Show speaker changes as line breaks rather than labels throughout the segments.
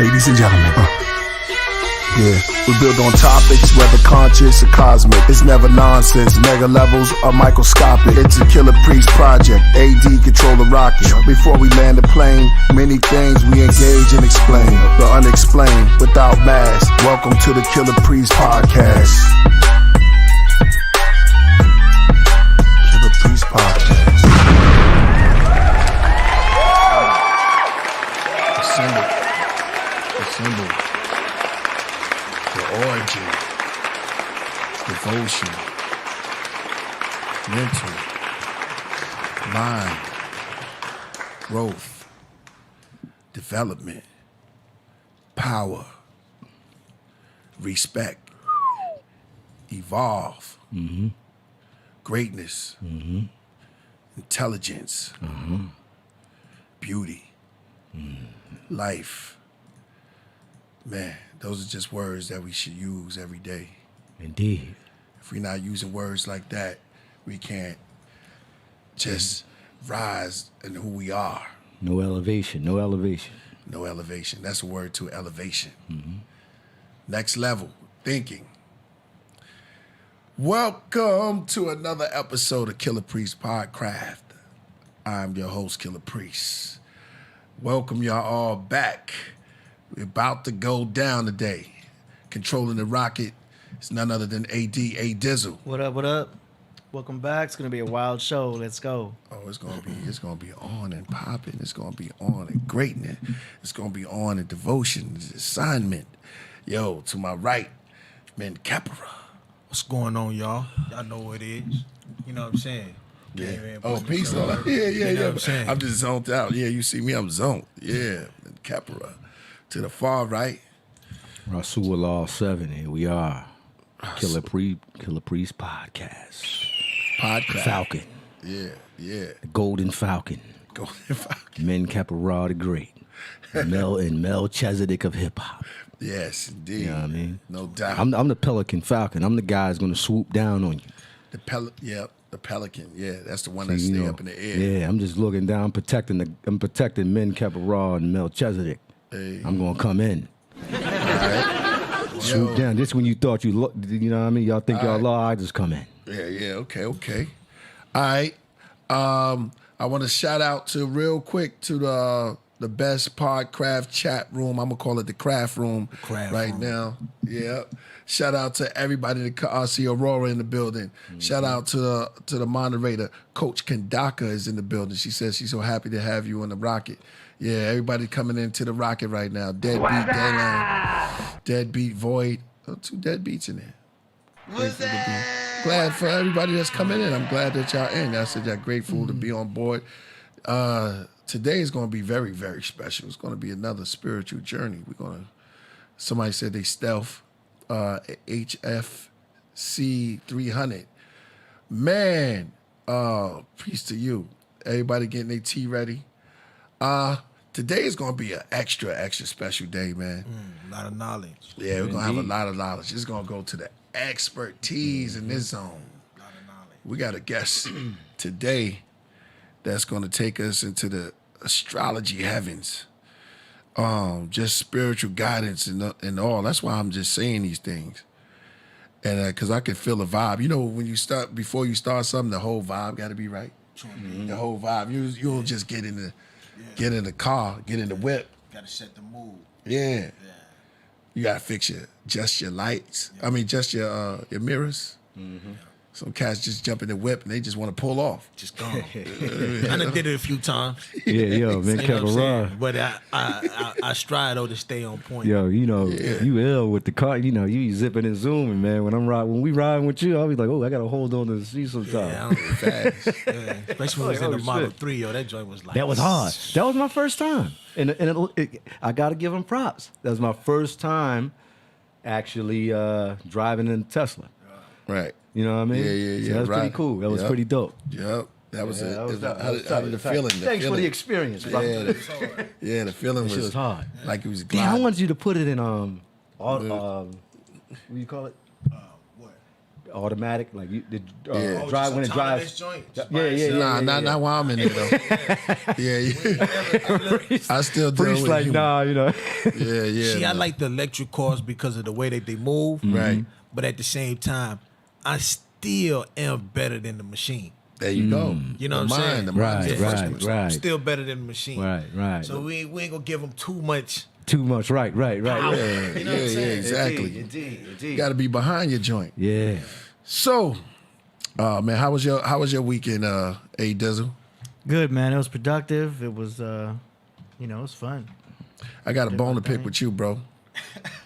Ladies and gentlemen.
Yeah, we build on topics, whether conscious or cosmic. It's never nonsense, mega levels are microscopic. It's a Killer Priest project, AD control the rocket. Before we land the plane, many things we engage and explain. The unexplained, without mask. Welcome to the Killer Priest podcast. Killer Priest podcast. The symbol. The origin, devotion, mental, mind, growth, development, power, respect, evolve, greatness, intelligence, beauty, life. Man, those are just words that we should use every day.
Indeed.
If we're not using words like that, we can't just rise in who we are.
No elevation, no elevation.
No elevation. That's a word to elevation. Next level, thinking. Welcome to another episode of Killer Priest Podcast. I'm your host, Killer Priest. Welcome y'all all back. We're about to go down today. Controlling the rocket is none other than AD, A Dizzle.
What up, what up? Welcome back. It's gonna be a wild show. Let's go.
Oh, it's gonna be on and popping. It's gonna be on and greatness. It's gonna be on and devotion, assignment. Yo, to my right, Men Capra.
What's going on, y'all? Y'all know what it is. You know what I'm saying?
Yeah. Oh, peace.
on.
Yeah.
You know what I'm saying?
I'm just zoned out. Yeah, you see me, I'm zoned. Yeah, Men Capra. To the far right.
Rasulullah 7, here we are. Killer Priest Podcast. Falcon.
Yeah.
The Golden Falcon.
Golden Falcon.
Men Capra the Great. Melchizedek of hip hop.
Yes, indeed.
You know what I mean?
No doubt.
I'm the Pelican Falcon. I'm the guy that's gonna swoop down on you.
The pelican. Yeah, that's the one that stay up in the air.
Yeah, I'm just looking down. I'm protecting Men Capra and Melchizedek.
Hey.
I'm gonna come in.
All right.
Swoop down. Just when you thought you know what I mean? Y'all think y'all law, I just come in.
Yeah, okay. All right. I want to shout out to real quick to the best Podcraft chat room. I'm gonna call it the craft room now. Yeah. Shout out to everybody that I see Aurora in the building. Shout out to the moderator. Coach Kandaka is in the building. She says she's so happy to have you on the rocket. Yeah, everybody coming into the rocket right now. Deadbeat Dayland, Deadbeat Void. Oh, 2 deadbeats in there. Glad for everybody that's coming in. I'm glad that y'all in. I said y'all grateful to be on board. Today is going to be very, very special. It's going to be another spiritual journey. Somebody said they stealth HFC 300. Man, peace to you. Everybody getting their tea ready. Today is going to be an extra special day, man.
A lot of knowledge.
Yeah, we're going to have a lot of knowledge. It's going to go to the expertise in this zone.
A lot of knowledge.
We got a guest today that's going to take us into the astrology heavens. Just spiritual guidance and all. That's why I'm just saying these things. And because I can feel a vibe. You know, when you start, before you start something, the whole vibe got to be right. The whole vibe. You'll just get in the car, get in the whip.
Got to set the mood.
Yeah. You got to fix your lights. Yeah. I mean, just your mirrors. Some cats just jump in the whip and they just want to pull off.
Just gone. I done did it a few times.
Yeah, man, Capra.
But I strive though to stay on point.
Yo, you ill with the car. You zipping and zooming, man. When we riding with you, I'll be like, oh, I gotta hold on to the seat sometimes.
Yeah, I'm fast. Especially when it was in the Model 3, yo, that joint was like
that was hard. That was my first time, and I gotta give him props. That was my first time actually driving in Tesla.
Right.
You know what I mean?
Yeah.
So that was pretty cool. That was pretty dope.
Yep. That was
how
did the feeling?
Thanks for the experience, bro.
Yeah, the feeling
was hard.
Like it was
gliding. Damn, I wanted you to put it in what do you call it?
What?
automatic, like you the
Yeah.
drive when it drives.
Joint.
Not while I'm in there though. yeah. I still deal
Priest
with
like,
human.
nah, you know.
Yeah.
See, I
man.
like the electric cars because of the way that they move.
Right.
But at the same time, I still am better than the machine.
There you go.
You know
the
what I'm
mind,
saying?
The mind.
Right,
is the first
right,
one.
So I'm
right.
still better than the machine.
Right.
So we ain't gonna give them too much.
Too much. Right.
power.
Yeah,
You know what I'm
yeah,
saying?
exactly.
Indeed.
You got to be behind your joint.
Yeah.
So, man, how was your weekend, A Dizzle?
Good, man. It was productive. It was, it was fun.
I got a bone to pick with you, bro.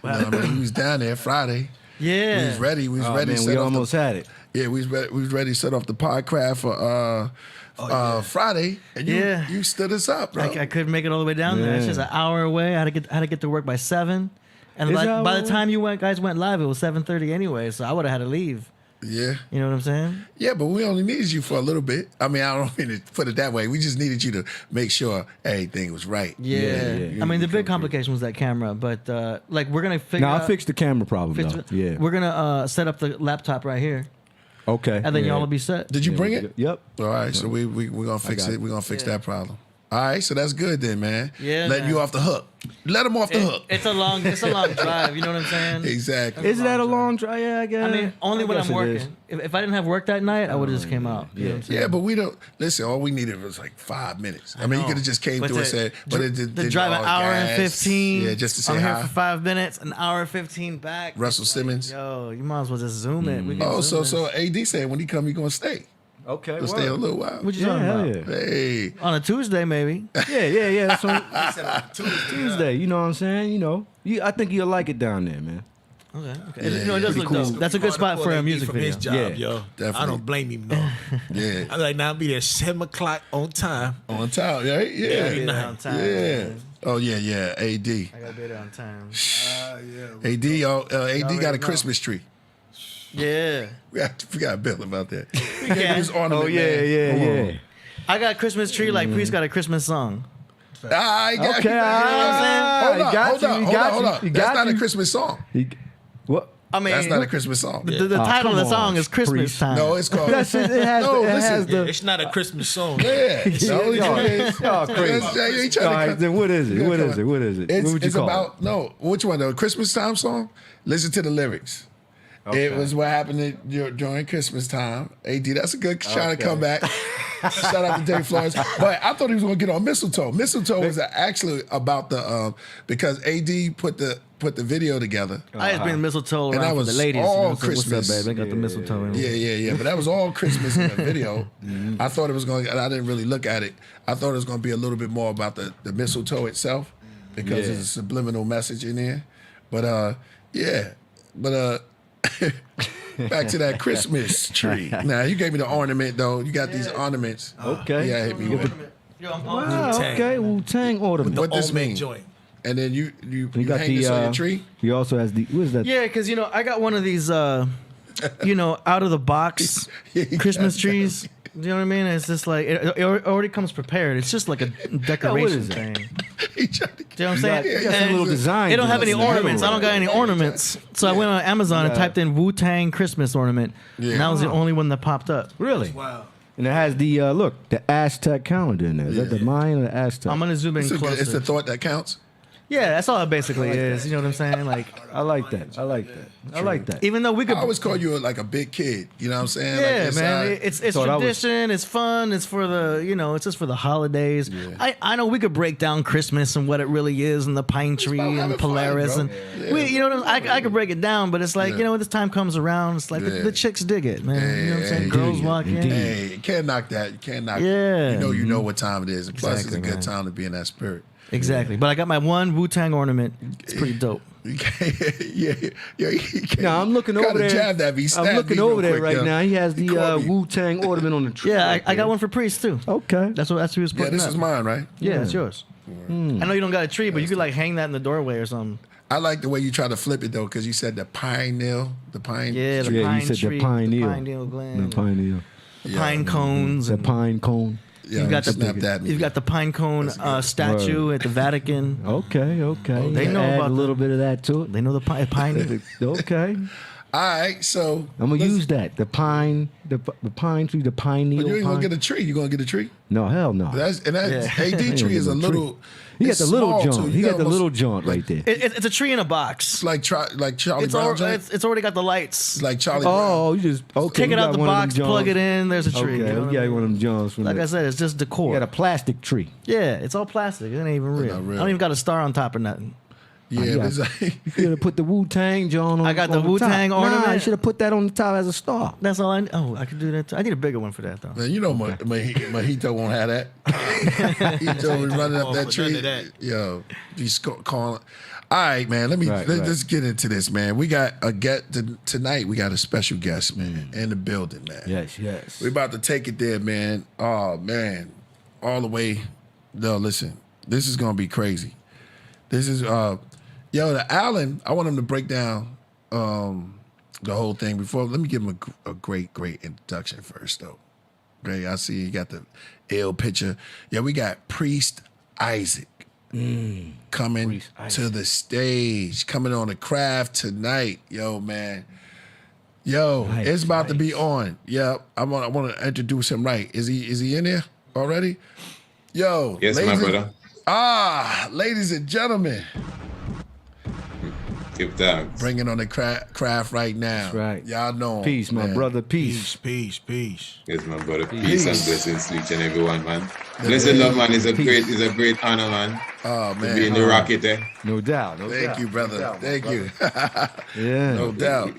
I mean, we was down there Friday.
Yeah.
We was ready. We was
Oh,
ready.
man,
to
we
set off
almost had it.
Yeah, we was ready to set off the podcast for Friday, and you stood us up, bro.
I couldn't make it all the way down there. It's
Yeah.
just an hour away. I had to get to work by 7. And
Is
by
that
the
what-
time guys went live, it was 7:30 anyway. So I would have had to leave.
Yeah,
You know what I'm saying?
yeah, but we only needed you for a little bit. I mean, I don't mean to put it that way. We just needed you to make sure everything was right.
Yeah.
I mean, the big complication was that camera, but we're gonna figure.
Now I
out,
fixed the camera problem though. Yeah.
We're gonna set up the laptop right here,
Okay.
and then
yeah.
y'all will be set.
Did you bring it?
Yep.
All right, so we're gonna fix
got
it.
it.
We're gonna fix that problem. All right, so that's good then, man.
Yeah,
letting
man.
you off the hook. Let him off the hook.
It's a long drive. You know what I'm saying?
Exactly.
Is that a long drive? Yeah, I guess.
I mean, only when
guess
I'm
it is.
working. If I didn't have work that night, I would have just came out. You know what I'm saying?
Yeah, but we don't listen. All we needed was like 5 minutes. I mean, you
know.
could have just came
But
through and
to-
said, but it
The
did
drive an
all
hour and
gas.
15.
Yeah, just to say
I'm here
hi.
for 5 minutes, an hour and 15 back.
Russell
It's like,
Simmons.
Yo, you might as well just zoom it. We can
Oh,
zoom
so
this.
AD said when he come, he gonna stay.
Okay.
He'll stay a little while.
What you
Yeah,
talking
hell
about?
yeah.
Hey,
On a Tuesday, maybe.
Yeah. That's what Tuesday. You know what I'm saying? You know, I think you'll like it down there, man.
Okay.
Yeah,
it does
pretty
look
cool.
dope. That's a good spot for a music
from
video.
his job,
Yeah,
yo.
definitely.
I don't blame him, no.
yeah,
I'm like, now I'll be there 7 o'clock on time.
on time, right?
Yeah.
Yeah,
Be there on time.
yeah.
man.
Oh yeah. AD,
I gotta be there on time.
AD, AD got a
know.
Christmas tree.
Yeah.
We got a bill about that. We
can.
gave his ornament,
Oh yeah,
man. Come on.
yeah.
I got a Christmas tree like Priest got a Christmas song.
I got
Okay,
you. Hold
you
up,
got
hold
you,
up,
you
hold
got
up, hold
you,
up.
you
That's
got
not a
you.
Christmas song.
What?
I mean,
That's not a Christmas song.
the
Oh,
title of the
come
song
on,
is Christmas
Priest.
time.
No, it's called.
That's it. It has
No,
the. It
listen.
has the.
It's not a Christmas song.
Yeah, the only
Y'all-
thing is,
y'all crazy.
You ain't
All
trying
right,
to.
then what is it?
Yeah,
What
come
is
on.
it? What is it?
It's,
What would you
it's
call
about no. Which one? The Christmas time song. Listen to the lyrics.
Okay.
It was what happened during Christmas time. AD, that's a good trying to
Okay.
come back. Shout out to Dave Flores. But I thought he was going to get on Mistletoe. Mistletoe was actually about the because AD put the video together.
I just bring mistletoe
And that
around for
was
the ladies.
all
What's
Christmas.
up, babe? I got the mistletoe. in.
Yeah. But that was all Christmas in the video. I thought it was going to, and I didn't really look at it. I thought it was going to be a little bit more about the mistletoe itself because
Yeah.
there's a subliminal message in there. But, back to that Christmas tree. Now, you gave me the ornament, though. You got these ornaments.
Okay.
Yeah, hit me with it.
Yo, I'm
Wow,
Wu-Tang.
okay. Wu-Tang ornament.
What this
All-Mac
mean?
joint.
And then you
You got
hang this on your tree?
He also has the. What is that?
Yeah, because I got one of these, out of the box Christmas trees. You know what I mean? It's just like it already comes prepared. It's just like a decoration
is it?
thing.
He tried to-
You know what I'm
You
saying?
got, you got
Yeah,
some little
yeah.
design.
It don't have any
in the middle,
ornaments. I don't got any ornaments. So I went on Amazon and
Yeah.
typed in Wu-Tang Christmas ornament.
Yeah.
And that was the only one that popped up.
Really?
Wow.
And it has the look, the Aztec calendar in there. Is that the Mayan or the Aztec?
I'm gonna zoom in
It's
closer.
the thought that counts.
Yeah, that's all it basically is. You know what I'm saying? Like,
I like that. I like that. I like that.
even though we could.
I always call you like a big kid. You know what I'm saying?
Yeah,
like
man.
inside-
It's
Thought I was-
tradition. It's fun. It's for the it's just for the holidays. I know we could break down Christmas and what it really is, and the pine tree
about
and
having fun,
Polaris,
bro.
and
Yeah.
we I could break it down, but it's like
Yeah.
when this time comes around, it's like
Yeah.
the chicks dig it, man. You know what I'm saying?
Hey,
Girls
indeed,
walk in.
indeed.
Hey, you can't knock that. You can't knock
Yeah.
it. You know what time it is. And plus,
Exactly,
it's a good
man.
time to be in that spirit.
Exactly. But I got my one Wu-Tang ornament. It's pretty dope.
You can't, yeah. You can't,
Now I'm looking over there.
Jab that, be
I'm
stabbed
looking
me
over
real
there
quick,
right
yo.
now. He has
He
the
caught me.
Wu-Tang ornament on the tree.
Yeah,
right
I got
there.
one for Priest too.
Okay.
That's who was
Yeah,
putting
this
up.
is mine, right?
Yeah, it's yours. I know you don't got a tree, but you could like hang that in the doorway or something.
I like the way you try to flip it though, because you said the pine nail, the pine.
Yeah, the
Yeah, you
pine
said the
tree,
pineal.
the pineal gland,
The pineal.
Yeah.
pine cones.
The
And
pine cone.
Yeah,
you've got
snap that.
you've got the pine cone statue at the Vatican.
Okay.
They know
Add
about
a little bit of that to it.
They know the pine.
Okay.
All right, so
I'm gonna use that. The pine tree, the pine needle.
But you ain't
pine.
gonna get a tree. You gonna get a tree?
No, hell no.
That AD
Ain't
tree is a
gonna get a
little.
He got
it's
the little
small,
joint.
too.
He
You
got the
almost-
little joint right there.
It's a tree in a box.
It's like Charlie
It's,
Brown.
it's already got the lights.
It's like Charlie Brown.
Oh, you just okay.
Take
you
it out
got
the
one of them
box, plug it
joints.
in. There's a tree.
Okay,
you know
we
what I
got
mean?
one of them joints from
Like I said, it's just
you
decor.
got a plastic tree.
Yeah, it's all plastic. It ain't even real.
not real.
I don't even got a star on top or nothing.
Yeah, but it's
You
like,
could have put the Wu-Tang joint on.
I got the
on
Wu-Tang
top. Nah,
ornament.
you should have put that on the top as a star.
That's all I. Oh, I could do that too. I need a bigger one for that though.
man, you know, Mojito won't have that. Mojito was running up that
for
tree.
none of that.
Yo, he's calling. All right, man.
Right.
Let's get into this, man. We got tonight. We got a special guest, man, in the building, man.
Yes.
We about to take it there, man. Oh man, all the way. No, listen, this is gonna be crazy. This is the Alan. I want him to break down the whole thing before. Let me give him a great introduction first, though. Okay, I see you got the ill picture. Yeah, we got Priest Isaac coming
Priest Isaac.
to the stage, coming on the craft tonight. Yo, man. Yo,
Nice,
it's about to be
nice.
on. Yeah, I want to introduce him right. Is he in there already? Yo,
Yes, my brother.
Ladies and gentlemen,
Give thanks.
bringing on the craft right now.
That's right.
Y'all know him,
Peace, my
man.
brother. Peace.
Peace.
Yes, my brother.
Peace.
Peace and blessings to each and every one, man. Blessed love, man, is a great honor, man.
Oh
To
man,
be in the rocket there.
No doubt.
thank you, brother. Thank you.
Yeah.
No doubt.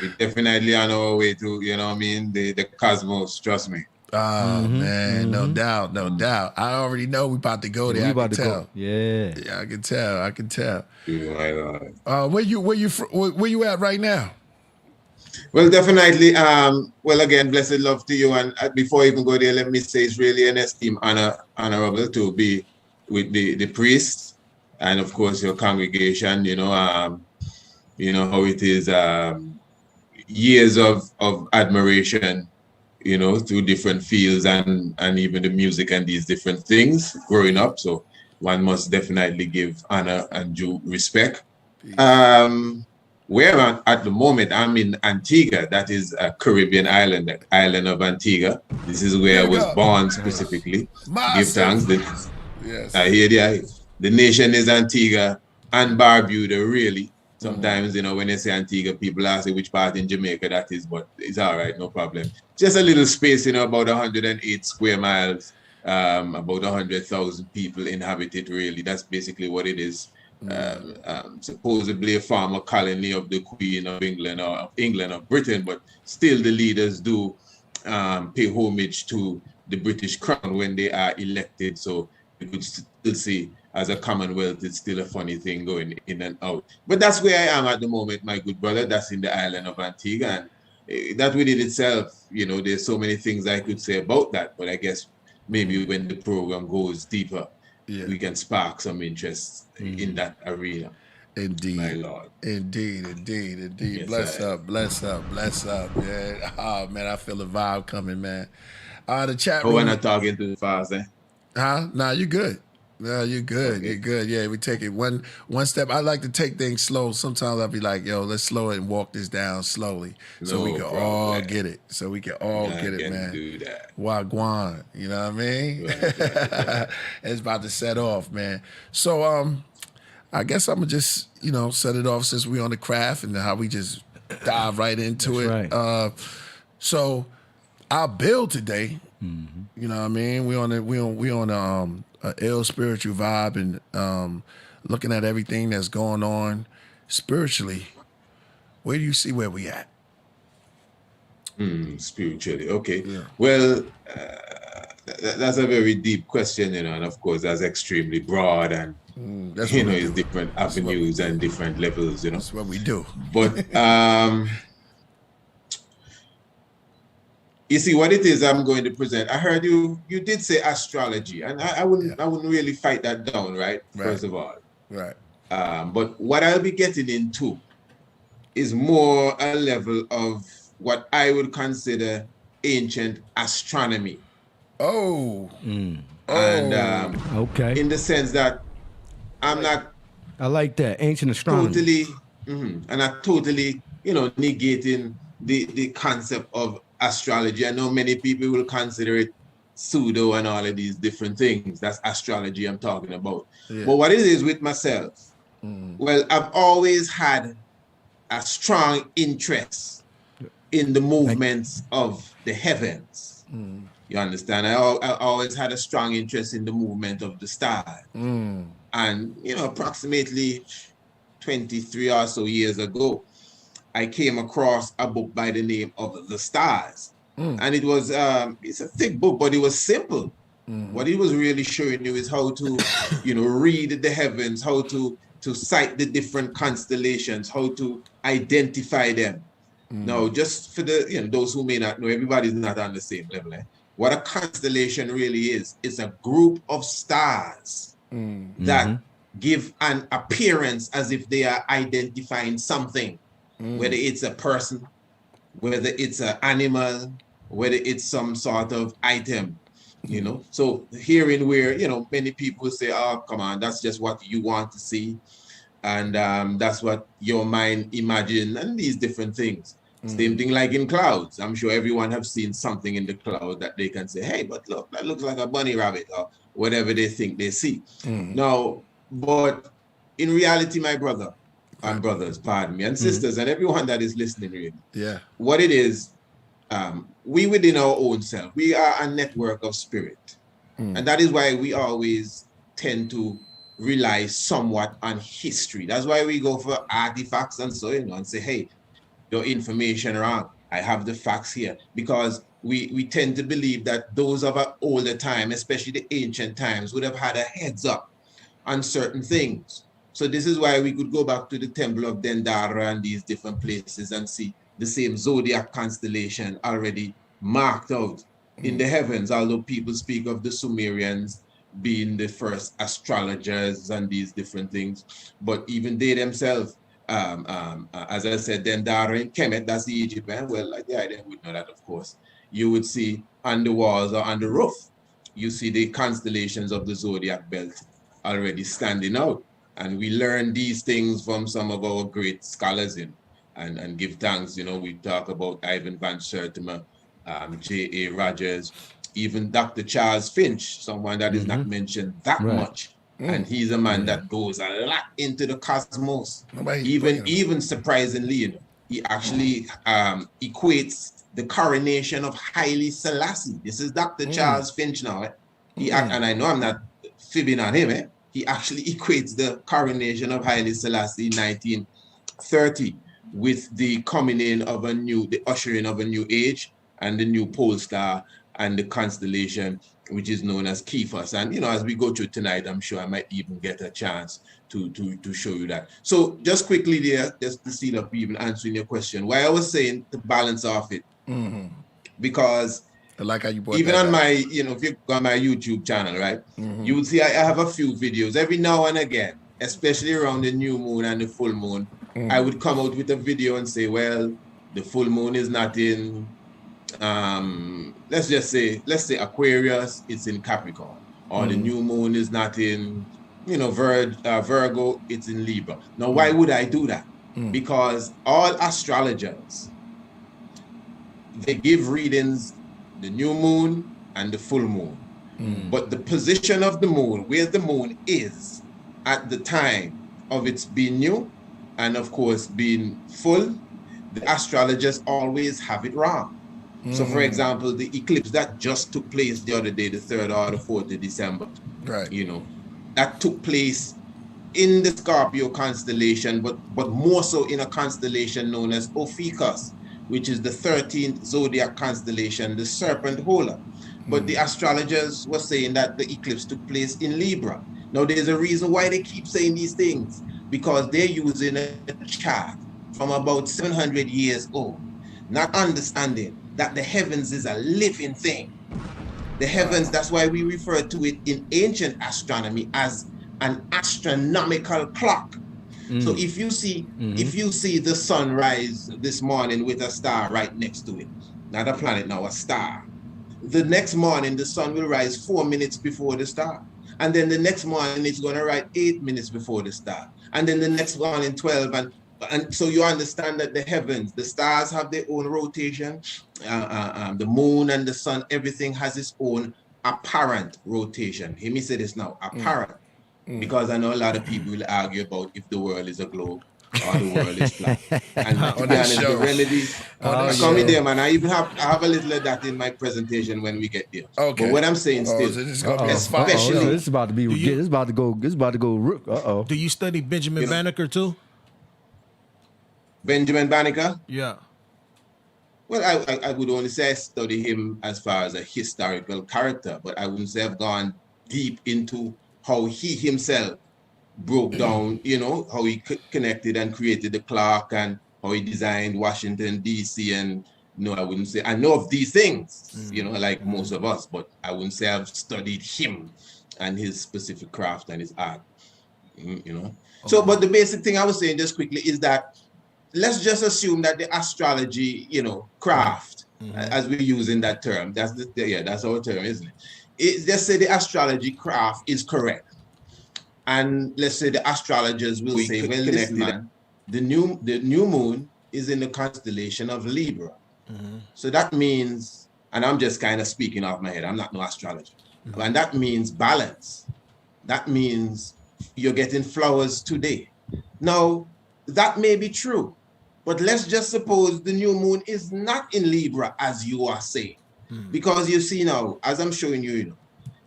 We definitely on our way to, you know what I mean, the cosmos, trust me.
Oh man, no doubt. I already know we about to go there.
We
I
about
can
to
tell.
go. Yeah.
Yeah, I can tell.
You my Lord.
Where you at right now?
Well, definitely. Well, again, blessed love to you. And before I even go there, let me say it's really an esteemed honorable to be with the priest and, of course, your congregation. You know how it is. Years of admiration, you know, through different fields and even the music and these different things growing up. So one must definitely give honor and due respect. Where at the moment, I'm in Antigua. That is a Caribbean island, the island of Antigua. This is where I was born specifically. Give thanks.
Yes.
I hear the nation is Antigua and Barbuda, really. Sometimes, you know, when they say Antigua, people ask which part in Jamaica that is, but it's all right, no problem. Just a little space, you know, about 108 square miles, about 100,000 people inhabit it, really. That's basically what it is. Supposedly a former colony of the Queen of England or Britain, but still the leaders do pay homage to the British crown when they are elected. So you could still see as a Commonwealth, it's still a funny thing going in and out. But that's where I am at the moment, my good brother. That's in the island of Antigua. And that within itself, you know, there's so many things I could say about that. But I guess maybe when the program goes deeper, we can spark some interest in that arena.
Indeed.
My Lord.
Indeed.
Yes,
bless up, man. Oh man, I feel the vibe coming, man. The chat
Oh,
room.
we're not talking too fast, eh?
Huh? Nah, you good. No, you're good.
Okay.
You're good. Yeah, we take it one step. I like to take things slow. Sometimes I'll be like, yo, let's slow it and walk this down slowly. So we can all get it. Man.
Do that.
Wagwan. You know what I mean?
Right.
It's about to set off, man. So I guess I'm gonna just, you know, set it off since we on the craft and how we just dive right into it.
Right.
So our build today, you know what I mean? We on a ill spiritual vibe and looking at everything that's going on spiritually. Where do you see where we at?
Spiritually, okay.
Yeah.
Well, that's a very deep question, you know, and of course that's extremely broad and
That's
you
what
know
we
it's
do.
different avenues and different levels, you know.
That's what we do.
But you see what it is I'm going to present. I heard you did say astrology, and I wouldn't really fight that down, right? First of all.
Right.
But what I'll be getting into is more a level of what I would consider ancient astronomy.
Oh.
And
Okay.
in the sense that I'm not
I like that. Ancient astronomy.
totally negating the concept of astrology. I know many people will consider it pseudo and all of these different things. That's astrology I'm talking about.
Yeah.
But what it is with myself, well, I've always had a strong interest in the movements of the heavens. You understand? I always had a strong interest in the movement of the stars. And, approximately 23 or so years ago, I came across a book by the name of The Stars. And it was, it's a thick book, but it was simple. What it was really showing you is how to, read the heavens, how to cite the different constellations, how to identify them. Now, just for the, those who may not know, everybody's not on the same level. What a constellation really is a group of stars that give an appearance as if they are identifying something, whether it's a person, whether it's an animal, whether it's some sort of item, So herein where, many people say, oh, come on, that's just what you want to see. And that's what your mind imagine and these different things. Same thing like in clouds. I'm sure everyone have seen something in the cloud that they can say, hey, but look, that looks like a bunny rabbit or whatever they think they see. Now, but in reality, my brother and brothers, pardon me, and sisters and everyone that is listening really, what it is, we within our own self, we are a network of spirit. And that is why we always tend to rely somewhat on history. That's why we go for artifacts and so, and say, hey, your information wrong. I have the facts here. Because we tend to believe that those of an older time, especially the ancient times, would have had a heads up on certain things. So this is why we could go back to the Temple of Dendara and these different places and see the same Zodiac constellation already marked out in the heavens, although people speak of the Sumerians being the first astrologers and these different things. But even they themselves, as I said, Dendara in Kemet, that's the Egypt, well, they would know that, of course. You would see on the walls or on the roof, you see the constellations of the Zodiac belt already standing out. And we learn these things from some of our great scholars and give thanks. We talk about Ivan van Sertima, J.A. Rogers, even Dr. Charles Finch, someone that is not mentioned that much. And he's a man that goes a lot into the cosmos. Even surprisingly, he actually equates the coronation of Haile Selassie. This is Dr. Charles Finch now. And I know I'm not fibbing on him. He actually equates the coronation of Haile Selassie in 1930 with the coming in of the ushering of a new age and the new pole star and the constellation, which is known as Cephas. And, as we go through tonight, I'm sure I might even get a chance to show you that. So just quickly there, just to see that we even answering your question, why I was saying to balance off it, because
I like how you brought
even
that
on
up.
my, if you go on my YouTube channel, right, you would see I have a few videos every now and again, especially around the new moon and the full moon. I would come out with a video and say, well, the full moon is not in, let's say Aquarius, it's in Capricorn, or the new moon is not in, Virgo, it's in Libra. Now, why would I do that? Because all astrologers, they give readings the new moon and the full moon. But the position of the moon, where the moon is at the time of its being new, and of course being full, the astrologers always have it wrong. So for example, the eclipse that just took place the other day, the 3rd or the 4th of December, that took place in the Scorpio constellation, but more so in a constellation known as Ophiuchus, which is the 13th zodiac constellation, the serpent holder. But the astrologers were saying that the eclipse took place in Libra. Now, there's a reason why they keep saying these things, because they're using a chart from about 700 years old, not understanding that the heavens is a living thing. The heavens, that's why we refer to it in ancient astronomy as an astronomical clock. So if you see the sun rise this morning with a star right next to it, not a planet now, a star, the next morning the sun will rise 4 minutes before the star. And then the next morning it's going to rise 8 minutes before the star. And then the next morning 12, and And so you understand that the heavens, the stars have their own rotation, the moon and the sun, everything has its own apparent rotation. Hear me say this now, apparent. Because I know a lot of people will argue about if the world is a globe or the world is flat. And to be honest, the remedy, come in there, man. I have a little of that in my presentation when we get there.
Okay.
But what I'm saying still,
especially this is about to be, this is about to go.
Do you study Benjamin Banneker too?
Benjamin Banneker?
Yeah.
Well, I would only say I study him as far as a historical character, but I wouldn't say I've gone deep into how he himself broke down, how he connected and created the clock and how he designed Washington, D.C. And I wouldn't say I know of these things, like most of us, but I wouldn't say I've studied him and his specific craft and his art, Okay. So, but the basic thing I was saying just quickly is that let's just assume that the astrology, craft, as we're using that term, that's our term, isn't it? Let's say the astrology craft is correct. And let's say the astrologers will say, well, listen, man, the new moon is in the constellation of Libra. So that means, and I'm just kind of speaking off my head, I'm not no astrologer, and that means balance. That means you're getting flowers today. Now, that may be true, but let's just suppose the new moon is not in Libra, as you are saying. Because you see now, as I'm showing you,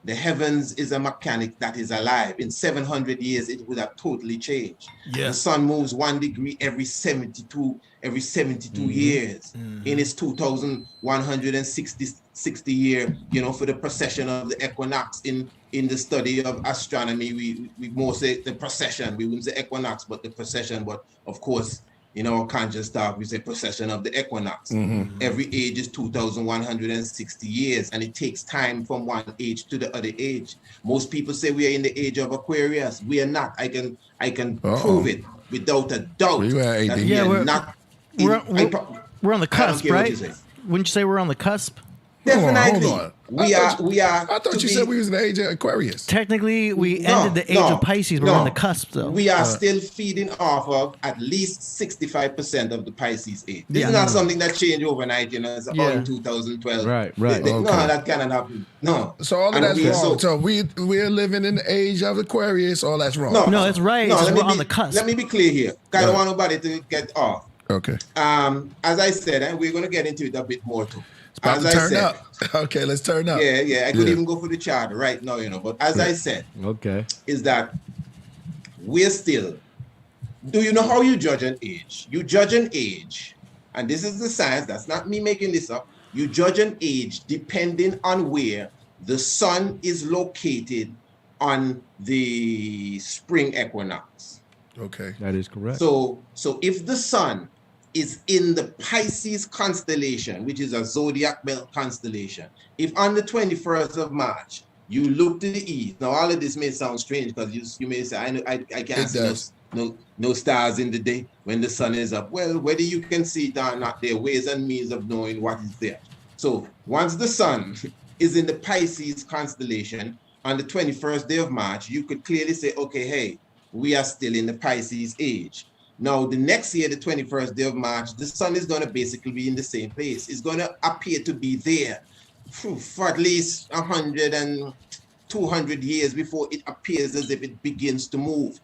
the heavens is a mechanic that is alive. In 700 years, it would have totally changed. Yeah. The sun moves 1 degree every 72 years. In its 2,160 year, for the precession of the equinox. In the study of astronomy, we more say the precession. We wouldn't say equinox, but the precession. But of course, in our conscious talk, we say precession of the equinox. Every age is 2,160 years, and it takes time from one age to the other age. Most people say we are in the age of Aquarius. We are not. I can prove it without a doubt. That we are not.
We're on the cusp, right? Wouldn't you say we're on the cusp?
Definitely.
Hold on.
We are.
I thought you said we was in the age of Aquarius.
Technically, we ended the age of Pisces, but we're on the cusp, though.
We are still feeding off of at least 65% of the Pisces age. This is not something that changed overnight, it's all in 2012.
Right.
No, that cannot happen. No.
So all of that's wrong. So we're living in the age of Aquarius, all that's wrong.
No, it's right. No, we're on the cusp.
Let me be clear here. I don't want nobody to get off.
Okay.
As I said, and we're going to get into it a bit more too.
It's about to turn up. Okay, let's turn up.
Yeah. I could even go for the chart right now, But as I said, is that we're still. Do you know how you judge an age? You judge an age, and this is the science. That's not me making this up. You judge an age depending on where the sun is located on the spring equinox.
Okay,
that is correct.
So if the sun is in the Pisces constellation, which is a zodiac belt constellation. If on the 21st of March, you look to the east, now all of this may sound strange because you may say, I can't see no stars in the day when the sun is up. Well, whether you can see it or not, there are ways and means of knowing what is there. So once the sun is in the Pisces constellation on the 21st day of March, you could clearly say, okay, hey, we are still in the Pisces age. Now, the next year, the 21st day of March, the sun is going to basically be in the same place. It's going to appear to be there for at least 100 and 200 years before it appears as if it begins to move.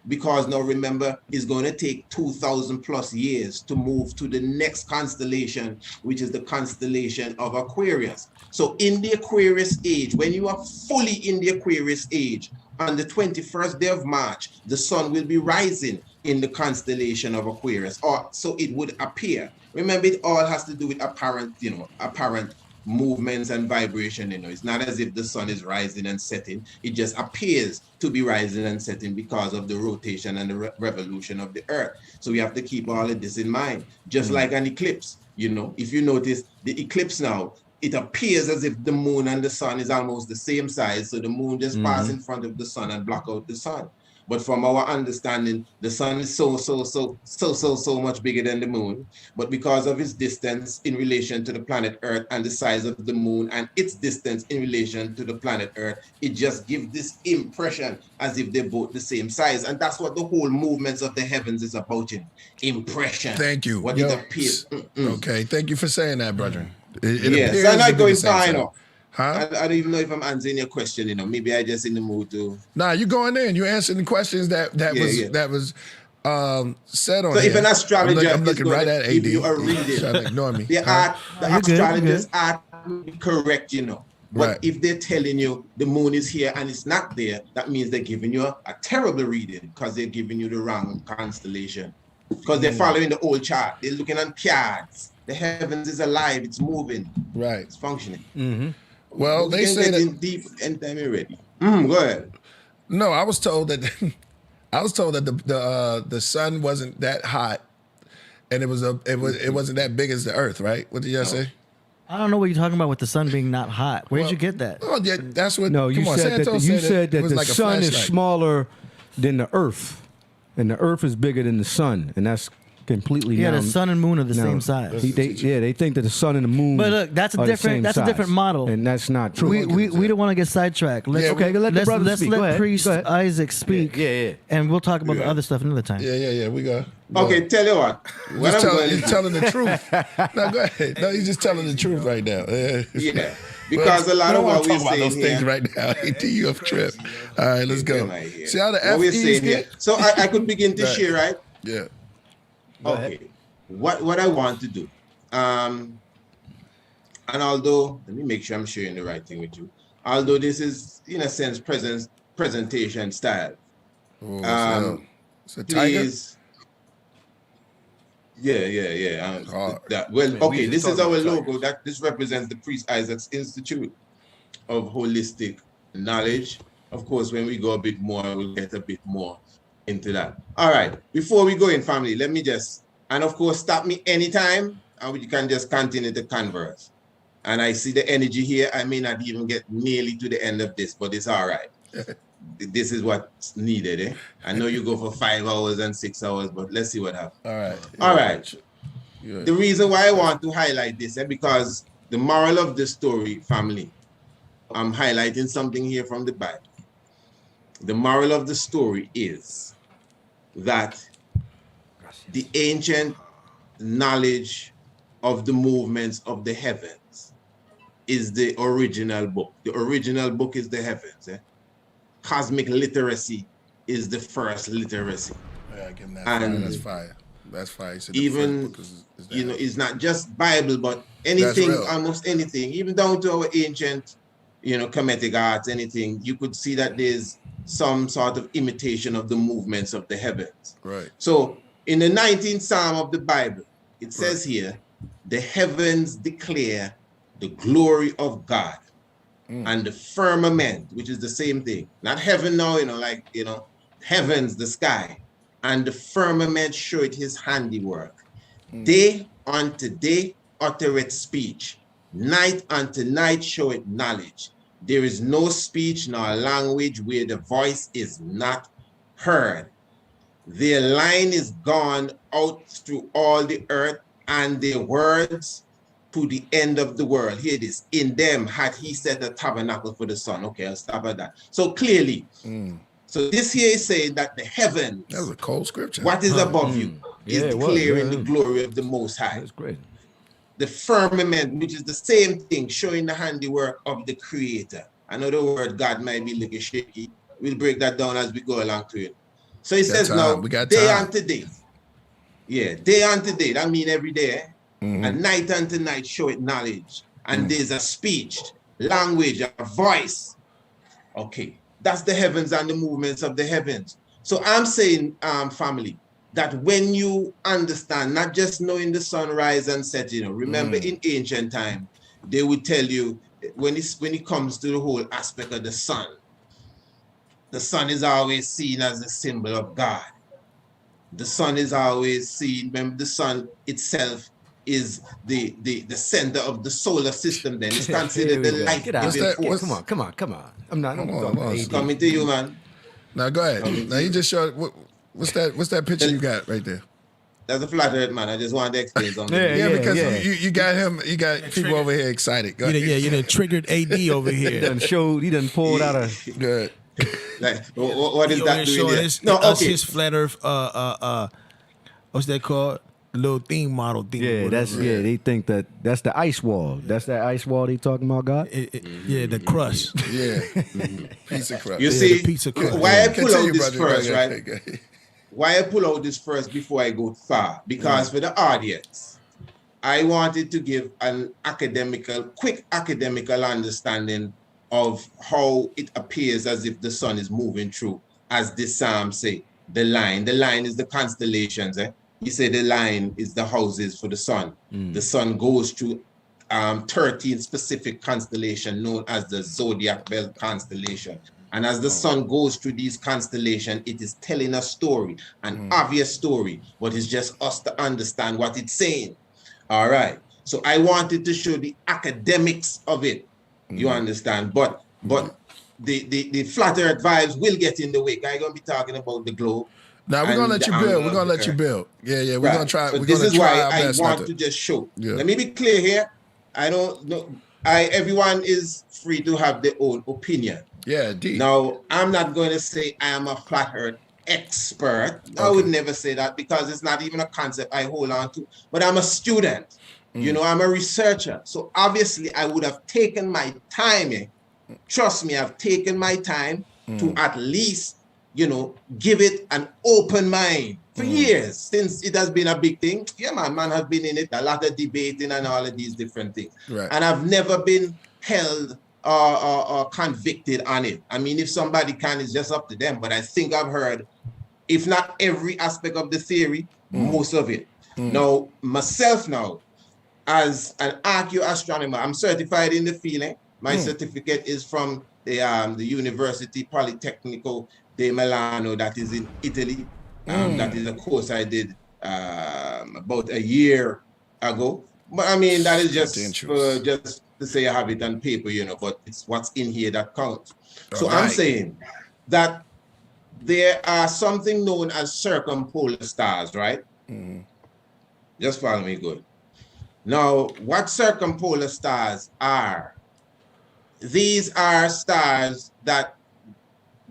Because now, remember, it's going to take 2,000 plus years to move to the next constellation, which is the constellation of Aquarius. So in the Aquarius age, when you are fully in the Aquarius age, on the 21st day of March, the sun will be rising in the constellation of Aquarius, or so it would appear. Remember, it all has to do with apparent movements and vibration. It's not as if the sun is rising and setting. It just appears to be rising and setting because of the rotation and the revolution of the earth. So we have to keep all of this in mind. Just like an eclipse, if you notice the eclipse now, it appears as if the moon and the sun is almost the same size. So the moon just passes in front of the sun and block out the sun. But from our understanding, the sun is so much bigger than the moon. But because of its distance in relation to the planet Earth and the size of the moon and its distance in relation to the planet Earth, it just gives this impression as if they're both the same size. And that's what the whole movements of the heavens is about, impression.
Thank you.
What it appears.
Okay, thank you for saying that, brother.
Yes, so I'm not going fine.
Huh?
I don't even know if I'm answering your question, Maybe I just in the mood to.
Nah, you going in. You answering the questions that was said on.
So
here.
if an astrologer
I'm looking right at AD.
give you a reading,
Trying to ignore me.
the astrologers are correct, But
Right.
if they're telling you the moon is here and it's not there, that means they're giving you a terrible reading because they're giving you the wrong constellation. Because they're following the old chart. They're looking on cards. The heavens is alive. It's moving.
Right.
It's functioning.
Mm-hmm. Well,
We
they
can
say
get
that.
in deep anytime you're ready. Go ahead.
No, I was told that the sun wasn't that hot, and it wasn't that big as the Earth, right? What did you say?
I don't know what you're talking about with the sun being not hot. Where'd you get that?
Oh, yeah, that's what.
No, you
come on,
said that
Santos
you
said
said
it
that
was
the
like a
sun is
flashlight.
smaller than the Earth, and the Earth is bigger than the sun, and that's completely
Yeah,
now-
the sun and moon are the
now-
same size.
They think that the sun and the moon.
But look, that's a
are the
different-
same
that's a
size,
different model.
and that's not true.
We don't want to get sidetracked. Let's,
Yeah,
okay, let the
let's,
brother
let's
speak. Go
let
ahead.
Priest
Go ahead.
Isaac speak.
Yeah.
And we'll talk about the other stuff another time.
Yeah. We go.
Okay, tell you what. What I'm going to
He's
do.
telling the truth. No, go ahead. No, he's just telling the truth right now.
Yeah. Because a lot
I
of
don't
what
want to
we're
talk about
saying
those things
here.
right now. You off trip. All right, let's go. See how the
What we're
FEs
saying here.
get?
So I could begin to
Right.
share, right?
Yeah.
Okay. What I want to do. And although, let me make sure I'm sharing the right thing with you. Although this is, in a sense, presentation style.
Oh, it's a tiger.
Please. Yeah.
Hard.
Okay, this is
talking
our
about
logo. This represents the Priest Isaac's Institute of Holistic Knowledge. Of course, when we go a bit more, we'll get a bit more into that. All right. Before we go in, family, let me just, and of course, stop me anytime, and you can just continue to converse. And I see the energy here. I may not even get nearly to the end of this, but it's all right. This is what's needed. I know you go for 5 hours and 6 hours, but let's see what happens.
All right.
All right.
Good.
The reason why I want to highlight this, because the moral of the story, family, I'm highlighting something here from the Bible. The moral of the story is that the ancient knowledge of the movements of the heavens is the original book. The original book is the heavens. Cosmic literacy is the first literacy.
Yeah, give him that
And
fire. That's fire. That's fire. He said the
even,
first book is that.
it's not just Bible, but anything,
real.
almost anything, even down to our ancient, Kemetic arts, anything, you could see that there's some sort of imitation of the movements of the heavens.
Right.
So in the 19th Psalm of the Bible, it says here, the heavens declare the glory of God. And the firmament, which is the same thing, not heaven now, heavens, the sky, and the firmament showeth his handiwork. Day unto day uttereth speech, night unto night showeth knowledge. There is no speech nor language where the voice is not heard. Their line is gone out through all the earth, and their words to the end of the world. Here it is. In them had he set a tabernacle for the sun. Okay, I'll stop at that. So clearly, so this here is saying that the heavens,
That was a cold scripture.
what is above you, is
Yeah, it was,
declaring
yeah.
the glory of the Most High.
That's great.
The firmament, which is the same thing, showing the handiwork of the Creator. I know the word God might be a little shaky. We'll break that down as we go along to it. So it says
time.
now,
We got
day
time.
unto day. Yeah, day unto day. That means every day. And night unto night show it knowledge. And there's a speech, language, a voice. Okay, that's the heavens and the movements of the heavens. So I'm saying, family, that when you understand, not just knowing the sunrise and set, remember in ancient time, they would tell you when it comes to the whole aspect of the sun is always seen as a symbol of God. The sun is always seen, remember the sun itself is the center of the solar system. Then it's considered the life
Get out.
giving force.
Come on. I'm not.
Come on.
It's coming to you, man.
Now go ahead. Now you just showed what's that picture you got right there?
That's a flat earth, man. I just wanted to explain something.
Yeah, because you got him. You got people over here excited. Go ahead.
You done triggered AD over here.
He done pulled out a
Good.
Like, what is that doing there?
His flat earth, what's that called? The little theme model thing.
Yeah, they think that's the ice wall. That's that ice wall they talking about, God?
Yeah, the crust.
Yeah. Pizza crust.
You see,
the pizza crust.
why I pull
Continue,
out this
brother.
first, right? Why I pull out this first before I go far? Because for the audience, I wanted to give an quick academical understanding of how it appears as if the sun is moving through, as this psalm say, the line. The line is the constellations. You say the line is the houses for the sun. The sun goes through 13 specific constellations known as the Zodiac belt constellation. And as the sun goes through these constellations, it is telling a story, an obvious story, but it's just us to understand what it's saying. All right. So I wanted to show the academics of it. You understand? But the flat earth vibes will get in the way. I'm going to be talking about the globe.
Now we're gonna let you build. We're gonna let you build. Yeah. We're gonna try.
So
we're
this
gonna
is
try
why
our
I
best
want to just show.
Yeah.
Let me be clear here. I don't know. Everyone is free to have their own opinion.
Yeah, indeed.
Now, I'm not going to say I am a flat earth expert. I would never say that because it's not even a concept I hold on to. But I'm a student. You know, I'm a researcher. So obviously, I would have taken my time. Trust me, I've taken my time to at least, give it an open mind for years since it has been a big thing. Yeah, man has been in it, a lot of debating and all of these different things.
Right.
And I've never been held or convicted on it. I mean, if somebody can, it's just up to them. But I think I've heard, if not every aspect of the theory, most of it. Now, myself now, as an archaeoastronomer, I'm certified in the field. My certificate is from the University Politecnico de Milano, that is in Italy. That is a course I did about a year ago. But I mean, that is just to say I have it on paper, but it's what's in here that counts. So I'm saying that there are something known as circumpolar stars, right? Just follow me good. Now, what circumpolar stars are? These are stars that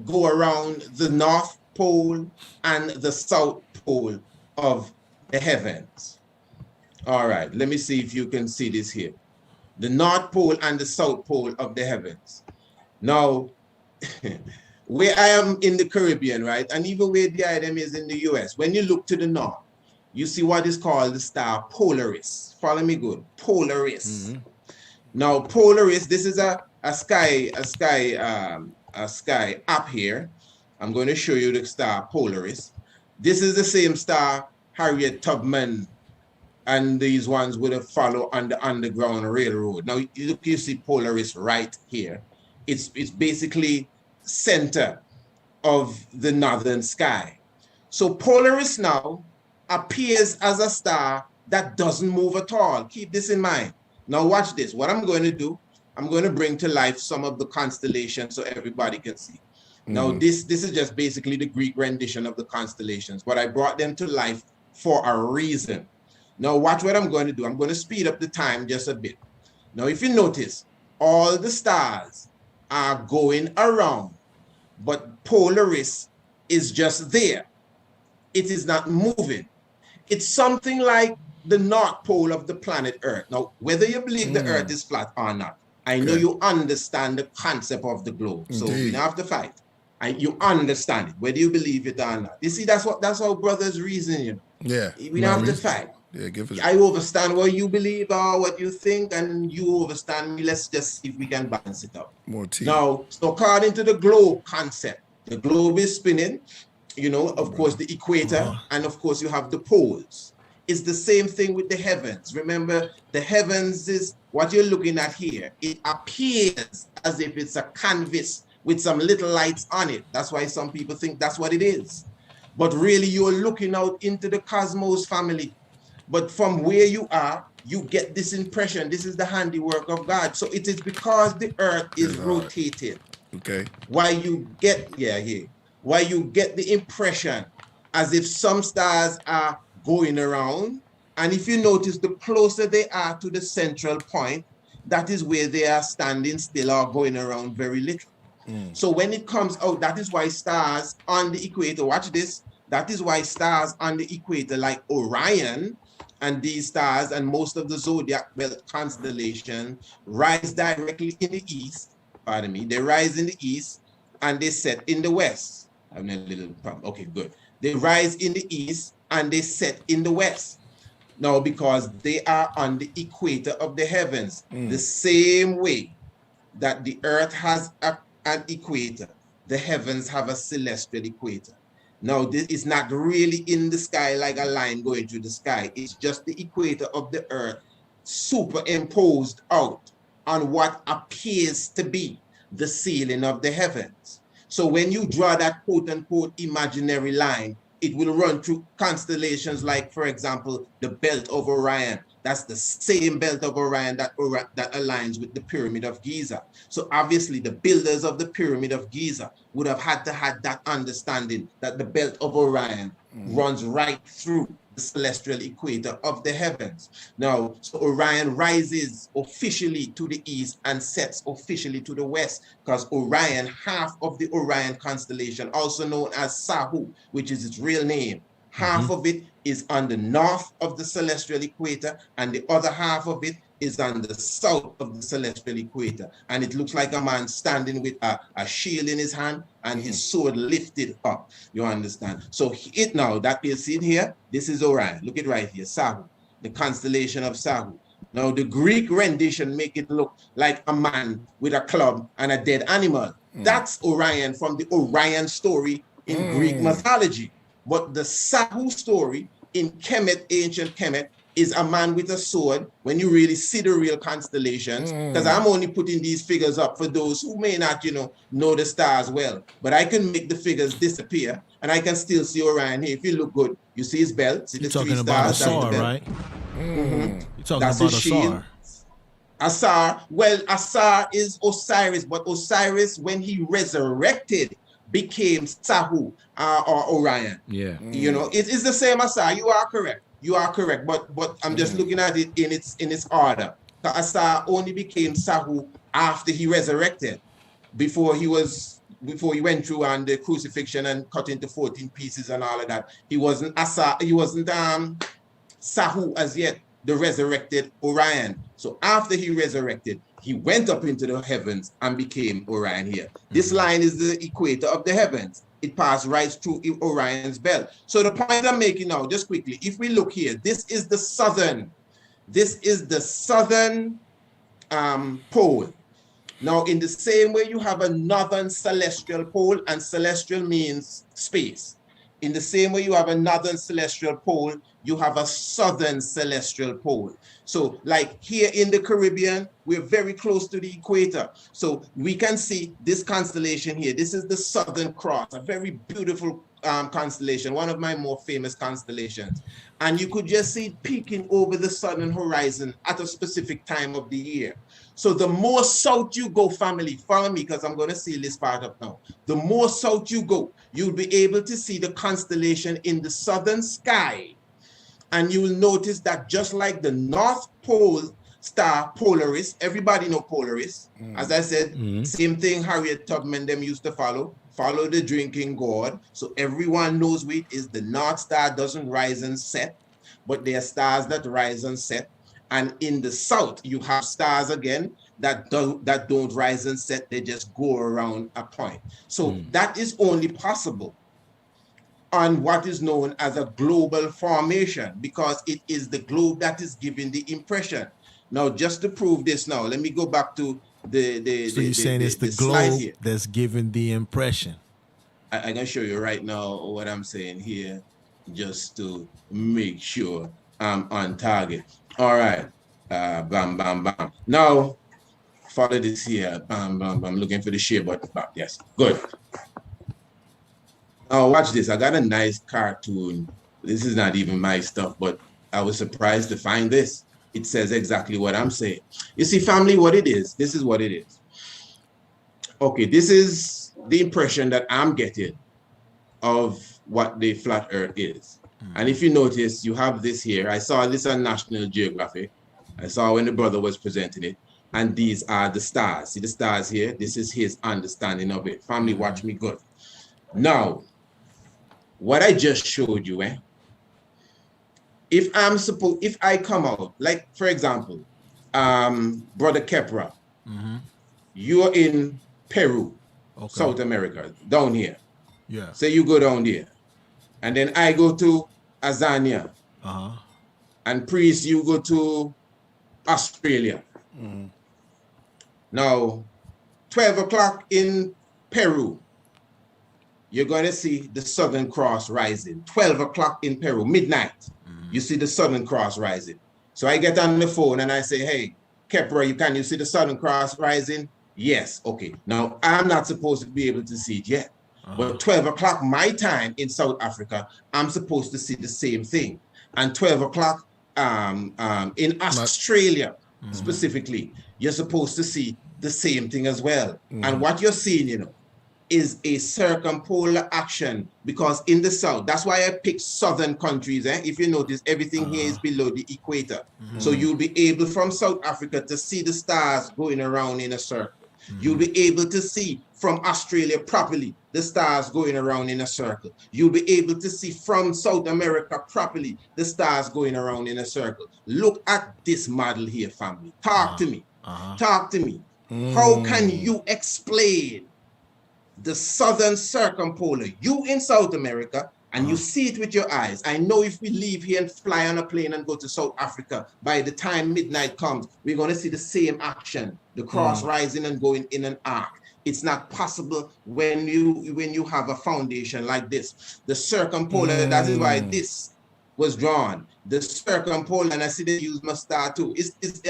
go around the North Pole and the South Pole of the heavens. All right, let me see if you can see this here. The North Pole and the South Pole of the heavens. Now, where I am in the Caribbean, right, and even where the item is in the US, when you look to the north, you see what is called the star Polaris. Follow me good. Polaris. Now, Polaris, this is a sky up here. I'm going to show you the star Polaris. This is the same star Harriet Tubman and these ones would have followed on the Underground Railroad. Now, you see Polaris right here. It's basically center of the northern sky. So Polaris now appears as a star that doesn't move at all. Keep this in mind. Now watch this. What I'm going to do, I'm going to bring to life some of the constellations so everybody can see. Now this is just basically the Greek rendition of the constellations, but I brought them to life for a reason. Now watch what I'm going to do. I'm going to speed up the time just a bit. Now if you notice, all the stars are going around, but Polaris is just there. It is not moving. It's something like the North Pole of the planet Earth. Now, whether you believe the Earth is flat or not, I know you understand the concept of the globe. So we don't have to fight. You understand it, whether you believe it or not. You see, that's how brothers reason,
Yeah.
We don't have to fight.
Yeah,
I understand what you believe or what you think, and you understand me. Let's just see if we can balance it out.
More tea.
Now, so according to the globe concept, the globe is spinning, of course, the equator, and of course, you have the poles. It's the same thing with the heavens. Remember, the heavens is what you're looking at here. It appears as if it's a canvas with some little lights on it. That's why some people think that's what it is. But really, you're looking out into the cosmos, family. But from where you are, you get this impression. This is the handiwork of God. So it is because the earth is rotating.
Okay.
Why you get, here. why you get the impression as if some stars are going around. And if you notice, the closer they are to the central point, that is where they are standing still or going around very little. So when it comes out, that is why stars on the equator, watch this, that is why stars on the equator like Orion and these stars and most of the Zodiac belt constellation rise directly in the east, pardon me, they rise in the east and they set in the west. I'm a little problem. Okay, good. They rise in the east and they set in the west. Now, because they are on the equator of the heavens, the same way that the earth has an equator, the heavens have a celestial equator. Now, this is not really in the sky like a line going through the sky. It's just the equator of the earth superimposed out on what appears to be the ceiling of the heavens. So when you draw that quote-unquote imaginary line, it will run through constellations like, for example, the belt of Orion. That's the same belt of Orion that aligns with the Pyramid of Giza. So obviously the builders of the Pyramid of Giza would have had to have that understanding that the belt of Orion runs right through the celestial equator of the heavens. Now, so Orion rises officially to the east and sets officially to the west, because Orion, half of the Orion constellation, also known as Sahu, which is its real name, half of it is on the north of the celestial equator, and the other half of it is on the south of the celestial equator. And it looks like a man standing with a shield in his hand and his sword lifted up. You understand? So it now that you see it here, this is Orion. Look at right here, Sahu, the constellation of Sahu. Now the Greek rendition make it look like a man with a club and a dead animal. That's Orion from the Orion story in Greek mythology. But the Sahu story in Kemet, ancient Kemet, is a man with a sword when you really see the real constellations. Because I'm only putting these figures up for those who may not, know the stars well. But I can make the figures disappear and I can still see Orion here. If you look good, you see his belt, see the three stars.
You're talking about Asar, right? You're talking
That's
about
his shield. Asar, well, Asar is Osiris, but Osiris, when he resurrected, became Sahu or Orion.
Yeah.
It's the same Asar. You are correct. You are correct. But I'm just looking at it in its order. Asar only became Sahu after he resurrected. Before he went through on the crucifixion and cut into 14 pieces and all of that. He wasn't Asar, he wasn't Sahu as yet, the resurrected Orion. So after he resurrected, he went up into the heavens and became Orion here. This line is the equator of the heavens. It passed right through Orion's belt. So the point I'm making now, just quickly, if we look here, this is the southern pole. Now, in the same way you have a northern celestial pole, and celestial means space. In the same way you have a northern celestial pole, you have a southern celestial pole. So like here in the Caribbean, we're very close to the equator. So we can see this constellation here. This is the Southern Cross, a very beautiful constellation, one of my more famous constellations. And you could just see it peeking over the southern horizon at a specific time of the year. So the more south you go, family, follow me because I'm going to seal this part up now. The more south you go, you'll be able to see the constellation in the southern sky. And you will notice that just like the North Pole star Polaris, everybody know Polaris. As I said, same thing Harriet Tubman them used to follow the drinking gourd. So everyone knows it is the North Star doesn't rise and set, but there are stars that rise and set. And in the south, you have stars again that don't rise and set, they just go around a point. So that is only possible on what is known as a global formation, because it is the globe that is giving the impression. Now, just to prove this now, let me go back to
So you're saying it's the globe that's giving the impression.
I can show you right now what I'm saying here, just to make sure I'm on target. All right, bam, bam, bam. Now, follow this here, bam, bam, bam. Looking for the share button, bam. Yes, good. Now watch this. I got a nice cartoon. This is not even my stuff, but I was surprised to find this. It says exactly what I'm saying. You see, family, what it is, this is what it is. Okay, this is the impression that I'm getting of what the flat earth is. And if you notice, you have this here. I saw this on National Geographic. I saw when the brother was presenting it. And these are the stars. See the stars here? This is his understanding of it. Family, watch me good. Now, what I just showed you, if I come out, like for example, Brother Kepra, you're in Peru, South America, down here.
Yeah.
Say you go down there. And then I go to Azania. And Priest, you go to Australia. Now, 12 o'clock in Peru, you're going to see the Southern Cross rising. 12 o'clock in Peru, midnight, you see the Southern Cross rising. So I get on the phone and I say, hey, Kepra, can you see the Southern Cross rising? Yes, okay. Now, I'm not supposed to be able to see it yet. But 12 o'clock my time in South Africa, I'm supposed to see the same thing. And 12 o'clock in Australia, specifically, you're supposed to see the same thing as well. And what you're seeing, is a circumpolar action, because in the south, that's why I picked southern countries. If you notice, everything here is below the equator. So you'll be able from South Africa to see the stars going around in a circle. You'll be able to see from Australia properly the stars going around in a circle. You'll be able to see from South America properly the stars going around in a circle. Look at this model here, family. Talk to me. Talk to me. How can you explain the southern circumpolar? You in South America, and you see it with your eyes. I know if we leave here and fly on a plane and go to South Africa, by the time midnight comes, we're going to see the same action, the cross rising and going in an arc. It's not possible when you have a foundation like this. The circumpolar, that is why this was drawn. The circumpolar, and I see they use my star too.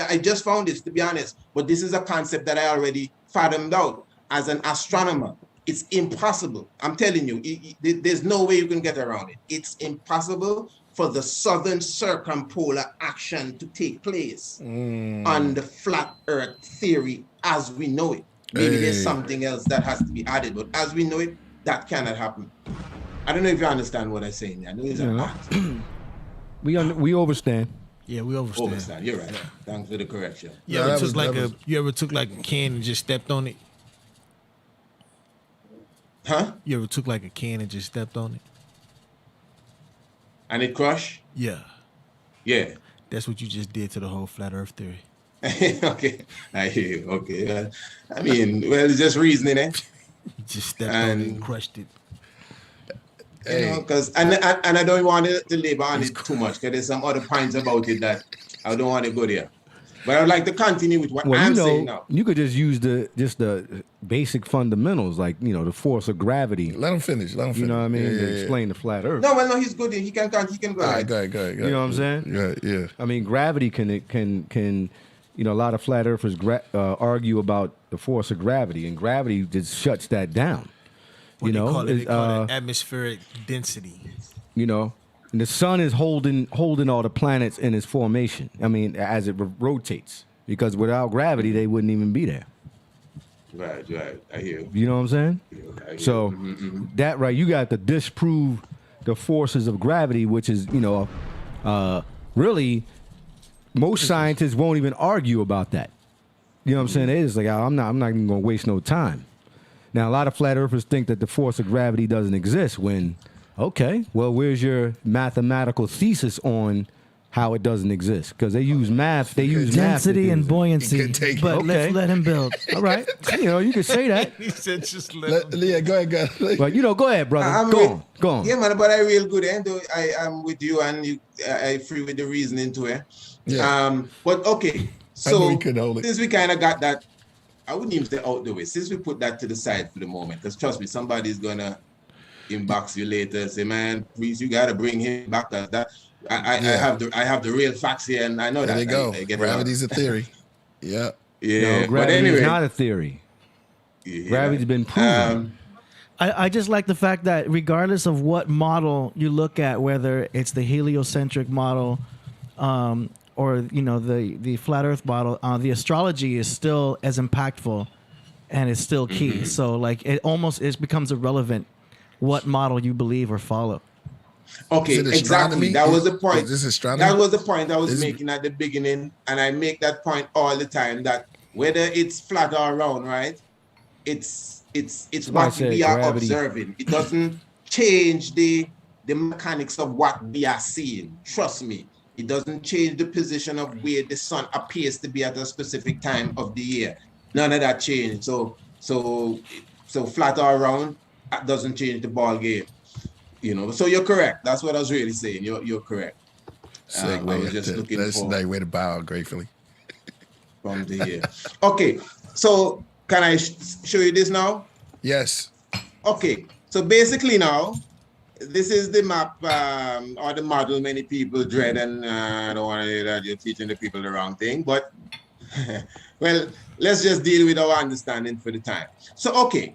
I just found this, to be honest, but this is a concept that I already fathomed out as an astronomer. It's impossible. I'm telling you, there's no way you can get around it. It's impossible for the southern circumpolar action to take place on the flat earth theory as we know it. Maybe there's something else that has to be added, but as we know it, that cannot happen. I don't know if you understand what I'm saying. I know it's a lot.
We overstand.
Yeah, we overstand.
Overstand. You're right. Thanks for the correction.
You ever took like a can and just stepped on it?
Huh?
You ever took like a can and just stepped on it?
And it crushed?
Yeah.
Yeah.
That's what you just did to the whole flat earth theory.
Okay. I hear you. Okay. I mean, well, it's just reasoning,
You just stepped on it and crushed it.
You know, because and I don't want to labor on it too much, because there's some other points about it that I don't want to go there. But I would like to continue with what I'm saying now.
You could just use the basic fundamentals, like the force of gravity.
Let him finish.
You know what I mean? To explain the flat Earth.
No, he's good. He can go.
All right, go ahead.
You know what I'm saying?
Yeah.
I mean, gravity can a lot of flat earthers argue about the force of gravity, and gravity just shuts that down.
They call it atmospheric density.
And the sun is holding all the planets in its formation. I mean, as it rotates, because without gravity, they wouldn't even be there.
Right. I hear you.
You know what I'm saying? So that right, you got to disprove the forces of gravity, which is really most scientists won't even argue about that. You know what I'm saying? It's like I'm not even going to waste no time. Now, a lot of flat earthers think that the force of gravity doesn't exist when, okay, well, where's your mathematical thesis on how it doesn't exist? Because they use math. They use
density
math
and buoyancy. But let's let him build.
All right. You can say that.
He said just let him.
Yeah, go ahead.
But, go ahead, brother. Go on.
Yeah, man, but I real good. I'm with you, and I free with the reasoning too.
Yeah.
But okay, so
since
we kind of got that, I wouldn't even say out the way. Since we put that to the side for the moment, because trust me, somebody's gonna inbox you later, say, man, please, you gotta bring him back. I have the real facts here, and I know
there
that.
There you go. Gravity's a theory. Yeah.
No, gravity is not a theory.
Yeah.
Gravity's been proven.
I just like the fact that regardless of what model you look at, whether it's the heliocentric model, or the flat Earth model, the astrology is still as impactful, and it's still key. So like it becomes irrelevant what model you believe or follow.
Okay,
Is it
exactly.
astronomy?
That was the point.
Is this astronomy?
That was the point I was
Is it-
making at the beginning, and I make that point all the time. That whether it's flat or round, right? It's
why I
what
said
we are
gravity.
observing. It doesn't change the mechanics of what we are seeing. Trust me, it doesn't change the position of where the sun appears to be at a specific time of the year. None of that changed. So flat or round, that doesn't change the ball game. You know, so you're correct. That's what I was really saying. You're correct. I was just looking
That's
for
a nice way to bow gratefully.
from the year. Okay, so can I show you this now?
Yes.
Okay, so basically now, this is the map or the model many people dread, and I don't want to say that you're teaching the people the wrong thing, but well, let's just deal with our understanding for the time. So, okay,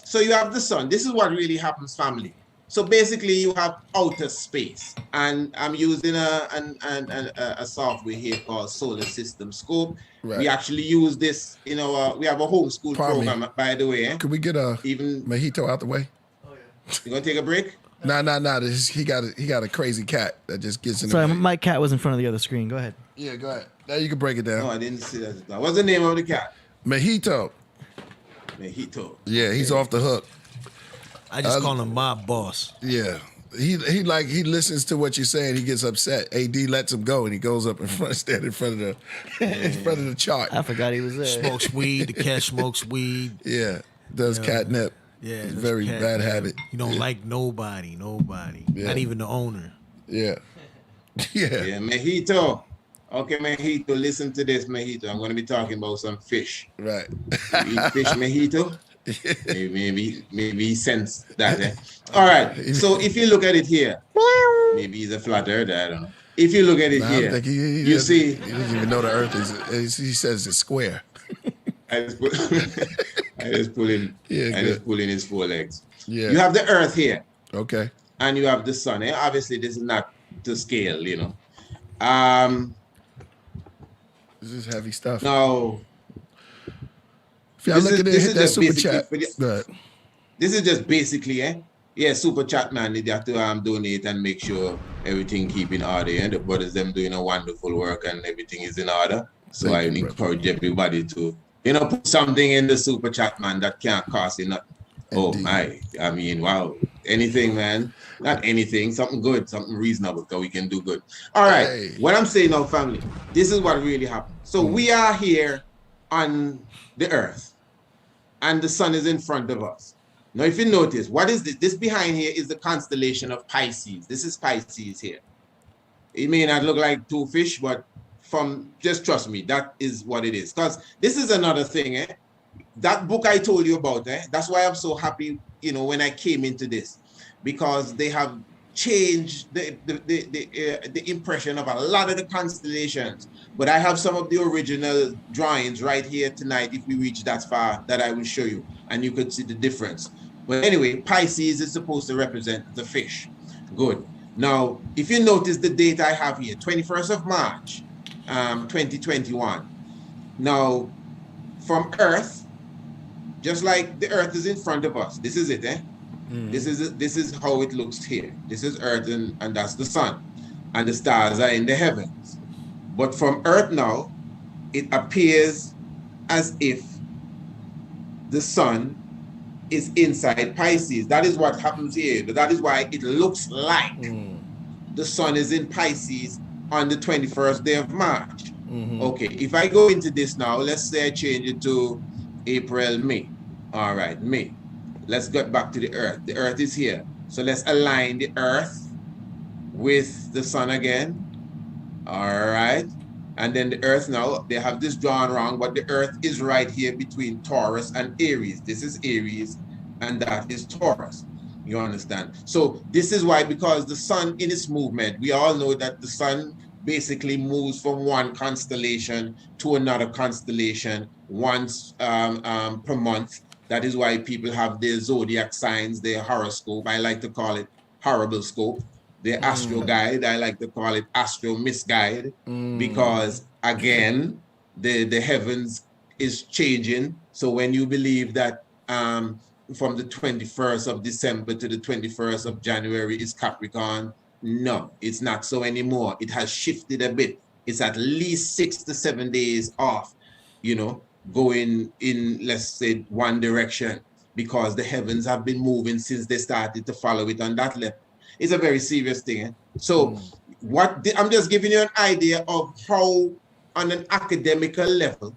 so you have the sun. This is what really happens, family. So basically, you have outer space, and I'm using a software here called Solar System Scope.
Right.
We actually use this in our. We have a homeschool program, by the way.
Could we get a
Even
mojito out the way?
you gonna take a break?
Nah. He got a crazy cat that just gets in
Sorry,
the way.
my cat was in front of the other screen. Go ahead.
Yeah, go ahead. Now you can break it down.
No, I didn't see that. What's the name of the cat?
Mojito.
Mojito.
Yeah, he's off the hook.
I just call him my boss.
Yeah. He listens to what you're saying. He gets upset. AD lets him go, and he goes up in front, stand in front of the chart.
I forgot he was there.
Smokes weed. The cat smokes weed.
Yeah, does catnip.
Yeah,
It's a
that's
very
cat
bad
nap.
habit.
You don't like nobody.
Yeah.
Not even the owner.
Yeah, yeah.
Yeah, Mojito. Okay, Mojito, listen to this, Mojito. I'm going to be talking about some fish.
Right.
You eat fish, Mojito? Maybe he sensed that. Eh? All right. So if you look at it here, maybe he's a flat earther. I don't know. If you look at it
I
here,
think
you see.
he doesn't even know the Earth is. He says it's square.
I just pull in his four legs.
Yeah.
You have the Earth here,
Okay.
and you have the sun. Eh? Obviously, this is not to scale, you know.
This is heavy stuff.
Now,
If y'all look at it, hit that super chat. Good.
this is just basically, yeah, super chat, man. They have to donate and make sure everything keep in order. And the brothers them doing a wonderful work and everything is in order. So
Thank
I
you,
encourage everybody to, put something in the super chat, man, that can't cost you nothing. Oh
Indeed.
my, I mean, wow. Anything, man. Not anything, something good, something reasonable, so we can do good. All right.
Hey.
What I'm saying now, family, this is what really happened. So we are here on the earth, and the sun is in front of us. Now, if you notice, what is this? This behind here is the constellation of Pisces. This is Pisces here. It may not look like two fish, but just trust me, that is what it is. Because this is another thing, that book I told you about, that's why I'm so happy, when I came into this, because they have changed the impression of a lot of the constellations. But I have some of the original drawings right here tonight, if we reach that far, that I will show you, and you could see the difference. But anyway, Pisces is supposed to represent the fish. Good. Now, if you notice the date I have here, 21st of March, 2021. Now, from Earth, just like the Earth is in front of us, this is it, This is how it looks here. This is Earth, and that's the sun, and the stars are in the heavens. But from Earth now, it appears as if the sun is inside Pisces. That is what happens here. That is why it looks like the sun is in Pisces on the 21st day of March. Okay, if I go into this now, let's say I change it to April, May. All right, May. Let's get back to the Earth. The Earth is here. So let's align the Earth with the sun again. All right. And then the Earth now, they have this drawn wrong, but the Earth is right here between Taurus and Aries. This is Aries, and that is Taurus. You understand? So this is why, because the sun in its movement, we all know that the sun basically moves from one constellation to another constellation once per month. That is why people have their zodiac signs, their horoscope. I like to call it horrible scope. Their astro guide, I like to call it astro misguide, because again, the heavens is changing. So when you believe that from the 21st of December to the 21st of January is Capricorn. No, it's not so anymore. It has shifted a bit. It's at least 6 to 7 days off, you know, going in, let's say, one direction, because the heavens have been moving since they started to follow it on that level. It's a very serious thing. Eh? So I'm just giving you an idea of how, on an academical level,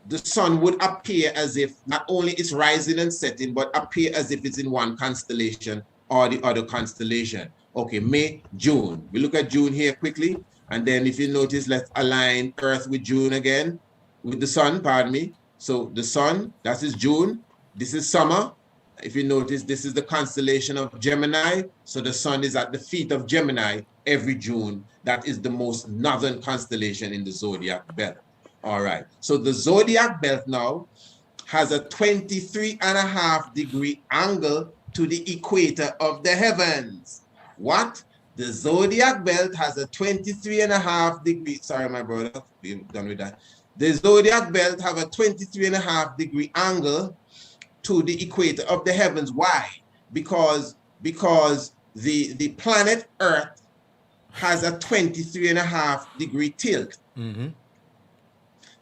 the sun would appear as if not only it's rising and setting, but appear as if it's in one constellation or the other constellation. Okay, May, June. We look at June here quickly. And then if you notice, let's align Earth with June again, with the sun, pardon me. So the sun, that is June. This is summer. If you notice, this is the constellation of Gemini. So the sun is at the feet of Gemini every June. That is the most northern constellation in the zodiac belt. All right. So the zodiac belt now has a 23.5-degree angle to the equator of the heavens. What? The zodiac belt has a 23.5-degree. Sorry, my brother. We're done with that. The zodiac belt have a 23.5-degree angle to the equator of the heavens. Why? Because the planet Earth has a 23.5-degree tilt. Mm-hmm.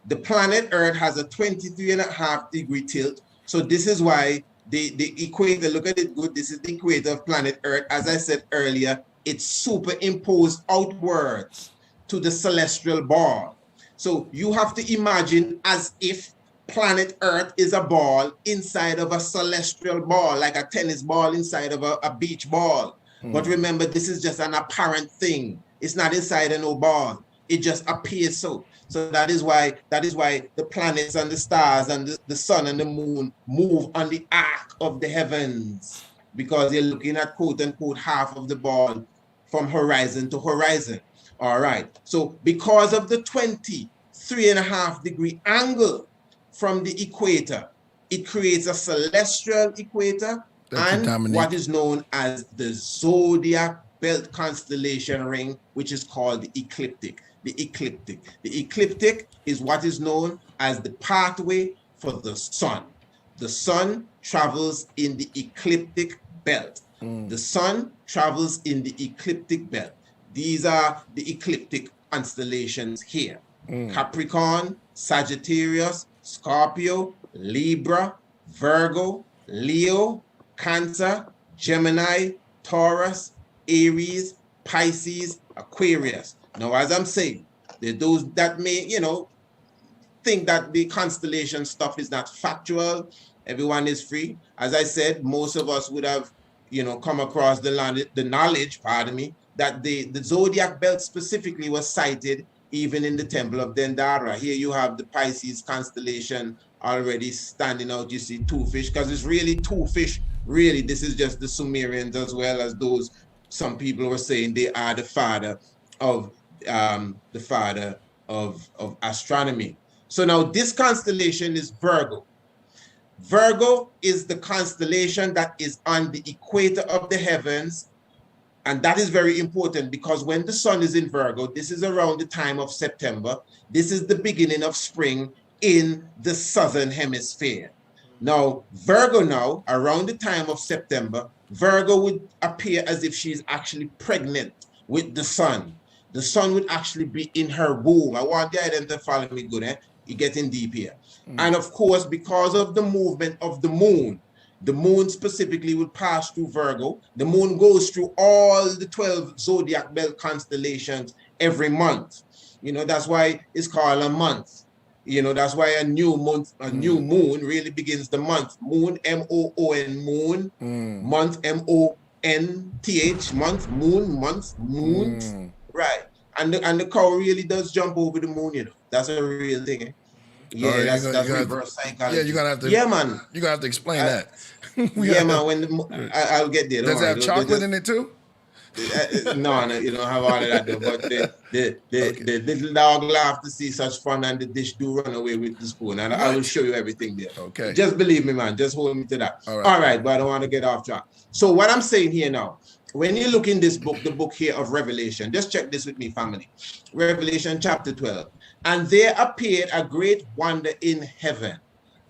The planet Earth has a 23.5-degree tilt. So this is why the equator, look at it good, this is the equator of planet Earth. As I said earlier, it's superimposed outwards to the celestial ball. So you have to imagine as if planet Earth is a ball inside of a celestial ball, like a tennis ball inside of a beach ball. But remember, this is just an apparent thing. It's not inside of no ball. It just appears so. So that is why the planets and the stars and the sun and the moon move on the arc of the heavens, because you're looking at quote unquote half of the ball from horizon to horizon. All right. So because of the 23.5-degree angle from the equator, it creates a celestial equator and what is known as the zodiac belt constellation ring, which is called the ecliptic. The ecliptic is what is known as the pathway for the sun. The sun travels in the ecliptic belt. The sun travels in the ecliptic belt. These are the ecliptic constellations here. Capricorn, Sagittarius, Scorpio, Libra, Virgo, Leo, Cancer, Gemini, Taurus, Aries, Pisces, Aquarius. Now, as I'm saying, there are those that may, think that the constellation stuff is not factual. Everyone is free. As I said, most of us would have, come across the knowledge, that the zodiac belt specifically was cited even in the Temple of Dendara. Here you have the Pisces constellation already standing out. You see two fish, because it's really two fish. Really, this is just the Sumerians, as well as those, some people were saying they are the father of astronomy. So now this constellation is Virgo. Virgo is the constellation that is on the equator of the heavens. And that is very important, because when the sun is in Virgo, this is around the time of September. This is the beginning of spring in the southern hemisphere. Now, Virgo now, around the time of September, Virgo would appear as if she's actually pregnant with the sun. The sun would actually be in her womb. I want the identity to follow me good, eh? You're getting deep here. And of course, because of the movement of the moon specifically will pass through Virgo. The moon goes through all the 12 zodiac belt constellations every month. That's why it's called a month. That's why a new moon really begins the month. Moon, M-O-O-N, moon. Month, M-O-N-T-H, month, moon. Right. And the cow really does jump over the moon, That's a real thing, eh? Yeah, that's reverse psychology.
Yeah, you're gonna have to.
Yeah, man.
You're gonna have to explain that.
Man. I'll get there.
Does it have chocolate in it too?
No, you don't have all of that though. But the little dog laugh to see such fun, and the dish do run away with the spoon. And I will show you everything there.
Okay.
Just believe me, man. Just hold me to that.
All right.
All right, but I don't want to get off track. So what I'm saying here now, when you look in this book, the book here of Revelation, just check this with me, family. Revelation chapter 12. And there appeared a great wonder in heaven,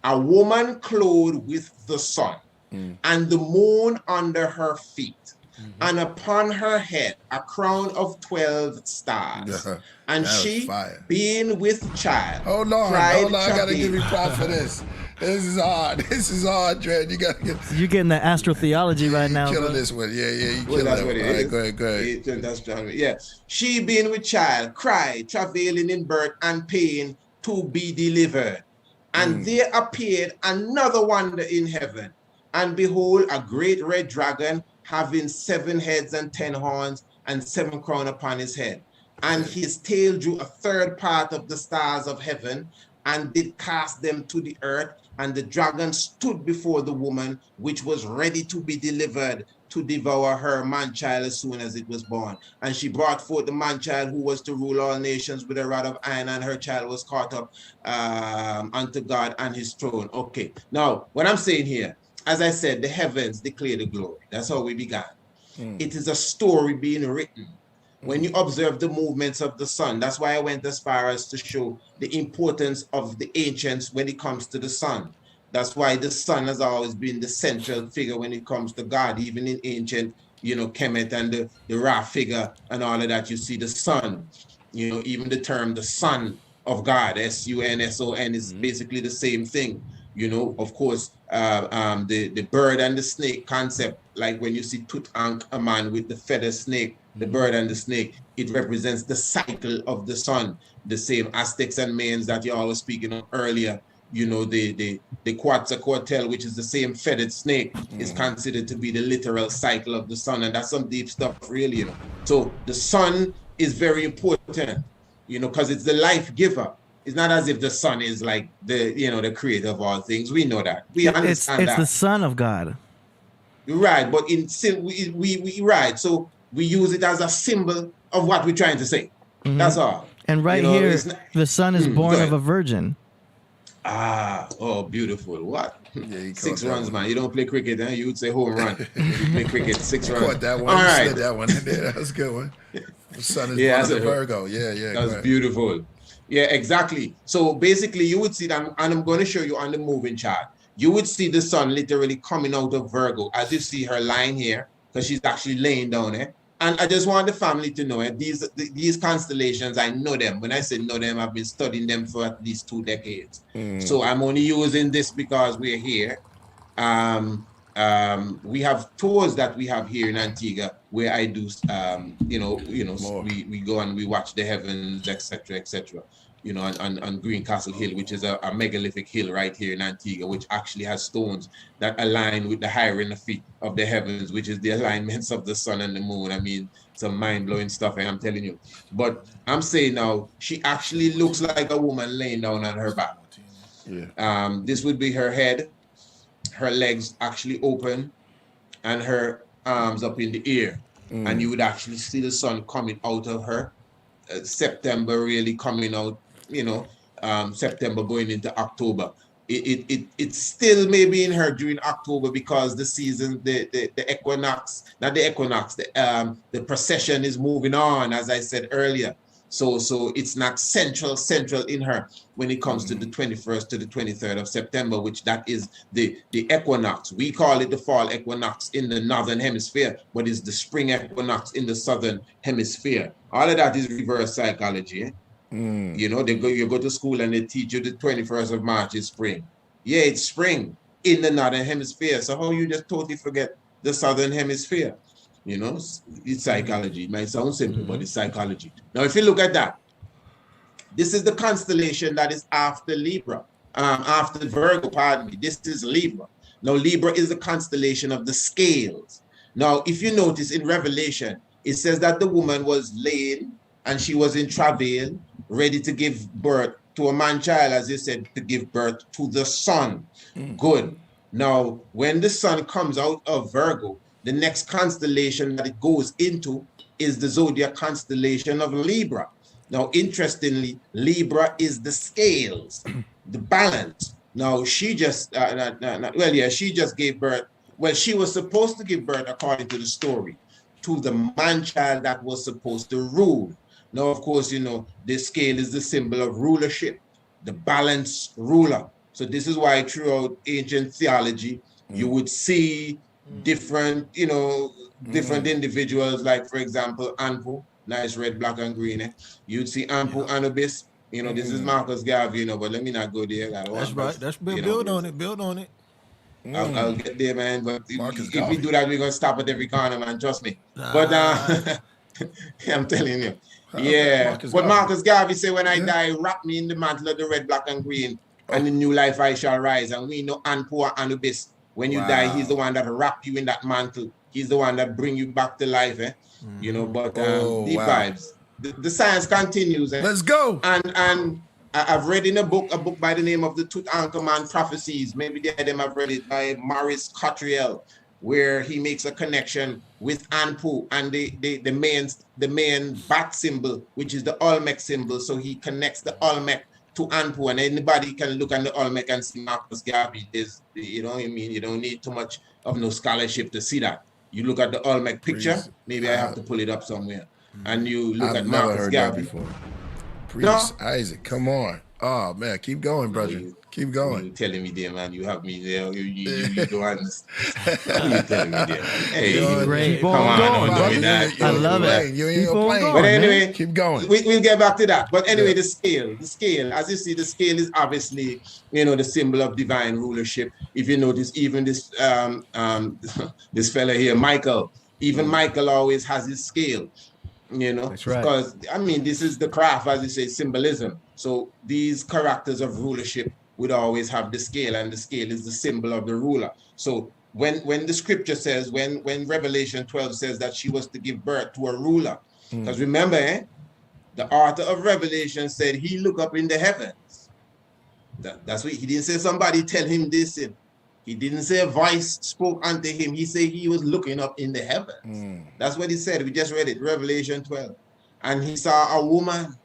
a woman clothed with the sun, and the moon under her feet, and upon her head a crown of 12 stars. And she, being with child,
hold on,
cried,
I gotta give you props for this. This is hard, Dred. You gotta get.
You're getting the astrotheology right now.
Killing
bro.
this one, yeah, you
Well,
killing
that's
it.
what it
All right,
is.
go ahead.
That's astronomy. Yeah. She being with child, cried, travailing in birth and pain to be delivered. And there appeared another wonder in heaven. And behold, a great red dragon having 7 heads and 10 horns and 7 crowns upon his head. And his tail drew a third part of the stars of heaven and did cast them to the earth. And the dragon stood before the woman, which was ready to be delivered to devour her man-child as soon as it was born. And she brought forth the man-child who was to rule all nations with a rod of iron, and her child was caught up unto God and his throne. Okay, now what I'm saying here, as I said, the heavens declare the glory. That's how we began. It is a story being written. When you observe the movements of the sun, that's why I went as far as to show the importance of the ancients when it comes to the sun. That's why the sun has always been the central figure when it comes to God, even in ancient, Kemet and the Ra figure and all of that. You see the sun, even the term the son of God, S-U-N-S-O-N, is basically the same thing. Of course, the bird and the snake concept, like when you see Tutankhamun with the feather snake, the bird and the snake, it represents the cycle of the sun. The same Aztecs and Mayans that you all were speaking of earlier, the Quetzalcoatl, which is the same feathered snake, is considered to be the literal cycle of the sun. And that's some deep stuff, really, So the sun is very important, because it's the life giver. It's not as if the sun is like the creator of all things. We know that. We understand that.
It's the son of God.
Right, but we right. So we use it as a symbol of what we're trying to say. That's all.
And here, the son is born of a virgin.
Oh, beautiful. What?
Yeah,
6 runs, man. You don't play cricket, huh? You would say home run. You play cricket, 6 runs.
Caught that one.
All right.
Slid that one in there. That was a good one. The sun is born of a Virgo. Yeah.
That's beautiful. Yeah, exactly. So basically, you would see that, and I'm going to show you on the moving chart. You would see the sun literally coming out of Virgo, as you see her lying here, because she's actually laying down there. And I just want the family to know these constellations, I know them. When I say know them, I've been studying them for at least 2 decades. So I'm only using this because we're here. We have tours that we have here in Antigua where I do, we go and we watch the heavens, etc., on Greencastle Hill, which is a megalithic hill right here in Antigua, which actually has stones that align with the hieroglyphy of the heavens, which is the alignments of the sun and the moon. I mean, some mind-blowing stuff, and I'm telling you. But I'm saying now, she actually looks like a woman laying down on her back. Yeah. This would be her head, her legs actually open, and her arms up in the air. And you would actually see the sun coming out of her. September really coming out, September going into October. It's still maybe in her during October because the season, the equinox, not the equinox, the procession is moving on, as I said earlier. So it's not central in her when it comes to the 21st to the 23rd of September, which that is the equinox. We call it the fall equinox in the northern hemisphere, but it's the spring equinox in the southern hemisphere. All of that is reverse psychology. You go to school and they teach you the 21st of March is spring. Yeah, it's spring in the northern hemisphere. So how you just totally forget the southern hemisphere? It's psychology. It might sound simple, but it's psychology. Now, if you look at that, this is the constellation that is after Libra, after Virgo, pardon me. This is Libra. Now, Libra is the constellation of the scales. Now, if you notice in Revelation, it says that the woman was laying and she was in travail, ready to give birth to a man-child, as you said, to give birth to the sun. Good. Now, when the sun comes out of Virgo, the next constellation that it goes into is the zodiac constellation of Libra. Now, interestingly, Libra is the scales, the balance. Now, she just, she just gave birth. Well, she was supposed to give birth, according to the story, to the man-child that was supposed to rule. Now, of course, the scale is the symbol of rulership, the balanced ruler. So this is why throughout ancient theology, you would see different, different individuals, like, for example, Anpu, nice red, black, and green. You'd see Anpu Anubis. This is Marcus Garvey, but let me not go there.
That's right. That's build on it. Build on it.
I'll get there, man. But
Marcus
if we
Garvey.
do that, we're gonna stop at every corner, man. Trust me. But I'm telling you, yeah.
Marcus
But
Garvey.
Marcus Garvey said, "When I die, wrap me in the mantle of the red, black, and green, and in new life I shall rise." And we know Anpu Anubis. When you die, he's the one that wrap you in that mantle. He's the one that bring you back to life, But deep vibes. The science continues.
Let's go.
And I've read in a book by the name of the Tutankhamun Prophecies. Maybe them have read it, by Maurice Cottrell, where he makes a connection with Anpu and the main bat symbol, which is the Olmec symbol. So he connects the Olmec to Anpu, and anybody can look at the Olmec and see Marcus Garvey. You know what I mean? You don't need too much of no scholarship to see that. You look at the Olmec picture. Maybe I have to pull it up somewhere. And you look at Marcus Garvey.
Priest Isaac, come on. Oh, man, keep going, brother. Keep going.
You're telling me there, man. You have me there. You don't understand. You're telling me there. Hey,
great.
Come on,
brother.
don't do that.
I love it.
You ain't
Keep on
playing.
going,
But
man.
anyway,
Keep going.
We'll get back to that. But anyway, the scale. As you see, the scale is obviously, the symbol of divine rulership. If you notice, even this this fella here, Michael, even Michael always has his scale.
That's right.
Because this is the craft, as you say, symbolism. So these characters of rulership would always have the scale, and the scale is the symbol of the ruler. So when the scripture says, when Revelation 12 says that she was to give birth to a ruler, because remember, the author of Revelation said he looked up in the heavens. That's what he didn't say somebody tell him this. He didn't say a voice spoke unto him. He said he was looking up in the heavens. That's what he said. We just read it, Revelation 12. And he saw a woman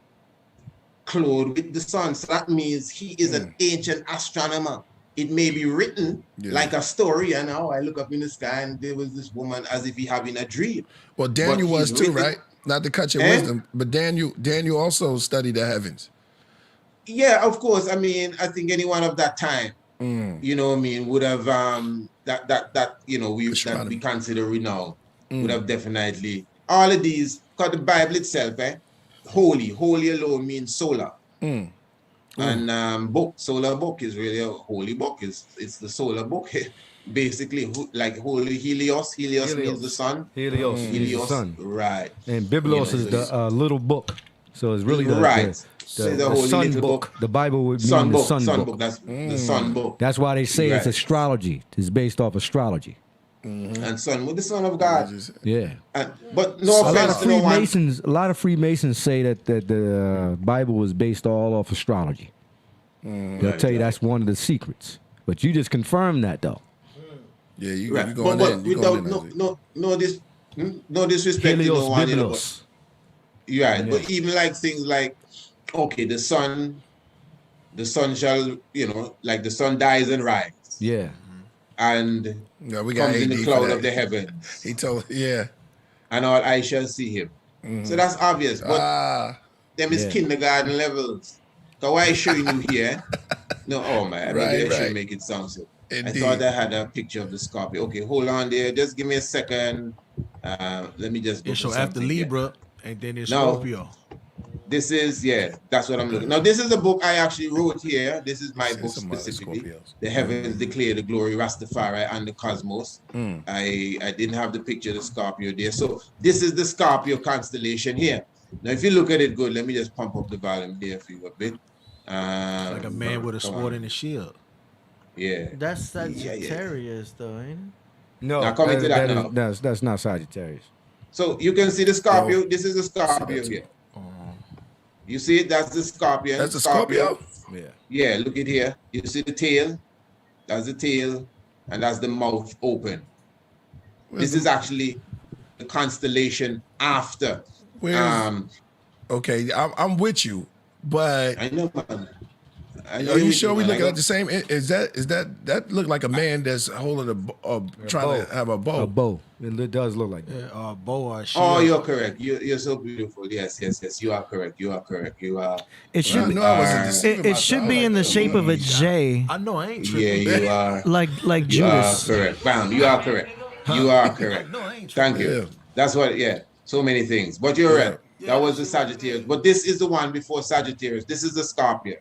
clothed with the sun. So that means he is an ancient astronomer. It may be written like a story, and now I look up in the sky and there was this woman as if he having a dream.
Well, Daniel was too, right? Not to cut your wisdom, but Daniel also studied the heavens.
Yeah, of course. I think anyone of that time, would have that we consider renowned, would have definitely all of these, because the Bible itself, holy alone means solar. And book, solar book is really a holy book. It's the solar book. Basically, like holy Helios means the sun.
Helios means the sun.
Right.
And Biblos is the little book. So it's really the
holy
sun
little
book. The Bible would mean
sun
the
book.
sun book.
That's the sun book.
That's why they say it's
Right.
astrology. It's based off astrology.
And sun with the son of God.
Yeah.
But no
A lot
offense
of
to no one.
Freemasons say that the Bible was based all off astrology. They'll tell you that's one of the secrets. But you just confirmed that though.
Yeah, you
Right.
going
But
in. You
without
going in.
no disrespect to no
Helios,
one.
Biblos.
Yeah, but even like things like, okay, the sun shall, like the sun dies and rise.
Yeah.
And
Yeah, we got
comes in
AD
the
for
cloud
that.
of the heavens.
He told, yeah.
And all I shall see him. So that's obvious. But them is
Yeah.
kindergarten levels. So why showing you here? No, oh man, maybe I
Right.
should make it sound so.
Indeed.
I thought I had a picture of the Scorpio. Okay, hold on there. Just give me a second. Let me just go
So
to
after
something here.
Libra, and then it's
No.
Scorpio.
This is, that's what I'm looking. Now, this is a book I actually wrote here. This is my book
some other
specifically.
Scorpios.
The Heavens Declare the Glory, Rastafari, and the Cosmos. I didn't have the picture of the Scorpio there. So this is the Scorpio constellation here. Now, if you look at it good, let me just pump up the volume there for you a bit.
Like a man with a
come
sword
on.
and a shield.
Yeah.
That's Sagittarius, though, ain't it?
No,
Now, coming to that now.
That's not Sagittarius.
So you can see the Scorpio. This is the Scorpio here. You see it? That's the Scorpion.
That's a Scorpio?
Yeah.
Yeah, look at here. You see the tail? That's the tail, and that's the mouth open. This is actually the constellation after.
Okay, I'm with you, but
I know, man. I know
Are you
with
sure
me,
we
man.
looking at the same? Is that look like a man that's holding trying to have a bow?
A bow. It does look like that.
Bow or
Oh,
shield.
you're correct. You're so beautiful. Yes. You are correct. You are correct. You are.
It
Well, I
should
knew I wasn't
are-
deceiving
it
myself.
should
I
be
was
in the
like,
shape of a J,
I know I ain't
Yeah,
tripping.
you are.
like
You are
Judas.
correct. Bam. You are correct. You are correct.
No, I ain't
Thank
tripping.
you.
Yeah.
That's what. Yeah. So many things. But you're
Yeah.
right. That was the Sagittarius. But this is the one before Sagittarius. This is the Scorpion.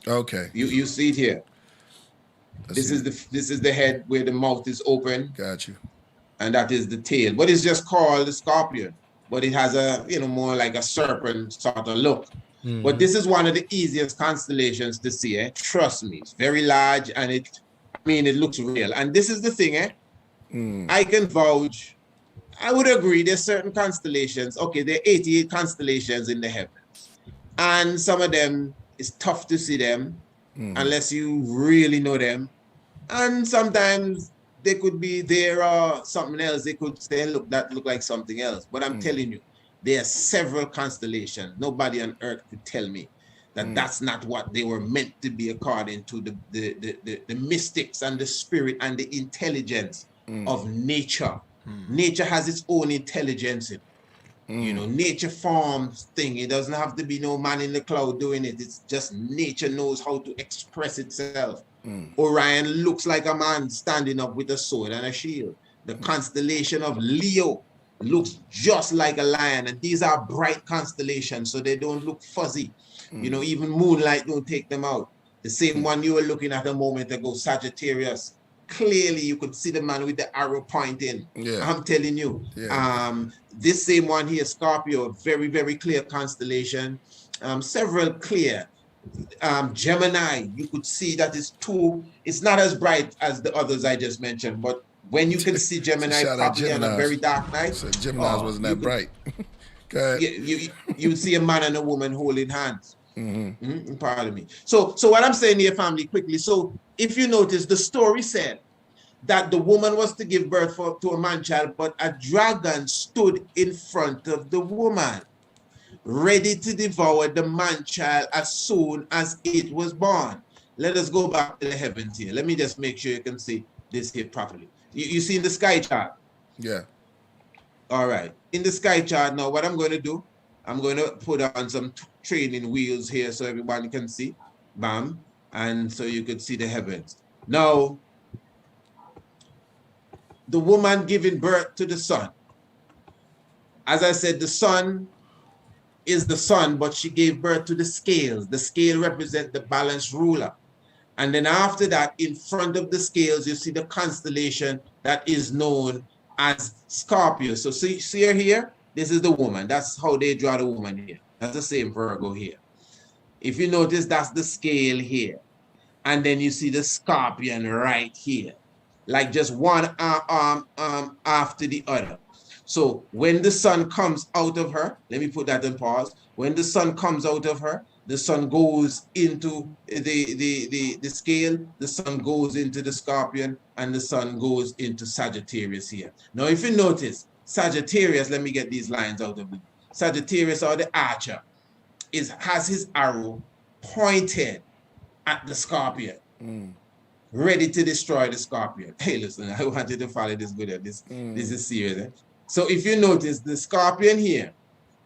Okay.
You see it here.
I
This
see.
is the head where the mouth is open,
Got you.
and that is the tail. But it's just called the Scorpion. But it has a more like a serpent sort of look. But this is one of the easiest constellations to see. Trust me, it's very large, and it looks real. And this is the thing. I can vouch. I would agree. There's certain constellations. Okay, there are 88 constellations in the heavens, and some of them it's tough to see them unless you really know them. And sometimes they could be there or something else. They could say, look like something else. But I'm telling you, there are several constellations. Nobody on earth could tell me that that's not what they were meant to be according to the mystics and the spirit and the intelligence of nature. Nature has its own intelligence. Nature forms thing. It doesn't have to be no man in the cloud doing it. It's just nature knows how to express itself. Orion looks like a man standing up with a sword and a shield. The constellation of Leo looks just like a lion, and these are bright constellations, so they don't look fuzzy. Even moonlight don't take them out. The same one you were looking at a moment ago, Sagittarius. Clearly, you could see the man with the arrow pointing.
Yeah.
I'm telling you.
Yeah.
This same one here, Scorpio, very, very clear constellation. Several clear. Gemini, you could see that it's not as bright as the others I just mentioned, but when you can see Gemini
Shout out
properly on a
Geminis.
very dark night,
So Gemini's wasn't that bright. Go ahead.
you see a man and a woman holding hands. Pardon me. So what I'm saying here, family, quickly. So if you notice, the story said that the woman was to give birth to a man child, but a dragon stood in front of the woman, ready to devour the man child as soon as it was born. Let us go back to the heavens here. Let me just make sure you can see this here properly. You see in the sky chart?
Yeah.
All right. In the sky chart now, what I'm going to do, I'm going to put on some training wheels here so everyone can see. Bam. And so you could see the heavens. Now, the woman giving birth to the sun. As I said, the sun is the sun, but she gave birth to the scales. The scale represents the balanced ruler. And then after that, in front of the scales, you see the constellation that is known as Scorpio. So see her here? This is the woman. That's how they draw the woman here. That's the same Virgo here. If you notice, that's the scale here. And then you see the scorpion right here. Like just one arm after the other. So when the sun comes out of her, let me put that in pause. When the sun comes out of her, the sun goes into the scale, the sun goes into the scorpion, and the sun goes into Sagittarius here. Now, if you notice, Sagittarius, let me get these lines out of it. Sagittarius, or the archer, has his arrow pointed at the scorpion, ready to destroy the scorpion. Hey, listen, I wanted to follow this good. This is serious. So if you notice, the scorpion here,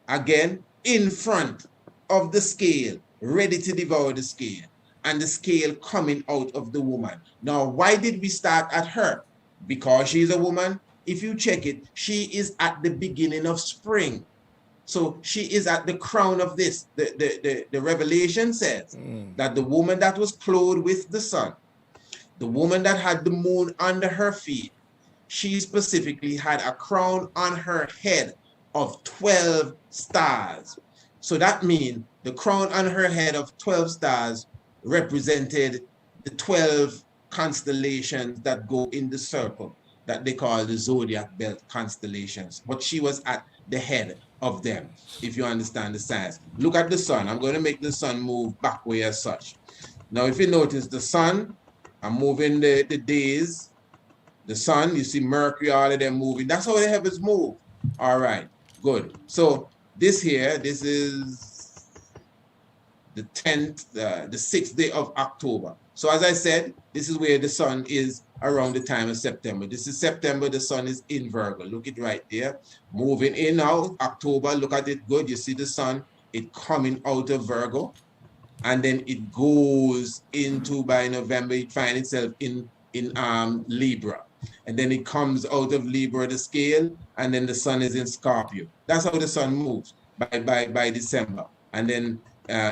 again, in front of the scale, ready to devour the scale, and the scale coming out of the woman. Now, why did we start at her? Because she's a woman. If you check it, she is at the beginning of spring. So she is at the crown of this. The Revelation says that the woman that was clothed with the sun, the woman that had the moon under her feet, she specifically had a crown on her head of 12 stars. So that means the crown on her head of 12 stars represented the 12 constellations that go in the circle that they call the Zodiac belt constellations. But she was at the head of them, if you understand the science. Look at the sun. I'm going to make the sun move backward as such. Now, if you notice the sun, I'm moving the days. The sun, you see Mercury, all of them moving. That's how the heavens move. All right, good. So this here, this is the 10th, the 6th day of October. So as I said, this is where the sun is around the time of September. This is September, the sun is in Virgo. Look it right there. Moving in now, October, look at it good. You see the sun, it coming out of Virgo. And then it goes into, by November, it finds itself in Libra. And then it comes out of Libra, the scale, and then the sun is in Scorpio. That's how the sun moves by December. And then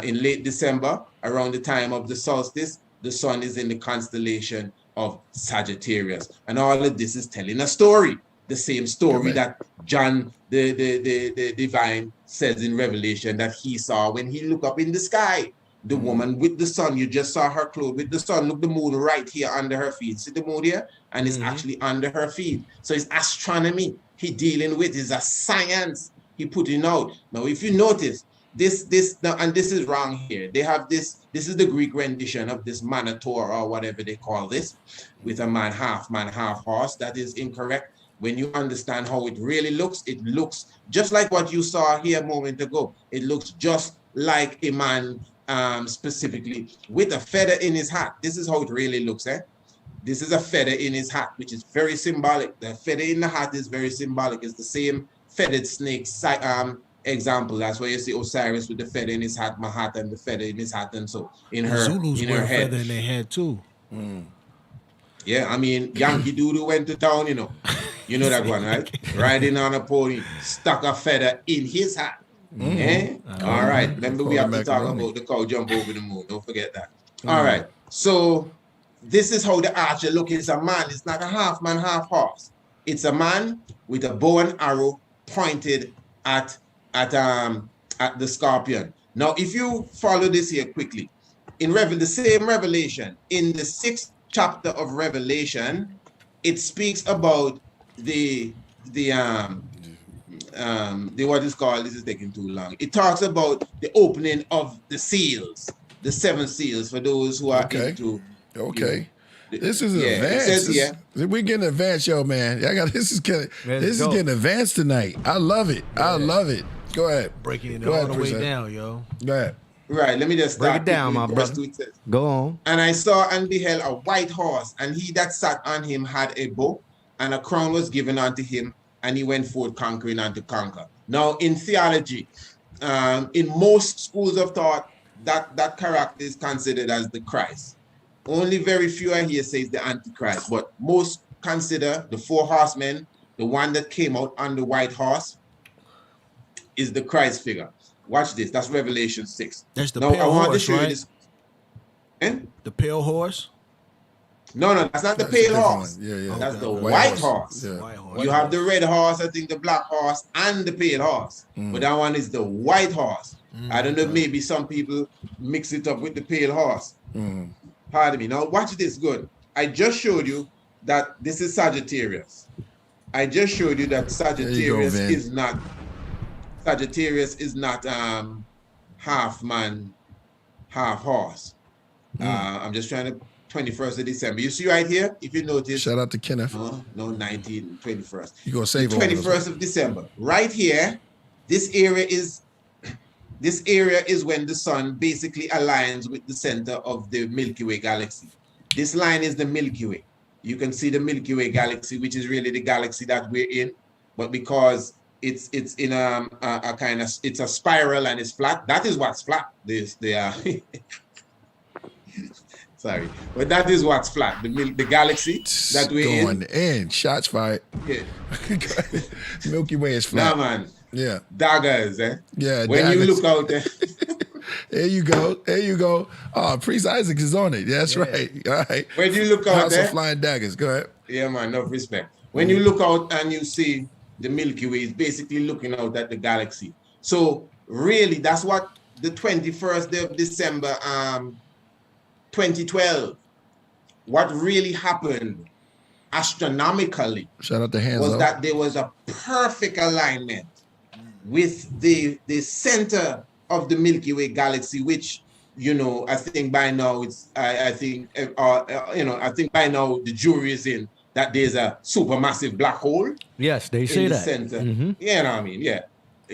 in late December, around the time of the solstice, the sun is in the constellation of Sagittarius. And all of this is telling a story. The same story that John, the divine, says in Revelation that he saw when he looked up in the sky. The woman with the sun, you just saw her clothes with the sun. Look, the moon right here under her feet. See the moon here? And it's actually under her feet. So it's astronomy he dealing with. It's a science he putting out. Now, if you notice, this is wrong here. They have this is the Greek rendition of this Minotaur or whatever they call this, with a man, half horse. That is incorrect. When you understand how it really looks, it looks just like what you saw here a moment ago. It looks just like a man, specifically with a feather in his hat. This is how it really looks, eh? This is a feather in his hat, which is very symbolic. The feather in the hat is very symbolic. It's the same feathered snake example. That's why you see Osiris with the feather in his hat, Mahat, and the feather in his hat, and so in her
Zulus
in
wear
her head.
feather in their head too.
Yeah, I mean, Yankee Doodle went to town, you know. You know that one, right? Riding on a pony, stuck a feather in his hat. Eh? All right. Remember, we have to talk about the cow jump over the moon. Don't forget that. All right. So this is how the archer looks. It's a man. It's not a half man, half horse. It's a man with a bow and arrow pointed at the scorpion. Now, if you follow this here quickly, in the same Revelation, in the 6th chapter of Revelation, it speaks about the what is called, this is taking too long. It talks about the opening of the seals, the 7 seals, for those who are into.
Okay. This is advanced.
It says,
we're getting advanced, yo, man. This is getting advanced tonight. I love it. I love it. Go ahead.
Breaking it all the way down, yo.
Go ahead.
Right, let me just
break
start
it down, my brother. Go on.
And I saw and beheld a white horse, and he that sat on him had a bow, and a crown was given unto him, and he went forth conquering and to conquer. Now, in theology, in most schools of thought, that character is considered as the Christ. Only very few are here says the Antichrist, but most consider the 4 horsemen, the one that came out on the white horse, is the Christ figure. Watch this. That's Revelation 6.
That's the pale horse, right?
This. Eh?
The pale horse?
No, that's not the pale horse.
Yeah.
That's the white horse.
Yeah.
White horse.
You have the red horse, I think the black horse, and the pale horse. But that one is the white horse. I don't know, maybe some people mix it up with the pale horse. Pardon me. Now, watch this good. I just showed you that this is Sagittarius. I just showed you that Sagittarius is not half man, half horse. I'm just trying to 21st of December. You see right here, if you notice.
Shout out to Kenneth.
No, 19, 21st.
You're going to save
21st of December. Right here, this area is when the sun basically aligns with the center of the Milky Way galaxy. This line is the Milky Way. You can see the Milky Way galaxy, which is really the galaxy that we're in, but because it's in a kind of, it's a spiral and it's flat. That is what's flat. Sorry, but that is what's flat. The galaxy that we're
going in. Shots fired.
Yeah.
Milky Way is flat.
Nah, man.
Yeah.
Daggers, eh?
Yeah.
When
daggers.
you look out there.
There you go. Oh, Priest Isaac is on it. That's right. All right.
When you look out
House
there.
of Flying Daggers. Go ahead.
Yeah, man. Enough respect. When you look out and you see the Milky Way, it's basically looking out at the galaxy. So really, that's what the 21st of December, 2012, what really happened astronomically
shout out to Hands
was
up.
that there was a perfect alignment with the center of the Milky Way galaxy, which, you know, I think by now I think by now the jury is in that there's a supermassive black hole.
Yes, they say
in the
that.
center.
Mm-hmm.
Yeah, you know what I mean? Yeah.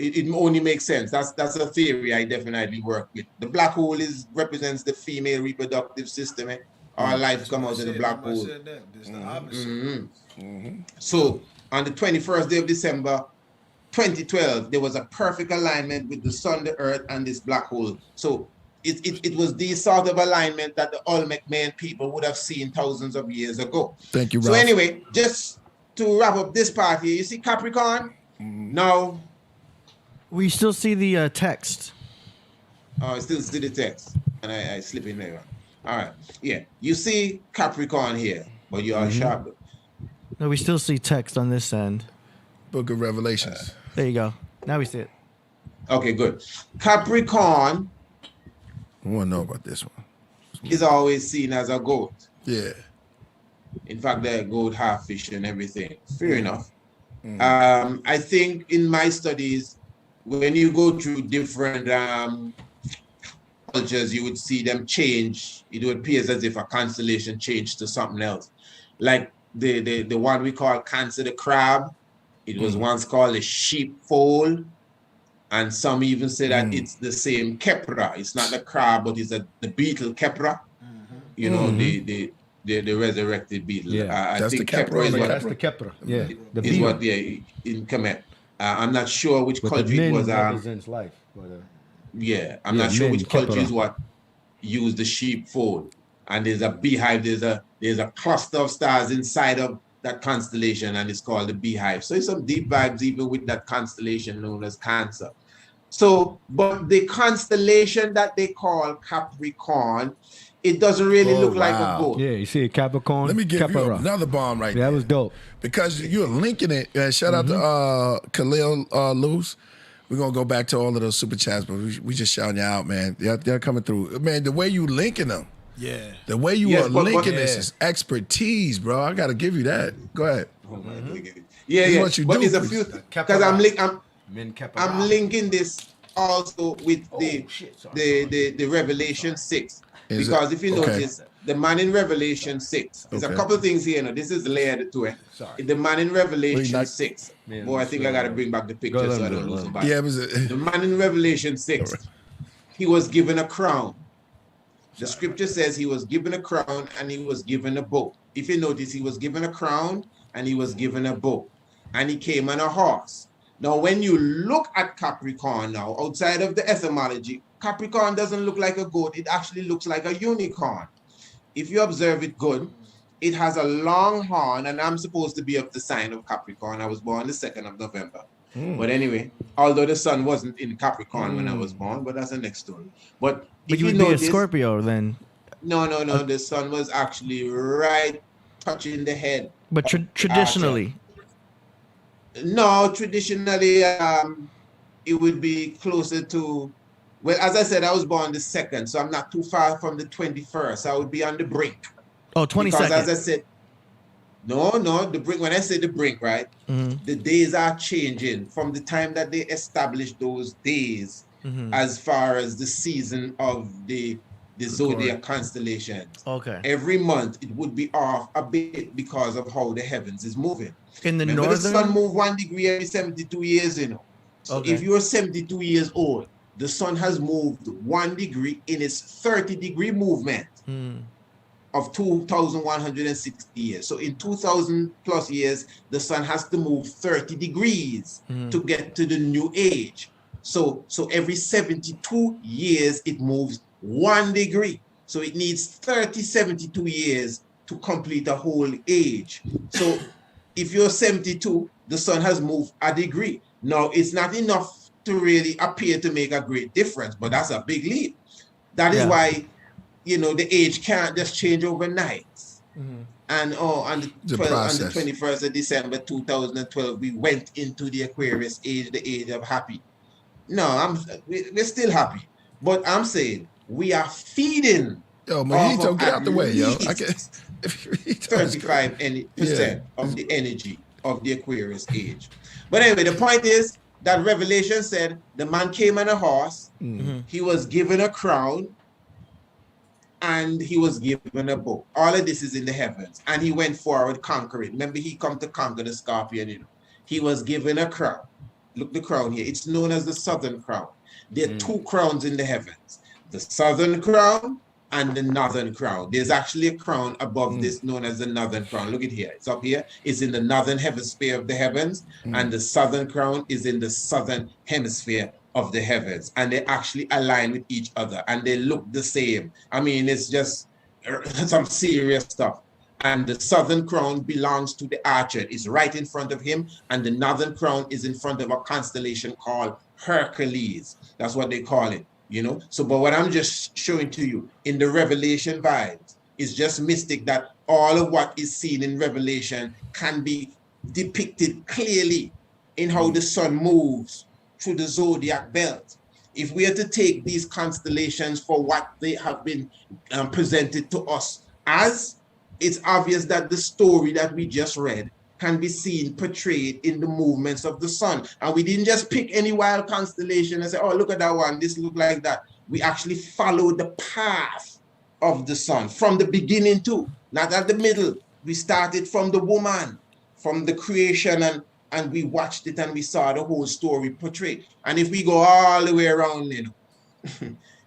it only makes sense. That's a theory I definitely work with. The black hole represents the female reproductive system. Our life come out of the black hole.
It's the opposite.
So on the 21st day of December 2012, there was a perfect alignment with the sun, the earth, and this black hole. So it was this sort of alignment that the Olmec man people would have seen thousands of years ago.
Thank you, Ralph.
So anyway, just to wrap up this part here, you see Capricorn? Now,
We still see the text.
I still see the text, and I slip in there. All right, yeah, you see Capricorn here, but you are sharp.
No, we still see text on this end.
Book of Revelations.
There you go. Now we see it.
Okay, good. Capricorn
I want to know about this one.
is always seen as a goat.
Yeah.
In fact, they're goat, half fish, and everything. Fair enough. I think in my studies, when you go through different cultures, you would see them change. It would appear as if a constellation changed to something else. Like the one we call Cancer the crab, it was once called a sheepfold. And some even say that it's the same Kepra. It's not the crab, but it's the beetle Kepra. You know, the resurrected beetle.
Yeah.
I
That's
think
the Kepra,
Kepra is
right?
what
That's the Kepler. Yeah. The
is
beaver.
what they in Kemet. I'm not sure which
But the
country it
min
was.
represents life. But,
Yeah, I'm
Yeah,
not sure
men,
which country
Kepra.
is what used the sheepfold. And there's a beehive. There's a cluster of stars inside of that constellation, and it's called the beehive. So it's some deep vibes even with that constellation known as Cancer. So, but the constellation that they call Capricorn, it doesn't really look like a
wow.
goat.
yeah, you see a Capricorn.
Let me give you
Kepler.
another bomb right
Yeah,
there.
that was dope.
Because you're linking it. Shout out to Khalil Luz. We're going to go back to all of those super chats, but we just shouting you out, man. They're coming through. Man, the way you linking them,
Yeah.
the way you
Yes,
are
but-
linking this is expertise, bro. I got to give you that. Go ahead.
Oh my God.
This
Yeah,
is
yeah.
what you
But
do,
there's a
please.
few because
Min Kepler.
I'm linking this also with the Revelation 6.
Is
Because
it?
if you
Okay.
notice, the man in Revelation 6, there's a
Okay.
couple of things here. This is layered to it. The man in Revelation
not-
6.
Man,
Boy, I think I got to bring back the picture
Go
so I
ahead,
don't
go
lose
ahead.
the battle.
Yeah, it was
The man in Revelation 6, he was given a crown. The scripture says he was given a crown and he was given a bow. If you notice, he was given a crown and he was given a bow. And he came on a horse. Now, when you look at Capricorn now, outside of the etymology, Capricorn doesn't look like a goat. It actually looks like a unicorn. If you observe it good, it has a long horn, and I'm supposed to be of the sign of Capricorn. I was born the 2nd of November. But anyway, although the sun wasn't in Capricorn when I was born, but that's the next story. But
But
if
you
you
would be a
notice,
Scorpio then.
no, the sun was actually right touching the head.
But traditionally,
No, traditionally, it would be closer to, well, as I said, I was born the 2nd, so I'm not too far from the 21st. I would be on the brink.
oh,
Because as I
22nd.
said, no, the brink, when I say the brink, right, the days are changing from the time that they established those days as far as the season of the Zodiac constellations.
Okay.
Every month it would be off a bit because of how the heavens is moving.
In the
Remember, the sun
northern,
moves 1 degree every 72 years, you know. So
Okay.
if you're 72 years old, the sun has moved 1 degree in its 30-degree movement of 2,160 years. So in 2,000 plus years, the sun has to move 30 degrees to get to the new age. So every 72 years, it moves 1 degree. So it needs 72 years to complete a whole age. So if you're 72, the sun has moved a degree. Now, it's not enough to really appear to make a great difference, but that's a big leap. That is
Yeah.
why, you know, the age can't just change overnight. And on the 21st of December 2012, we went into the Aquarius age, the age of happy. No, we're still happy. But I'm saying we are feeding
Yo, Mojito, get out the way, yo. I
least
can't. If you read
35% of the energy of the Aquarius age. But anyway, the point is that Revelation said the man came on a horse, he was given a crown, and he was given a bow. All of this is in the heavens. And he went forward conquering. Remember, he come to conquer the scorpion, you know. He was given a crown. look the crown here. It's known as the southern crown. There are two crowns in the heavens, the southern crown and the northern crown. There's actually a crown above this known as the northern crown. Look at here. It's up here. It's in the northern hemisphere of the heavens, and the southern crown is in the southern hemisphere of the heavens. And they actually align with each other, and they look the same. I mean, it's just some serious stuff. And the southern crown belongs to the archer. It's right in front of him, and the northern crown is in front of a constellation called Hercules. That's what they call it. You know, so but what I'm just showing to you in the Revelation vibes is just mystic, that all of what is seen in Revelation can be depicted clearly in how the sun moves through the zodiac belt. If we are to take these constellations for what they have been presented to us as, it's obvious that the story that we just read can be seen portrayed in the movements of the sun. And we didn't just pick any wild constellation and say, oh, look at that one, this look like that. We actually followed the path of the sun from the beginning too, not at the middle. We started from the woman, from the creation, and we watched it and we saw the whole story portrayed. And if we go all the way around,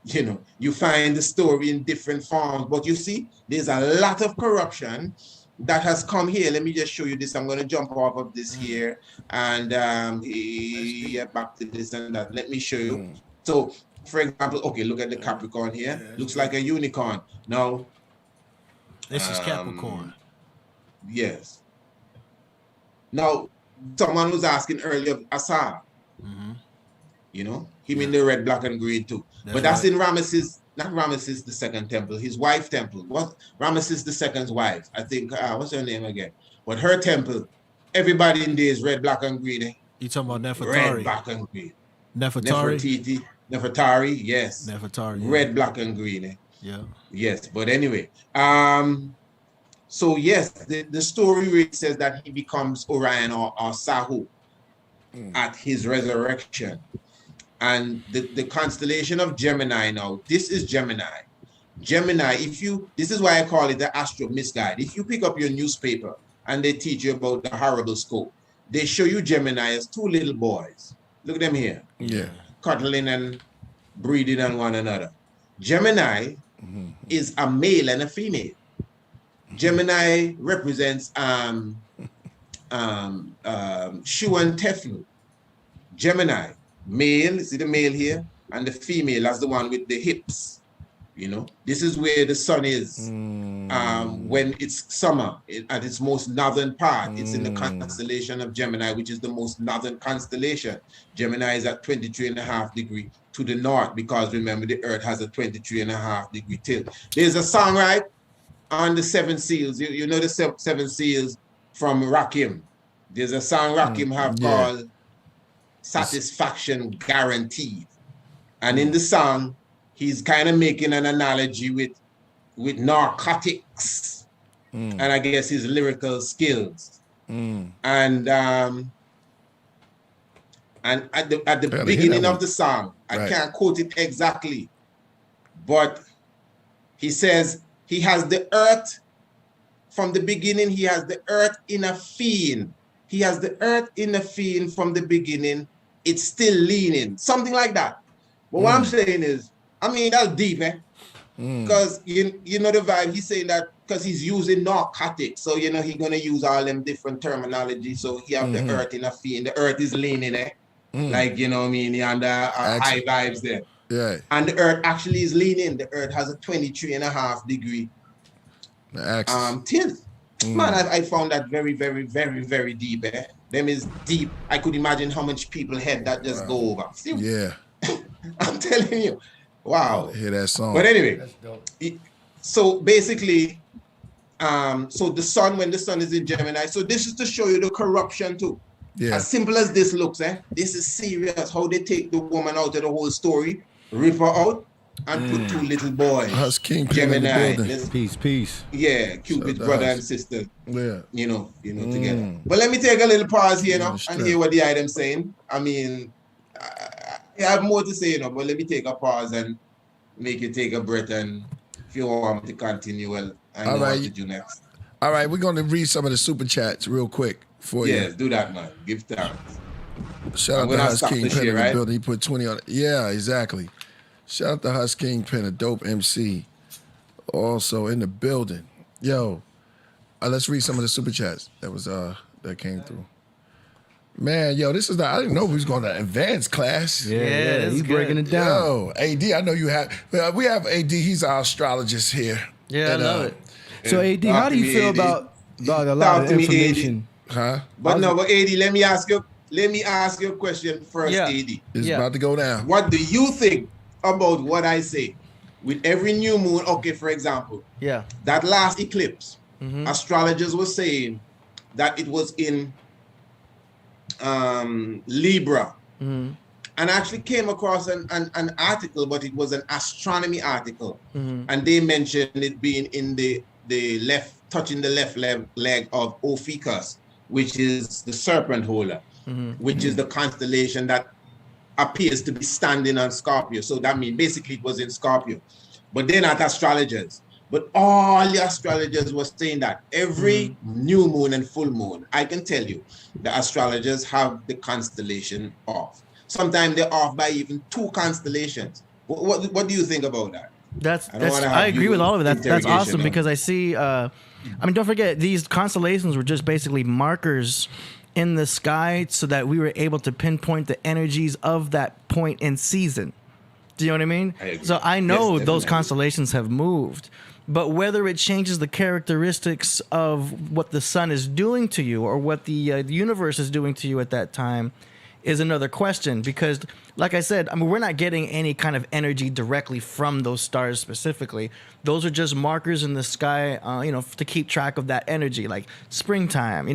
you know, you find the story in different forms. But you see, there's a lot of corruption that has come here. Let me just show you this. I'm going to jump off of this here and yeah, back to this and that. Let me show you. So, for example, okay, look at the Capricorn here. Looks like a unicorn. Now,
this is Capricorn.
Yes. Now, someone was asking earlier, Asar. You know, him in the red, black, and green too. But that's right. In Ramesses, not Ramesses II temple, his wife temple. What Ramesses II's wife? I think. What's her name again? But her temple, everybody in there is red, black, and green. Eh?
You talking about Nefertari?
Red, black, and green.
Nefertari.
Nefertari, yes.
Nefertari. Yeah.
Red, black, and green. Eh?
Yeah.
Yes, but anyway. So yes, the story really says that he becomes Orion or Sahu at his resurrection. And the constellation of Gemini now, this is Gemini. Gemini, this is why I call it the astro misguide. If you pick up your newspaper and they teach you about the horoscope, they show you Gemini as two little boys. Look at them here.
Yeah.
Cuddling and breeding on one another. Gemini is a male and a female. Gemini represents Shu and Tefnu. Gemini, male, see the male here? And the female, that's the one with the hips. You know, this is where the sun is when it's summer, at its most northern part. It's in the constellation of Gemini, which is the most northern constellation. Gemini is at 23.5 degrees to the north, because remember, the earth has a 23.5 degree tilt. There's a song, right, on the seven seals. You know the seven seals from Rakim. There's a song Rakim have called Satisfaction Guaranteed. And in the song, he's kind of making an analogy with narcotics and I guess his lyrical skills. And at the beginning of the song, I can't quote it exactly, but he says he has the earth from the beginning. He has the earth in a fiend. He has the earth in a fiend from the beginning. It's still leaning, something like that. But what I'm saying is, I mean, that's deep, eh? Because you know the vibe. He's saying that because he's using narcotics, so you know he's gonna use all them different terminology. So he have the earth in a fiend. The earth is leaning, eh? Like, you know what I mean? He under high vibes there.
Yeah.
And the earth actually is leaning. The earth has a 23.5 degree tilt. Man, I found that very, very, very, very deep, eh? Them is deep. I could imagine how much people had that just go over. See?
Yeah.
I'm telling you. Wow.
I hear that song.
But anyway, so basically, so the sun, when the sun is in Gemini, so this is to show you the corruption too.
Yeah.
As simple as this looks, eh? This is serious. How they take the woman out of the whole story, rip her out, and put two little boys.
Us King
Gemini.
Peace.
Yeah, Cupid's brother and sister.
Yeah.
You know, together. But let me take a little pause here now and hear what the item's saying. I mean, I have more to say, you know, but let me take a pause and make you take a breath, and if you want me to continue, well, I know what to do next.
All right, we're going to read some of the super chats real quick for you.
Yes, do that, man. Give thanks.
Shout
I'm
out to
gonna
Hus
stop the
Kingpin
shit,
in the
right?
building. He put 20 on it. Yeah, exactly. Shout out to Hus Kingpin, a dope MC, also in the building. Yo, let's read some of the super chats that came through. Man, yo, this is I didn't know we was going to advanced class.
Yeah,
this
he's
is
breaking
good.
it down.
Yo, AD, I know you have. We have AD. He's our astrologist here.
Yeah, I love it.
So AD, how do you feel about a lot
Talk
of
to me,
information?
Huh?
But AD, let me ask you a question first,
Yeah.
AD.
It's
Yeah.
about to go down.
What do you think about what I say? With every new moon, okay, for example,
Yeah.
that last eclipse, astrologers were saying that it was in Libra. And I actually came across an article, but it was an astronomy article. And they mentioned it being in the left, touching the left leg of Ophiuchus, which is the serpent holder, which is the constellation that appears to be standing on Scorpio. So that means basically it was in Scorpio. But they're not astrologers. But all the astrologers were saying that every new moon and full moon, I can tell you, the astrologers have the constellation off. Sometimes they're off by even 2 constellations. What do you think about that?
I agree with all of it. That's awesome
interrogation,
because I see. I mean, don't forget these constellations were just basically markers in the sky so that we were able to pinpoint the energies of that point in season. Do you know what I mean?
I agree.
So I know
Yes,
those
definitely.
constellations have moved, but whether it changes the characteristics of what the sun is doing to you or what the universe is doing to you at that time is another question. Because, like I said, I mean, we're not getting any kind of energy directly from those stars specifically. Those are just markers in the sky, to keep track of that energy, like springtime.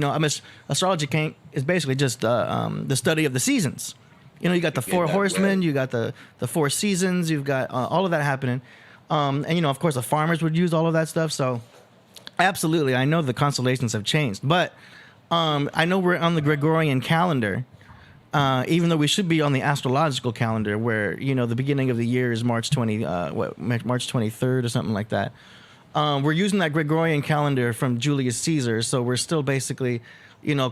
Astrology is basically just the study of the seasons. You got the 4 horsemen, you got the 4 seasons, you've got all of that happening. And, of course, the farmers would use all of that stuff. So, absolutely, I know the constellations have changed. But I know we're on the Gregorian calendar, even though we should be on the astrological calendar where, the beginning of the year is March 23rd or something like that. We're using that Gregorian calendar from Julius Caesar. So, we're still basically,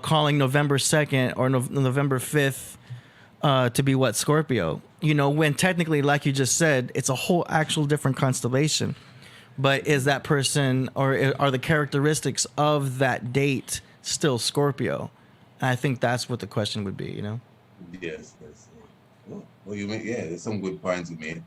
calling November 2nd or November 5th. To be what, Scorpio, when technically, like you just said, it's a whole actual different constellation. But is that person or are the characteristics of that date still Scorpio? And I think that's what the question would be,
Yes. Well, you there's some good points you made.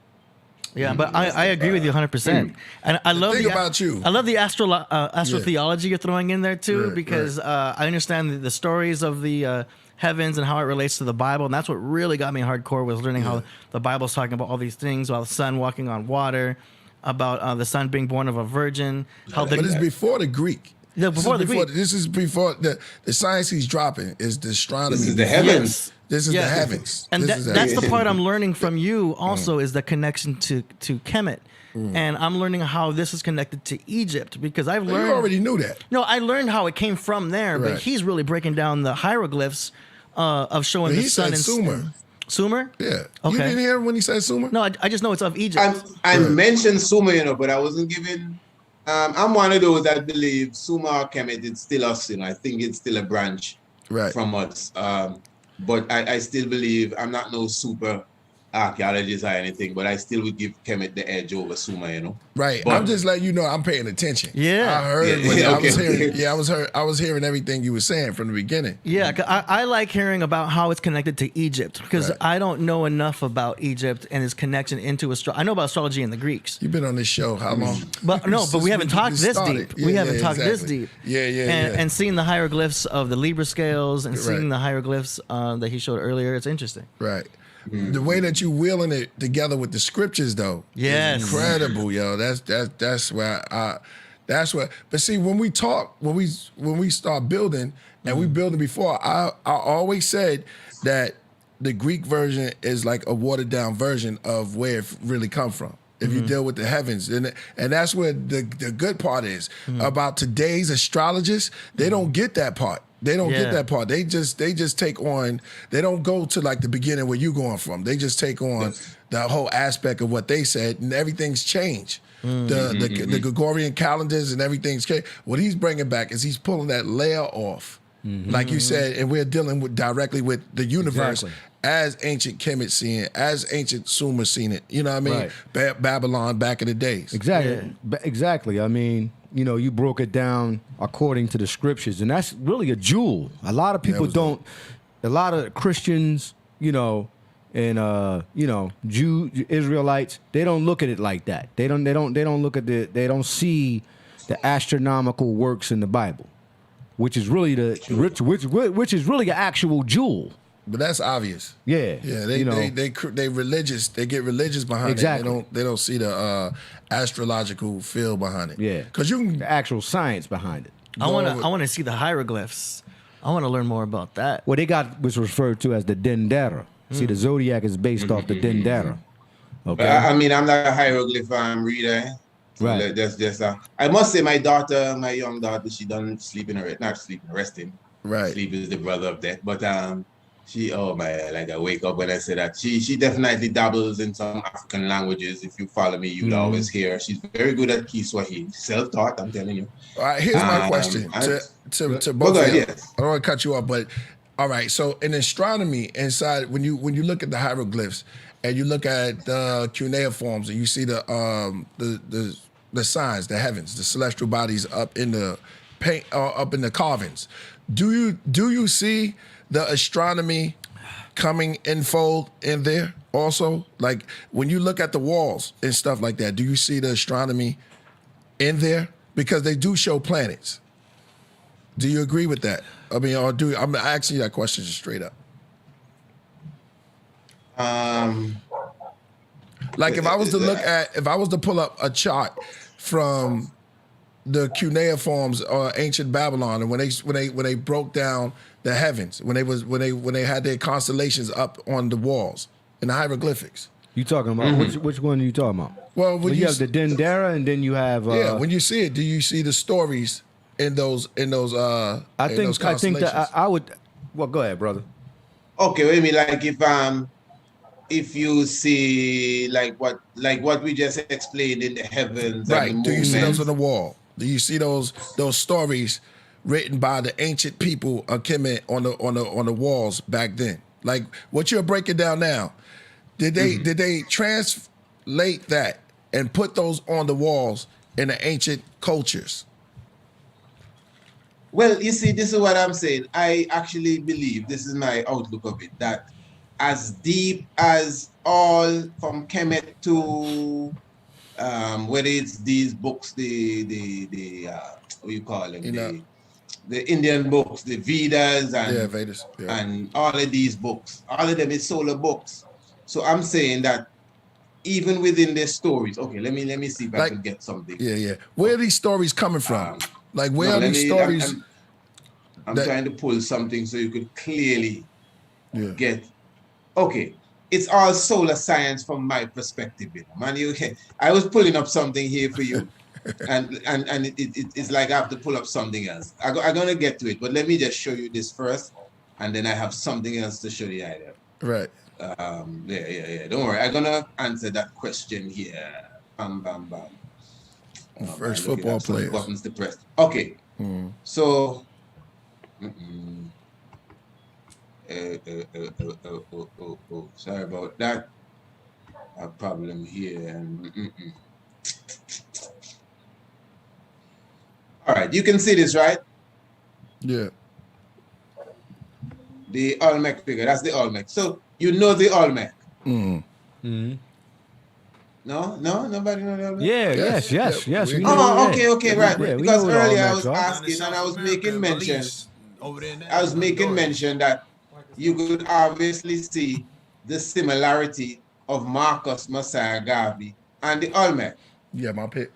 Yeah, but I agree with you 100%. And I love
about you.
I love the astrotheology you're throwing in there too, because I understand the stories of the heavens and how it relates to the Bible, and that's what really got me hardcore was learning how the Bible's talking about all these things, about the sun walking on water, about the son being born of a virgin.
But it's before the Greek.
Yeah, before the Greek.
This is before the science he's dropping is the astronomy.
This is the heavens.
This is the heavens.
And
This is
that's the
heavens.
part I'm learning from you also is the connection to Kemet. And I'm learning how this is connected to Egypt because I've learned.
You already knew that.
No, I learned how it came from there, but he's really breaking down the hieroglyphs of showing the sun and
Sumer.
Sumer?
Yeah.
Okay.
You didn't hear when he said Sumer?
No, I just know it's of Egypt.
I mentioned Sumer, but I wasn't given. I'm one of those that believe Sumer or Kemet is still us. I think it's still a branch from us. But I still believe I'm not no super archaeologist or anything, but I still would give Kemet the edge over Sumer,
Right.
But,
I'm just letting you know I'm paying attention.
Yeah.
I heard.
Yeah,
I was hearing everything you were saying from the beginning.
Yeah, 'cause I like hearing about how it's connected to Egypt because I don't know enough about Egypt and its connection into astrology. I know about astrology and the Greeks.
You've been on this show how long?
But we haven't talked this deep. We haven't talked this deep.
Yeah.
And seeing the hieroglyphs of the Libra scales and seeing the hieroglyphs that he showed earlier, it's interesting.
Right. The way that you wheeling it together with the scriptures, though,
Yes.
is incredible, yo. That's where But see, when we talk, when we start building, and we building before, I always said that the Greek version is like a watered down version of where it really come from. If you deal with the heavens, and that's where the good part is about today's astrologers. They don't get that part. They don't get that part. They just take on. They don't go to like the beginning where you going from. They just take on the whole aspect of what they said, and everything's changed. The Gregorian calendars and everything's changed. What he's bringing back is he's pulling that layer off Like you said, and we're dealing with directly with the universe
Exactly.
as ancient Kemet seen it, as ancient Sumer seen it. You know what I mean?
Right.
Babylon back in the days.
Exactly. Exactly. I mean, you broke it down according to the scriptures, and that's really a jewel. A lot of people don't. A lot of Christians, and Jew Israelites, they don't look at it like that. They don't look at they don't see the astronomical works in the Bible, which is really which is really an actual jewel.
But that's obvious.
Yeah.
Yeah, they religious. They get religious behind
Exactly.
it. They don't see the astrological feel behind it.
Yeah.
Because you can
The actual science behind it.
I want to see the hieroglyphs. I want to learn more about that.
What they got was referred to as the Dendera. See, the Zodiac is based off the Dendera. Okay.
I mean, I'm not a hieroglyph reader. So
Right.
That's just I must say, my young daughter, she doesn't sleep in her not sleeping, resting.
right.
Sleep is the brother of death. But she, oh my, like I wake up when I say that. She definitely dabbles in some African languages. If you follow me, you'd always hear. She's very good at Kiswahili. Self-taught, I'm telling you.
All right, here's my question to both of you.
Yes.
I don't want to cut you off, but all right. So in astronomy, inside when you look at the hieroglyphs and you look at the cuneiforms and you see the signs, the heavens, the celestial bodies up in the paint, up in the carvings, do you see the astronomy coming in fold in there also? Like when you look at the walls and stuff like that, do you see the astronomy in there? Because they do show planets. Do you agree with that? I mean, I'm asking you that question just straight up. Like if I was to pull up a chart from the cuneiforms or ancient Babylon, and when they broke down the heavens, when they had their constellations up on the walls in the hieroglyphics.
You talking about which one are you talking about?
Well, when
you have the Dendera, and then you have
when you see it, do you see the stories in those
I think that I would. Well, go ahead, brother.
Okay, wait a minute. Like if you see like what we just explained in the heavens,
right?
And the
do you see those
movements.
on the wall? Do you see those stories written by the ancient people of Kemet on the walls back then? Like what you're breaking down now, did they translate that and put those on the walls in the ancient cultures?
Well, you see, this is what I'm saying. I actually believe, this is my outlook of it, that as deep as all from Kemet to whether it's these books, the what you call them, the Indian books, the Vedas and
Vedas,
and all of these books, all of them is solar books. So I'm saying that even within their stories, okay, let me see if I can get something.
Yeah. Where are these stories coming from? Like where are these stories?
I'm trying to pull something so you could clearly get. Okay, it's all solar science from my perspective, man. I was pulling up something here for you, and it's like I have to pull up something else. I'm gonna get to it, but let me just show you this first, and then I have something else to show you either.
Right.
Yeah. Don't worry, I'm gonna answer that question here. Bam, bam, bam.
First football players.
Buttons to press. Okay. So. Sorry about that. A problem here. All right, you can see this, right?
Yeah.
The Olmec figure. That's the Olmec. So you know the Olmec. No, nobody know the Olmec.
Yeah, yes. We know
Oh,
that.
okay, right.
Yeah, we
Because
know the
earlier I
Olmecs
was
are.
asking and I was making mention.
Over there
I was making mention that you could obviously see the similarity of Marcus Messiah Garvey and the Olmec.
Yeah, my pick.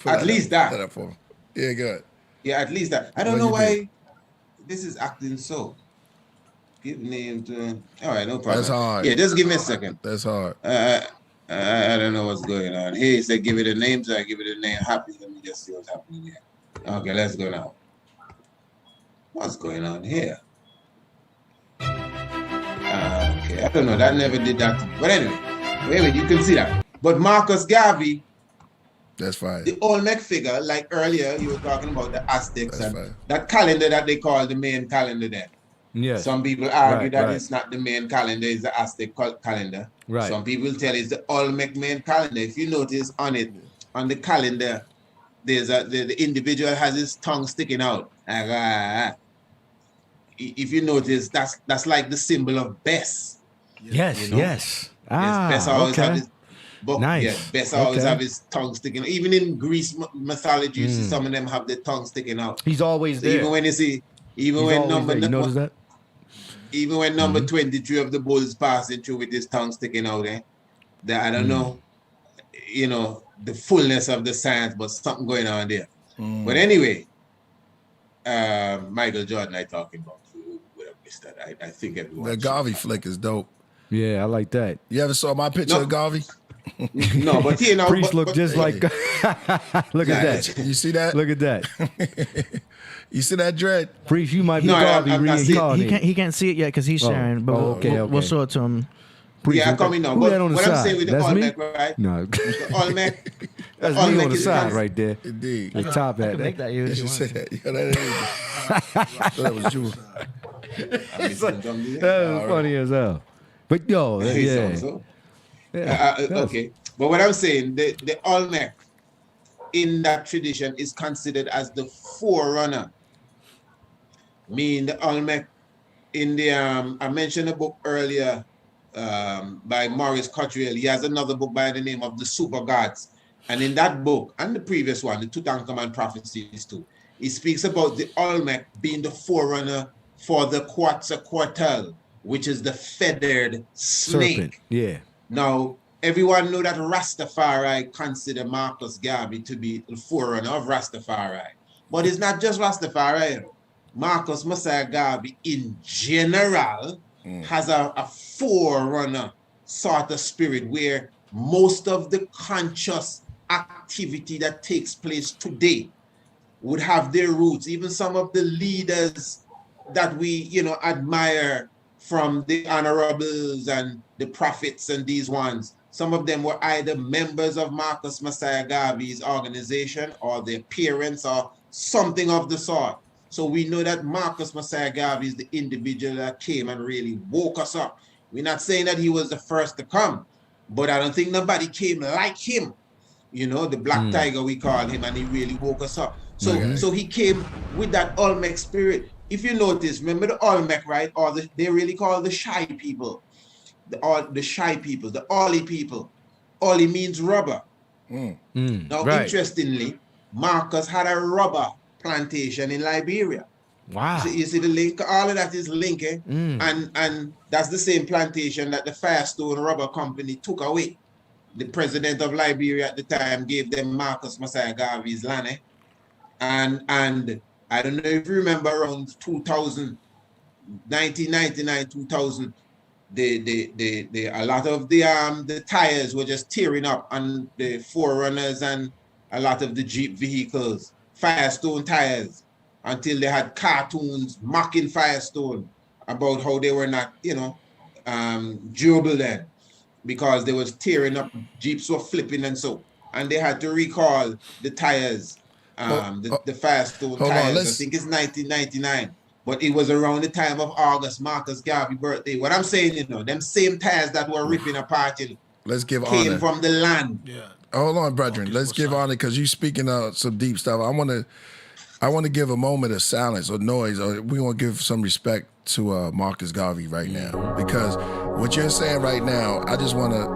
At least that.
Put that up for me. Yeah, good.
Yeah, at least that. I don't know why this is acting so. Give name to. All right, no problem.
That's hard.
Yeah, just give me a second.
That's hard.
I don't know what's going on. Here he said give it a name, so I give it a name. Happy. Let me just see what's happening here. Okay, let's go now. What's going on here? Okay, I don't know. That never did that to me. But anyway, you can see that. But Marcus Garvey
That's fine.
The Olmec figure, like earlier, you were talking about the Aztecs
That's
and
fine.
that calendar that they call the main calendar there.
Yes.
Some people argue that
right.
it's not the main calendar, it's the Aztec calendar.
Right.
Some people tell it's the Olmec main calendar. If you notice on it, on the calendar, there's the individual has his tongue sticking out. If you notice, that's like the symbol of Bes.
Yes,
You know?
yes.
Bes always have his
Nice.
Yeah, Bes always have his tongue sticking out. Even in Greece mythology, you see some of them have their tongue sticking out.
He's always
So
there.
even when you see,
He's always there. You notice that?
even when number 23 of the bulls passing through with his tongue sticking out, that I don't know, you know, the fullness of the science, but something going on there. But anyway, Michael Jordan I talking about. Who would have missed that? I think everyone.
The Garvey flick is dope.
Yeah, I like that.
You ever saw my picture of Garvey?
No, but you know,
Priest look just like. Look at that.
You see that?
Look at that.
You see that dread?
Priest, you might be
No,
Garvey
I'm not
reincarnated.
He can't see it yet because he's sharing, but
okay.
we'll show it to him.
Priest,
Yeah, coming now.
who
But
that on the
what
side?
I'm saying with the
That's
Olmec,
me?
right?
No.
The Olmec.
That's me
Olmec
on the
is
side right there.
Indeed.
The top
I
hat.
can make that you.
You
if you
should say
want.
that. Yeah, that was you.
That was funny as hell. But yo, yeah.
Okay. But what I'm saying, the Olmec in that tradition is considered as the forerunner. Meaning the Olmec in the I mentioned a book earlier by Maurice Cottrell. He has another book by the name of The Super Gods. And in that book, and the previous one, the Tutankhamun prophecies too, he speaks about the Olmec being the forerunner for the Quetzalcoatl, which is the feathered snake.
Serpent. Yeah.
Now, everyone know that Rastafari consider Marcus Garvey to be the forerunner of Rastafari. But it's not just Rastafari. Marcus Messiah Garvey in general has a forerunner sort of spirit where most of the conscious activity that takes place today would have their roots. Even some of the leaders that we, you know, admire from the honorables and the prophets and these ones, some of them were either members of Marcus Messiah Garvey's organization or their parents or something of the sort. So we know that Marcus Messiah Garvey is the individual that came and really woke us up. We're not saying that he was the first to come, but I don't think nobody came like him. You know, the Black Tiger, we call him, and he really woke us up. So, so he came with that Olmec spirit. If you notice, remember the Olmec, right? Or they really call the shy people. The shy people, the Oli people. Oli means rubber. Now, interestingly, Marcus had a rubber plantation in Liberia.
Wow.
So you see the link? All of that is linking. And that's the same plantation that the Firestone Rubber Company took away. The president of Liberia at the time gave them Marcus Messiah Garvey's land. And I don't know if you remember around 2000, 1999, 2000, a lot of the tires were just tearing up on the Forerunners and a lot of the Jeep vehicles, Firestone tires, until they had cartoons mocking Firestone about how they were not, you know, durable then, because they was tearing up, Jeeps were flipping and so, and they had to recall the tires, the Firestone tires. I think it's 1999. But it was around the time of August, Marcus Garvey's birthday. What I'm saying, you know, them same tires that were ripping apart, you know,
let's give
came
honor
from the land.
Yeah.
Hold on, brethren. Let's give honor because you speaking some deep stuff. I want to give a moment of silence or noise, or we want to give some respect to Marcus Garvey right now, because what you're saying right now, I just want to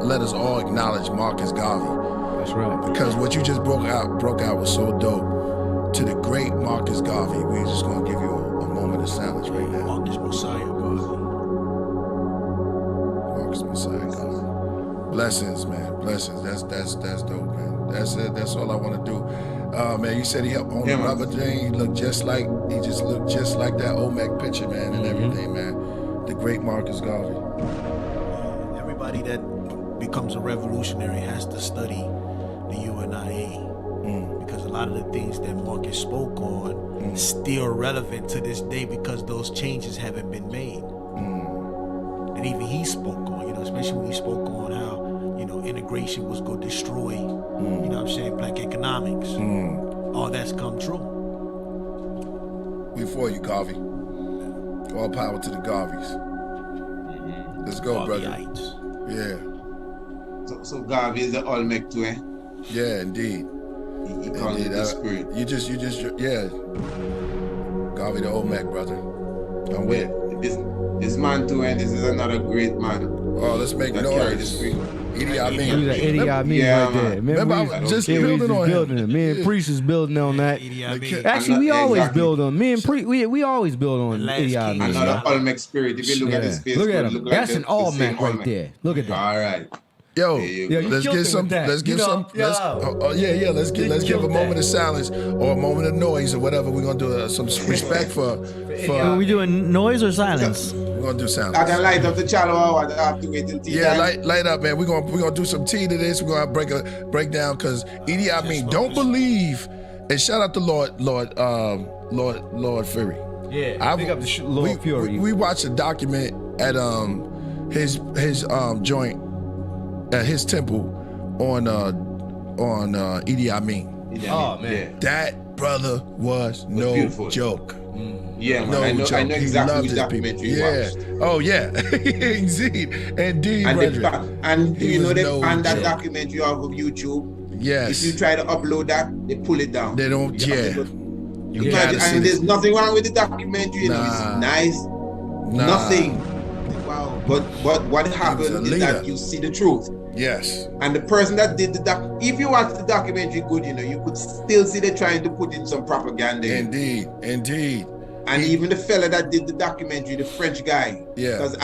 let us all acknowledge Marcus Garvey.
That's right.
Because what you just broke out was so dope. To the great Marcus Garvey, we're just gonna give you a moment of silence right now.
Marcus Messiah Garvey.
Marcus Messiah Garvey. Blessings, man. Blessings. That's dope, man. That's it. That's all I want to do. Man, you said he helped own the rubber thing. He looked just like that Olmec picture, man, and everything, man. The great Marcus Garvey.
Everybody that becomes a revolutionary has to study the UNIA. Because a lot of the things that Marcus spoke on still relevant to this day because those changes haven't been made. And even he spoke on, you know, especially when he spoke on how, you know, integration was going to destroy, you know what I'm saying, black economics. All that's come true.
We for you, Garvey. All power to the Garveys. Let's go, brother.
Garveyites.
Yeah.
So Garvey is the Olmec too, eh?
Yeah, indeed.
He calls it the spirit.
You just, yeah. Garvey the Olmec, brother. I'm with it.
This man too, and this is another great man.
Oh, let's make
that carried the
noise.
spirit.
Idi Amin.
He was an Idi Amin
Yeah,
right
man.
there.
Remember, I was just building on him.
it. Me and Priest is building on that.
Idi Amin.
Actually, we always
Exactly.
build on. Me and Priest, we always build on
The last
Idi
king.
Amin.
Another Olmec spirit. If you look at his face,
Look at
it
him.
look
That's
like
an
the
Olmec
same
right
Olmec.
there. Look at that.
All right.
Yo,
There you
Yeah,
go.
you
let's
killed
get
him
some.
with that.
Let's get
You know,
some. Let's,
yeah.
Let's
You
give a
killed
moment
that.
of silence or a moment of noise or whatever. We're gonna do some respect for.
Are we doing noise or silence?
We're gonna do silence.
I can light up the channel. I have to wait till tea
Yeah,
time.
light up, man. We're gonna do some tea to this. We're gonna break down because Idi Amin don't believe. And shout out to Lord Fury.
Yeah, big up the Lord Fury.
We watched a document at his joint at his temple on Idi Amin.
Oh, man.
That brother was no
beautiful.
joke.
Yeah, man.
No
I know
joke. He
exactly
loved
which
his
documentary
people.
you
Yeah.
watched.
Oh yeah. Indeed. Indeed,
And,
brethren.
do
He
you know
was
they
no
found that
joke.
documentary off of YouTube?
Yes.
If you try to upload that, they pull it down.
They don't.
You have
Yeah.
to go-
You
Imagine,
gotta see
and
this.
there's nothing wrong with the documentary. You know,
Nah.
it's nice.
Nah.
Nothing. Wow. But what happened is
leader.
that you see the truth.
Yes.
And the person that did the if you watch the documentary good, you know, you could still see they're trying to put in some propaganda.
Indeed. Indeed.
And even the fella that did the documentary, the French guy.
Yeah.
Because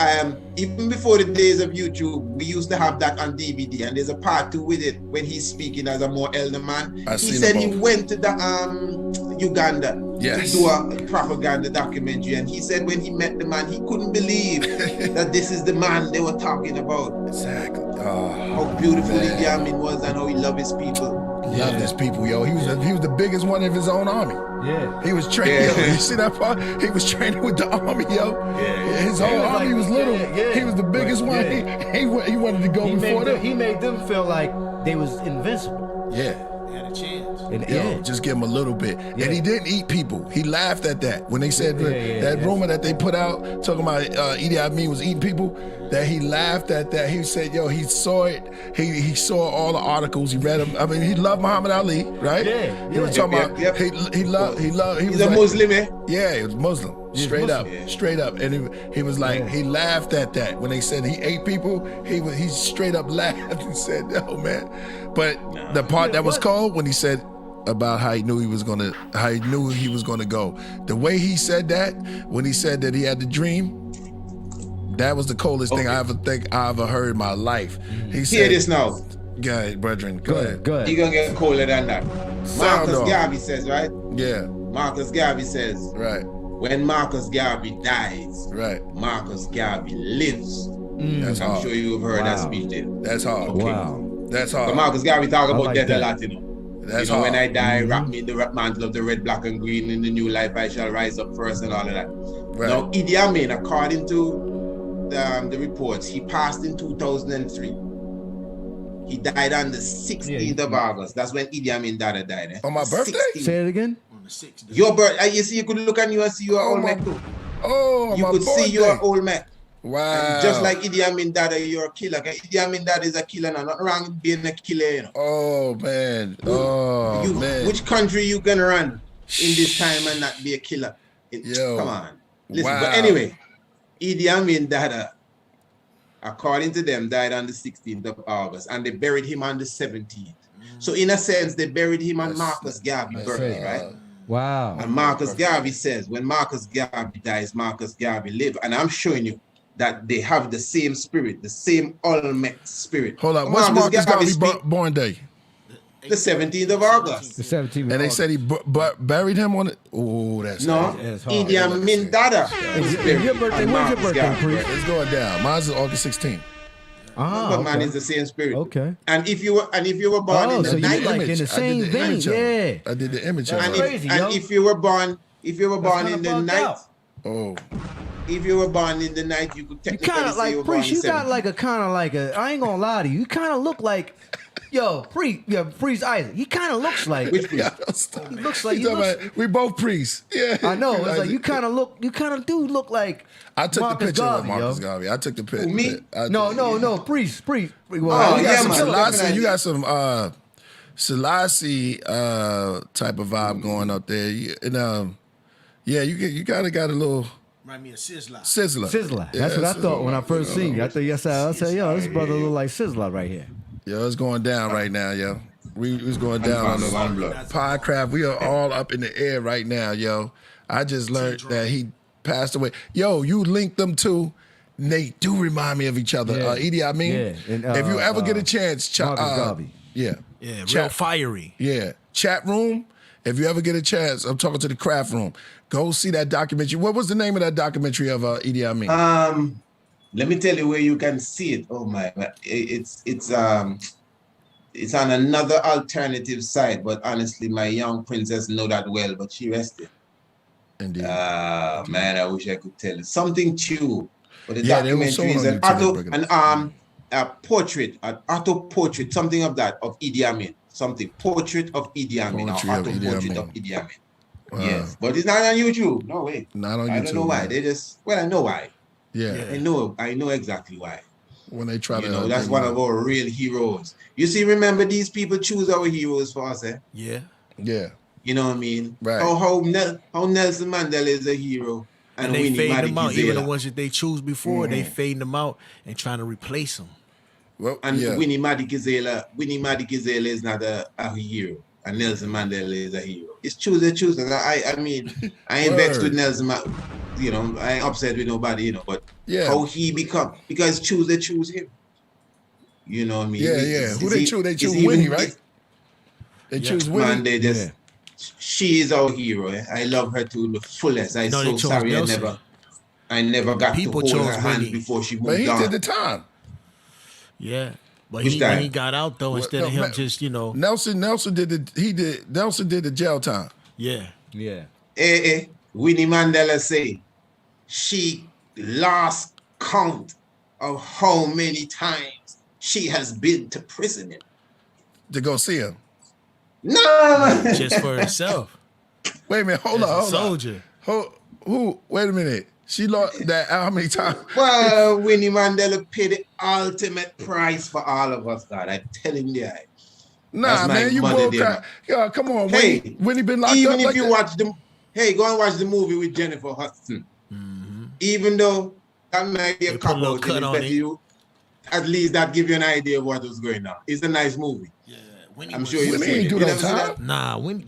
even before the days of YouTube, we used to have that on DVD, and there's a part 2 with it when he's speaking as a more elder man.
I
He
seen
said
them
he
both.
went to the Uganda
Yes.
to do a propaganda documentary, and he said when he met the man, he couldn't believe that this is the man they were talking about.
Exactly.
How beautiful
man.
Idi Amin was and how he loved his people.
Loved his people, yo. He was the biggest one of his own army.
Yeah.
He was training.
Yeah.
Yo, you see that part? He was training with the army, yo.
Yeah.
His whole
was
army
like-
was little.
yeah.
He was the biggest one.
Yeah.
He wanted to go before them.
He made them feel like they was invincible.
Yeah.
They had a chance.
And,
Yo, just give him a little bit.
Yeah.
And he didn't eat people. He laughed at that. When they said that
yeah.
rumor that they put out talking about Idi Amin was eating people, that he laughed at that. He said, yo, he saw it. He saw all the articles. He read them. I mean, he loved Muhammad Ali, right?
Yeah,
He was
yeah.
talking about,
Yep.
he loved, he
He's
was
a
like,
Muslim, eh?
Yeah, he was Muslim. Straight
Muslim.
up.
Yeah.
Straight up. And he was like, he laughed at that. When they said he ate people, he straight up laughed and said, no, man. But the part that was cold when he said about how he knew he was gonna go. The way he said that, when he said that he had the dream, that was the coldest thing I ever heard in my life. He said,
Hear this now.
Go ahead, brethren. Go ahead.
Good.
You're gonna get colder than that.
Sound
Marcus
off.
Garvey says, right?
Yeah,
Marcus Garvey says,
right,
when Marcus Garvey dies,
right.
Marcus Garvey lives.
That's
I'm
hard.
sure you've heard that
Wow.
speech there.
That's hard.
Wow.
That's
But
hard.
Marcus Garvey talk about
like
death
that.
a lot, you know.
That's
you know, when I
hard.
die, wrap me in the mantle of the red, black, and green. In the new life, I shall rise up first, and all of that.
Right.
Now, Idi Amin, according to the reports, he passed in 2003. He died on the 16th of August. That's when Idi Amin Dada died. Eh?
On my birthday?
16th.
Say it again.
On the 6th.
Your birthday. You see, you could look on you and see you are
Oh,
old
my-
Mac too.
Oh,
You
my
could see you
birthday.
are old Mac.
Wow.
And just like Idi Amin Dada, you're a killer. Idi Amin Dada is a killer now. Nothing wrong with being a killer, you know.
Oh man. Oh man.
Which country you gonna run in this time and not be a killer?
Yo.
Come on. Listen,
Wow.
but anyway, Idi Amin Dada, according to them, died on the 16th of August, and they buried him on the 17th. So in a sense, they buried him on Marcus Garvey's birthday, right?
Wow.
And Marcus Garvey says, when Marcus Garvey dies, Marcus Garvey live. And I'm showing you that they have the same spirit, the same Olmec spirit.
Hold on. What's Marcus Garvey
speak
born day?
the 17th of August.
The 17th.
And they said he buried him on it. Oh, that's
No,
hard.
It's hard.
Idi Amin Dada was buried
Your birthday,
on
when's your
Marcus
birthday,
Garvey.
Priest?
It's going down. Mine's is August 16th.
Ah,
But man,
okay.
it's the same spirit.
Okay.
And if you were born
Oh,
in
so
the
you
night,
like in the same vein, yeah.
I did the image of
That's
and,
it.
crazy,
if,
yo.
and if you were born,
That's
in the
kinda
night,
Oh,
if you were born in the night, you could
You
technically
kind of
say you were
like
born
Priest.
in
You got
70.
like a kind of like a. I ain't gonna lie to you. You kind of look like, yo, Priest Isaac. He kind of looks like.
Which priest?
He looks like.
You
He
talking
looks,
about, we both priests. Yeah.
I know. It's like
Isaac.
you kind of look. You kind of do look like.
I took
Marcus
the picture
Garvey,
of Marcus
yo.
Garvey. I took the picture.
Who, me?
No, Priest. Well,
Oh,
You got
yeah,
some
man.
Selassie.
Definitely.
You got some Selassie type of vibe going up there. Yeah, you kind of got a little
Remind me of Sizzler.
Sizzler.
Yeah,
That's what I thought when I first seen you. I thought, I said, yo, this brother look like Sizzler right here.
Yo, it's going down right now, yo. We was going down on
One
the
blood.
Podcraft. We are all up in the air right now, yo. I just learned that he passed away. Yo, you linked them two. They do remind me of each other.
Yeah.
Idi Amin.
Yeah. And,
if you ever get a chance,
Marcus Garvey.
yeah.
Yeah, real
Chat-
fiery.
Yeah. Chat room. If you ever get a chance, I'm talking to the craft room. Go see that documentary. What was the name of that documentary of Idi Amin?
Let me tell you where you can see it. Oh my, it's on another alternative site, but honestly, my young princess know that well, but she rested.
Indeed.
Man, I wish I could tell you something true. But the
Yeah, they were
documentary
sold
is
on
an
YouTube,
auto, a portrait, an auto portrait, something of that of Idi Amin, something portrait of Idi Amin, or
Portrait of
auto
Idi
portrait
Amin.
of Idi Amin.
Wow.
Yes, but it's not on YouTube. No way.
Not on
I
YouTube.
don't know why.
man.
They just I know why.
Yeah.
I know exactly why.
When they try
You
to.
know, that's one of our real heroes. You see, remember these people choose our heroes for us, eh?
Yeah.
Yeah.
You know what I mean?
Right.
How Nelson Mandela is a hero.
And they
Winnie
fade them out. Even the
Madikizela.
ones that they choose before, they fading them out and trying to replace them.
Well,
And
yeah.
Winnie Madikizela is not a hero. And Nelson Mandela is a hero. It's choose. And I mean, I ain't vexed with Nelson Mandela. You know, I ain't upset with nobody, you know, but
Yeah.
how he become, because they choose him. You know what I mean?
Yeah. Who they choose? They choose
even-
Winnie, right? They choose Winnie.
Man, they just, she is our hero. Eh? I love her to the fullest. I'm
No, they
so
chose
sorry
Nelson.
I never got
People
to hold
chose
her hand
Winnie.
before she
But
moved
he
on.
did the time.
Yeah. But
Which
when
time?
he got out though, instead
no,
of him
man.
just,
Nelson did the jail time.
yeah.
Winnie Mandela say she lost count of how many times she has been to prison.
To go see him.
No,
Just for herself.
Wait a minute, hold
As a
on.
soldier.
Who? Wait a minute. She lost that how many times?
well, Winnie Mandela paid the ultimate price for all of us, God. I'm telling you.
Nah,
That's my
man, you
mother
bull
did.
crap. Yeah, come on.
Hey,
when he been locked
even
up
if
like
you
that?
watch go and watch the movie with Jennifer Hudson. Even though that might be a
They put a little
cop-out,
cut on
but
it.
you, at least that give you an idea of what was going on. It's a nice movie.
Yeah. Winnie
I'm
was-
sure you've
Winnie
seen
ain't
it.
do
You
no
never seen
time.
that?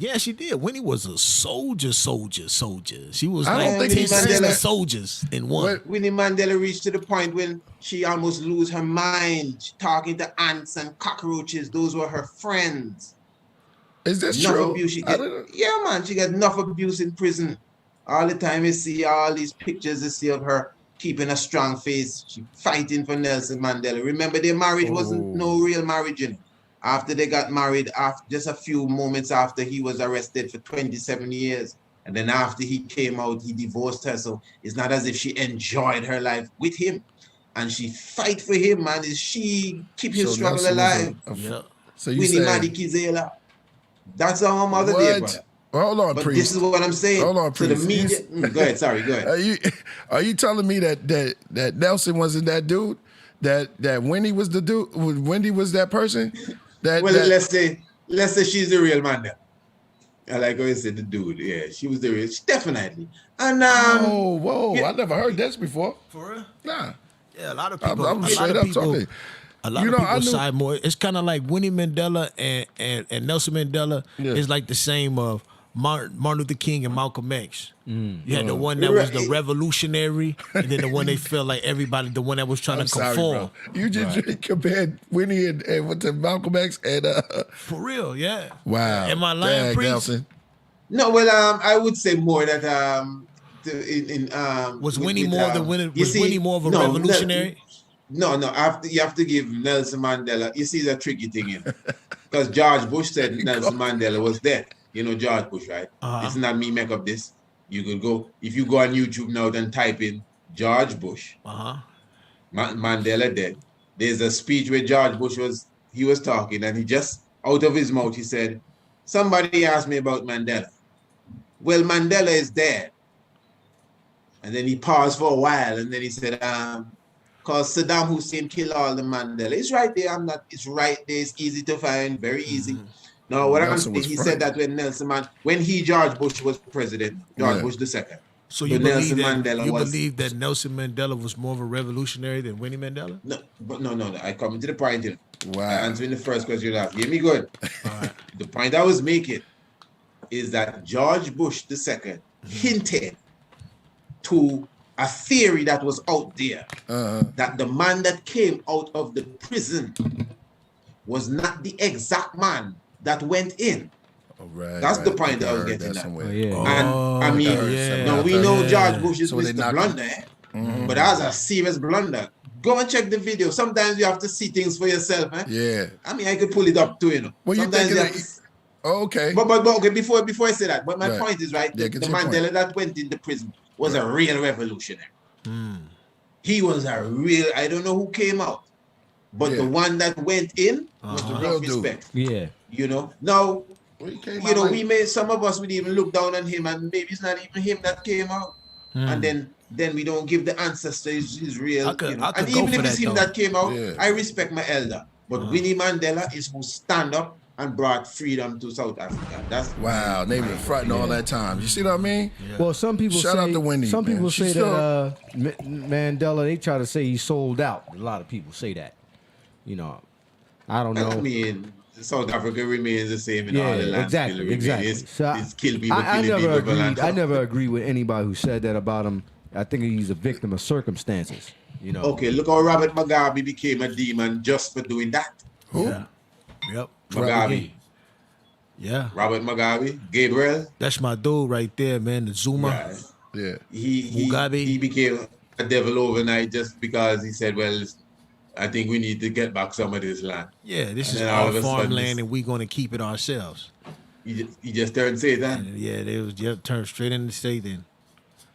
Nah, she did. Winnie was a soldier. She was
I don't
like
think he
10
said
sister
that.
soldiers in one.
What?
Winnie Mandela reached to the point when she almost lose her mind, talking to ants and cockroaches. Those were her friends.
Is this
Enough
true?
abuse she
I
get.
don't know.
Yeah, man, she got enough abuse in prison. All the time you see all these pictures you see of her keeping a strong face. She fighting for Nelson Mandela. Remember, their marriage wasn't no real marriage. You know? After they got married, after just a few moments after he was arrested for 27 years. And then after he came out, he divorced her. So it's not as if she enjoyed her life with him. And she fight for him, man. She keep his
So
struggle
Nelson was
alive.
Yeah.
So you
Winnie
saying
Madikizela. That's our mother did, brother.
Well, hold on,
But
priest.
this is what I'm saying.
Hold on,
So the
priest.
media. Go ahead. Sorry. Go ahead.
Are you telling me that Nelson wasn't that dude? That Wendy was the dude? Wendy was that person?
Well, let's say she's the real Mandela. I like how you said the dude. Yeah, she was the real. Definitely. And
whoa!
yeah.
I never heard this before.
For real?
Nah,
Yeah, a lot of
I'm
people.
I'm
a
straight
lot
up
of people.
talking.
A lot
You
of
know, I
people
knew-
side more. It's kind of like Winnie Mandela and Nelson Mandela
Yeah.
is like the same of Martin Luther King and Malcolm X. You had the one that
You're
was the
right.
revolutionary, and then the one they felt like everybody, the one that was trying
I'm
to
sorry,
conform.
bro. You just compared Winnie and what to Malcolm X and
For real, yeah.
wow.
Am I lying,
Dang,
priest?
Nelson.
no, well, I would say more that
Was
with-
Winnie
with,
more than Winnie?
you
Was
see,
Winnie more of a
no,
revolutionary?
No, you have to give Nelson Mandela. You see the tricky thing in because George Bush said Nelson Mandela was dead. You know George Bush, right?
Uh-huh.
It's not me make up this. You could go if you go on YouTube now, then type in George Bush, Mandela dead. There's a speech where George Bush was talking, and he just out of his mouth he said, "Somebody asked me about Mandela. Well, Mandela is dead." And then he paused for a while, and then he said, "Cause Saddam Hussein killed all the Mandela. It's right there. It's right there. It's easy to find, very easy." No, what I'm saying, he said that when George Bush was president, George Bush II.
So you believe that Nelson Mandela was more of a revolutionary than Winnie Mandela?
No, but no. I come to the point here.
Wow.
Answering the first question you asked. Hear me good. All right. The point I was making is that George Bush II hinted to a theory that was out there, that the man that came out of the prison was not the exact man that went in.
Right,
that's the point I was getting at.
And
I mean, we know George Bush is Mr. Blunder, but that was a serious blunder. Go and check the video. Sometimes you have to see things for yourself, eh?
Yeah.
I mean, I could pull it up too, you know.
Well,
sometimes
you think okay.
But okay, before I say that, but my point is right. The Mandela that went into prison was a real revolutionary. He was a real. I don't know who came out, but the one that went in was the real respect.
Yeah.
You know. Now, some of us would even look down on him, and maybe it's not even him that came out, and then we don't give the ancestors his real. And even if it's him that came out, I respect my elder. But Winnie Mandela is who stand up and brought freedom to South Africa. That's
wow. They were fronting all that time. You see what I mean?
Yeah. Well, some people
shout out to Winnie.
Some people say that Mandela. They try to say he sold out. A lot of people say that. You know, I don't know.
I mean, South Africa remains the same in all the lands.
Exactly.
It's kill people,
I never agree with anybody who said that about him. I think he's a victim of circumstances. You know.
Okay, look how Robert Mugabe became a demon just for doing that.
Who?
Yeah. Yep.
Mugabe.
Yeah.
Robert Mugabe, Gabriel.
That's my dude right there, man. The Zuma.
Right.
Yeah.
He became a devil overnight just because he said, well, I think we need to get back some of this land.
Yeah, this is our farmland and we're going to keep it ourselves.
He just turned Satan.
Yeah, they was turned straight into Satan.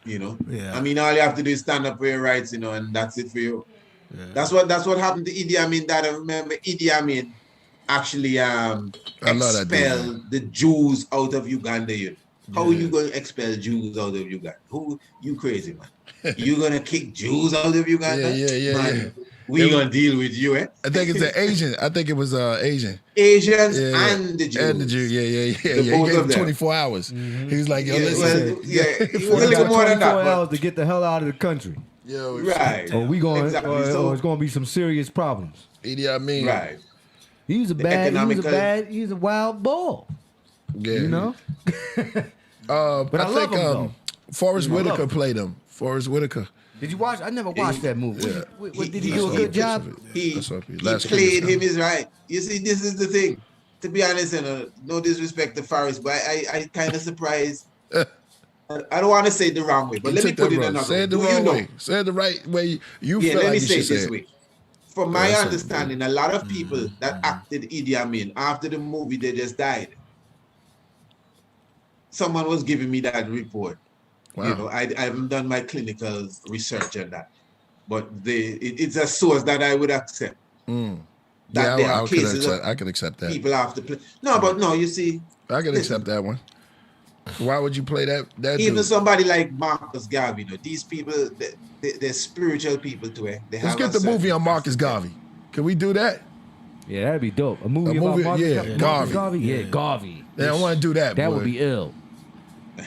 You know?
Yeah.
I mean, all you have to do is stand up for your rights, you know, and that's it for you. Yeah. That's what happened to Idi Amin. That I remember Idi Amin actually expelled the Jews out of Uganda. How are you going to expel Jews out of Uganda? Who you crazy, man? You gonna kick Jews out of Uganda?
Yeah.
We gonna deal with you, eh?
I think it's an Asian. I think it was Asian.
Asians and the Jews.
And the Jews, yeah. He gave him 24 hours.
Mm-hmm.
He was like, yo, listen.
He was a little more than that.
24 hours to get the hell out of the country.
Yo,
right.
Or we going, or it's going to be some serious problems.
Idi Amin.
Right.
He's a wild bull.
Yeah.
You know?
But I love him, Forrest Whitaker played him. Forrest Whitaker.
Did you watch? I never watched that movie.
Yeah.
Did he do a good job?
He played him is right. You see, this is the thing. To be honest, no disrespect to Forrest, but I kind of surprised. I don't want to say it the wrong way, but let me put it another way.
Say it the wrong way. Say it the right way. You feel like you should say it. Way.
From my understanding, a lot of people that acted Idi Amin after the movie, they just died. Someone was giving me that report. Wow. You know, I haven't done my clinical research on that, but it's a source that I would accept. That there are cases
I can accept that.
People have to play. No, you see,
I can accept that one. Why would you play that
even
dude?
Somebody like Marcus Garvey, these people, they're spiritual people too.
Let's get the movie on Marcus Garvey. Can we do that?
Yeah, that'd be dope. A movie about Marcus
Garvey.
Yeah, Garvey.
Yeah, I want to do that.
That would be ill.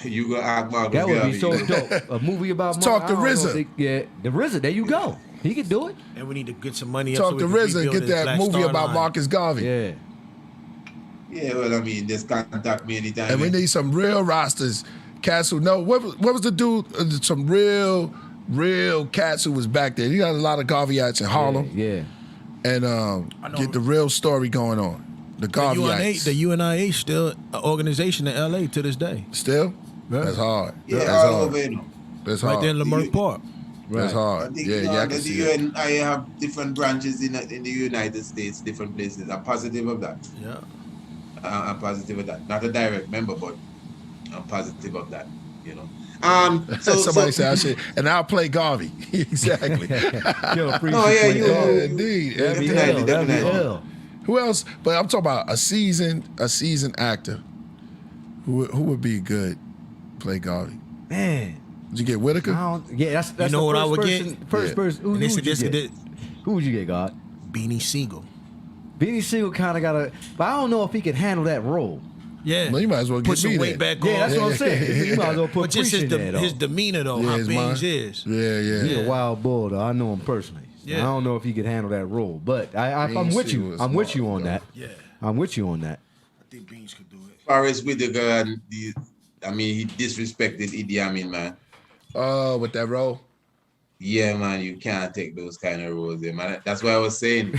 You gonna act Marcus
That would
Garvey.
be so dope. A movie about
Marcus. Talk to RZA.
The RZA. There you go. He can do it.
And we need to get some money.
Talk to RZA and get that movie about Marcus Garvey.
Yeah.
Yeah, well, I mean, just contact me anytime.
And we need some real rosters. Cats who know. What was the dude? Some real cats who was back there. You got a lot of Garveyites in Harlem.
Yeah.
And get the real story going on. The Garveyites.
The UNIH still an organization in LA to this day.
Still? Yeah. That's hard.
Yeah,
that's
all
hard.
over, you know.
That's
right
hard.
there in Leimert Park.
That's hard. I can see it.
I have different branches in the United States, different places. I'm positive of that.
Yeah.
I'm positive of that. Not a direct member, but I'm positive of that. you know.
Somebody said I should, and I'll play Garvey. Exactly.
Yo,
Indeed.
Definitely.
Who else? But I'm talking about a seasoned actor. Who would be good play Garvey?
Man.
Did you get Whitaker?
Yeah, that's
You know what I would get?
First person. Who would you get? Who would you get, God?
Beanie Siegel.
Beanie Siegel kind of got a, but I don't know if he could handle that role.
Yeah.
Well, you might as well
put
get
some
me
weight
there.
back on.
Yeah, that's what I'm saying. You might as well put
But just his demeanor, though, how
his
Beans
mind.
is.
Yeah.
He's a wild bull, though. I know him personally.
Yeah.
I don't know if he could handle that role, but I'm
Beans
with you.
was
I'm with
smart,
you on
though.
that.
Yeah.
I'm with you on that.
I think Beans could do it.
As far as Whitaker, and he disrespected Idi Amin, man.
Oh, with that role?
Yeah, man, you can't take those kind of roles, man. That's why I was saying,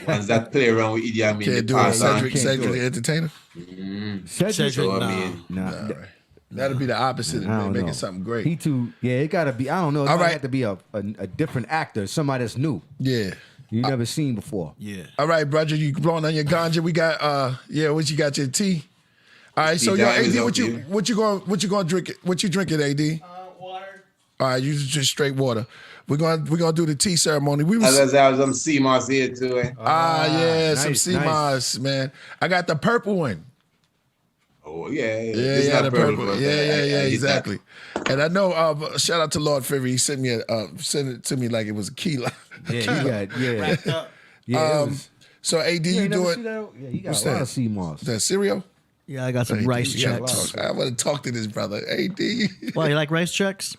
ones that play around with Idi Amin,
Can't
they
do it.
pass on.
Cedric the Entertainer?
Cedric,
So,
nah.
All right. That'd be the opposite
I
of
don't
making
know.
something great.
He too. Yeah, it gotta be. I don't know. It
All
might
right.
have to be a different actor, somebody that's new.
Yeah.
You never seen before.
Yeah.
All right, brother, you blowing on your ganja. We got what you got, your tea? All right, so
Tea
yo,
time is
AD,
up,
what you gonna drink? What you drinking, AD?
Water.
All right, you just straight water. We're gonna do the tea ceremony. We
As
was
I have some sea moss here too.
some
nice,
sea
nice.
moss, man. I got the purple one.
Oh yeah.
Yeah,
It's not
the purple.
but
Yeah,
I get that.
exactly. And I know. Shout out to Lord Ferry. He sent it to me like it was a Killah.
Yeah, you got
Wrapped up.
yeah. It was,
So AD,
you
you
ain't never see
doing
that? Yeah, you got
What's
a lot
that?
of sea moss.
that cereal?
Yeah, I got some
AD,
rice
you gotta
checks.
talk. I want to talk to this brother. AD.
Well, you like rice checks?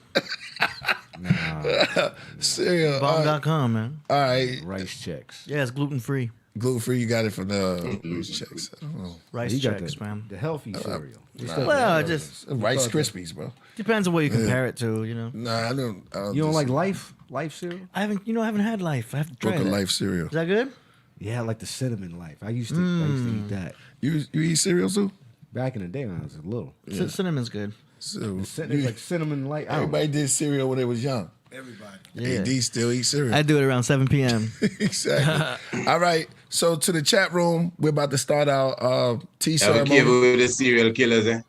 Cereal.
Bomb.com, man.
All right.
Rice checks.
Yeah, it's gluten free.
Gluten free. You got it from the checks. I don't know.
Rice
You got
checks, man.
the healthy cereal.
Well, it just
Rice Krispies, bro.
depends on what you compare it to, you know.
Nah, I don't.
You don't like life cereal?
I haven't had life. I have to try
Book of
that.
Life cereal.
Is that good?
Yeah, I like the cinnamon life. I used to eat that
You eat cereal too?
back in the day when I was little.
Cinnamon's good.
So,
It's like cinnamon light. I don't know.
everybody did cereal when they was young.
Everybody.
Yeah.
AD still eat cereal.
I do it around 7 p.m.
Exactly. All right. So to the chat room, we're about to start our tea
Have a
ceremony.
cable with the serial killers, eh?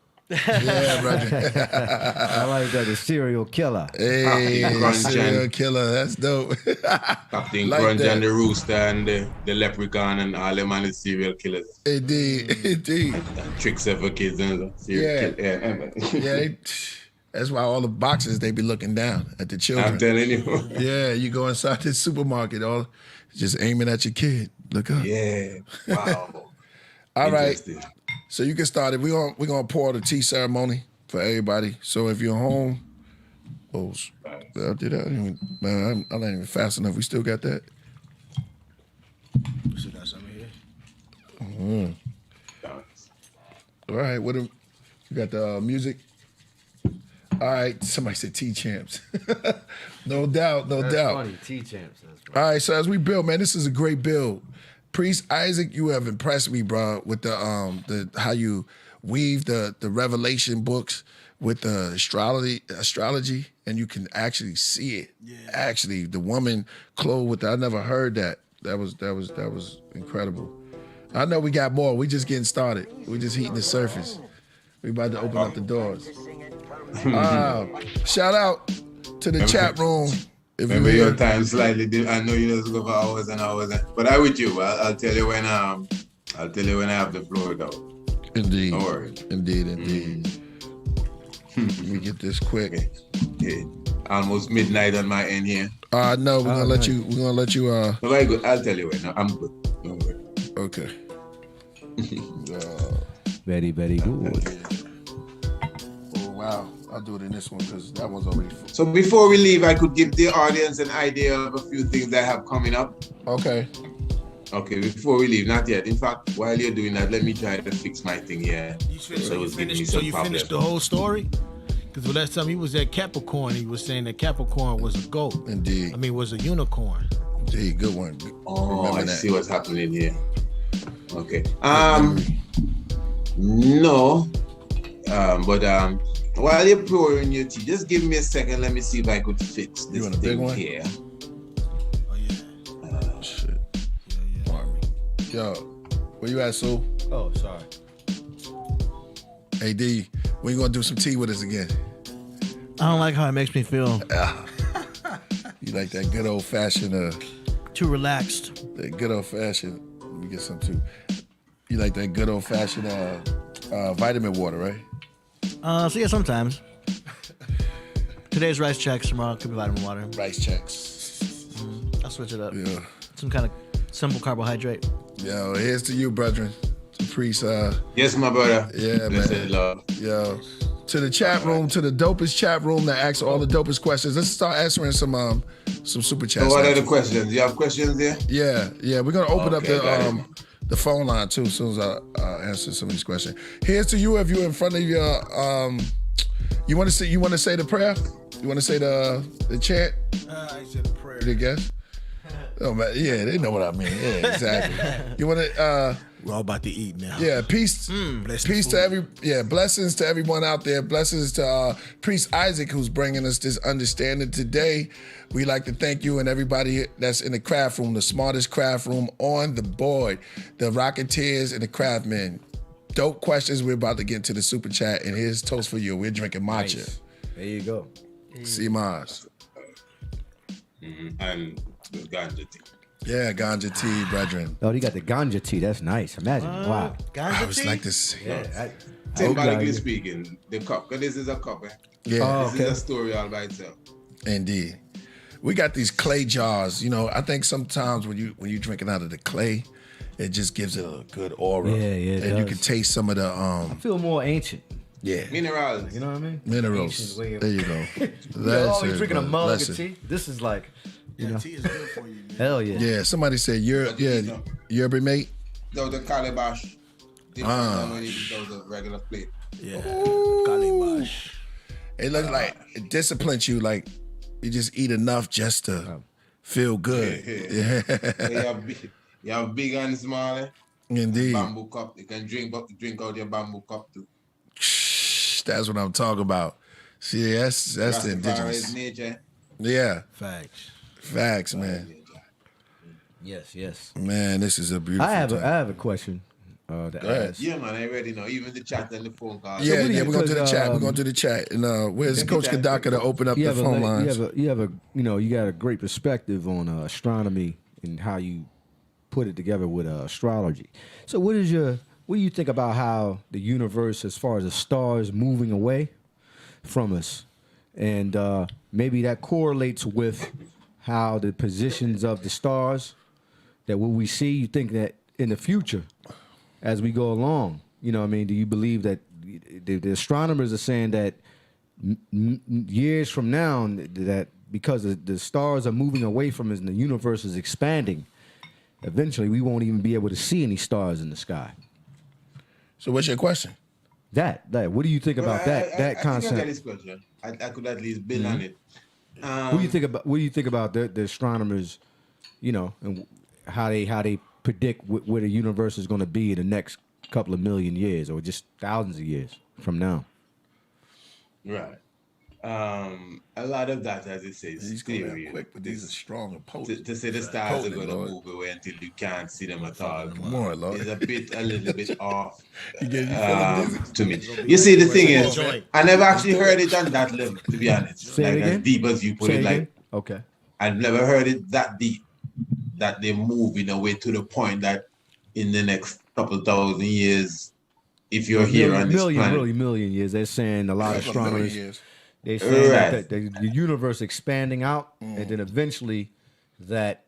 Yeah, brother.
I like that. The serial killer.
Hey,
Captain Crunch
serial
and-
killer. That's dope.
Captain
Like
Crunch
that.
and the Rooster and the Leprechaun and all them and the serial killers.
Indeed. Indeed.
And tricks for kids and serial killers.
Yeah, that's why all the boxers, they be looking down at the children.
I'm telling you.
Yeah, you go inside the supermarket, all just aiming at your kid. Look up.
Yeah. Wow.
All right.
Interesting.
So you can start it. We're gonna pour the tea ceremony for everybody. So if you're home, I did that. Man, I'm not even fast enough. We still got that.
Still got something here.
All right. What? You got the music. All right. Somebody said tea champs. No doubt. No doubt.
Funny. T-champs.
All right, so as we build, man, this is a great build. Priest Isaac, you have impressed me, bro, with the how you weave the revelation books with the astrology, and you can actually see it. Yeah. Actually, the woman clothed with I never heard that. That was incredible. I know we got more. We just getting started. We just heating the surface. We about to open up the doors. Shout out to the chat room. If you
Maybe your
hear,
time slightly different. I know you just go for hours and hours. And, but I'm with you. I'll tell you when I have the floor though.
indeed,
Don't worry.
indeed. Let me get this quick.
Okay. Almost midnight on my end here.
No, we're gonna let you. We're gonna let you.
No, very good. I'll tell you when. No, I'm good. Don't worry.
Okay.
Very, very good.
Oh wow! I'll do it in this one because that one's already full.
So before we leave, I could give the audience an idea of a few things I have coming up.
Okay.
Okay, before we leave, not yet. In fact, while you're doing that, let me try to fix my thing here.
So you
It's giving me
finished,
some
finished
problems.
the whole story? Because the last time he was at Capricorn, he was saying that Capricorn was a goat.
Indeed.
I mean, was a unicorn.
Indeed. Good one.
Oh,
Remember
I
that.
see what's happening here. Okay. No. But while you're pouring your tea, just give me a second. Let me see if I could fix this
You want a big
thing
one?
here.
Oh, yeah.
Shit.
Yeah.
Army. Yo, where you at, Sue?
Oh, sorry.
AD, When you gonna do some tea with us again?
I don't like how it makes me feel.
You like that good old fashioned
Too relaxed.
that good old fashioned. Let me get some too. You like that good old fashioned vitamin water, right?
So yeah, sometimes. Today's rice checks, tomorrow could be vitamin water.
Rice checks.
I'll switch it up.
Yeah.
Some kind of simple carbohydrate.
Yo, here's to you, brethren. To priest.
Yes, my brother.
Yeah,
Blessed
man.
Lord.
Yo, to the chat room, to the dopest chat room that asks all the dopest questions. Let's start answering some super chats.
So what are the questions? You have questions there?
Yeah. We're gonna open up
Okay, got
the phone line too as soon as I answer some of these questions. Here's to you if you're in front of your you want to say the prayer? You want to say the chant?
I said a prayer.
The guess? Oh man, yeah, they know what I mean. Yeah, exactly. You want to
We're all about to eat now.
yeah, peace
bless the
peace to
food.
blessings to everyone out there. Blessings to Priest Isaac who's bringing us this understanding today. We like to thank you and everybody that's in the craft room, the smartest craft room on the board, the Rocketeers and the Craftmen. Dope questions. We're about to get into the super chat, and here's toast for you. We're drinking matcha.
Nice. There you go.
See Mars.
And the ganja tea.
Yeah, ganja tea, brethren.
Oh, you got the ganja tea. That's nice. Imagine. Wow.
I was like this.
Symbolically speaking, the cup. Because this is a cup.
Yeah,
This is a story all by itself.
indeed. We got these clay jars. You know, I think sometimes when you drinking out of the clay, it just gives it a good aura.
Yeah, it
and you
does.
can taste some of the
I feel more ancient.
Minerals.
You know what I mean?
minerals.
Ancient way of-
There you go.
Oh, you're drinking a
brother.
mug
Bless
of
it.
tea. This is like, you know,
Tea is good for you, man.
hell yeah.
Yeah, somebody said yerba mate.
Those are calabash. Different than when you do those regular plate.
Yeah. Calibash.
It looks like it disciplines you. Like you just eat enough just to feel good. Yeah.
You have big and small.
Indeed.
Bamboo cup. You can drink out your bamboo cup too.
That's what I'm talking about. See, that's the
Rastafari
indigenous.
is nature.
Yeah,
Facts.
man.
Yes.
Man, this is a beautiful.
I
time.
have a question to
ahead.
ask.
Yeah, man, I already know. Even the chat and the phone call.
Yeah,
what do you-
we're going to the
because,
chat. We're going to the chat. And where's Coach Kadaka to open up the phone lines?
You have a you got a great perspective on astronomy and how you put it together with astrology. So what do you think about how the universe, as far as the stars moving away from us, and maybe that correlates with how the positions of the stars, that what we see, you think that in the future, as we go along, you know what I mean, do you believe that the astronomers are saying that years from now, that because the stars are moving away from us and the universe is expanding, eventually we won't even be able to see any stars in the sky?
So what's your question?
That what do you think about that
I
concept?
think I get this question. I could at least build on it.
What do you think about the astronomers, you know, and how they predict where the universe is going to be in the next couple of million years or just thousands of years from now?
Right. A lot of that, as it says,
These going
theory.
quick, but these are strong and potent.
To say the stars are
Potent,
going to
Lord.
move away until you can't see them at all
Come on, Lord.
is a little bit off
You feeling dizzy?
to me. You see, the thing is,
Enjoy.
I never actually heard it on that level, to be honest.
Say it
Like
again?
as deep as you put
Say
it,
again?
like
Okay.
I've never heard it that deep, that they move in a way to the point that in the next couple thousand years, if you're here on this planet,
million years. They're saying a lot of
Couple million
astronomers.
years.
They're saying
Right.
that the universe expanding out, and then eventually that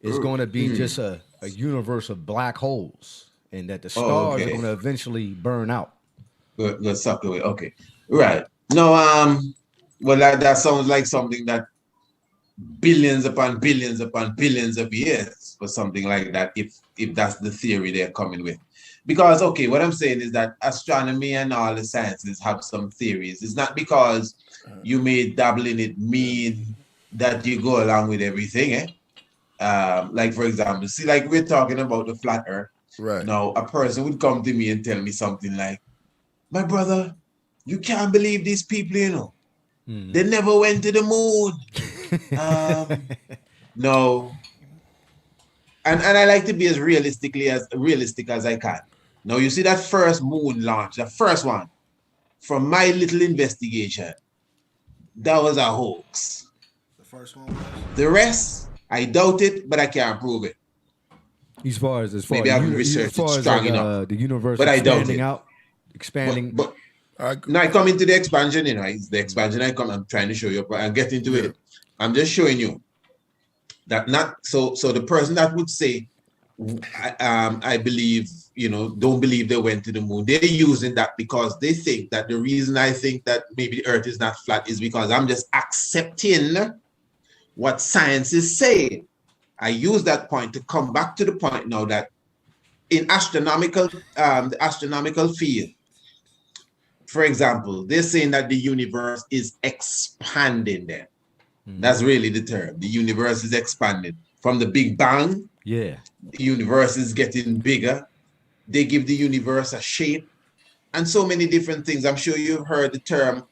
is going to be just a universe of black holes, and that the stars are
okay.
going to eventually burn out.
go suck away. Okay, right. No, well, that sounds like something that billions upon billions upon billions of years for something like that. If that's the theory they're coming with. Because, okay, what I'm saying is that astronomy and all the sciences have some theories. It's not because you may dabble in it mean that you go along with everything. Like, for example, see, like we're talking about the flat earth.
Right.
Now, a person would come to me and tell me something like, my brother, you can't believe these people, you know. They never went to the moon. No. And I like to be as realistic as I can. Now you see that first moon launch, the first one, from my little investigation, that was a hoax.
The first one was?
The rest, I doubt it, but I can't prove it.
As far as
Maybe I haven't researched it strong enough.
The universe
But I doubt
expanding
it.
out, expanding.
But now I come into the expansion, it's the expansion I'm trying to show you, but I'm getting to it. I'm just showing you that so the person that would say, I believe, don't believe they went to the moon, they're using that because they think that the reason I think that maybe the earth is not flat is because I'm just accepting what science is saying. I use that point to come back to the point now that in the astronomical field, for example, they're saying that the universe is expanding then. That's really the term. The universe is expanding. From the Big Bang, the universe is getting bigger. They give the universe a shape and so many different things. I'm sure you've heard the term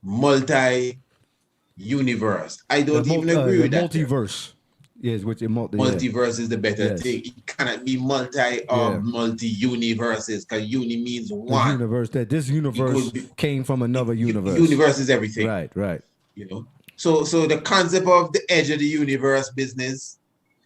multi-universe. I don't even agree with that.
Multiverse. Yes, which
multiverse is the better thing. It cannot be multi or multi-universes because uni means one.
This universe came from another universe.
Universe is everything.
Right.
So the concept of the edge of the universe business,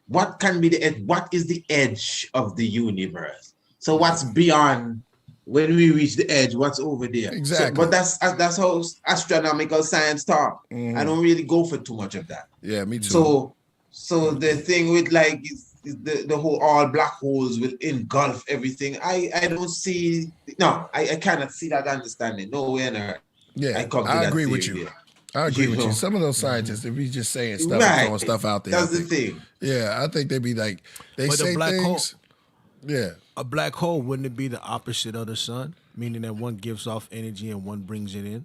what can be the edge? What is the edge of the universe? So what's beyond when we reach the edge? What's over there?
Exactly.
But that's how astronomical science talk. I don't really go for too much of that.
Yeah, me too.
So the thing with like is the whole all black holes will engulf everything. I don't see. No, I cannot see that understanding. No way on earth.
Yeah, I agree with you.
There.
I agree with you. Some of those scientists, they be just saying stuff and throwing stuff out there.
That's the thing.
Yeah, I think they be like, they say things. Yeah.
A black hole, wouldn't it be the opposite of the sun? Meaning that one gives off energy and one brings it in?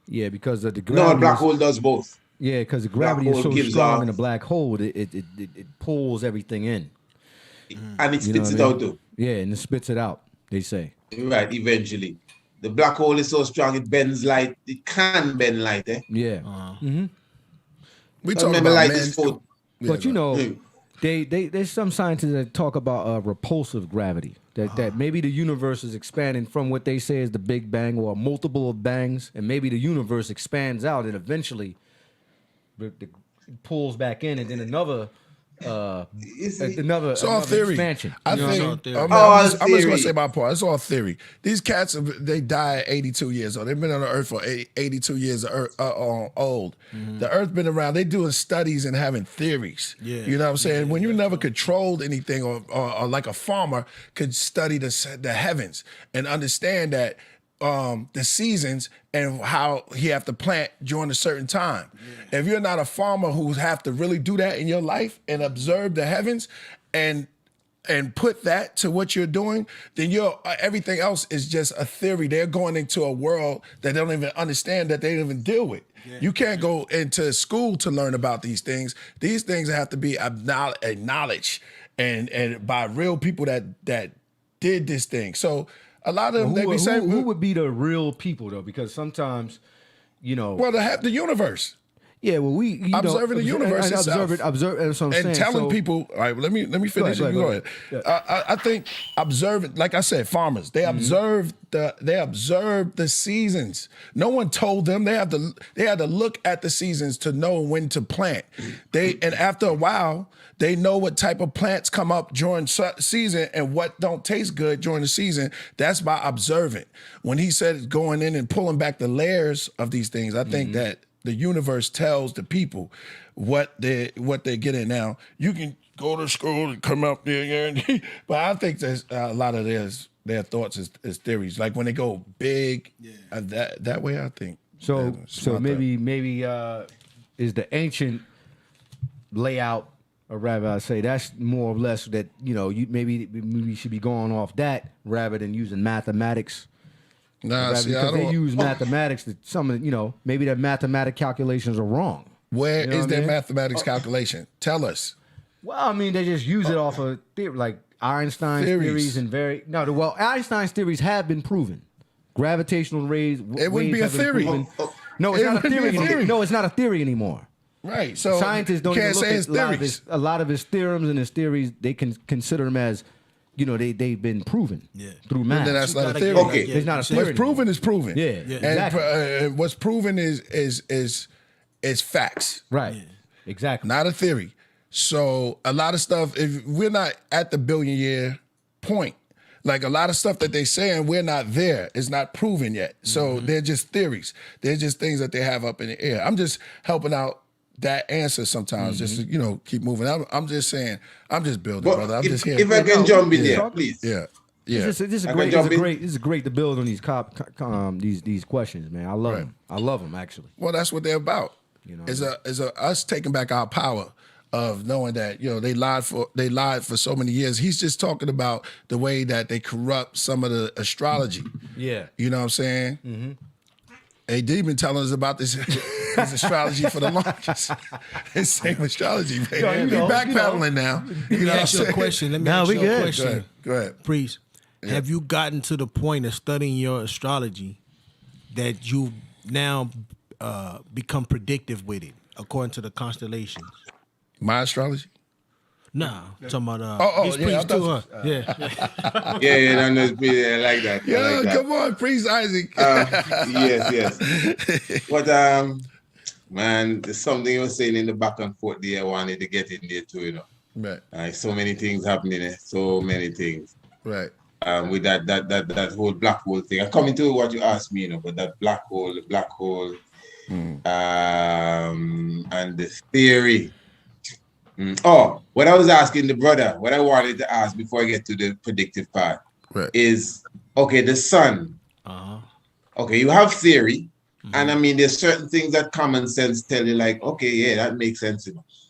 Yeah, because of the gravity.
No, a black hole does both.
Yeah, because the gravity is so strong in a black hole, it pulls everything in.
And it spits it out too.
Yeah, and it spits it out, they say.
Right, eventually. The black hole is so strong, it bends light. It can bend light, eh?
Yeah.
We talk about light
But there's some scientists that talk about repulsive gravity. That maybe the universe is expanding from what they say is the Big Bang or a multiple of bangs, and maybe the universe expands out and eventually it pulls back in, and then another
it's all theory.
Expansion.
I think. I'm just gonna say my part. It's all theory. These cats, they die at 82 years old. They've been on the earth for 82 years old. The earth been around. They doing studies and having theories.
Yeah.
You know what I'm saying? When you never controlled anything, or like a farmer could study the heavens and understand that. The seasons and how he have to plant during a certain time. Yeah. If you're not a farmer who have to really do that in your life and observe the heavens and put that to what you're doing, then everything else is just a theory. They're going into a world that they don't even understand, that they don't even deal with. Yeah. You can't go into school to learn about these things. These things have to be acknowledged and by real people that did this thing. So a lot of them, they be saying...
Who would be the real people, though? Because sometimes,
Well, the universe.
Yeah, well,
observing the universe itself.
And
telling people... All right, let me finish. Go ahead. I think observing... Like I said, farmers, they observe the seasons. No one told them. They had to look at the seasons to know when to plant. And after a while... They know what type of plants come up during season and what don't taste good during the season. That's by observing. When he said going in and pulling back the layers of these things, I think that the universe tells the people what they're getting. Now, you can go to school and come up there, but I think there's a lot of their thoughts is theories. Like when they go big, that way, I think.
So maybe is the ancient layout. Or rather, I say that's more or less that maybe we should be going off that rather than using mathematics.
Because
they use mathematics that maybe their mathematic calculations are wrong.
Where is their mathematics calculation? Tell us.
Well, I mean, they just use it off of theory, like Einstein's theories and Einstein's theories have been proven. Gravitational rays.
It wouldn't be a theory.
No, it's not a theory. No, it's not a theory anymore.
Right, so
scientists don't
can't
even look
say his theories.
A lot of his theorems and his theories, they can consider them as they've been proven through
And
math.
then that's
You
not a
gotta
theory.
get-
Okay.
It's not a
What's
theory.
What's proven is proven.
Yeah,
And
exactly.
what's proven is facts,
Right. Exactly.
not a theory. So a lot of stuff, if we're not at the billion year point, like a lot of stuff that they're saying, we're not there. It's not proven yet. So they're just theories. They're just things that they have up in the air. I'm just helping out that answer sometimes, just to, keep moving. I'm just saying, I'm just building,
But
brother. I'm
if,
just here.
if I can jump in
Yeah.
there, please.
Yeah.
This is
I
great.
can jump in.
This is great to build on these questions, man. I love
Right.
them. I love them actually.
Well, that's what they're about. Is us taking back our power of knowing that they lied for so many years. He's just talking about the way that they corrupt some of the astrology.
Yeah.
You know what I'm saying? Mm-hmm. AD been telling us about this astrology for the longest. It's same astrology, man.
Yo,
We backpedaling now.
Let me ask you a question. Let me
No,
ask
we
you
good.
a question.
Go ahead.
Priest, have you gotten to the point of studying your astrology that you now become predictive with it, according to the constellations?
My astrology?
Nah, I'm talking about
yeah,
these
I
priests too, huh?
thought
Yeah.
Yeah, no, I like that. I
Yeah,
like that.
come on, Priest Isaac.
Yes. But man, there's something you were saying in the back and forth there. I wanted to get in there too,
Right,
so many things happening. So many things.
right.
With that whole black hole thing. I'm coming to what you asked me, but that black hole, and the theory. Oh, what I was asking the brother, what I wanted to ask before I get to the predictive part,
Right.
is, okay, the sun. Okay, you have theory, and I mean, there's certain things that common sense tell you, like, okay, yeah, that makes sense.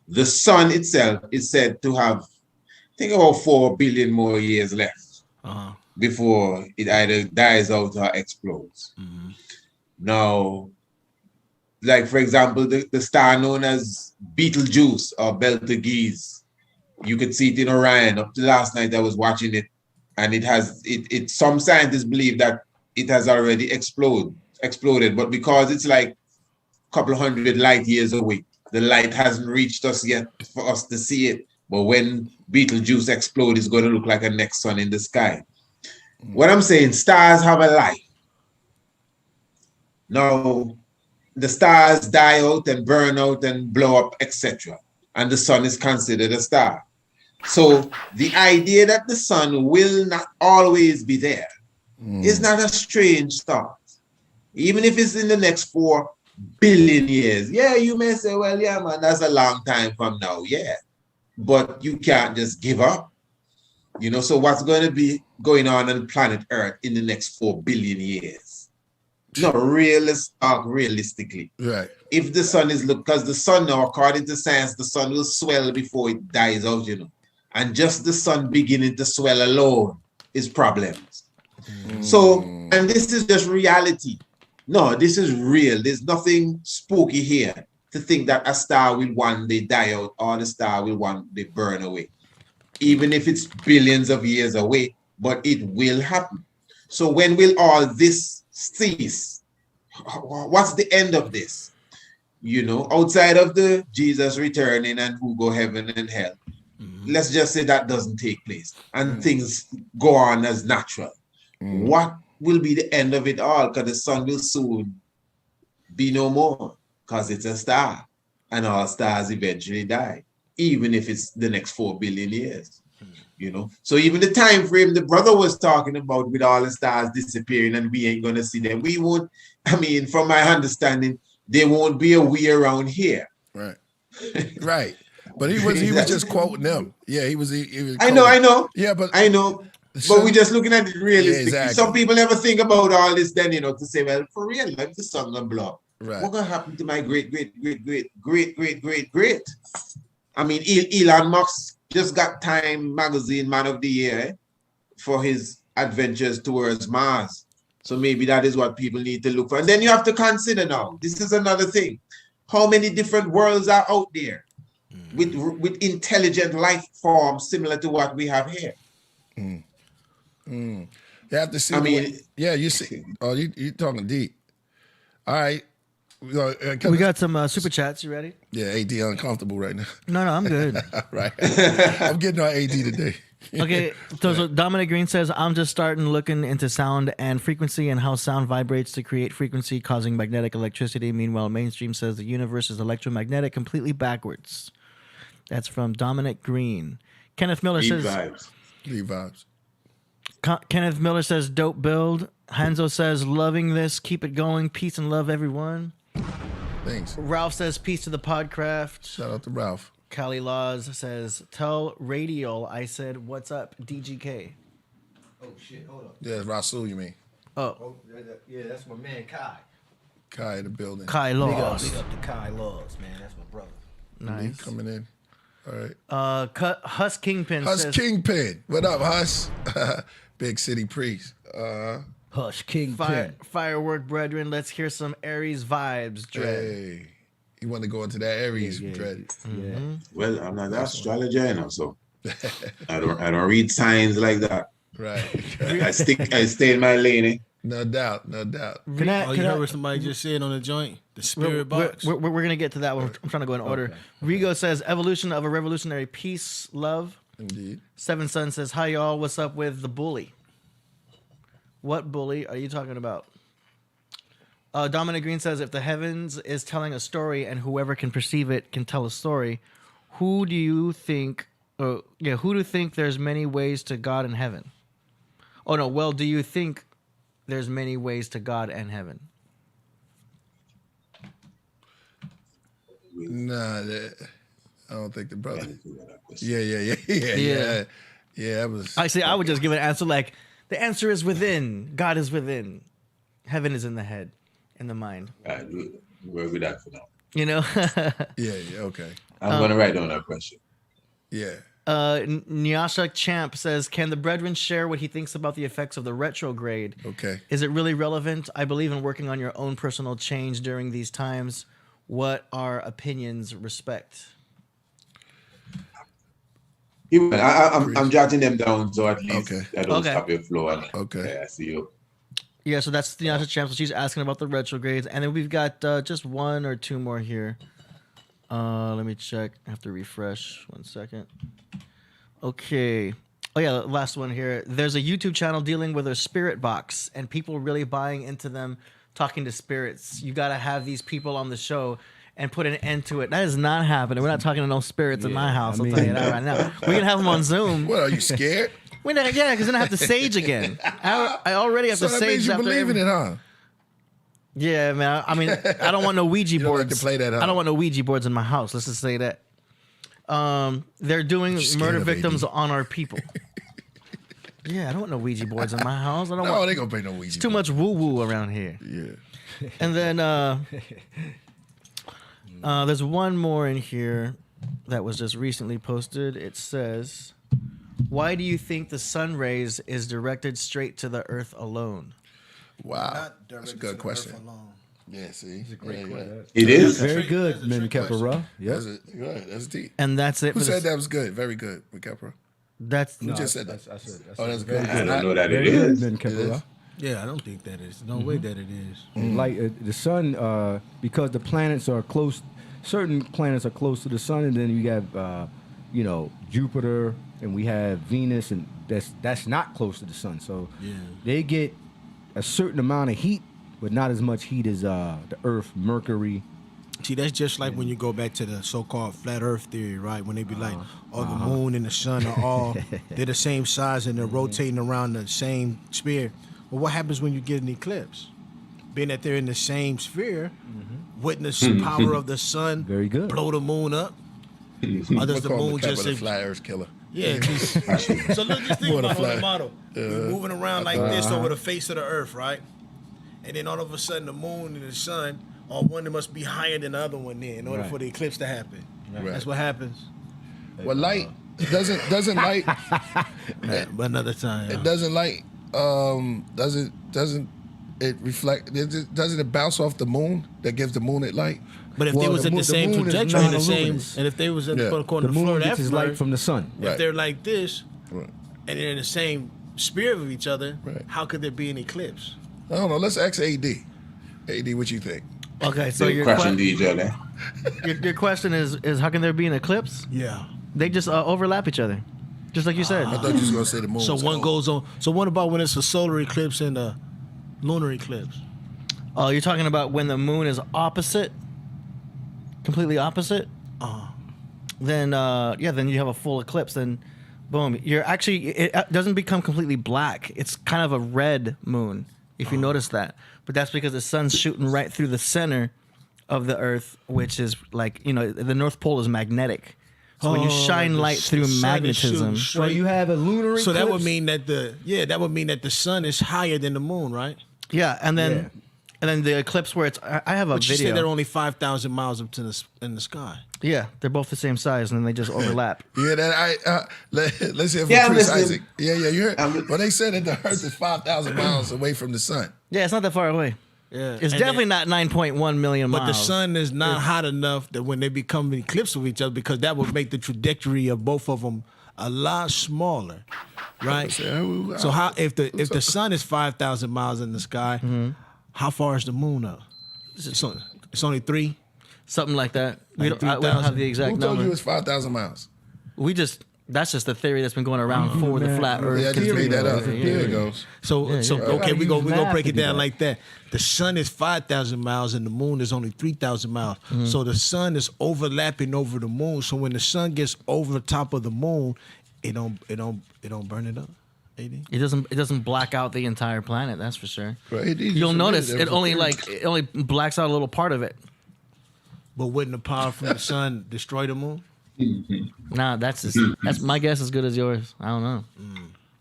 The sun itself is said to have, I think, about 4 billion more years left before it either dies out or explodes. Now, like, for example, the star known as Betelgeuse or Betelgeuse, you could see it in Orion. Up to last night, I was watching it, and it some scientists believe that it has already exploded, but because it's like a couple of hundred light years away, the light hasn't reached us yet for us to see it. But when Betelgeuse explodes, it's going to look like a next sun in the sky. What I'm saying, stars have a life. Now, the stars die out and burn out and blow up, etc. And the sun is considered a star. So the idea that the sun will not always be there is not a strange thought. Even if it's in the next 4 billion years. Yeah, you may say, well, yeah, man, that's a long time from now. Yeah. But you can't just give up. So what's going to be going on planet Earth in the next 4 billion years? No, realistically.
Right.
If the sun is, because the sun now, according to science, the sun will swell before it dies out, And just the sun beginning to swell alone is problems. So, and this is just reality. No, this is real. There's nothing spooky here to think that a star will one day die out or the star will one day burn away. Even if it's billions of years away, but it will happen. So when will all this cease? What's the end of this? Outside of the Jesus returning and who go heaven and hell, let's just say that doesn't take place and things go on as natural. What will be the end of it all? Because the sun will soon be no more because it's a star and all stars eventually die, even if it's the next 4 billion years. So even the time frame the brother was talking about with all the stars disappearing and we ain't gonna see them, we won't, from my understanding, there won't be a we around here.
Right. Right. But he was just quoting them. Yeah, he was
I know.
Yeah, but
I know. But we're just looking at it realistically.
Yeah, exactly.
Some people never think about all this then, to say, well, for real, like the sun gonna blow up.
Right.
What gonna happen to my great? Elon Musk just got Time Magazine Man of the Year for his adventures towards Mars. So maybe that is what people need to look for. And then you have to consider now, this is another thing. How many different worlds are out there with intelligent life forms similar to what we have here?
You have to see. You see. Oh, you talking deep. All right.
We got some super chats. You ready?
Yeah, AD uncomfortable right now.
No, I'm good.
Right. I'm getting on AD today.
Okay, so Dominic Green says, I'm just starting looking into sound and frequency and how sound vibrates to create frequency, causing magnetic electricity. Meanwhile, mainstream says the universe is electromagnetic, completely backwards. That's from Dominic Green. Kenneth Miller
Deep
says...
vibes.
Deep vibes.
Kenneth Miller says, dope build. Hanzo says, loving this. Keep it going. Peace and love, everyone.
Thanks.
Ralph says, peace to the Podcraft.
Shout out to Ralph.
Callie Laws says, tell Radial I said, what's up, DGK?
Oh shit! Hold up.
Yeah, Rasul, you mean?
Oh,
Yeah, that's my man Kai.
Kai in the building.
Kai Laws.
Big up to Kai Laws, man. That's my brother.
Nice.
Coming in. All right.
Huss Kingpin
Huss
says,
Kingpin. What up, Huss? Big city priest.
Hush King
Firework Brethren, let's hear some Aries vibes, Dread.
Hey. You want to go into that Aries dread.
Yeah.
Well, I'm not an astrologer, you know, so I don't read signs like that.
Right.
I stay in my lane. Eh?
No doubt. No doubt.
You heard what somebody just said on the joint? The spirit box.
We're going to get to that one. I'm trying to go in order. Okay. Rigo says, evolution of a revolutionary peace, love.
Indeed.
Seven Sun says, hi, y'all. What's up with the bully? What bully are you talking about? Dominic Green says, if the heavens is telling a story and whoever can perceive it can tell a story, who do you think there's many ways to God and heaven? Oh, no. Well, do you think there's many ways to God and heaven?
Nah, I don't think the brother. Yeah. That was.
I would just give an answer like, the answer is within. God is within. Heaven is in the head, in the mind.
We're with that for now.
You know?
Yeah, okay.
I'm going to write down that question.
Yeah.
Nyasha Champ says, can the brethren share what he thinks about the effects of the retrograde?
Okay.
Is it really relevant? I believe in working on your own personal change during these times. What are opinions respect?
I'm jotting them down so at least I don't stop your flow.
Okay.
I see you.
Yeah, so that's Nyasha Champ. So she's asking about the retrogrades. And then we've got just one or two more here. Let me check. I have to refresh. 1 second. Okay. Oh, yeah, last one here. There's a YouTube channel dealing with a spirit box and people really buying into them, talking to spirits. You got to have these people on the show and put an end to it. That is not happening. We're not talking to no spirits in my house. I'll tell you that right now. We can have them on Zoom.
What, are you scared?
Yeah, because then I have to sage again. I already have to sage.
So that means you believe in it, huh?
Yeah, man. I mean, I don't want no Ouija boards.
Like to play that, huh?
I don't want no Ouija boards in my house. Let's just say that. They're doing murder victims on our people. Yeah, I don't want no Ouija boards in my house. I don't want.
They gonna play no Ouija.
It's too much woo woo around here.
Yeah.
And then there's one more in here that was just recently posted. It says, "Why do you think the sun rays is directed straight to the Earth alone?"
Wow, that's a good question. Yeah, see,
It's a great question.
It is
Very good, man, Kepra. Yeah.
That's deep.
And that's it.
Who said that was good? Very good, Kepra.
That's
Who just said that?
I said
That's good.
I don't know that it
Very good,
is.
man, Kepra.
Yeah, I don't think that is. No way that it is.
Like the sun, because the planets are close. Certain planets are close to the sun, and then you have, Jupiter, and we have Venus, and that's not close to the sun. So they get a certain amount of heat, but not as much heat as the Earth, Mercury.
See, that's just like when you go back to the so-called flat Earth theory, right? When they be like, the moon and the sun are all, they're the same size and they're rotating around the same sphere. Well, what happens when you get an eclipse? Being that they're in the same sphere, witness the power of the sun
Very good.
blow the moon up? Or does the moon just
the flat Earth killer?
Yeah. So look, just think about the model. We're moving around like this over the face of the Earth, right? And then all of a sudden, the moon and the sun are one that must be higher than the other one there in order for the eclipse to happen.
Right.
That's what happens.
Well, light doesn't light.
But another time.
It doesn't light. Doesn't it reflect? Doesn't it bounce off the moon that gives the moon its light?
But if they was at the same
moon is
trajectory, the same,
non-luminous.
and if they was at
The
according to
moon
Florida,
gets its light from the sun.
if they're like this,
Right.
and they're in the same spirit of each other,
Right.
how could there be an eclipse?
I don't know. Let's ask AD. AD, what you think?
okay. So
Big
your
question, DJ.
your question is how can there be an eclipse?
Yeah.
They just overlap each other. Just like you said.
I thought you was gonna say the moon.
So
was
one
cold.
goes on. So what about when it's a solar eclipse and a lunar eclipse?
Oh, you're talking about when the moon is opposite, completely opposite. Then then you have a full eclipse. Then, boom, you're actually it doesn't become completely black. It's kind of a red moon, if you notice that. But that's because the sun's shooting right through the center of the Earth, which is like the North Pole is magnetic. So when you shine light through magnetism,
So you have a lunar eclipse.
So that would mean that the sun is higher than the moon, right?
yeah, and then the eclipse where it's I have a
But you
video.
said they're only 5,000 miles up to in the sky.
Yeah, they're both the same size, and then they just overlap.
Yeah, that let's hear from
Yeah,
Chris
listen.
Isaac. Yeah, you heard. Well, they said that the Earth is 5,000 miles away from the sun.
Yeah, it's not that far away.
Yeah,
It's definitely not 9.1 million miles.
But the sun is not hot enough that when they become in eclipse with each other, because that would make the trajectory of both of them a lot smaller, right? So how if the sun is 5,000 miles in the sky, how far is the moon up? It's only 3.
Something like that. We
Like
don't have the exact
Who told
number.
you it's 5,000 miles?
That's just the theory that's been going around for the flat Earth.
Yeah, I just made that up.
conspiracy.
There it goes.
So
gotta
okay, we
use
go
math
break
to
it
do
down
that.
like that. The sun is 5,000 miles and the moon is only 3,000 miles. So the sun is overlapping over the moon. So when the sun gets over the top of the moon, it don't burn it up. AD?
It doesn't black out the entire planet. That's for sure.
Right,
You'll notice it only blacks out a little part of it.
But wouldn't the power from the sun destroy the moon?
Nah, that's my guess as good as yours. I don't know.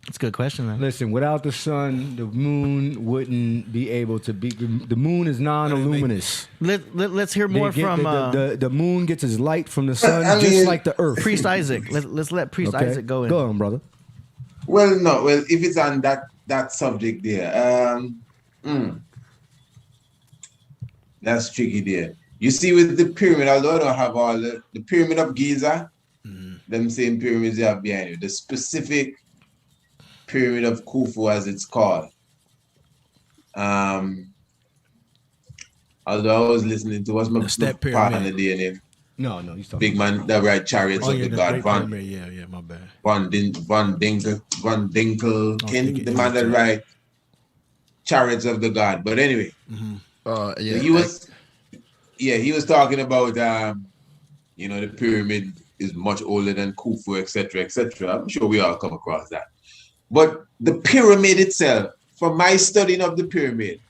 It's a good question though.
Listen, without the sun, the moon wouldn't be able to be. The moon is non-illuminous.
Let's hear more from
the moon gets its light from the sun,
I
just
mean,
like the Earth.
Priest Isaac. Let's let Priest
Okay?
Isaac go in.
Go on, brother.
Well, no. Well, if it's on that subject there, that's tricky there. You see, with the pyramid, although I don't have all the pyramid of Giza, them same pyramids you have behind you, the specific pyramid of Khufu, as it's called. Although I was listening to what's my
Step
partner
pyramid.
the name,
No, he's talking.
big man, the right chariots of the god
Great
Van
Pyramid. Yeah, my bad.
Van Dinkel,
Dinkel,
the man that right chariots of the god. But anyway, he was talking about the pyramid is much older than Khufu, etc., etc. I'm sure we all come across that. But the pyramid itself, from my studying of the pyramid,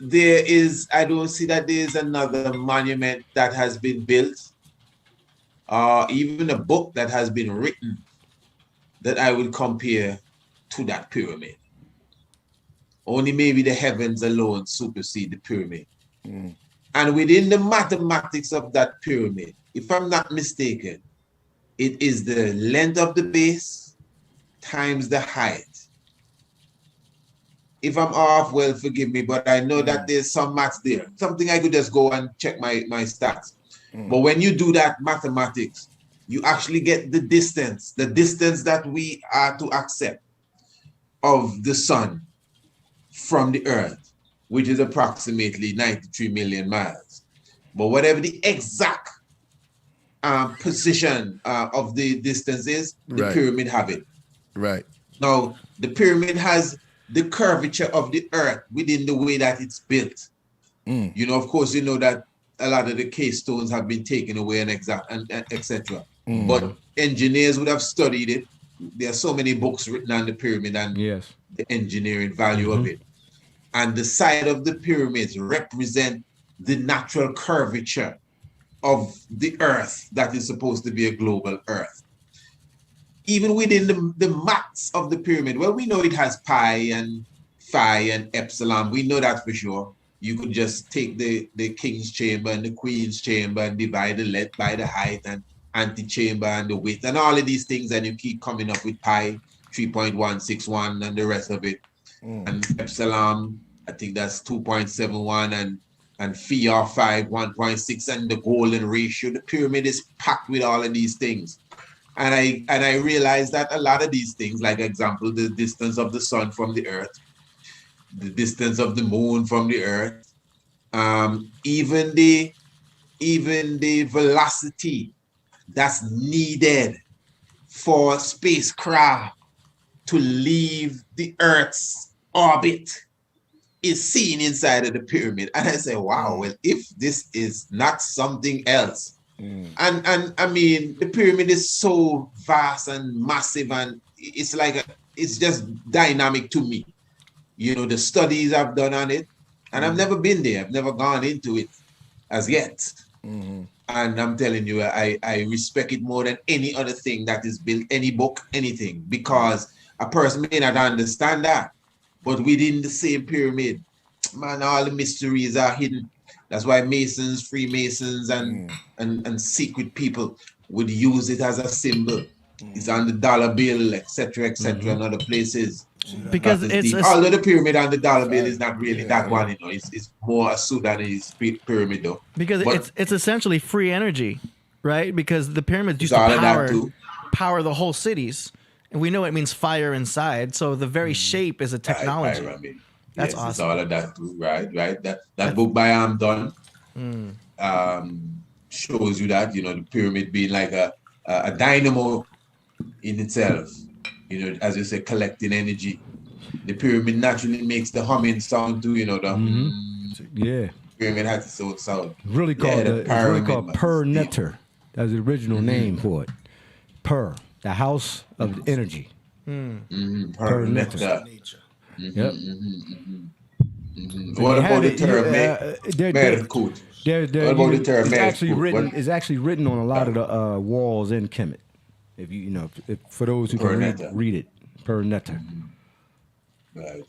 I don't see that there is another monument that has been built, or even a book that has been written that I would compare to that pyramid. Only maybe the heavens alone supersede the pyramid. And within the mathematics of that pyramid, if I'm not mistaken, it is the length of the base times the height. If I'm off, well, forgive me, but I know that there's some maths there. Something I could just go and check my stats. But when you do that mathematics, you actually get the distance that we are to accept of the sun from the earth, which is approximately 93 million miles. But whatever the exact position of the distance is, the pyramid have it.
Right.
Now, the pyramid has the curvature of the earth within the way that it's built. Of course, you know that a lot of the keystones have been taken away and etc. But engineers would have studied it. There are so many books written on the pyramid and the engineering value of it. And the side of the pyramids represent the natural curvature of the earth that is supposed to be a global earth. Even within the maths of the pyramid, well, we know it has pi and phi and epsilon. We know that for sure. You could just take the king's chamber and the queen's chamber and divide the length by the height and antechamber and the width and all of these things, and you keep coming up with pi 3.161 and the rest of it. And epsilon, I think that's 2.71 and phi or 5, 1.6, and the golden ratio. The pyramid is packed with all of these things. And I realized that a lot of these things, like example, the distance of the sun from the earth, the distance of the moon from the earth, even the velocity that's needed for spacecraft to leave the Earth's orbit is seen inside of the pyramid. And I say, wow, well, if this is not something else, and I mean, the pyramid is so vast and massive, and it's like, it's just dynamic to me. You know, the studies I've done on it, and I've never been there. I've never gone into it as yet. And I'm telling you, I respect it more than any other thing that is built, any book, anything, because a person may not understand that. But within the same pyramid, man, all the mysteries are hidden. That's why Masons, Freemasons, and secret people would use it as a symbol. It's on the dollar bill, etc., and other places.
Because it's
although the pyramid on the dollar bill is not really that one, you know, it's more a Sudanese pyramid though.
Because it's essentially free energy, right? Because the pyramids used
all
to power the whole cities. And we know it means fire inside, so the very shape is a technology. That's awesome. It's all of that too, right? That book by Don shows you that, you know, the pyramid being like a dynamo in itself, you know, as you say, collecting energy. The pyramid naturally makes the humming sound too, you know, the pyramid has its own sound.
Really called Per Netter. That's the original name for it. Per. The house of energy. Per Netter. Yep.
What about the term Merkut? What about the term Merkut?
It's actually written on a lot of the walls in Kemet. If you for those who can read it, Per Netter.
Right.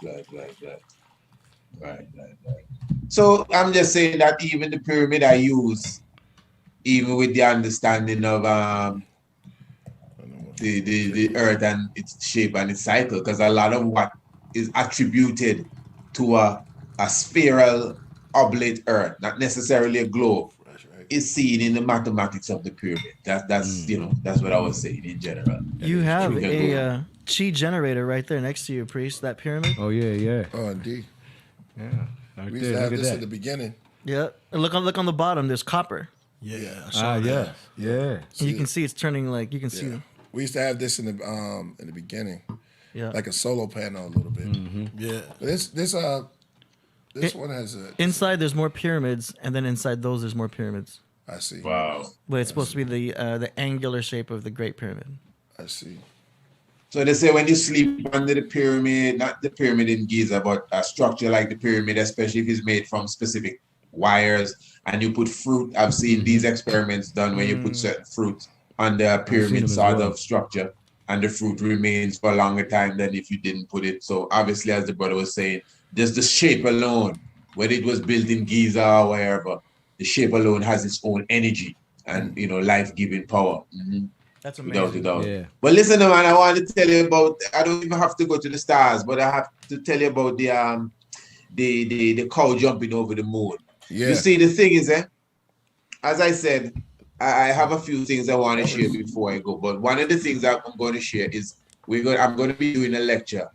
So I'm just saying that even the pyramid I use, even with the understanding of the earth and its shape and its cycle, because a lot of what is attributed to a spheral oblate earth, not necessarily a globe, is seen in the mathematics of the pyramid. That's you know, that's what I was saying in general.
You have a chi generator right there next to you, Priest, that pyramid.
Oh yeah.
Oh indeed.
Yeah. Right
we used to have this at the beginning.
Yeah. And look on the bottom, there's copper.
Yeah.
Yeah.
You can see it's turning like you can see.
We used to have this in the beginning.
Yeah.
Like a solo panel a little bit.
Yeah.
But this one has a
inside there's more pyramids, and then inside those there's more pyramids.
I see.
Wow.
But it's supposed to be the angular shape of the Great Pyramid.
I see.
So they say when you sleep under the pyramid, not the pyramid in Giza, but a structure like the pyramid, especially if it's made from specific wires, and you put fruit. I've seen these experiments done where you put certain fruit under a pyramid sort of structure, and the fruit remains for a longer time than if you didn't put it. So obviously, as the brother was saying, just the shape alone, whether it was built in Giza or wherever, the shape alone has its own energy and, you know, life-giving power.
That's amazing.
Without doubt.
Yeah.
But listen, man, I want to tell you about, I don't even have to go to the stars, but I have to tell you about the cow jumping over the moon.
Yeah.
You see, the thing is, as I said, I have a few things I want to share before I go. But one of the things I'm going to share is I'm going to be doing a lecture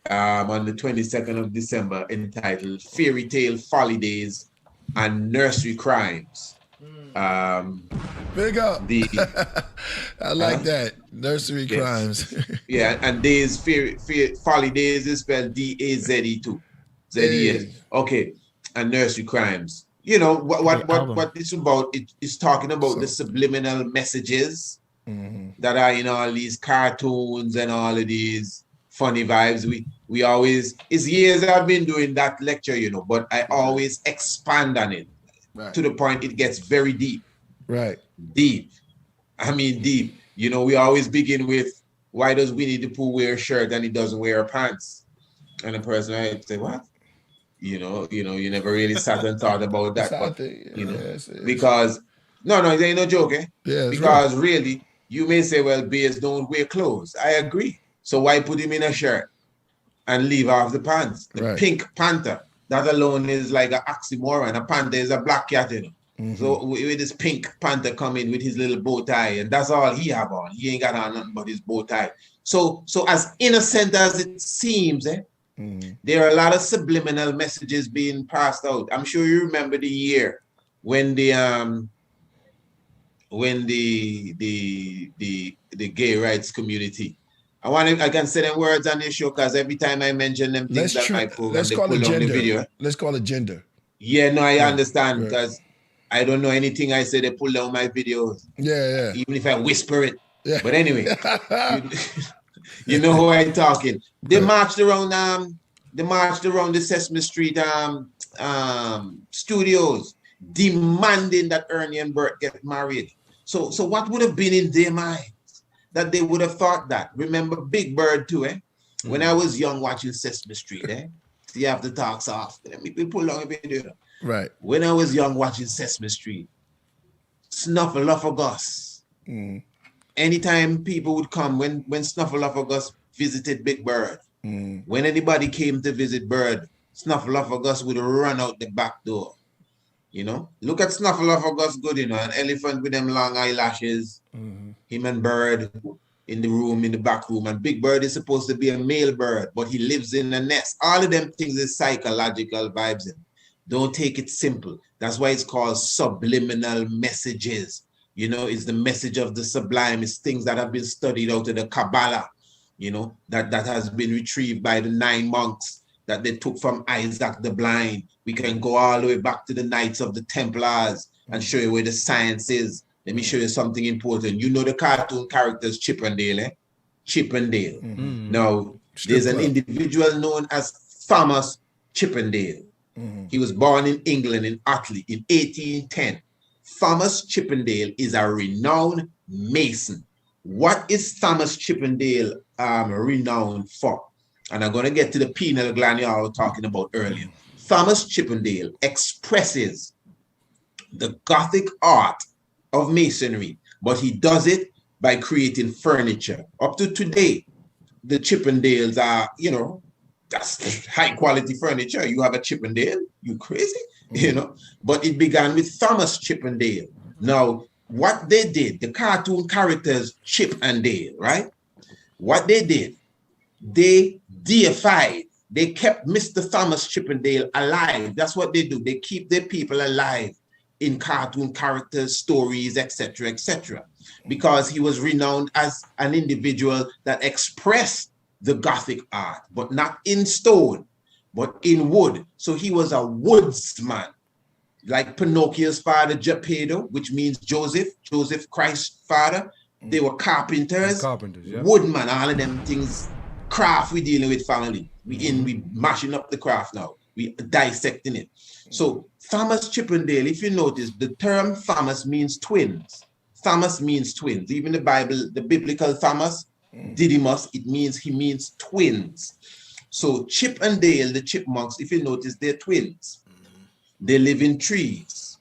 on the 22nd of December entitled Fairy Tale Folly Days and Nursery Crimes.
Big up. I like that. Nursery
yes.
crimes.
Yeah, and days, Folly Days is spelled D-A-Z-E-2. Z-E-S. Okay, and Nursery Crimes. You know, what it's about, it's talking about the subliminal messages that are in all these cartoons and all of these funny vibes. We always, it's years I've been doing that lecture, you know, but I always expand on it to the point it gets very deep.
Right.
Deep. I mean, deep. You know, we always begin with, why does Winnie the Pooh wear a shirt and he doesn't wear pants? And the person might say, what? You know, you never really sat and thought about that. But, you know, because, no, it ain't no joke, eh?
Yeah,
because really, you may say, well, bears don't wear clothes. I agree. So why put him in a shirt and leave off the pants? The pink panther, that alone is like an oxymoron. A panther is a black cat, you know. So with this pink panther coming with his little bow tie, and that's all he have on. He ain't got on nothing but his bow tie. So as innocent as it seems, there are a lot of subliminal messages being passed out. I'm sure you remember the year when the when the gay rights community. I can say them words on this show because every time I mention them things on my program, they pull down the video.
Let's call it gender.
Yeah, no, I understand because I don't know anything I say. They pull down my videos.
Yeah.
Even if I whisper it.
Yeah.
But anyway, you know who I'm talking. They marched around the Sesame Street studios, demanding that Ernie and Bert get married. So what would have been in their minds that they would have thought that? Remember Big Bird too, eh? When I was young watching Sesame Street, eh? You have to talk soft. Let me pull on a video.
Right.
When I was young watching Sesame Street, Snuffleupagus. Anytime people would come, when Snuffleupagus visited Big Bird, when anybody came to visit Bird, Snuffleupagus would run out the back door. You know, look at Snuffleupagus good, you know, an elephant with them long eyelashes, him and Bird in the room, in the back room, and Big Bird is supposed to be a male bird, but he lives in a nest. All of them things is psychological vibes. Don't take it simple. That's why it's called subliminal messages. You know, it's the message of the sublime. It's things that have been studied out of the Kabbalah, you know, that has been retrieved by the 9 monks that they took from Isaac the Blind. We can go all the way back to the Knights of the Templars and show you where the science is. Let me show you something important. You know the cartoon characters Chip and Dale, eh? Chip and Dale. Now, there's an individual known as Thomas Chippendale. He was born in England, in Otley, in 1810. Thomas Chippendale is a renowned Mason. What is Thomas Chippendale renowned for? And I'm going to get to the pineal gland I was talking about earlier. Thomas Chippendale expresses the Gothic art of masonry, but he does it by creating furniture. Up to today, the Chippendales are, you know, that's high quality furniture. You have a Chippendale, you crazy, you know? But it began with Thomas Chippendale. Now, what they did, the cartoon characters Chip and Dale, right? What they did, they deified, they kept Mr. Thomas Chippendale alive. That's what they do. They keep their people alive in cartoon characters, stories, etc., because he was renowned as an individual that expressed the Gothic art, but not in stone, but in wood. So he was a woodsman, like Pinocchio's father, Geppetto, which means Joseph Christ's father. They were carpenters,
yeah.
woodman, all of them things. Craft we dealing with, family. We mashing up the craft now. We dissecting it. So Thomas Chippendale, if you notice, the term Thomas means twins. Thomas means twins. Even the Bible, the biblical Thomas, Didymus, he means twins. So Chip and Dale, the chipmunks, if you notice, they're twins. They live in trees.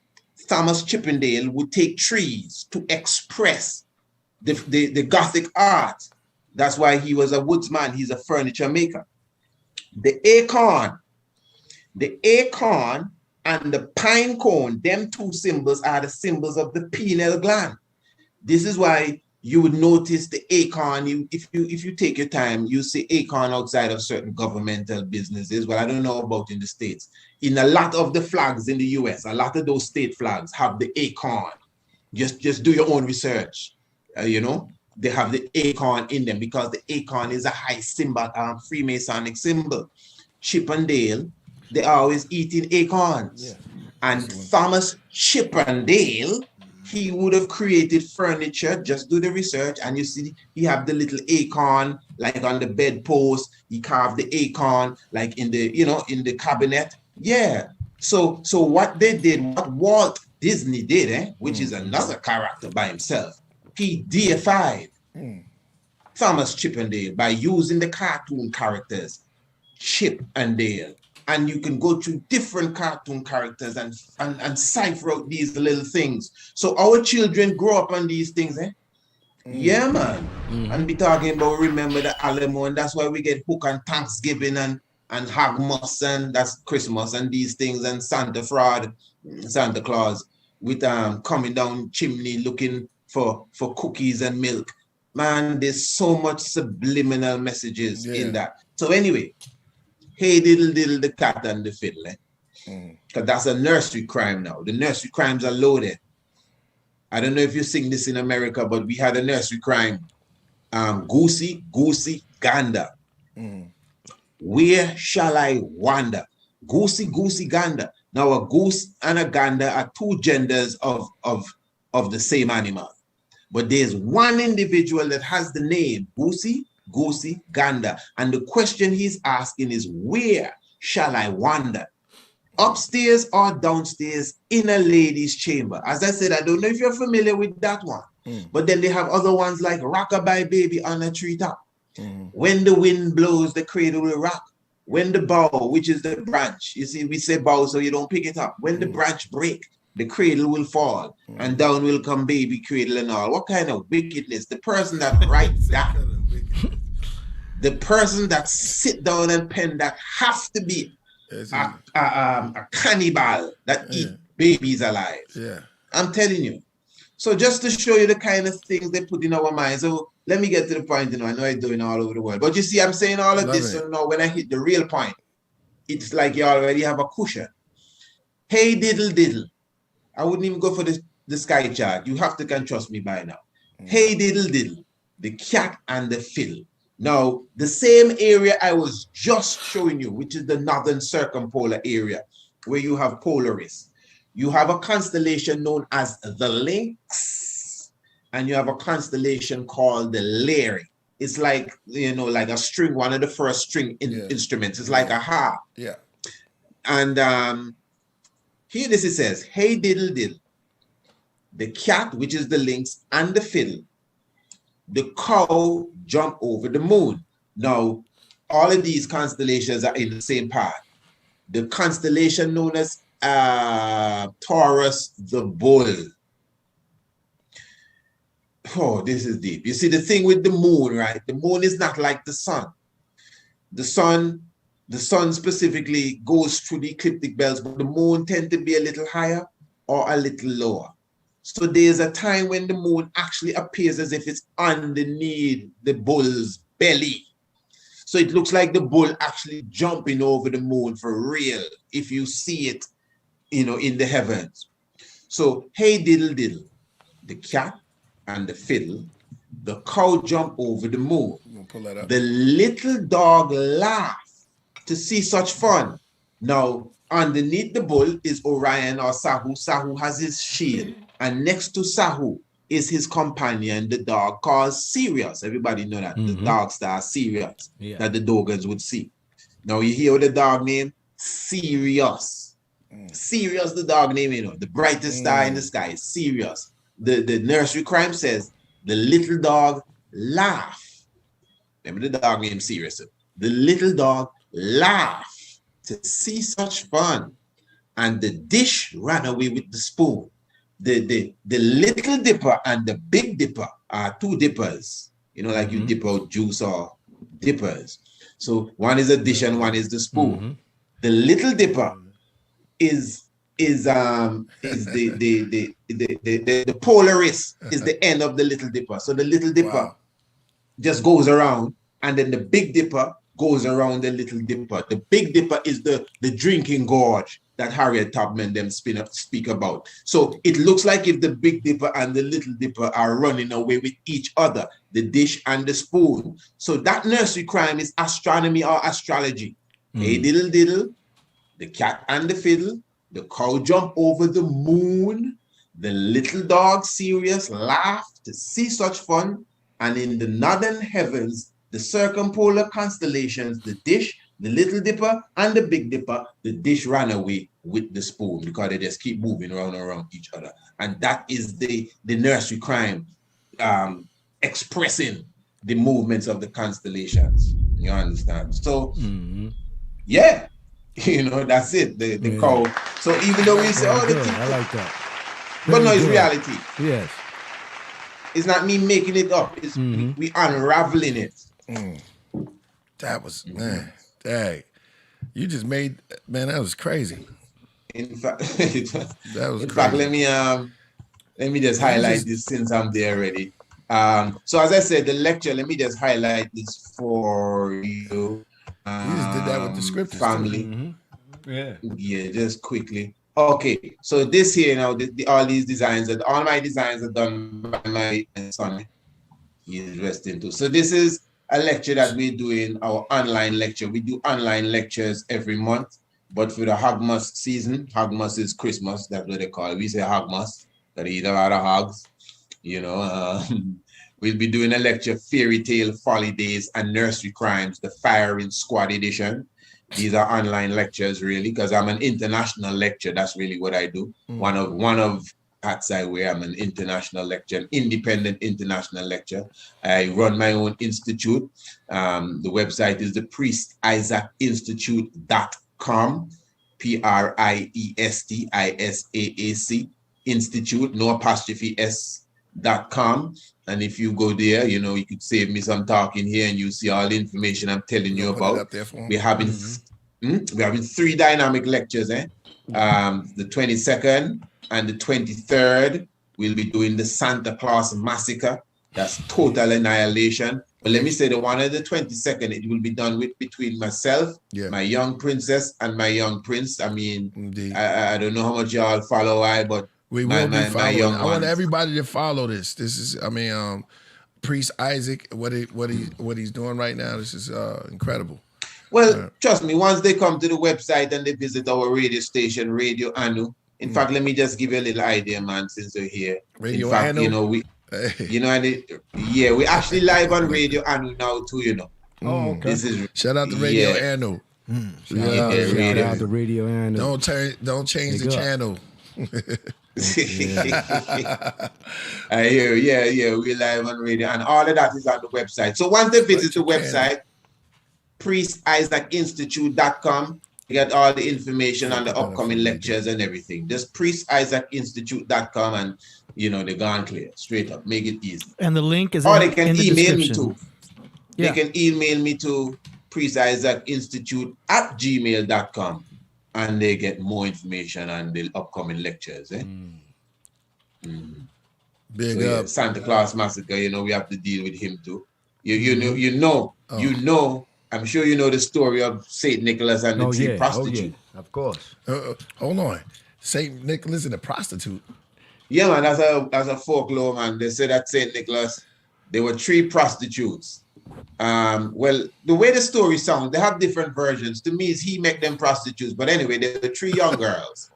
Thomas Chippendale would take trees to express the Gothic art. That's why he was a woodsman. He's a furniture maker. The acorn and the pine cone, them two symbols are the symbols of the pineal gland. This is why you would notice the acorn. If you take your time, you see acorn outside of certain governmental businesses. Well, I don't know about in the States. In a lot of the flags in the US, a lot of those state flags have the acorn. Just do your own research. You know, they have the acorn in them because the acorn is a high symbol, Freemasonic symbol. Chip and Dale, they're always eating acorns. Yeah. And Thomas Chippendale, he would have created furniture. Just do the research, and you see he have the little acorn like on the bedpost. He carved the acorn like in the, you know, in the cabinet. Yeah. So what they did, what Walt Disney did, which is another character by himself, he deified Thomas Chippendale by using the cartoon characters Chip and Dale. And you can go through different cartoon characters and cipher out these little things. So our children grow up on these things, Yeah, man. And be talking about remember the Alamo, and that's why we get hooked on Thanksgiving and Hagmas, and that's Christmas and these things, and Santa Claus with coming down chimney looking for cookies and milk. Man, there's so much subliminal messages in that. So anyway, hey diddle diddle, the cat and the fiddle, because that's a nursery crime now. The nursery crimes are loaded. I don't know if you sing this in America, but we had a nursery rhyme. Goosey, goosey, gander. Where shall I wander? Goosey, goosey, gander. Now a goose and a gander are two genders of the same animal. But there's one individual that has the name Goosey, goosey, gander. And the question he's asking is, where shall I wander? Upstairs or downstairs in a lady's chamber? As I said, I don't know if you're familiar with that one. But then they have other ones like Rockabye Baby on a treetop. When the wind blows, the cradle will rock. When the bough, which is the branch, you see, we say bough so you don't pick it up. When the branch break, the cradle will fall, and down will come baby cradle and all. What kind of wickedness? The person that writes that, the person that sit down and pen that have to be a cannibal that eat babies alive.
Yeah.
I'm telling you. So just to show you the kind of things they put in our minds. So let me get to the point, I know I'm doing all over the world. But you see, I'm saying all of this, so now when I hit the real point, it's like you already have a cushion. Hey diddle diddle. I wouldn't even go for the sky chart. You have to can trust me by now. Hey diddle diddle. The cat and the fiddle. Now, the same area I was just showing you, which is the northern circumpolar area, where you have Polaris. You have a constellation known as the Lynx, and you have a constellation called the Lyre. It's like, like a string, one of the first string instruments. It's like a harp.
Yeah.
And here it says, hey diddle diddle, the cat, which is the lynx, and the fiddle, the cow jump over the moon. Now, all of these constellations are in the same path. The constellation known as Taurus, the bull. Oh, this is deep. You see, the thing with the moon, right? The moon is not like the sun. The sun specifically goes through the ecliptic belts, but the moon tends to be a little higher or a little lower. So there's a time when the moon actually appears as if it's underneath the bull's belly. So it looks like the bull actually jumping over the moon for real, if you see it, in the heavens. So, hey diddle diddle, the cat and the fiddle, the cow jump over the moon.
Pull that up.
The little dog laugh to see such fun. Now, underneath the bull is Orion or Sahu. Sahu has his shield. And next to Sahu is his companion, the dog called Sirius. Everybody know that. The dog star Sirius that the Dogons would see. Now, you hear the dog name? Sirius. Sirius, the dog name, the brightest star in the sky is Sirius. The nursery crime says the little dog laugh. Remember the dog named Sirius. The little dog laugh to see such fun. And the dish ran away with the spoon. The little dipper and the big dipper are two dippers. Like you dip out juice or dippers. So one is a dish and one is the spoon. The little dipper is the Polaris is the end of the little dipper. So the little dipper just goes around, and then the big dipper goes around the little dipper. The big dipper is the drinking gorge that Harriet Tubman them speak about. So it looks like if the big dipper and the little dipper are running away with each other, the dish and the spoon. So that nursery crime is astronomy or astrology. Hey diddle diddle, the cat and the fiddle, the cow jump over the moon, the little dog Sirius laugh to see such fun, and in the northern heavens, the circumpolar constellations, the dish, the little dipper, and the big dipper, the dish ran away with the spoon because they just keep moving around each other. And that is the nursery crime expressing the movements of the constellations. You understand? So, yeah. That's it. The cow. So even though we say,
I like that.
But no, it's reality.
Yes.
It's not me making it up. It's we unraveling it.
That was, man, dang. You just made, man, that was crazy.
In fact,
that was
in
crazy.
fact, let me just highlight this since I'm there already. So as I said, the lecture, let me just highlight this for you.
You just did that with the scriptures,
family.
Yeah.
Yeah, just quickly. Okay, so this here now, all these designs, all my designs are done by my son. He's resting too. So this is a lecture that we're doing, our online lecture. We do online lectures every month, but for the Hogmas season, Hogmas is Christmas, that's what they call it. We say Hogmas, that eat a lot of hogs, you know. We'll be doing a lecture, Fairy Tale, Folly Days, and Nursery Crimes, the Firing Squad edition. These are online lectures, really, because I'm an international lecturer. That's really what I do. One of hats I wear. I'm an international lecturer, an independent international lecturer. I run my own institute. The website is the priestIsaacInstitute.com, PRIESTISAAC Institute, no apostrophe S.com. And if you go there, you know, you could save me some talking here and you see all the information I'm telling you about. We're having 3 dynamic lectures, The 22nd and the 23rd, we'll be doing the Santa Claus Massacre. That's total annihilation. But let me say the one on the 22nd, it will be done between myself, my young princess, and my young prince. I mean, I don't know how much y'all follow but
we will be following. I want everybody to follow this. This is, I mean, Priest Isaac, what he's doing right now. This is incredible.
Well, trust me. Once they come to the website and they visit our radio station, Radio Anu. In fact, let me just give you a little idea, man. Since we're here,
Radio
Anu. You know we actually live on Radio Anu now too. You know.
Oh, okay.
Shout out to Radio Anu.
Shout out to Radio Anu.
Don't change the channel.
I hear, we're live on radio, and all of that is on the website. So once they visit the website, priestIsaacInstitute.com, you get all the information on the upcoming lectures and everything. Just priestIsaacInstitute.com, and you know they're gone clear, straight up. Make it easy.
And the link is.
Or they can
the
email me too.
Yeah.
They can email me to priestIsaacInstitute@gmail.com. And they get more information on the upcoming lectures.
Big up.
Santa Claus Massacre, you know, we have to deal with him too. You know, I'm sure you know the story of Saint Nicholas and the 3 prostitutes.
Of course.
Hold on. Saint Nicholas and the prostitute.
Yeah, man, that's a folklore, man. They say that Saint Nicholas, there were 3 prostitutes. Well, the way the story sounds, they have different versions. To me, is he make them prostitutes, but anyway, there were 3 young girls,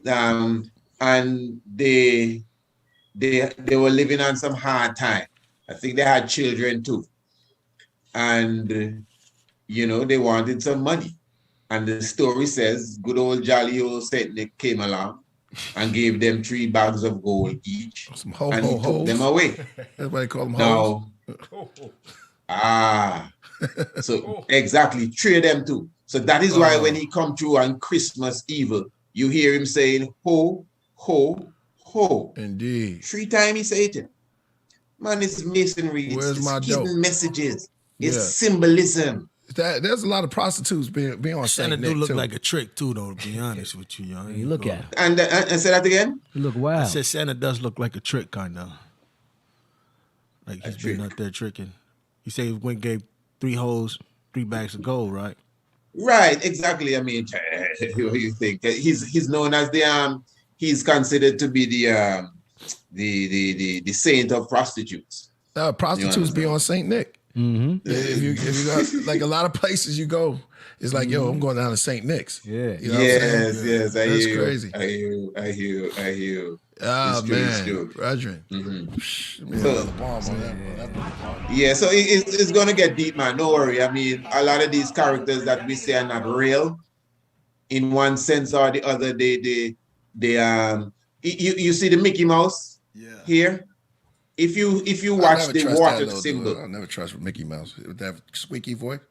and they were living on some hard time. I think they had children too, and you know they wanted some money. And the story says, good old jolly old Saint Nick came along and gave them 3 bags of gold each,
some
and he took them away.
Everybody call them hoes.
So exactly, 3 of them too. So that is why when he come through on Christmas Eve, you hear him saying, ho, ho, ho.
Indeed.
3 times he say it. Man, it's masonry.
Where's my
hidden
dope?
Messages. It's symbolism.
There's a lot of prostitutes being on
Santa
Saint
do
Nick
look
too.
like a trick too, though. To be honest with you, young.
You look at him.
And say that again.
You look wild.
I said Santa does look like a trick, kind of. Like he's been out there tricking. He said he went and gave 3 hoes 3 bags of gold, right?
Right, exactly. I mean, what do you think? He's known as he's considered to be the saint of prostitutes.
Prostitutes be on Saint Nick.
Mm-hmm.
If you got, like a lot of places you go, it's like, yo, I'm going down to St. Nick's.
Yeah.
You know what I'm saying?
Yes, I
That's
hear
crazy.
I hear.
Ah,
It's true.
brethren.
So it's gonna get deep, man. Don't worry. I mean, a lot of these characters that we say are not real, in one sense or the other. They you see the Mickey Mouse here. If you watch the water symbol,
I'll never trust Mickey Mouse with that squeaky voice.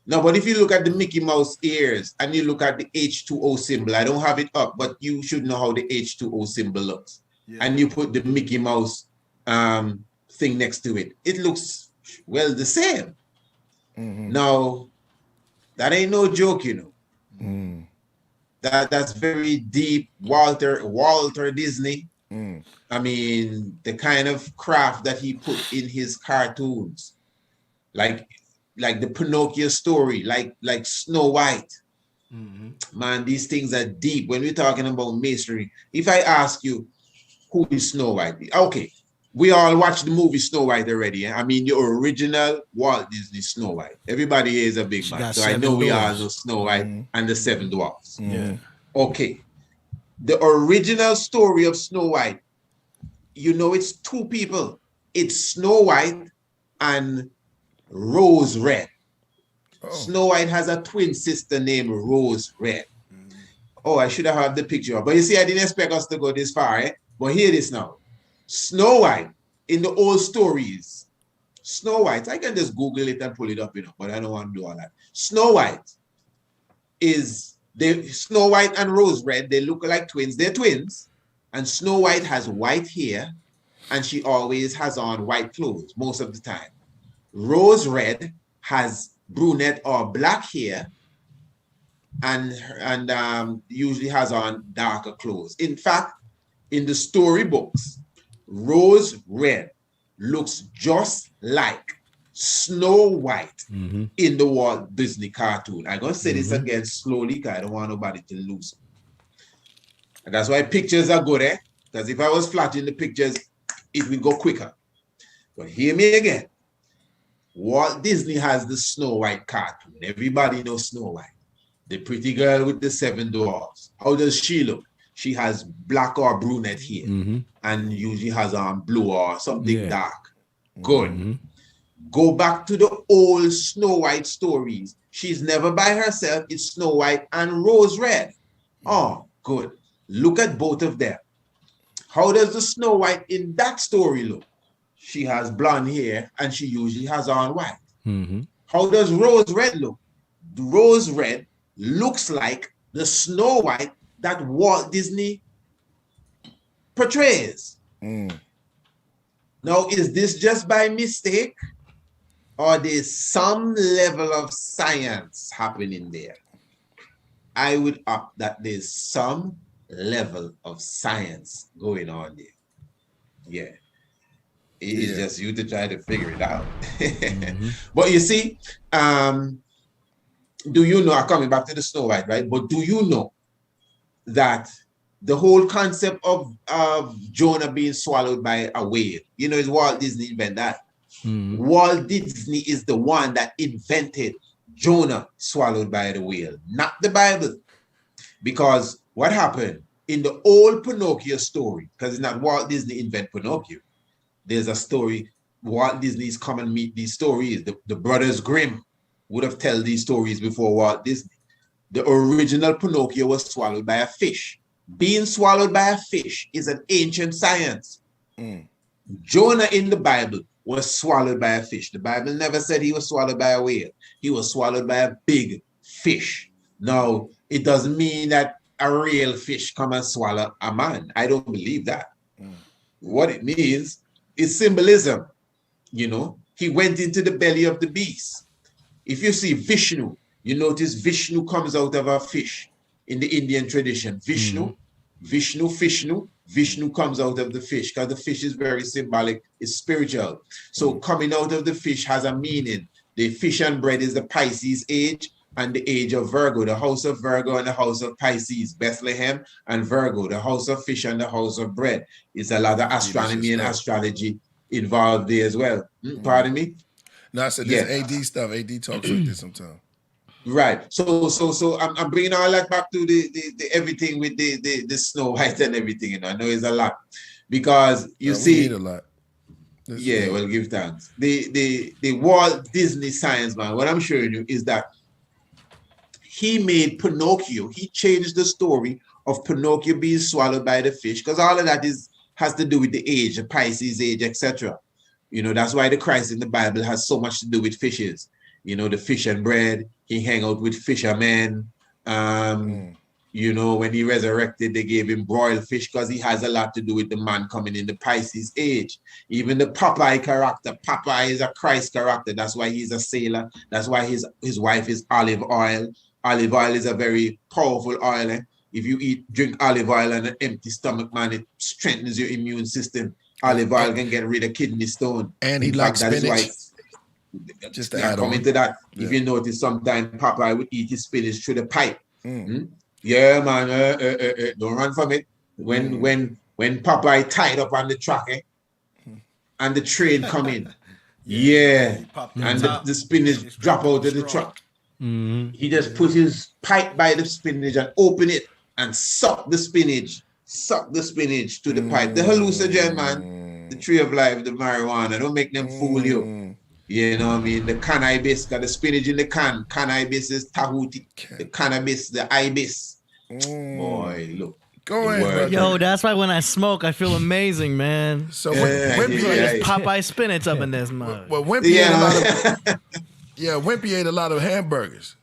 No, but if you look at the Mickey Mouse ears and you look at the H2O symbol, I don't have it up, but you should know how the H2O symbol looks. Yeah. And you put the Mickey Mouse thing next to it. It looks, well, the same. Mm-hmm. Now, that ain't no joke, you know. Mm. That's very deep. Walter Disney. Mm. I mean, the kind of craft that he put in his cartoons, like the Pinocchio story, like Snow White, Man, these things are deep. When we're talking about masonry, if I ask you, who is Snow White? Okay, we all watched the movie Snow White already. I mean, the original Walt Disney Snow White. Everybody here is a big man, so I know we all know Snow White and the Seven Dwarfs.
Yeah.
Okay, the original story of Snow White, you know, it's two people. It's Snow White and Rose Red. Snow White has a twin sister named Rose Red. Oh, I should have had the picture. But you see, I didn't expect us to go this far, eh? But hear this now. Snow White, in the old stories, Snow White, I can just Google it and pull it up, you know, but I don't want to do all that. Snow White Snow White and Rose Red, they look like twins. They're twins. And Snow White has white hair, and she always has on white clothes most of the time. Rose Red has brunette or black hair and usually has on darker clothes. In fact, in the storybooks, Rose Red looks just like Snow White in the Walt Disney cartoon. I'm going to say this again slowly because I don't want nobody to lose. And that's why pictures are good, eh? Because if I was flattening the pictures, it will go quicker. But hear me again. Walt Disney has the Snow White cartoon. Everybody knows Snow White. The pretty girl with the seven dwarfs. How does she look? She has black or brunette hair and usually has on blue or something dark. Good. Go back to the old Snow White stories. She's never by herself. It's Snow White and Rose Red. Oh, good. Look at both of them. How does the Snow White in that story look? She has blonde hair and she usually has on white. How does Rose Red look? The Rose Red looks like the Snow White that Walt Disney portrays. Now, is this just by mistake? Or there's some level of science happening there? I would up that there's some level of science going on there. Yeah. It's just you to try to figure it out. But you see, do you know, coming back to the Snow White, right? But do you know that the whole concept of Jonah being swallowed by a whale, you know, is Walt Disney invented that. Walt Disney is the one that invented Jonah swallowed by the whale, not the Bible. Because what happened in the old Pinocchio story, because it's not Walt Disney invent Pinocchio. There's a story, Walt Disney's come and meet these stories. The Brothers Grimm would have told these stories before Walt Disney. The original Pinocchio was swallowed by a fish. Being swallowed by a fish is an ancient science. Jonah in the Bible was swallowed by a fish. The Bible never said he was swallowed by a whale. He was swallowed by a big fish. Now, it doesn't mean that a real fish come and swallow a man. I don't believe that. What it means is symbolism. You know, he went into the belly of the beast. If you see Vishnu, you notice Vishnu comes out of a fish in the Indian tradition. Vishnu comes out of the fish because the fish is very symbolic, it's spiritual. So coming out of the fish has a meaning. The fish and bread is the Pisces age and the age of Virgo, the house of Virgo and the house of Pisces, Bethlehem and Virgo, the house of fish and the house of bread. It's a lot of astronomy and astrology involved there as well. Pardon me?
No, I said there's AD stuff. AD talks like this sometimes.
Right. So I'm bringing all that back to the everything with the Snow White and everything. You know, I know it's a lot because you see.
We need a lot.
Well, give thanks. The Walt Disney science man. What I'm showing you is that he made Pinocchio. He changed the story of Pinocchio being swallowed by the fish because all of that has to do with the age, the Pisces age, etc. You know, that's why the Christ in the Bible has so much to do with fishes. You know, the fish and bread. He hang out with fishermen. You know, when he resurrected, they gave him broiled fish because he has a lot to do with the man coming in the Pisces age. Even the Popeye character. Popeye is a Christ character. That's why he's a sailor. That's why his wife is olive oil. Olive oil is a very powerful oil. Eh? If you drink olive oil on an empty stomach, man, it strengthens your immune system. Olive oil can get rid of kidney stone.
And he likes spinach.
Just to add on to that, if you notice, sometimes Popeye would eat his spinach through the pipe Yeah, man. Don't run from it. When Popeye tied up on the track, and the train come in. Yeah. And the spinach drop out of the truck. He just put his pipe by the spinach and open it and suck the spinach to the pipe. The hallucinogen, man, the tree of life, the marijuana, don't make them fool you. You know what I mean? The cannabis, got the spinach in the can. Cannabis is tahuti. The cannabis, the ibis. Boy, look.
Go ahead, brother.
Yo, that's why when I smoke, I feel amazing, man.
So
Wimpy Popeye spinach up in this mug.
Well, Wimpy ate a lot of Wimpy ate a lot of hamburgers.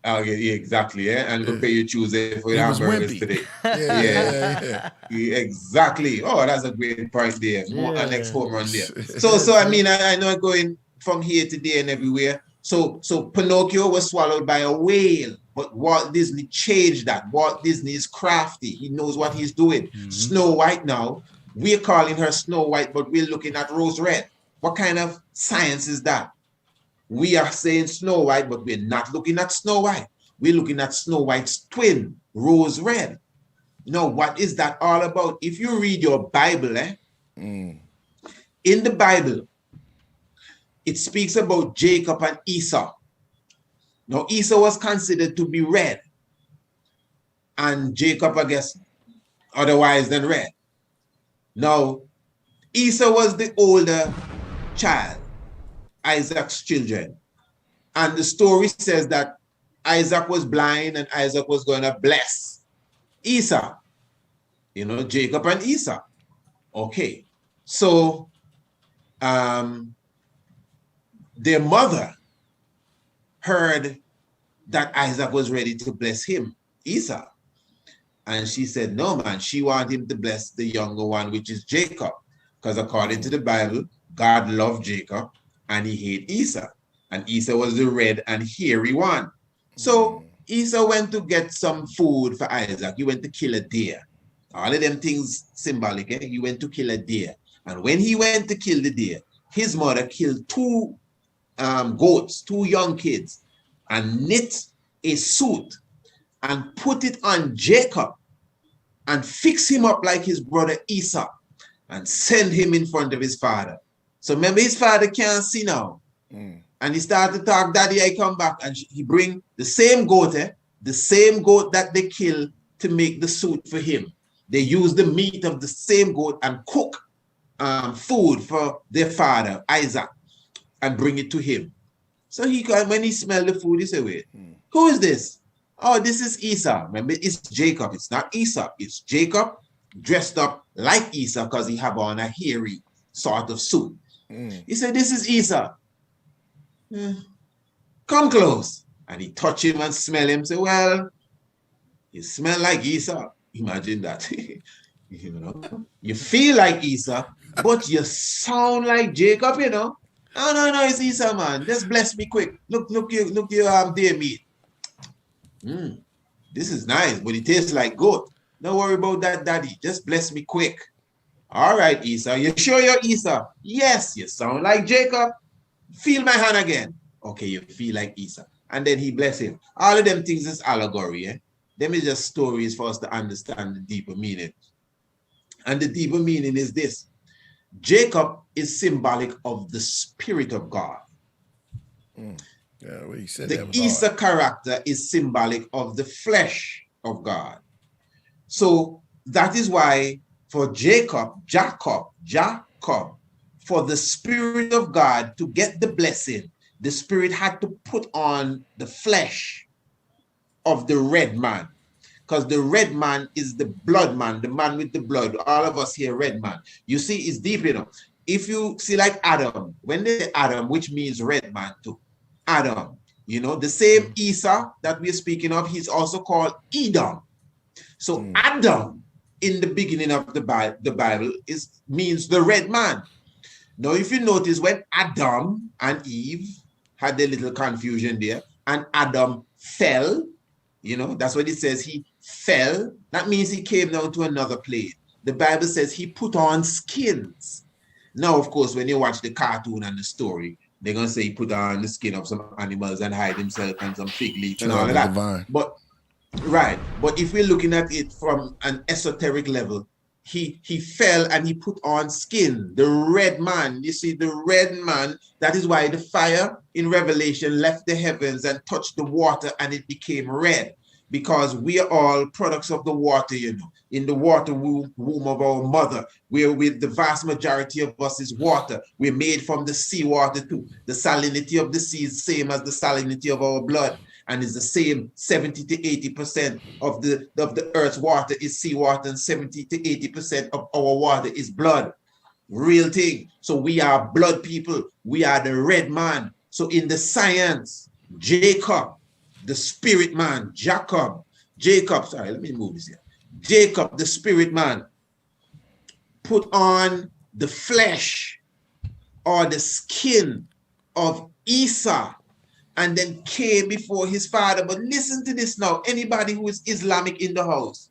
Oh, yeah, exactly. Yeah, and we'll pay you Tuesday for your hamburgers today. Yeah. Exactly. Oh, that's a great point there. Our next home run there. So I mean, I know I'm going from here to there and everywhere. So Pinocchio was swallowed by a whale, but Walt Disney changed that. Walt Disney is crafty. He knows what he's doing. Snow White now, we're calling her Snow White, but we're looking at Rose Red. What kind of science is that? We are saying Snow White, but we're not looking at Snow White. We're looking at Snow White's twin, Rose Red. Now, what is that all about? If you read your Bible, in the Bible, it speaks about Jacob and Esau. Now, Esau was considered to be red, and Jacob, I guess, otherwise than red. Now, Esau was the older child, Isaac's children. And the story says that Isaac was blind and Isaac was going to bless Esau. You know, Jacob and Esau. Okay. So, their mother heard that Isaac was ready to bless him, Esau. And she said, no, man, she wanted him to bless the younger one, which is Jacob. Because according to the Bible, God loved Jacob and he hated Esau. And Esau was the red and hairy one. So Esau went to get some food for Isaac. He went to kill a deer. All of them things symbolic, He went to kill a deer. And when he went to kill the deer, his mother killed two goats, two young kids, and knit a suit and put it on Jacob and fix him up like his brother Esau and send him in front of his father. So remember, his father can't see now. And he started to talk, Daddy, I come back. And he bring the same goat, the same goat that they killed to make the suit for him. They use the meat of the same goat and cook food for their father, Isaac, and bring it to him. So when he smelled the food, he said, wait, who is this? Oh, this is Esau. Remember, it's Jacob. It's not Esau. It's Jacob dressed up like Esau because he have on a hairy sort of suit. He said, this is Esau. Come close. And he touch him and smell him. Say, well, you smell like Esau. Imagine that. You know, you feel like Esau, but you sound like Jacob, you know. Oh, no, it's Esau, man. Just bless me quick. Look your deer meat. This is nice, but it tastes like goat. Don't worry about that, Daddy. Just bless me quick. All right, Esau. You sure you're Esau? Yes, you sound like Jacob. Feel my hand again. Okay, you feel like Esau. And then he bless him. All of them things is allegory, Them is just stories for us to understand the deeper meaning. And the deeper meaning is this. Jacob is symbolic of the Spirit of God.
Yeah, well, he said
the Esau character is symbolic of the flesh of God. So that is why for Jacob, for the Spirit of God to get the blessing, the Spirit had to put on the flesh of the red man. Because the red man is the blood man, the man with the blood. All of us here, red man. You see, it's deep, If you see like Adam, when they say Adam, which means red man too. Adam, the same Esau that we're speaking of, he's also called Edom. So Adam, in the beginning of the Bible, means the red man. Now, if you notice, when Adam and Eve had a little confusion there, and Adam fell, that's what it says, he fell. That means he came down to another plane. The Bible says he put on skins. Now, of course, when you watch the cartoon and the story, they're going to say he put on the skin of some animals and hide himself and some fig leaf and all of that. Divine. But Right. But if we're looking at it from an esoteric level, he fell and he put on skin, the red man. You see, the red man, that is why the fire in Revelation left the heavens and touched the water and it became red. Because we are all products of the water, you know, in the water womb of our mother, where with the vast majority of us is water. We're made from the seawater too. The salinity of the sea is the same as the salinity of our blood, and is the same 70 to 80% of the earth's water is seawater, and 70 to 80% of our water is blood. Real thing. So we are blood people. We are the red man. So in the science, Jacob, the spirit man, Jacob, sorry, let me move this here. Jacob, the spirit man, put on the flesh or the skin of Esau and then came before his father. But listen to this now. Anybody who is Islamic in the house,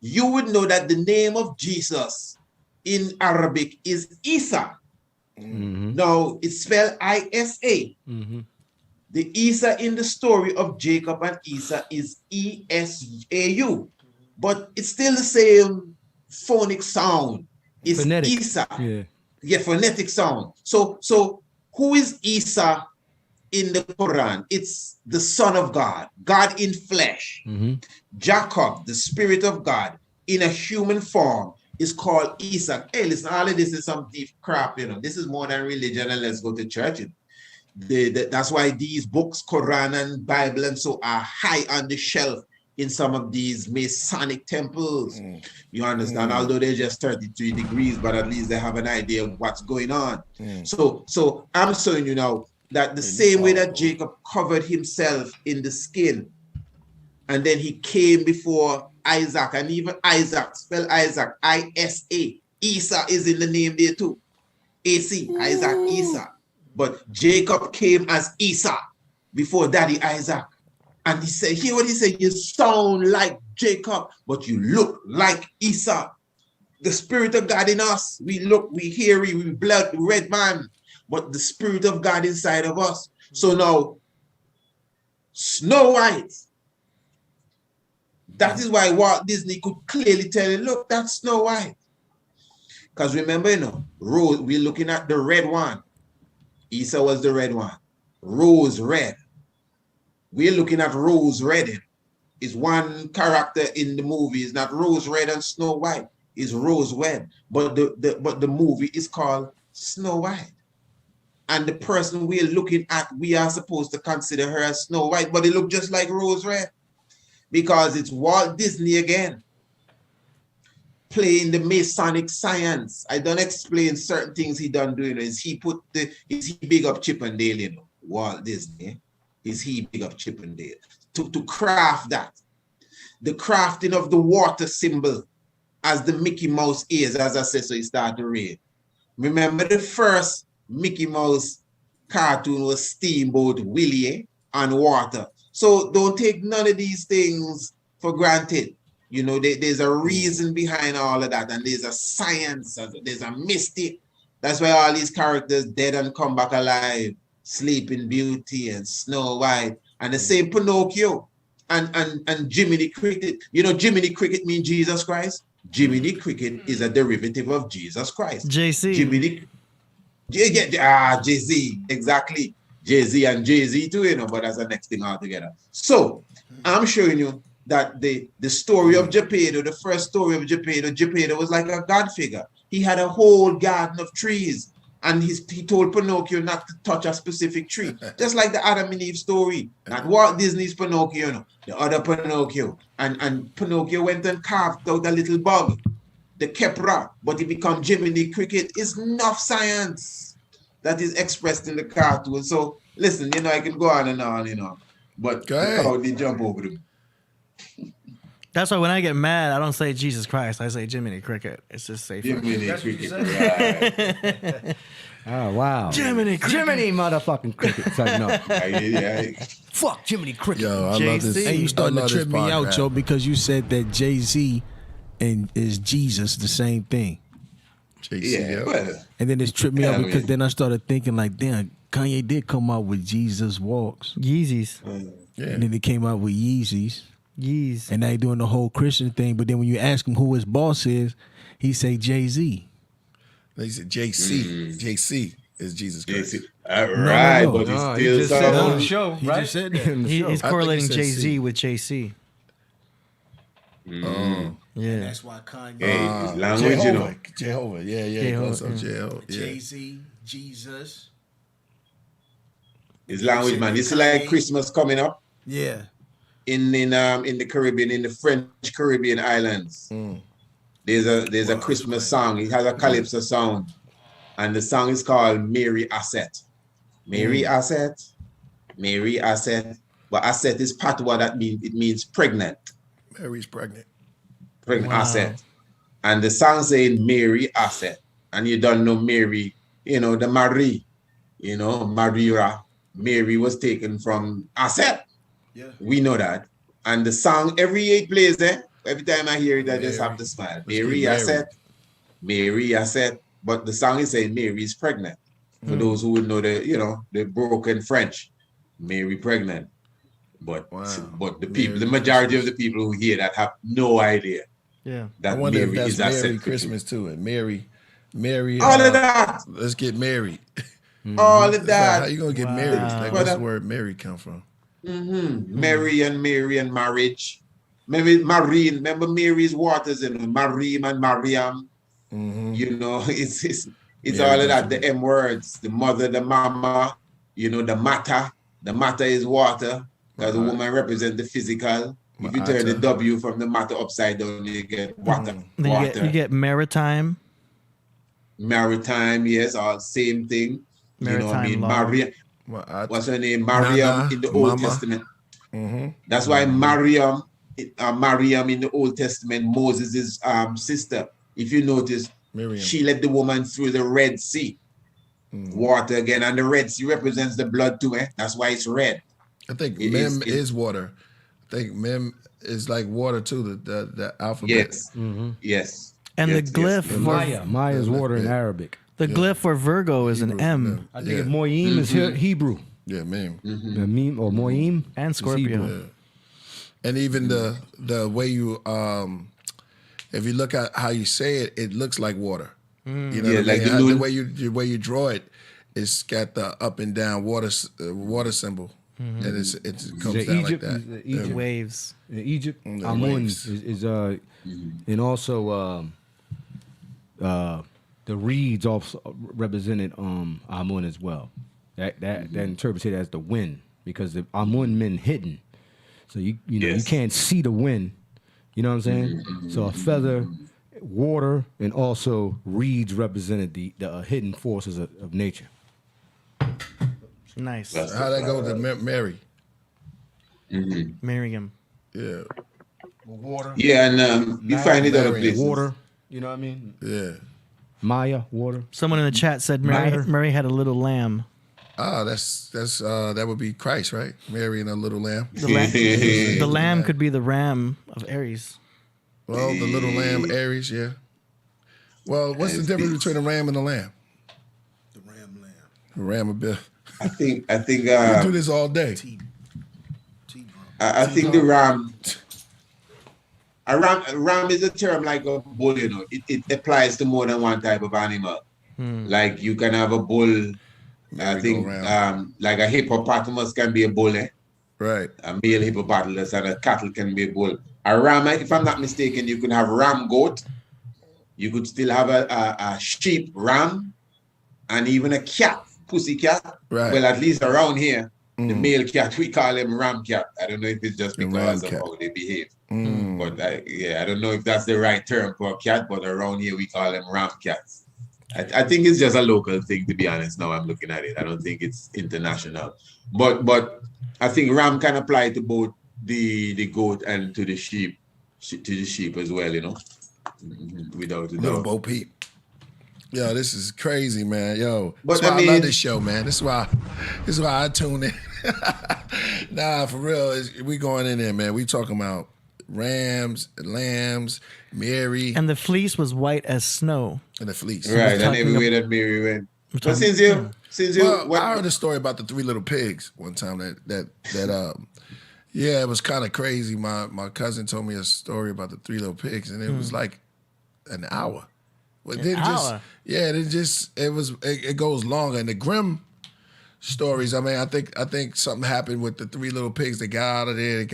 you would know that the name of Jesus in Arabic is Isa. Mm-hmm. Now, it's spelled I-S-A. Mm-hmm. The Isa in the story of Jacob and Esau is E-S-A-U. But it's still the same phonic sound. It's phonetic. Isa. Yeah, phonetic sound. So who is Isa in the Quran? It's the Son of God, God in flesh. Mm-hmm. Jacob, the Spirit of God, in a human form, is called Isa. Hey, listen, all of this is some deep crap, you know. This is more than religion, and let's go to church. That's why these books, Quran and Bible and so, are high on the shelf in some of these Masonic temples. You understand? Although they're just 33 degrees, but at least they have an idea of what's going on. So I'm showing you now that the same way that Jacob covered himself in the skin, and then he came before Isaac, and even Isaac, spell Isaac, I-S-A. Esau is in the name there too. A-C, Isaac, Esau. But Jacob came as Esau before Daddy Isaac. And he said, hear what he said, you sound like Jacob, but you look like Esau. The Spirit of God in us, we look, we hear, we blood, red man, but the Spirit of God inside of us. So now, Snow White, that is why Walt Disney could clearly tell you, look, that's Snow White. Because remember, you know, Rose, we're looking at the red one. Esau was the red one. Rose red. We're looking at Rose Red. Is one character in the movie. It's not Rose Red and Snow White. It's Rose Red. But the movie is called Snow White. And the person we're looking at, we are supposed to consider her as Snow White, but it looks just like Rose Red. Because it's Walt Disney again, playing the Masonic science. I don't explain certain things he done doing. Is he big up Chippendale, you know, Walt Disney? Is he big up Chippendale? To craft that. The crafting of the water symbol as the Mickey Mouse is, as I said, so you start to read. Remember the first Mickey Mouse cartoon was Steamboat Willie on water. So don't take none of these things for granted. You know, there's a reason behind all of that, and there's a science, there's a mystic. That's why all these characters dead and come back alive. Sleeping Beauty and Snow White, and the same Pinocchio and Jiminy Cricket. You know, Jiminy Cricket means Jesus Christ. Jiminy Cricket is a derivative of Jesus Christ.
JC.
Jiminy. Jay-Z, exactly. Jay-Z and Jay-Z too, you know, but that's the next thing altogether. So I'm showing you that the story of Geppetto, the first story of Geppetto was like a god figure. He had a whole garden of trees. And he told Pinocchio not to touch a specific tree. Just like the Adam and Eve story. Not Walt Disney's Pinocchio, you know, the other Pinocchio. And Pinocchio went and carved out a little bug, the Kepra, but it became Jiminy Cricket. It's enough science that is expressed in the cartoon. So listen, you know, I can go on and on, you know. But how they jump over them.
That's why when I get mad, I don't say Jesus Christ. I say Jiminy Cricket. It's just safer.
Jiminy Cricket, right.
Oh, wow.
Jiminy Cricket.
Jiminy motherfucking Cricket. So, no. Fuck Jiminy Cricket.
Yo, I love this.
Hey, you starting to trip me out,
podcast.
Joe, because you said that Jay-Z and is Jesus the same thing.
JC,
well,
And then it tripped me out because then I started thinking like, damn, Kanye did come out with Jesus Walks.
Yeezys.
Yeah.
And then he came out with Yeezys.
Yeez.
And they doing the whole Christian thing. But then when you ask him who his boss is, he say Jay-Z.
They said JC. JC is Jesus Christ.
Right,
no.
but
No,
it's
he
still
just said on the
some.
show,
He
right?
just said that.
In the show.
He's
I think
correlating
he said
Jay-Z
C.
with JC.
Oh.
Yeah.
That's why Kanye,
Hey, it's language, you know.
Jehovah. Yeah, yeah.
Jehovah,
Also
yeah.
Jehovah. Yeah.
Jay-Z, Jesus.
It's language, man. It's like Christmas coming up
Yeah.
in the Caribbean, in the French Caribbean islands. There's a Christmas song. It has a calypso sound, and the song is called Mary Asset. Mary Asset, Mary Asset. But Asset is patois that means it means pregnant.
Mary's pregnant.
Pregnant
Wow.
Asset. And the song saying Mary Asset. And you don't know Mary, you know, the Marie, you know, Maria. Mary was taken from Asset.
Yeah.
We know that. And the song, every 8 plays there. Every time I hear it, I just have to smile. Mary Asset. Mary Asset. But the song is saying Mary is pregnant. For those who would know the broken French. Mary pregnant. But the people, the majority of the people who hear that have no idea.
Yeah.
That
I wonder
Mary
if that's
is Asset.
Merry Christmas too. And Mary.
All of that.
Let's get married.
All of
It's like,
that.
how you gonna get married? Like, where's
Well,
the word Mary come from?
Mary and marriage. Maybe Marine. Remember Mary's waters and Marim and Mariam. You know, it's all of that. The M words, the mother, the mama. You know, the matter. The matter is water, because the woman represents the physical. If you turn the W from the matter upside down, you get water.
Then
Water.
you get maritime.
Maritime, yes, all same thing. You know what I mean?
Maritime law.
Maria. What's her name? Mariam
Nana,
in the Old
Mama.
Testament. That's why Mariam in the Old Testament, Moses' sister. If you notice,
Miriam.
she led the woman through the Red Sea. Water again, and the Red Sea represents the blood too. That's why it's red.
I think
It
Mem
is-
is water. I think Mem is like water too. The alphabet.
Yes, yes.
And
Yes,
the glyph
yes.
for
Maya is water in Arabic.
the glyph for Virgo is an M.
I think Moyim is Hebrew.
Yeah, Mem.
The meme or Moyim
And
is
Scorpio.
Hebrew.
And even the way you if you look at how you say it, it looks like water. You know
Yeah,
what I
like
mean?
the
The
moon.
way you draw it, it's got the up and down water symbol, and it comes
The
down
Egypt,
like
is
that.
the Egypt,
Waves.
in Egypt,
The
Amun
waves.
is and also the reeds also represented Amun as well. That interprets it as the wind, because the Amun meant hidden. So you know you
Yes.
can't see the wind. You know what I'm saying? So a feather, water, and also reeds represented the hidden forces of nature.
Nice.
How that go to Mary?
Miriam.
Yeah,
Water,
Yeah, and you find it other
Mariam.
places.
water. You know what I mean?
yeah.
Maya, water.
Someone in the chat said Mary had a little lamb.
Ah, that's that would be Christ, right? Mary and a little lamb.
The lamb could be the ram of Aries.
Well, the little lamb, Aries, yeah. Well, what's the difference between a ram and a lamb?
The ram lamb.
A ram a bit.
I think
We do this all day.
T-bone.
I think the ram. A ram is a term like a bull, you know. It applies to more than one type of animal. Like you can have a bull. I think
Merry-go-round.
like a hippopotamus can be a bull, eh?
Right.
A male hippopotamus, and a cattle can be a bull. A ram, if I'm not mistaken, you can have ram goat. You could still have a sheep ram, and even a cat, pussy cat.
Right.
Well, at least around here, the male cat, we call him ram cat. I don't know if it's just
The
because
ram
of
cat.
how they behave. But I don't know if that's the right term for a cat, but around here we call them ram cats. I think it's just a local thing, to be honest. Now I'm looking at it. I don't think it's international. But I think ram can apply to both the goat and to the sheep as well, you know. Without a
Little
doubt.
Bo Peep. Yo, this is crazy, man. Yo,
But
that's why
I
I
mean-
love this show, man. This is why I tune in. Nah, for real, we going in there, man. We talking about rams, lambs, Mary,
And the fleece was white as snow.
and the fleece.
Right, and
talking
everywhere that Mary went. But
talking-
since you
Well, I heard a story about the 3 little pigs one time that Yeah, it was kind of crazy. My cousin told me a story about the Three Little Pigs, and it was like an hour. But
An hour?
It goes longer. And the Grimm stories, I mean, I think something happened with the Three Little Pigs. They got out of there.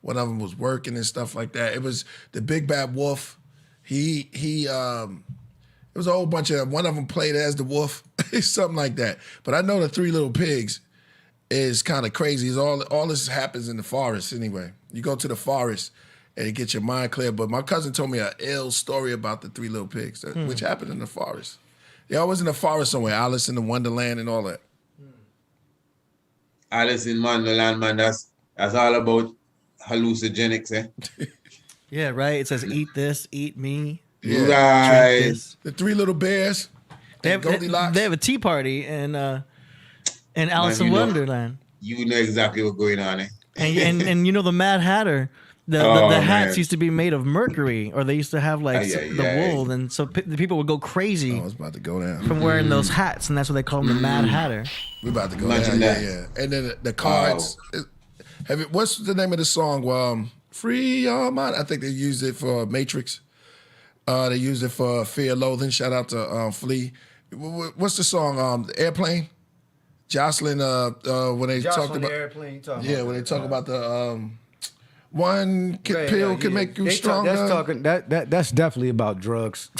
One of them was working and stuff like that. It was the Big Bad Wolf. It was a whole bunch of, one of them played as the wolf, something like that. But I know the Three Little Pigs is kind of crazy. It's all this happens in the forest anyway. You go to the forest and it gets your mind clear. But my cousin told me an ill story about the Three Little Pigs, which happened in the forest. They always in the forest somewhere, Alice in the Wonderland and all that.
Alice in Wonderland, man, that's all about hallucinogenics, eh?
Yeah, right. It says eat this, eat me.
Yeah.
Right.
Drink this.
The Three Little Bears.
They
and
have,
Goldilocks.
they have a tea party in Alice in
you know.
Wonderland.
You know exactly what's going on, eh?
And you know the Mad Hatter. The hats
man.
used to be made of mercury, or they used to have like the wool, and so the people would go crazy
I was about to go down.
from wearing those hats, and that's what they call them, the Mad Hatter.
We're about to go
Imagine
down.
that.
Yeah. And then the cards. What's the name of the song? Free Your Mind. I think they used it for Matrix. They used it for Fear Loathing. Shout out to Flea. What's the song? Airplane. Jocelyn. When they talked about
airplane.
when they talk about the one pill can make you stronger.
That's definitely about drugs.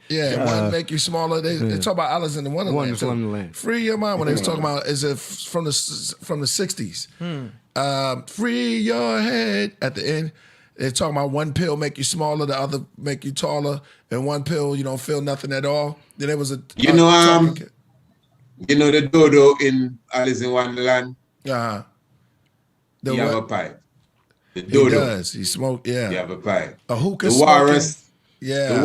One make you smaller. They talk about Alice in the Wonderland.
Wonderful Wonderland.
Free your mind. When they was talking about is it from the 60s. Free your head at the end. They're talking about one pill make you smaller, the other make you taller, and one pill you don't feel nothing at all. Then there was a
you know the dodo in Alice in Wonderland. He have a pipe. The dodo.
He does. He smoked. Yeah.
He have a pipe.
A hookah.
The walrus.
Yeah.
The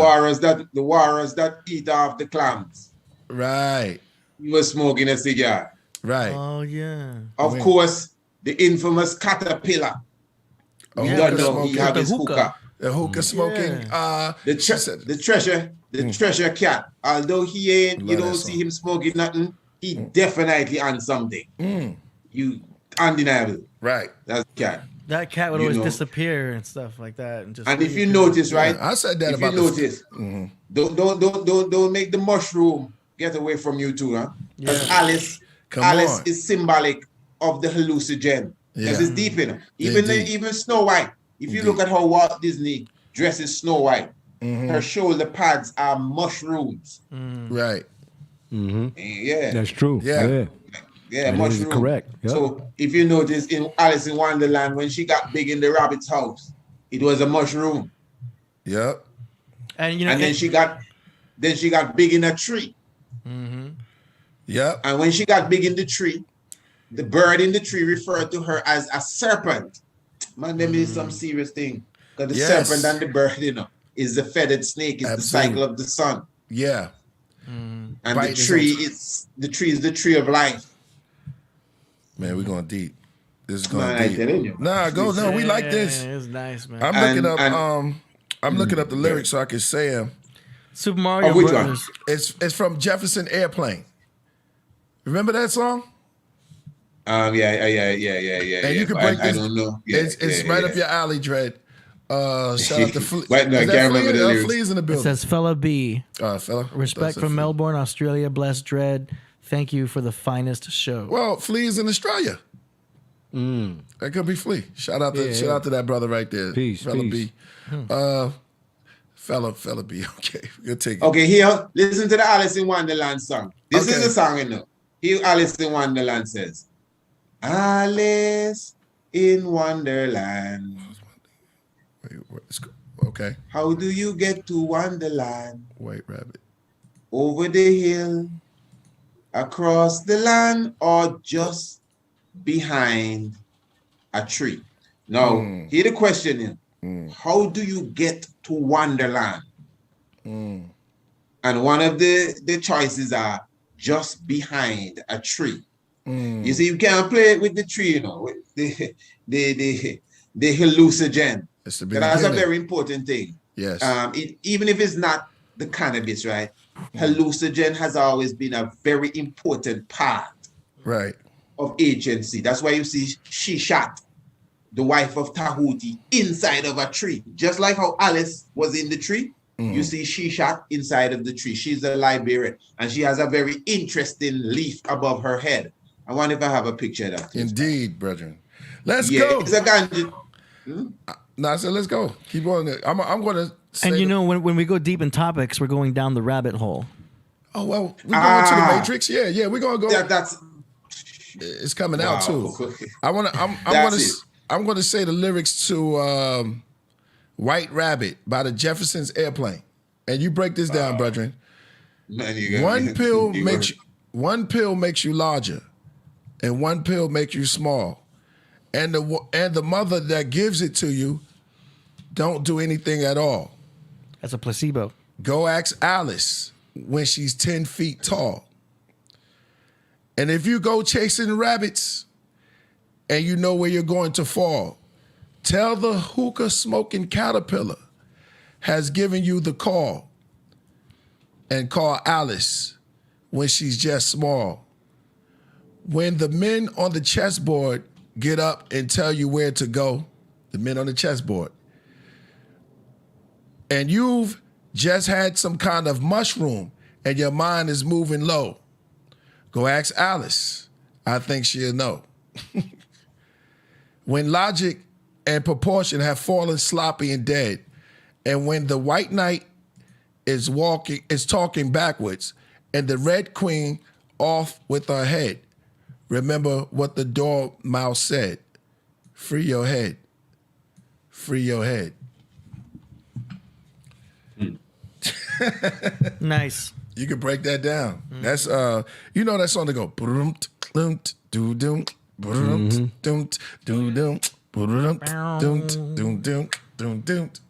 walrus that eat off the clams.
Right.
He was smoking a cigar.
Right.
Oh yeah.
Of course, the infamous caterpillar. We don't know he have his hookah.
The hookah smoking.
The treasure cat. Although he ain't, you don't see him smoking nothing. He definitely on something. You undeniable.
Right.
That's the cat.
That cat would always disappear and stuff like that, and
if you notice, right?
I said that
if
about
you notice, don't make the mushroom get away from you too, huh? Because Alice is symbolic of the hallucinogen. Because it's deep in her. Even Snow White. If you look at how Walt Disney dresses Snow White, her shoulder pads are mushrooms.
Right.
Yeah.
That's true.
Yeah, mushroom.
Correct. Yep.
So if you notice in Alice in Wonderland, when she got big in the rabbit's house, it was a mushroom.
Yep.
And
then she got big in a tree.
Yep.
And when she got big in the tree, the bird in the tree referred to her as a serpent. Man, there is some serious thing. Because the serpent and the bird, is the feathered snake, is the cycle of the sun.
Yeah.
And the tree is the tree of life.
Man, we're going deep. This is going deep. We like this.
It's nice, man.
I'm looking up the lyrics so I can say them.
Super Mario
which
Brothers.
one?
It's from Jefferson Airplane. Remember that song?
Yeah.
And you can break this.
I don't know.
It's right up your alley, Dread. Shout out to Flea.
Wait, no, I can't remember the lyrics.
Flea's in the
It
building.
says, "Fella B,
Fella.
respect from Melbourne, Australia. Bless Dread. Thank you for the finest show."
Well, Flea's in Australia. That could be Flea. Shout out to that brother right there.
Peace.
Fella B. Fella B. Okay, we'll take it.
Okay, here, listen to the Alice in Wonderland song. This is the song, Here Alice in Wonderland says, Alice in Wonderland.
Wait, let's go. Okay.
How do you get to Wonderland?
White rabbit.
Over the hill, across the land, or just behind a tree? Now, here the question is, how do you get to Wonderland? And one of the choices are just behind a tree. You see, you can't play with the tree, with the hallucinogen. That's a very important thing.
Yes.
Even if it's not the cannabis, right? Hallucinogen has always been a very important part
of
agency. That's why you see shishat the wife of Tahuti, inside of a tree. Just like how Alice was in the tree, you see Shishat inside of the tree. She's a Liberian, and she has a very interesting leaf above her head. I wonder if I have a picture of that.
Indeed, brethren. Let's go.
It's a ganja.
No, I said let's go. Keep on. I'm going to say
And you know, when we go deep in topics, we're going down the rabbit hole.
Oh, well, we're going to the Matrix? Yeah, we're going to go.
That's
it's coming out, too. I'm going to say the lyrics to White Rabbit by the Jeffersons Airplane. And you break this down, brethren.
Man,
one pill makes you larger, and one pill makes you small. And the mother that gives it to you don't do anything at all.
That's a placebo.
Go ask Alice when she's 10 feet tall. And if you go chasing rabbits and you know where you're going to fall, tell the hookah smoking caterpillar has given you the call, and call Alice when she's just small. When the men on the chessboard get up and tell you where to go, the men on the chessboard, and you've just had some kind of mushroom and your mind is moving low, go ask Alice. I think she'll know. When logic and proportion have fallen sloppy and dead, and when the white knight is talking backwards, and the red queen off with her head, remember what the dormouse said. Free your head. Free your head.
Nice.
You can break that down. That's you know that song that go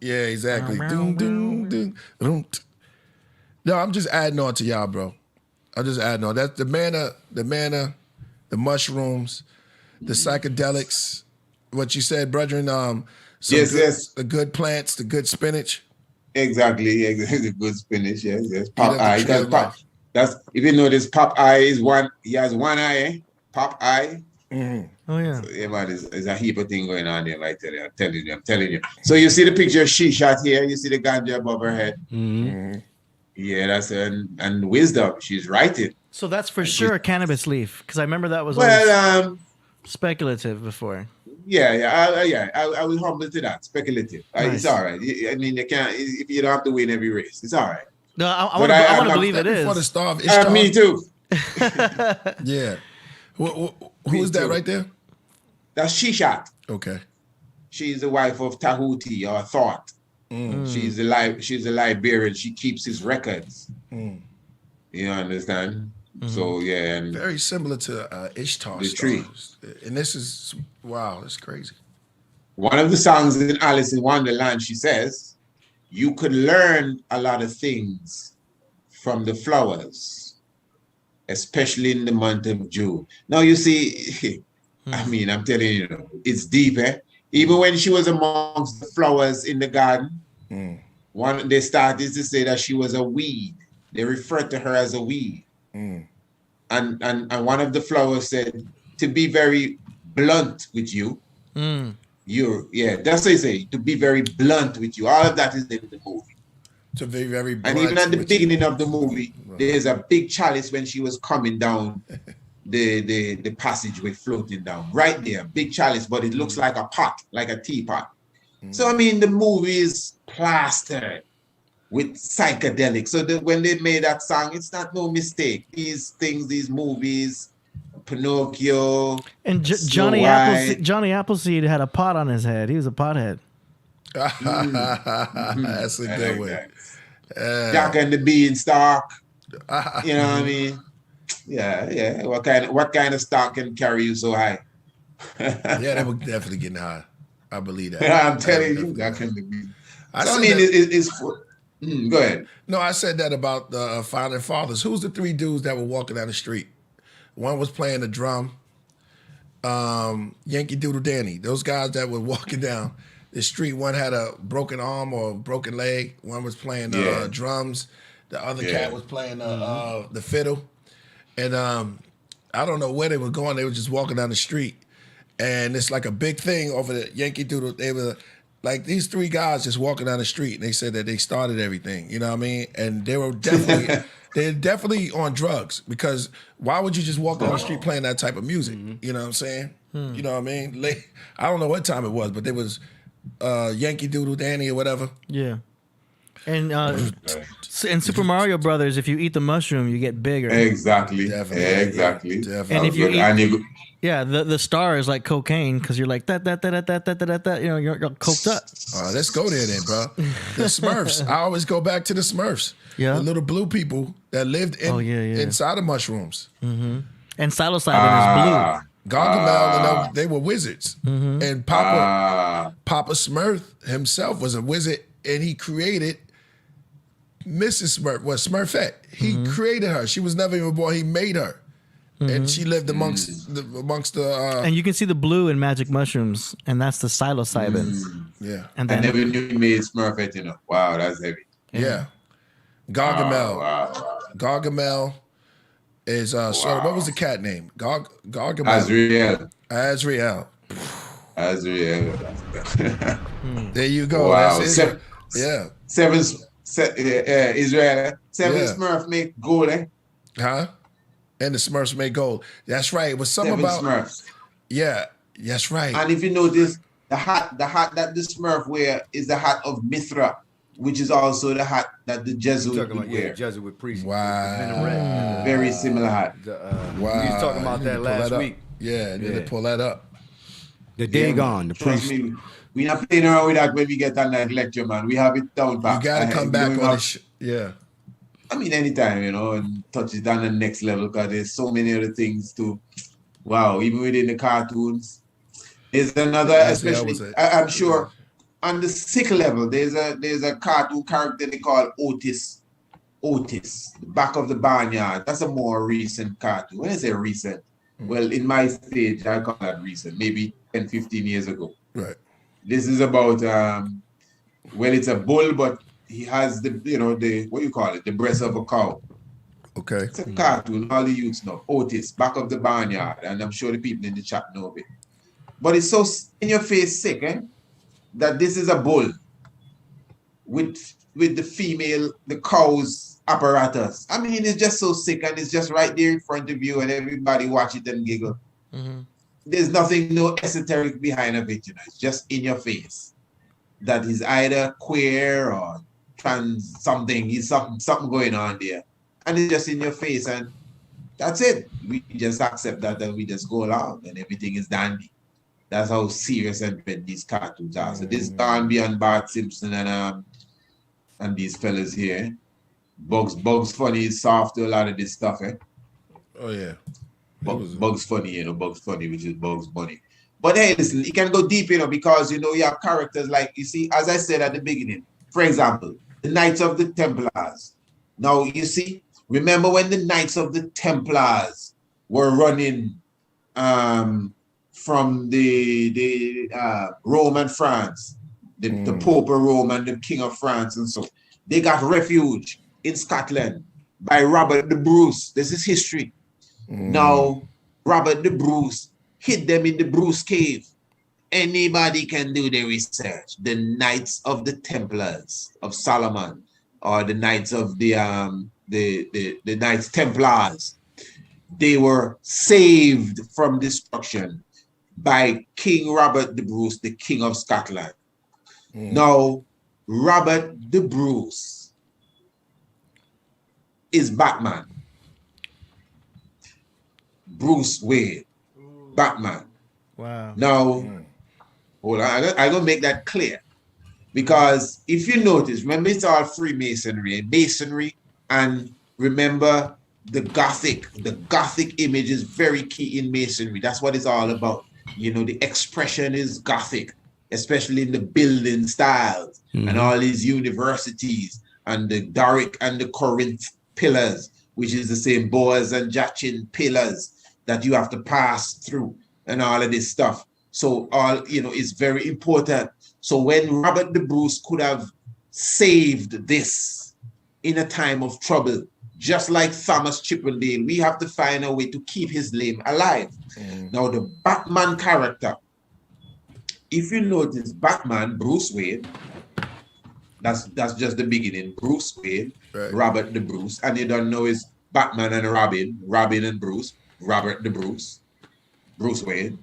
yeah, exactly. No, I'm just adding on to y'all, bro. I'm just adding on. That's the manna, the mushrooms, the psychedelics. What you said, brethren.
Yes.
The good plants, the good spinach.
Exactly. The good spinach. Yes. Pop eye. That's if you notice, Pop eye is one. He has one eye. Pop eye.
Mm-hmm.
Oh yeah.
So, yeah, man, there's a heap of thing going on there. Like I'm telling you. So you see the picture of Shishat here. You see the ganja above her head.
Mm-hmm.
Yeah, that's and wisdom. She's writing.
So that's for sure a cannabis leaf, because I remember that was speculative before.
I will humble to that. Speculative.
Nice.
It's all right. I mean, you can't if you don't have to win every race. It's all right.
No, I want to believe it is.
Before the star of
Me too.
Yeah. Who is that right there?
That's Shishat.
Okay.
She's the wife of Tahuti or Thought. She's a Liberian. She keeps his records. You understand? So yeah, and
very similar to Ishtar.
The tree.
And this is wow, that's crazy.
One of the songs in Alice in Wonderland, she says, you could learn a lot of things from the flowers, especially in the month of June. Now you see, I mean, I'm telling you, it's deep, eh? Even when she was amongst the flowers in the garden, they started to say that she was a weed. They referred to her as a weed. And one of the flowers said, to be very blunt with you, that's what they say, to be very blunt with you. All of that is in the movie.
To be very blunt.
And even at the beginning of the movie, there's a big chalice when she was coming down the passageway floating down. Right there, big chalice, but it looks like a pot, like a teapot. So, I mean, the movie is plastered with psychedelics. So when they made that song, it's not no mistake. These things, these movies, Pinocchio,
and Johnny Appleseed had a pot on his head. He was a pothead.
That's a good one.
Jack and the Beanstalk. You know what I mean? Yeah. What kind of stock can carry you so high?
Yeah, they were definitely getting high. I believe that.
I'm telling you, that can be. It's go ahead.
No, I said that about the founding fathers. Who's the three dudes that were walking down the street? One was playing the drum. Yankee Doodle Danny. Those guys that were walking down the street. One had a broken arm or a broken leg. One was playing drums. The other cat was playing the fiddle. And I don't know where they were going. They were just walking down the street. and it's like a big thing over the Yankee Doodle. They were like these three guys just walking down the street, and they said that they started everything. You know what I mean? And they were definitely they're definitely on drugs, because why would you just walk down the street playing that type of music? You know what I'm saying? You know what I mean? I don't know what time it was, but there was Yankee Doodle Danny or whatever.
Yeah. And in Super Mario Brothers, if you eat the mushroom, you get bigger.
Exactly.
Definitely.
Exactly.
Definitely.
And if you
And
the star is like cocaine, because you're like that, you know, you're coked up.
Let's go there then, bro. The Smurfs. I always go back to the Smurfs.
Yeah.
The little blue people that lived inside of mushrooms.
And psilocybin is blue.
Gargamel, they were wizards. And Papa Smurf himself was a wizard, and he created Mrs. Smurf, Smurfette. He created her. She was never even born. He made her. And she lived amongst the
and you can see the blue in magic mushrooms, and that's the psilocybin.
Yeah.
I
And then
never knew he made Smurfette, you know. Wow, that's heavy.
Yeah. Gargamel.
Wow.
Gargamel is so what was the cat name? Gargamel.
Azrael.
There you go.
Wow.
That's it. Yeah.
Israel. Seven Smurf make gold, eh?
Huh? And the Smurfs made gold. That's right. It was something
Seven
about
Smurfs.
Yeah, that's right.
And if you notice, the hat that the Smurf wear is the hat of Mithra, which is also the hat that the Jesuit would wear.
Jesuit priest.
Wow.
Very similar hat.
Wow.
We was talking about that last week.
Yeah, need to pull that up.
The Dagon, the
Trust
priest.
me, we not playing around with that when we get on that lecture, man. We have it down pat.
You gotta come back on this. Yeah.
I mean, anytime, you know, and touch it on the next level, because there's so many other things to, wow, even within the cartoons. There's another, especially, I'm sure, on the sick level, there's a cartoon character they call Otis. Otis, the back of the barnyard. That's a more recent cartoon. When I say recent, well, in my stage, I call that recent, maybe 10, 15 years ago.
Right.
This is about, well, it's a bull, but he has the what you call it, the breast of a cow.
Okay.
It's a cartoon, all the youths know. Otis, back of the barnyard, and I'm sure the people in the chat know of it. But it's so in your face sick, that this is a bull with the female, the cow's apparatus. I mean, it's just so sick, and it's just right there in front of you, and everybody watch it and giggle. There's nothing, no esoteric behind of it, you know. It's just in your face that he's either queer or trans something. He's something going on there, and it's just in your face, and that's it. We just accept that, and we just go along, and everything is dandy. That's how serious and bad these cartoons are. So this gone beyond Bart Simpson and these fellas here. Bugs Funny is soft to a lot of this stuff, eh?
Oh yeah.
Bugs Funny, you know, Bugs Funny, which is Bugs Bunny. But hey, listen, you can go deep, you know, because, you know, you have characters like, you see, as I said at the beginning, for example, the Knights of the Templars. Now, you see, remember when the Knights of the Templars were running from the Rome and France, the Pope of Rome and the King of France and so, they got refuge in Scotland by Robert the Bruce. This is history. Now, Robert the Bruce hid them in the Bruce Cave. Anybody can do the research. The Knights of the Templars of Solomon, or the Knights of the Knights Templars, they were saved from destruction by King Robert the Bruce, the King of Scotland. Now, Robert the Bruce is Batman. Bruce Wayne, Batman.
Wow.
Now, hold on, I'm going to make that clear. Because if you notice, remember it's all Freemasonry and Masonry, and remember the Gothic image is very key in Masonry. That's what it's all about. You know, the expression is Gothic, especially in the building styles and all these universities and the Doric and the Corinth pillars, which is the same Boaz and Jachin pillars that you have to pass through and all of this stuff. So all, you know, is very important. So when Robert the Bruce could have saved this in a time of trouble just like Thomas Chippendale, we have to find a way to keep his name alive. Now, the Batman character, if you notice, Batman, Bruce Wayne, that's just the beginning. Bruce Wayne, right. Robert the Bruce, and you don't know it's Batman and Robin, Robin and Bruce, Robert the Bruce, Bruce Wayne.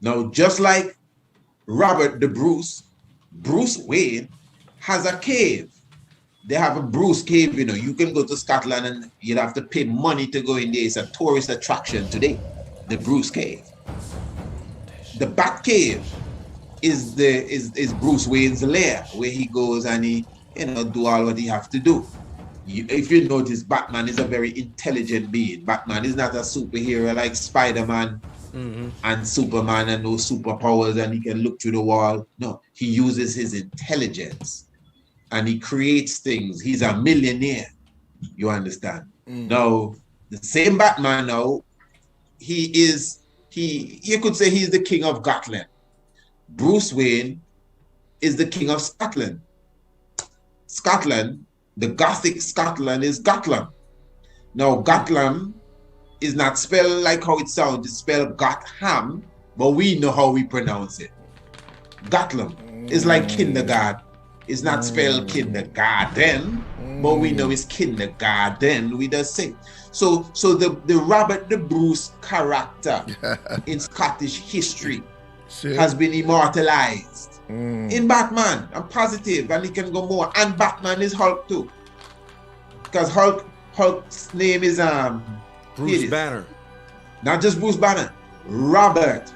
Now, just like Robert the Bruce, Bruce Wayne has a cave. They have a Bruce cave, you know. You can go to Scotland and you'd have to pay money to go in there. It's a tourist attraction today, the Bruce cave. The Bat cave is Bruce Wayne's lair, where he goes and he, you know, do all what he have to do. If you notice, Batman is a very intelligent being. Batman is not a superhero like Spider-Man and Superman and no superpowers and he can look through the wall. No, he uses his intelligence and he creates things. He's a millionaire. You understand? Now, the same Batman now, you could say he's the king of Scotland. Bruce Wayne is the king of Scotland. Scotland, the Gothic Scotland is Gotland. Now, Gotland is not spelled like how it sounds. It's spelled Gotham, but we know how we pronounce it. Gotland is like kindergarten. It's not spelled kindergarten, but we know it's kindergarten. We just say. So the Robert the Bruce character in Scottish history has been immortalized in Batman. I'm positive, and he can go more. And Batman is Hulk too, because Hulk's name is
Bruce Banner.
Not just Bruce Banner, Robert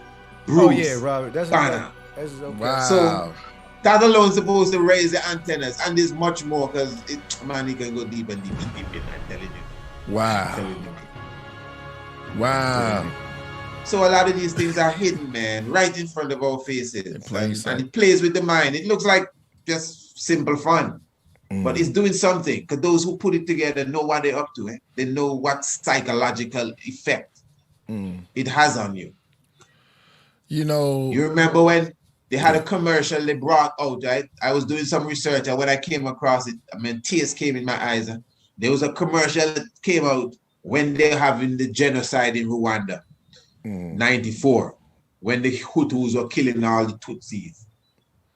Bruce.
Robert. That's
Banner.
That's okay.
Wow.
So that alone is supposed to raise the antennas, and there's much more because man, he can go deep and deep and deep in. I'm telling you.
Wow. Wow.
So a lot of these things are hidden, man, right in front of our faces, and it plays with the mind. It looks like just simple fun. But it's doing something, because those who put it together know what they're up to. They know what psychological effect it has on you.
You know,
you remember when they had a commercial they brought out, right? I was doing some research, and when I came across it, I mean, tears came in my eyes. There was a commercial that came out when they're having the genocide in Rwanda, 94, when the Hutus were killing all the Tutsis.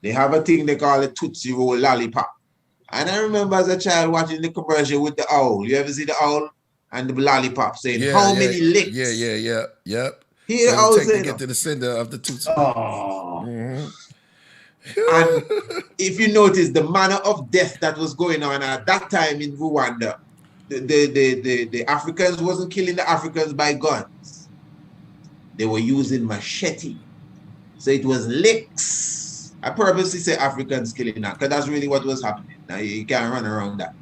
They have a thing they call a Tutsi roll lollipop. And I remember as a child watching the commercial with the owl. You ever see the owl and the lollipop saying, how many licks?
Yep.
Here, I was saying,
to get to the center of the Tutsi.
And if you notice the manner of death that was going on at that time in Rwanda, the Africans wasn't killing the Africans by guns. They were using machete. So it was licks. I purposely say Africans killing that, because that's really what was happening. Now you can't run around that.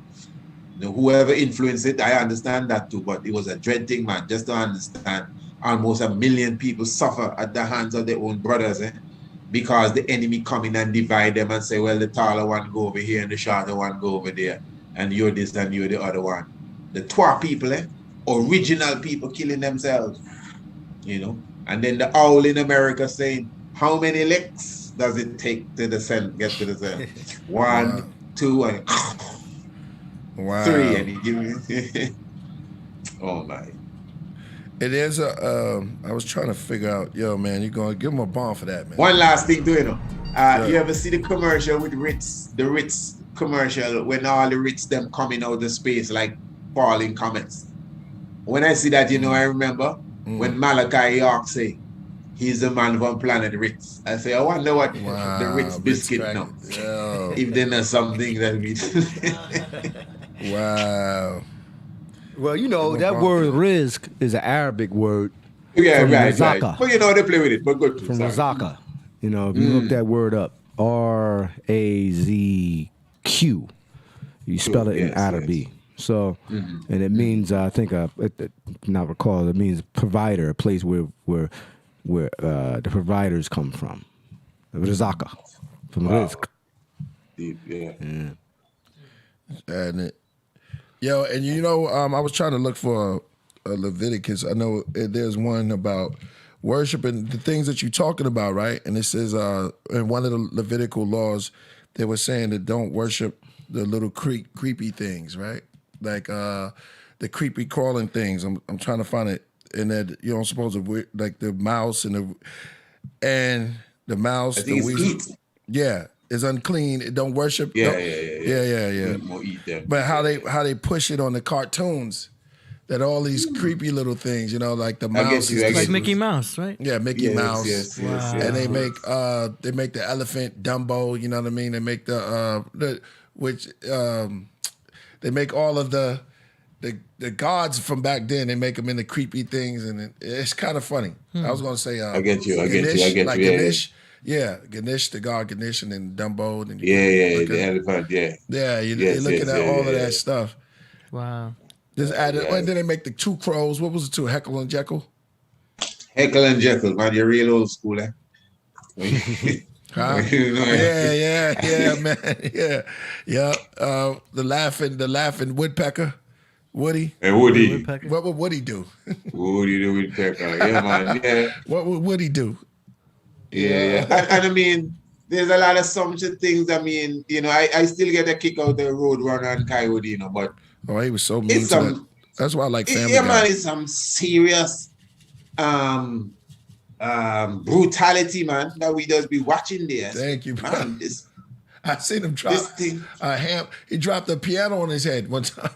You know, whoever influenced it, I understand that too, but it was a dread thing, man. Just to understand, almost 1 million people suffer at the hands of their own brothers, because the enemy come in and divide them and say, well, the taller one go over here and the shorter one go over there, and you're this and you're the other one. The Twa people, original people killing themselves, you know. And then the owl in America saying, how many licks does it take to the cell, get to the cell? 1, 2, and 3, and he give me. Oh my.
It is a. I was trying to figure out, yo, man, you're gonna give him a bomb for that, man.
One last thing to you ever see the commercial with Ritz, the Ritz commercial when all the Ritz them coming out of space like falling comets? When I see that, you know, I remember when Malachi York say he's the man from planet Ritz. I say, I wonder what the Ritz biscuit now. If they know something that we.
Wow.
Well, you know, that word rizq is an Arabic word.
Yeah,
from
right.
Razaka.
But you know, they play with it, but good too.
From Razaka. You know, if you look that word up, R-A-Z-Q, you spell it in Arabic. So, and it means, I think, not recall, it means provider, a place where the providers come from. Razaka, from rizq.
Deep, yeah.
And yo, and you know, I was trying to look for a Leviticus. I know there's one about worship and the things that you're talking about, right? And it says in one of the Levitical laws, they were saying that don't worship the little creepy things, right? the creepy crawling things. I'm trying to find it, and that you don't suppose like the mouse and the mouse.
I think
the
it's
weasel.
eat.
Yeah, it's unclean. It don't worship.
Yeah.
Yeah.
Eat them.
But how they push it on the cartoons, that all these creepy little things, you know, like the mouse.
I get
Like
you.
Mickey Mouse, right?
Yeah, Mickey Mouse.
Yes.
And they make the elephant Dumbo. You know what I mean? They make they make all of the gods from back then. They make them into creepy things, and it's kind of funny. I was gonna say,
I get you.
Like Ganesh. Yeah, Ganesh, the god Ganesh, and then Dumbo. And then
the elephant. Yeah.
Yeah, you're looking at all of that stuff.
Wow.
Just added, and then they make the two crows. What was it? Two Heckle and Jekyll.
Heckle and Jekyll, man. You're real old school, eh?
Huh? Yeah, man. Yeah. The laughing woodpecker, Woody.
Hey, Woody.
Woodpecker.
What would Woody do?
Woody the woodpecker. Yeah, man. Yeah.
What would Woody do?
Yeah. And I mean, there's a lot of some things. I mean, you know, I still get a kick out the Roadrunner and Coyote, you know, but
He was so mean to that. That's why I like Family Guy.
Man, it's some serious brutality, man, that we just be watching there.
Thank you, bro.
Man,
I seen him drop he dropped the piano on his head one time.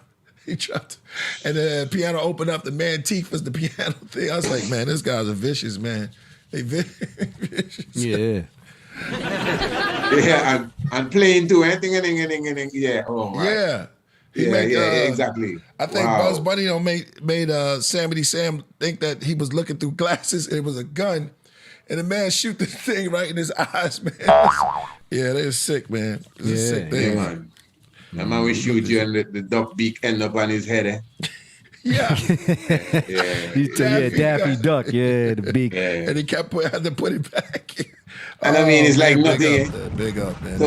He dropped, and the piano opened up. The man teeth was the piano thing. I was like, man, this guy's a vicious man. They vicious.
Yeah.
Yeah, and playing too. Yeah. Oh, right.
Yeah. He
exactly.
I think Bugs Bunny made Sammy Sam think that he was looking through glasses and it was a gun, and the man shoot the thing right in his eyes, man. Yeah, they was sick, man. It was a sick thing.
Yeah, man. That man will shoot you and the duck beak end up on his head, eh?
Yeah.
Daffy Duck, the beak.
Yeah.
And he had to put it back.
And I mean, it's like nothing.
Big up, man.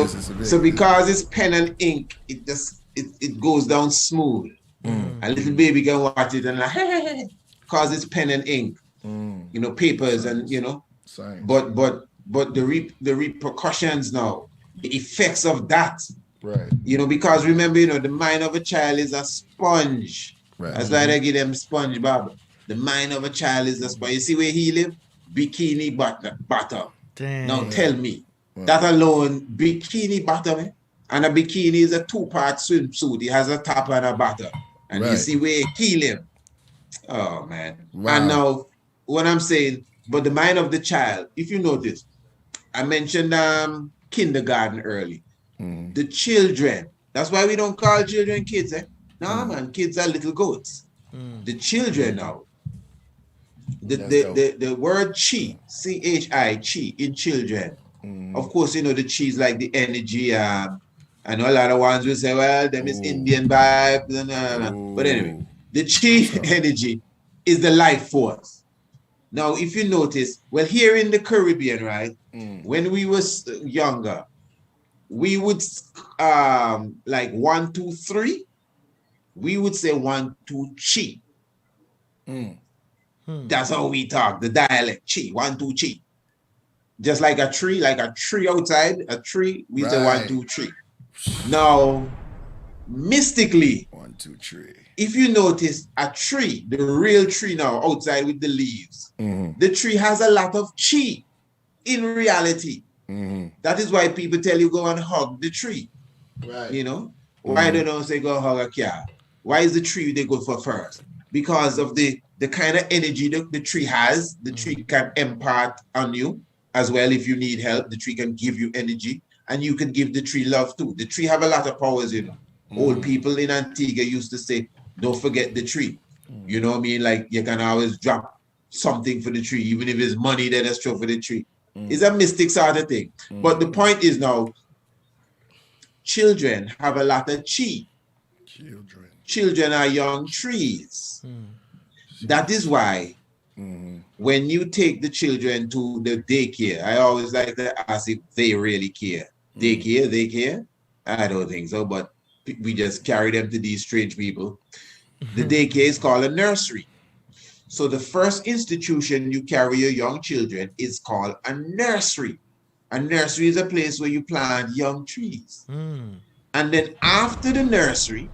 So because it's pen and ink, it goes down smooth. A little baby can watch it and like, because it's pen and ink, you know, papers and, you know.
Science.
But the repercussions now, the effects of that,
right?
You know, because remember, you know, the mind of a child is a sponge.
Right.
That's why they give them SpongeBob. The mind of a child is a sponge. You see where he live? Bikini bottom.
Damn.
Now tell me, that alone, bikini bottom, and a bikini is a 2-part swimsuit. It has a top and a bottom. And you see where he live. Oh, man.
Wow.
And now, what I'm saying, but the mind of the child, if you notice, I mentioned kindergarten early. The children, that's why we don't call children kids, eh? No, man, kids are little goats. The children now, the word chi, C-H-I, chi, in children. Of course, you know, the chi is like the energy. I know a lot of ones will say, well, them is Indian vibes. But anyway, the chi energy is the life force. Now, if you notice, well, here in the Caribbean, right, when we was younger, we would, like 1, 2, 3, we would say 1, 2, chi. That's how we talk, the dialect, chi, 1, 2, chi. Just like a tree outside, a tree, we say 1, 2, 3. Now, mystically,
1, 2, 3.
If you notice a tree, the real tree now, outside with the leaves, the tree has a lot of chi in reality. That is why people tell you go and hug the tree.
Right.
You know? Why they don't say go hug a cat? Why is the tree they go for first? Because of the kind of energy the tree has. The tree can impart on you as well. If you need help, the tree can give you energy, and you can give the tree love too. The tree have a lot of powers, you know. Old people in Antigua used to say, don't forget the tree. You know what I mean? Like you can always drop something for the tree, even if it's money that is true for the tree. It's a mystic sort of thing. But the point is now, children have a lot of chi. Children are young trees. That is why when you take the children to the daycare, I always like to ask if they really care. They care? I don't think so, but we just carry them to these strange people. The daycare is called a nursery. So the first institution you carry your young children is called a nursery. A nursery is a place where you plant young trees. And then after the nursery,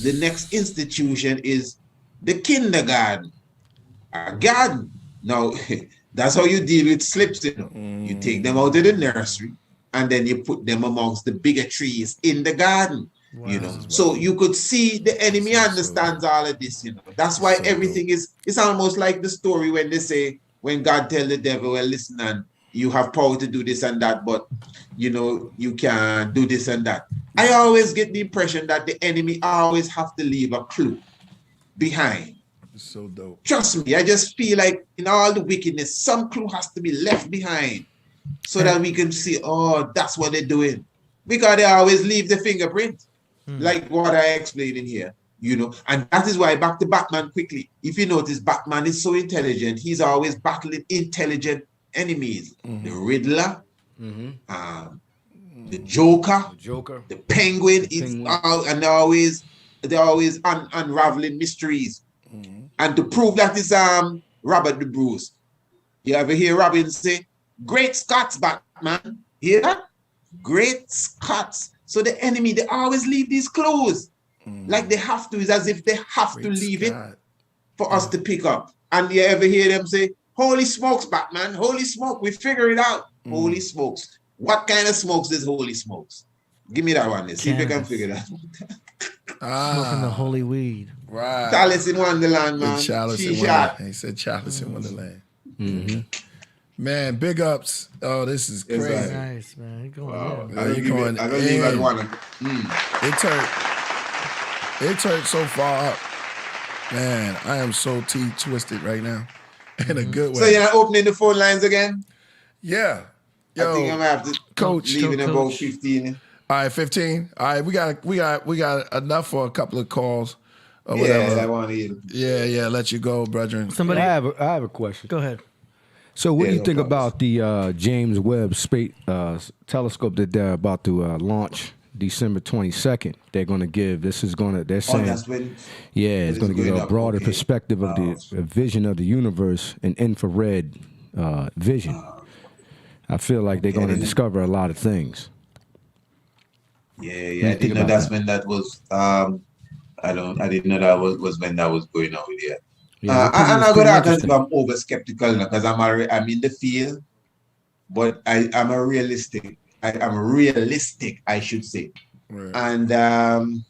the next institution is the kindergarten, a garden. Now, that's how you deal with slips, you know. You take them out of the nursery and then you put them amongst the bigger trees in the garden, you know. So you could see the enemy understands all of this, you know. That's why everything is, it's almost like the story when they say, when God tell the devil, well, listen, and you have power to do this and that, but, you know, you can't do this and that. I always get the impression that the enemy always have to leave a clue behind.
It's so dope.
Trust me, I just feel like in all the wickedness, some clue has to be left behind so that we can see, oh, that's what they're doing. Because they always leave the fingerprint, like what I explained in here, you know. And that is why, back to Batman quickly, if you notice, Batman is so intelligent, he's always battling intelligent enemies. The Riddler, the Joker, the Penguin, and they're always unraveling mysteries. And to prove that it's Robert the Bruce, you ever hear Robin say, "Great Scots, Batman"? Hear that? Great Scots. So the enemy, they always leave these clues. Like they have to. It's as if they have to leave it for us to pick up. And you ever hear them say, "Holy smokes, Batman, holy smoke, we figure it out." Holy smokes. What kind of smokes is holy smokes? Give me that one. See if you can figure that out.
Smoking the holy weed.
Right.
Chalice in Wonderland, man.
Chalice in Wonderland. He said Chalice in Wonderland. Man, big ups. Oh, this is crazy.
Nice, man. You're going in.
I don't even want to.
It turned so far up. Man, I am so twisted right now. In a good way.
So you're opening the phone lines again?
Yeah. Yo,
I think I'm gonna have to leave in about 15.
All right, 15. All right, we got enough for a couple of calls or whatever.
Yeah, I want to hear.
Yeah, let you go, brethren.
Somebody,
I have a question.
go ahead.
So what do you think about the James Webb Space telescope that they're about to launch December 22nd? They're going to give, they're saying, it's going to give a broader perspective of the vision of the universe and infrared vision. I feel like they're going to discover a lot of things.
Yeah. I didn't know that's when that was. I didn't know that was when that was going on. Yeah. I'm not going to act I'm over skeptical because I'm in the field, but I'm a realistic. I'm realistic, I should say. Right. And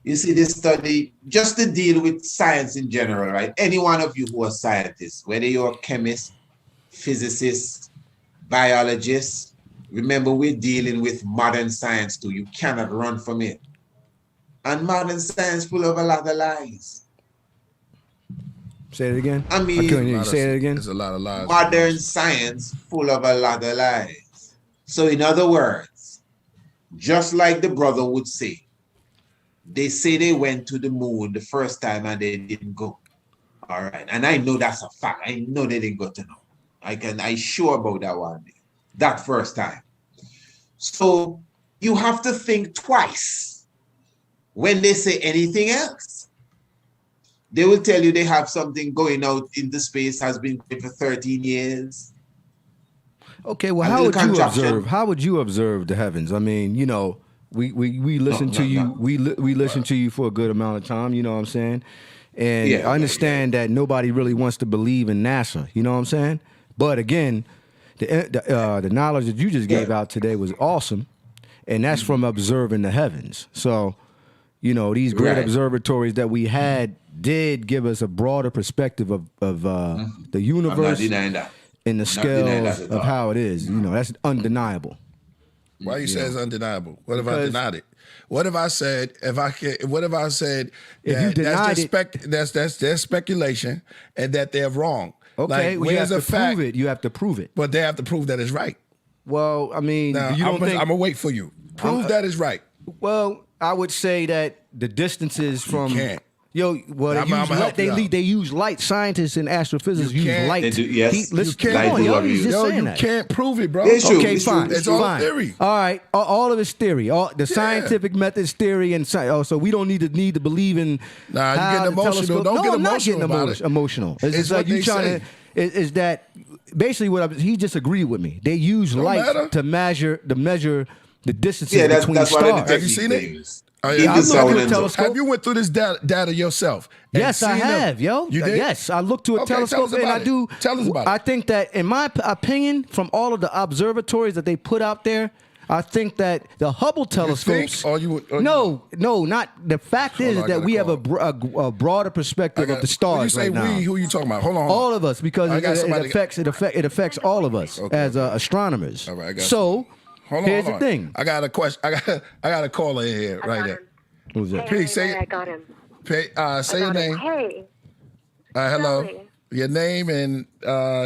you see, this study, just to deal with science in general, right? Any one of you who are scientists, whether you're a chemist, physicist, biologist, remember we're dealing with modern science too. You cannot run from it. And modern science full of a lot of lies.
Say it again.
I mean,
say it again.
There's a lot of lies.
Modern science full of a lot of lies. So in other words, just like the brother would say, they say they went to the moon the first time and they didn't go. All right. And I know that's a fact. I know they didn't go to know. I sure about that one day. That first time. So you have to think twice when they say anything else. They will tell you they have something going out into space, has been going for 13 years.
Okay, well, how would you observe the heavens? I mean, you know, we listen to you. We listen to you for a good amount of time. You know what I'm saying? And I understand that nobody really wants to believe in NASA. You know what I'm saying? But again, the knowledge that you just gave out today was awesome, and that's from observing the heavens. So, you know, these great observatories that we had did give us a broader perspective of the universe and the scales of how it is. You know, that's undeniable.
Why you say it's undeniable? What if I denied it? What if I said if you denied that's their speculation and that they're wrong?
Okay,
like, where's the fact?
Prove it. You have to prove it.
But they have to prove that it's right.
Well, I mean,
now,
you don't think
I'm gonna wait for you. Prove that it's right.
Well, I would say that the distances from they use light. Scientists and astrophysicists use light.
You can't prove it, bro.
Okay, fine.
It's all theory.
All right, all of it's theory. All the scientific methods theory and so we don't need to believe in.
Nah, you getting emotional. Don't get emotional about it.
Emotional. It's like you trying to. Is that basically what he just agreed with me? They use light to measure the distances
Yeah,
between
that's one of the
stars.
Have you
technique
seen it?
things.
Oh, yeah.
Keep
I
the
looked
sound
at a
and
telescope.
Have you went through this data yourself? and
Yes, I
seen them?
have, yo.
You did?
Yes, I looked to a
Okay, tell
telescope,
us
and
about
I
it.
do.
Tell us about it.
I think that, in my opinion, from all of the observatories that they put out there, I think that the Hubble telescopes.
Or you?
No, not the fact
Hold
is
on, I
that
gotta
we have
call.
a broader perspective of the stars
When you say
right now.
we, who you talking about? Hold on.
All of us, because
I got
it
somebody-
affects all of us as astronomers.
All right, I got
so
Hold on.
here's
hold
the
on.
thing.
I got a question. I got a caller in here right there.
Who's that?
P, say
I got him.
say your name.
Hey.
Hello.
Sally.
Your name and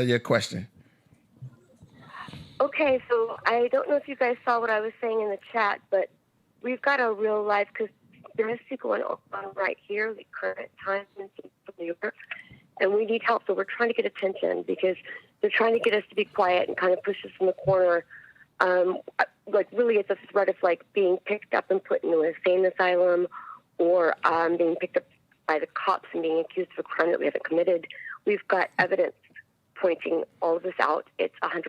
your question.
Okay, so I don't know if you guys saw what I was saying in the chat, but we've got a real life conspiracy going on right here, the current time in New York, and we need help. So we're trying to get attention because they're trying to get us to be quiet and kind of push us in the corner. Like really, it's a threat of like being picked up and put into an insane asylum, or being picked up by the cops and being accused of a crime that we haven't committed. We've got evidence pointing all of this out. It's 100%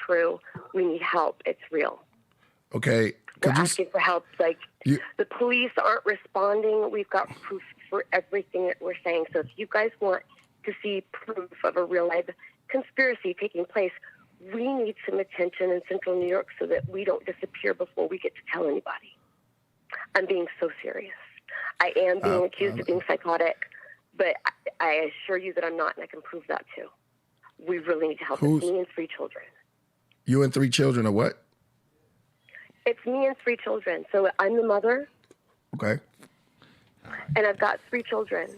true. We need help. It's real.
Okay.
We're
Could you?
asking for help. Like the police aren't responding. We've got proof for everything that we're saying. So if you guys want to see proof of a real life conspiracy taking place, we need some attention in Central New York so that we don't disappear before we get to tell anybody. I'm being so serious. I am being accused of being psychotic, but I assure you that I'm not, and I can prove that too. We really need help. It's me and 3 children.
You and 3 children or what?
It's me and 3 children. So I'm the mother,
Okay.
and I've got 3 children.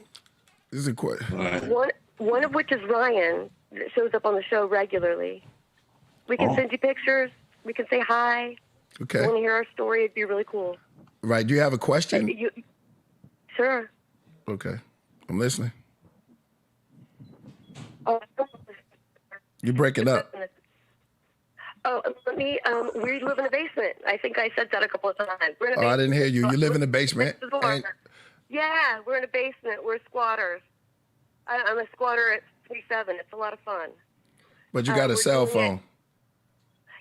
This is a question.
One of which is Ryan, that shows up on the show regularly. We can send you pictures. We can say hi.
Okay.
If you want to hear our story, it'd be really cool.
Right. Do you have a question?
Sure.
Okay. I'm listening.
Oh,
You're breaking up.
let me. We live in a basement. I think I said that a couple of times. We're in a
I didn't hear you. You live in a basement. And,
Yeah, we're in a basement. We're squatters. I'm a squatter at 37. It's a lot of fun.
but you got a cell phone.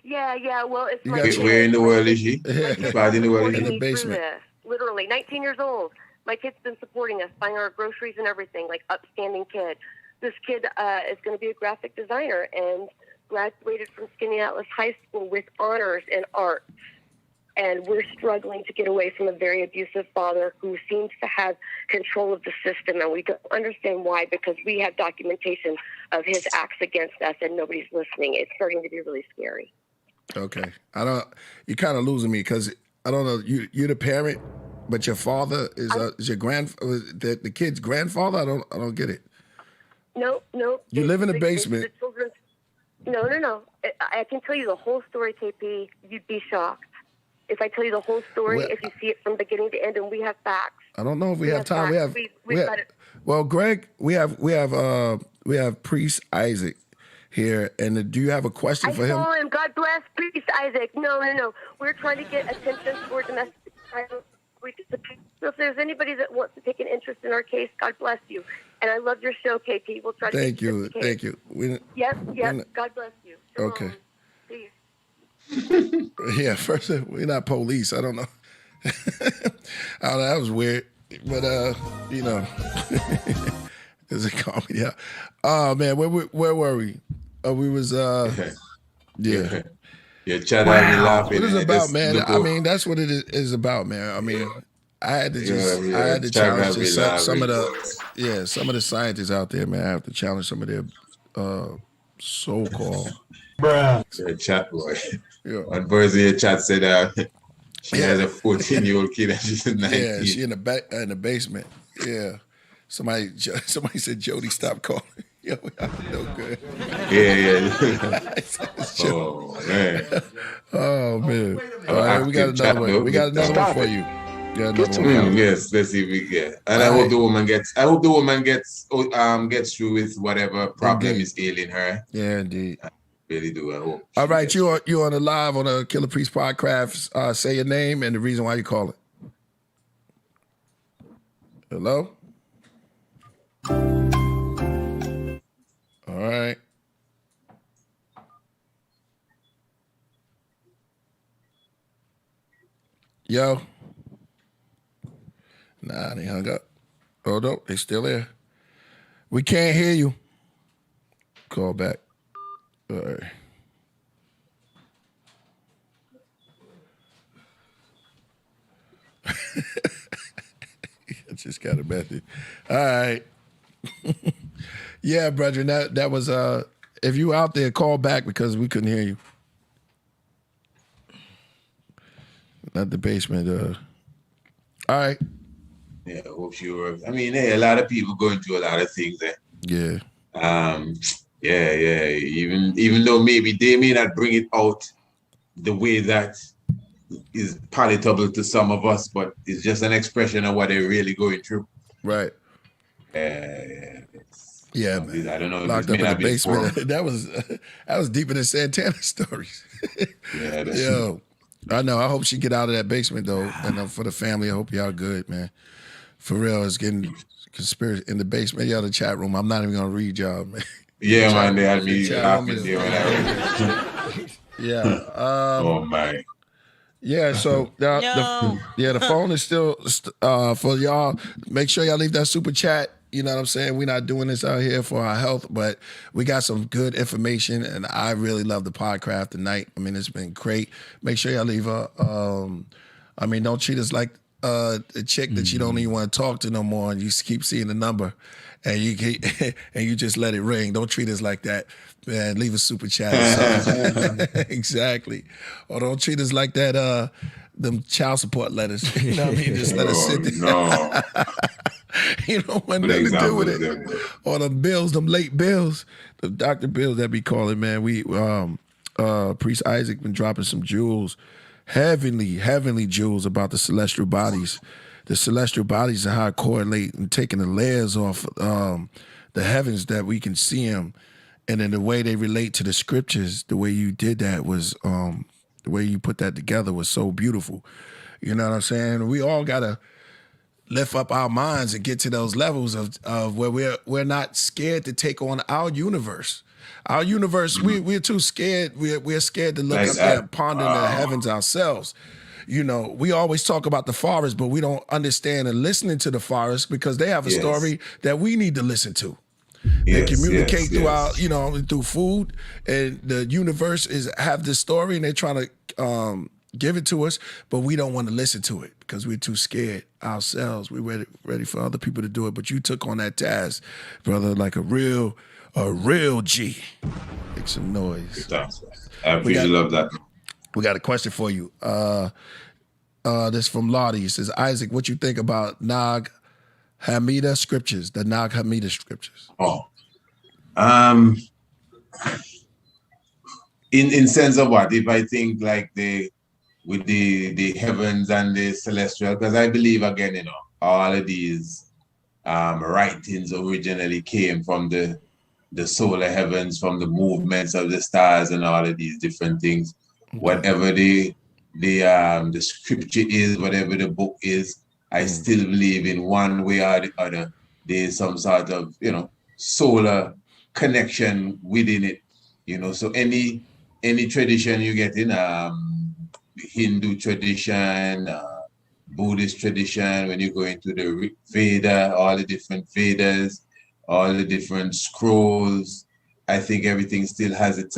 Yeah. Well, it's
You
my
got
kids.
your-
Where in the world is she?
My kids
What part in the world is
supporting
In the
she?
me through
basement.
this. Literally, 19 years old. My kid's been supporting us, buying our groceries and everything, like upstanding kid. This kid is going to be a graphic designer and graduated from Skinny Atlas High School with honors in art. And we're struggling to get away from a very abusive father who seems to have control of the system. And we don't understand why, because we have documentation of his acts against us and nobody's listening. It's starting to be really scary.
Okay. You're kind of losing me because I don't know. You're the parent, but your father is your the kid's grandfather. I don't get it.
No.
You live in a basement.
The children's, no. I can tell you the whole story, KP. You'd be shocked. If I tell you the whole story,
Well,
if you see it from beginning to end, and we have facts.
I don't know if we have time.
facts. We've got it.
Well, Greg, we have Priest Isaac here, and do you have a question
I
for him?
saw him. God bless Priest Isaac. No. We're trying to get attention for domestic violence. So if there's anybody that wants to take an interest in our case, God bless you. And I love your show, KP. We'll try to
Thank
get you.
you. Thank you.
Yes. God bless you. Shalom.
Okay.
Peace.
Yeah, first, we're not police. I don't know. I don't know, that was weird. But, it's a comedy. Yeah. Oh, man, where were we? We was, yeah.
Yeah, chat had me laughing.
What is it
and
about,
just
man?
look
I
up.
mean, that's what it is about, man. I mean, I had to
Yeah,
I had to
chat
challenge
had me
some of
laughing.
some of the scientists out there, man. I have to challenge some of their so-called.
Yeah, chat boy.
Yeah.
One person in the chat said she has a 14-year-old kid and she's 19.
Yeah, she in the basement. Yeah. Somebody said, Jody, stop calling. Yo, I'm no good.
Yeah.
Oh,
Oh, man.
oh man. All right, we got another one. We got another one for you. Got another one.
Yes, let's see if we get. And I hope the woman gets through with whatever problem is ailing her.
Yeah, indeed.
I really do. I hope.
All right, you on the live on the Killer Priest podcast. Say your name and the reason why you call it. Hello? All right. Yo. Nah, they hung up. Oh, no, they still there. We can't hear you. Call back. All right. I just got a message. All right. Yeah, brethren, that was if you out there, call back because we couldn't hear you. Not the basement. All right.
Yeah, I hope she works. I mean, hey, a lot of people going through a lot of things.
Yeah.
Yeah. Even though maybe they may not bring it out the way that is palatable to some of us, but it's just an expression of what they're really going through.
Right. Yeah,
man. I don't know.
Locked up in the basement. That was deeper than Santana stories.
Yeah. That's
Yo, I know. I hope she get out of that basement though, and for the family, I hope y'all good, man. For real, it's getting conspiracy in the basement. Y'all the chat room. I'm not even gonna read y'all, man.
Yeah, man. They had me laughing there when I
Yeah.
oh my.
Yeah, so the phone is still for y'all. Make sure y'all leave that super chat. You know what I'm saying? We're not doing this out here for our health, but we got some good information, and I really love the podcast tonight. I mean, it's been great. Make sure y'all leave don't treat us like a chick that you don't even want to talk to no more, and you keep seeing the number, and you just let it ring. Don't treat us like that. Man, leave a super chat or something. Exactly. Or don't treat us like that, them child support letters. You know what I mean? Just let us sit there.
No.
You don't want nothing to do with it. Or the bills, them late bills, the doctor bills that be calling, man. We Priest Isaac been dropping some jewels, heavenly jewels about the celestial bodies. The celestial bodies and how it correlate and taking the layers off the heavens that we can see them. And then the way they relate to the scriptures, the way you did that was, the way you put that together was so beautiful. You know what I'm saying? We all gotta lift up our minds and get to those levels of where we're not scared to take on our universe. Our universe, we're too scared. We're scared to look up there and ponder the heavens ourselves. You know, we always talk about the forest, but we don't understand and listening to the forest because they have a story that we need to listen to. They communicate through food, and the universe have this story, and they're trying to give it to us, but we don't want to listen to it because we're too scared ourselves. We're ready for other people to do it, but you took on that task, brother, like a real G. Make some noise.
I appreciate love that.
We got a question for you. This from Lottie. It says, Isaac, what you think about Nag Hammadi scriptures, the Nag Hammadi scriptures?
In sense of what? If I think like with the heavens and the celestial, because I believe again, all of these writings originally came from the solar heavens, from the movements of the stars and all of these different things. Okay. Whatever the scripture is, whatever the book is, I still believe in one way or the other, there's some sort of, solar connection within it, so any tradition you get in Hindu tradition, Buddhist tradition, when you go into the Veda, all the different Vedas, all the different scrolls, I think everything still has its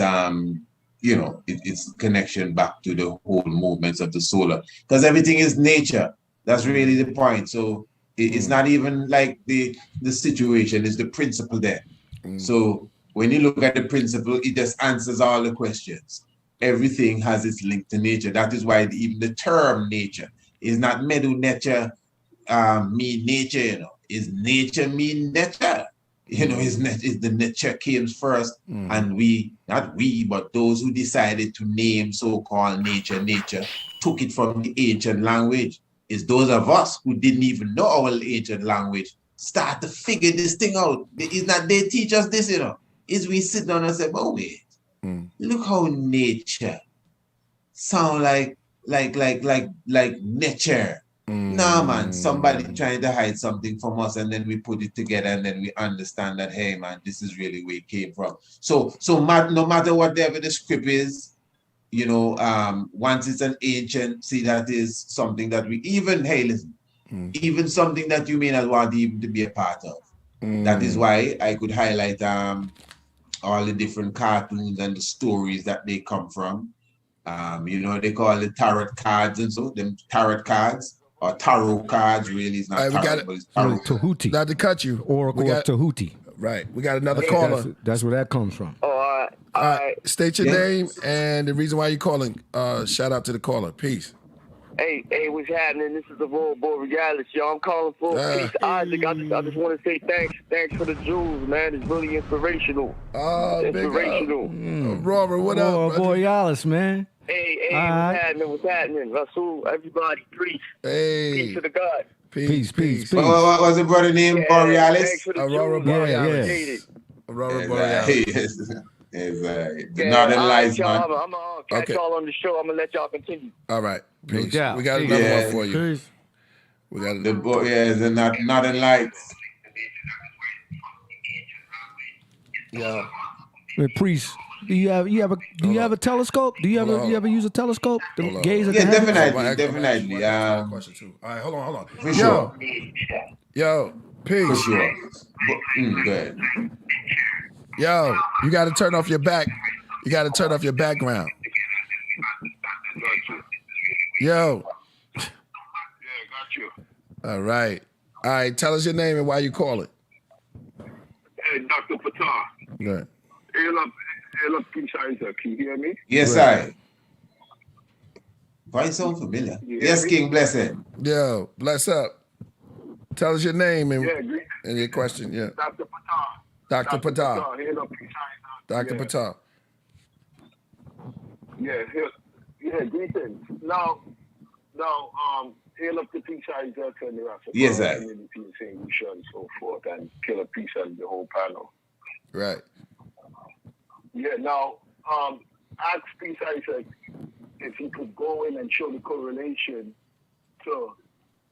its connection back to the whole movements of the solar, because everything is nature. That's really the point. So it's not even like the situation, it's the principle there. So when you look at the principle, it just answers all the questions. Everything has its link to nature. That is why even the term nature is not medu nature mean nature, Is nature mean nature? Is the nature came first, and not we, but those who decided to name so-called nature took it from the ancient language. It's those of us who didn't even know our ancient language start to figure this thing out. It's not they teach us this, Is we sit down and say, oh wait, look how nature sound like nature. Nah, man, somebody trying to hide something from us, and then we put it together, and then we understand that, hey, man, this is really where it came from. So no matter whatever the script is, you know, once it's an ancient, see, that is something that we even, hey, listen, even something that you may not want even to be a part of. That is why I could highlight all the different cartoons and the stories that they come from. You know, they call it tarot cards and so, them tarot cards, or tarot cards, really, it's not tarot, but it's tarot.
Tahuti.
Not to cut you.
Oracle of Tahuti.
Right. We got another caller.
That's where that comes from.
All right.
State your name and the reason why you're calling. Shout out to the caller. Peace.
Hey, what's happening? This is the Aurora Borealis, y'all. I'm calling for peace. Isaac, I just want to say thanks for the jewels, man. It's really inspirational. Inspirational.
Aurora, what up?
Aurora Borealis, man.
Hey, what's happening? Rasul, everybody, peace.
Hey.
Peace to the God.
Peace.
What was the brother name? Borealis?
Aurora Borealis.
Yeah.
Aurora Borealis.
The Northern Lights, man.
I'm gonna catch y'all on the show. I'm gonna let y'all continue.
All right. Peace.
No
We got another one for you.
Peace.
We got
the Northern Lights.
Yeah.
Priest, do you have a telescope? Do you ever use a telescope to gaze at the
Yeah,
heavens?
definitely.
Question too. All right, hold on.
For sure.
Yo, peace.
For sure. Go ahead.
Yo, you got to turn off your back. You got to turn off your background. Yo.
Yeah, got you.
All right. Tell us your name and why you call it.
Hey, Dr. Fatah.
Good.
Hail up, King Isaac. Can you hear me?
Yes, I. Why sound familiar? Yes, King, bless him.
Yo, bless up. Tell us your name and
great.
and your question. Yeah.
Dr. Fatah.
Dr. Patah.
Hail up, King Isaac.
Dr. Patah.
Yeah, greetings. Now, hail up to Peace Isaac and the rest of
Yes,
the
I.
community in St. Lucia and so forth, and Killah Peace and the whole panel.
Right.
Yeah, now, ask Peace Isaac if he could go in and show the correlation to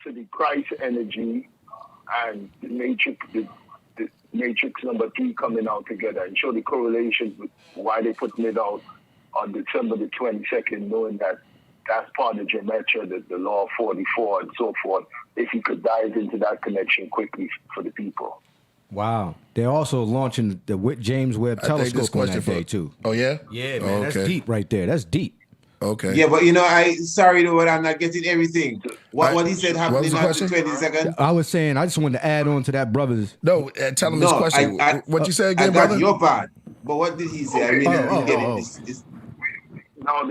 the Christ energy and the matrix number 3 coming out together, and show the correlation with why they putting it out on December the 22nd, knowing that that's part of geometry, the law of 44 and so forth. If you could dive into that connection quickly for the people.
Wow. They're also launching the James Webb telescope on that day, too.
Oh, yeah?
Yeah, man. That's deep right there. That's deep.
Okay.
Yeah, but sorry though, but I'm not getting everything. What he said happening on the 22nd?
I was saying, I just wanted to add on to that, brothers.
No, tell him his question. What you said again,
I got
brother?
your part. But what did he say? I really didn't get it.
Now,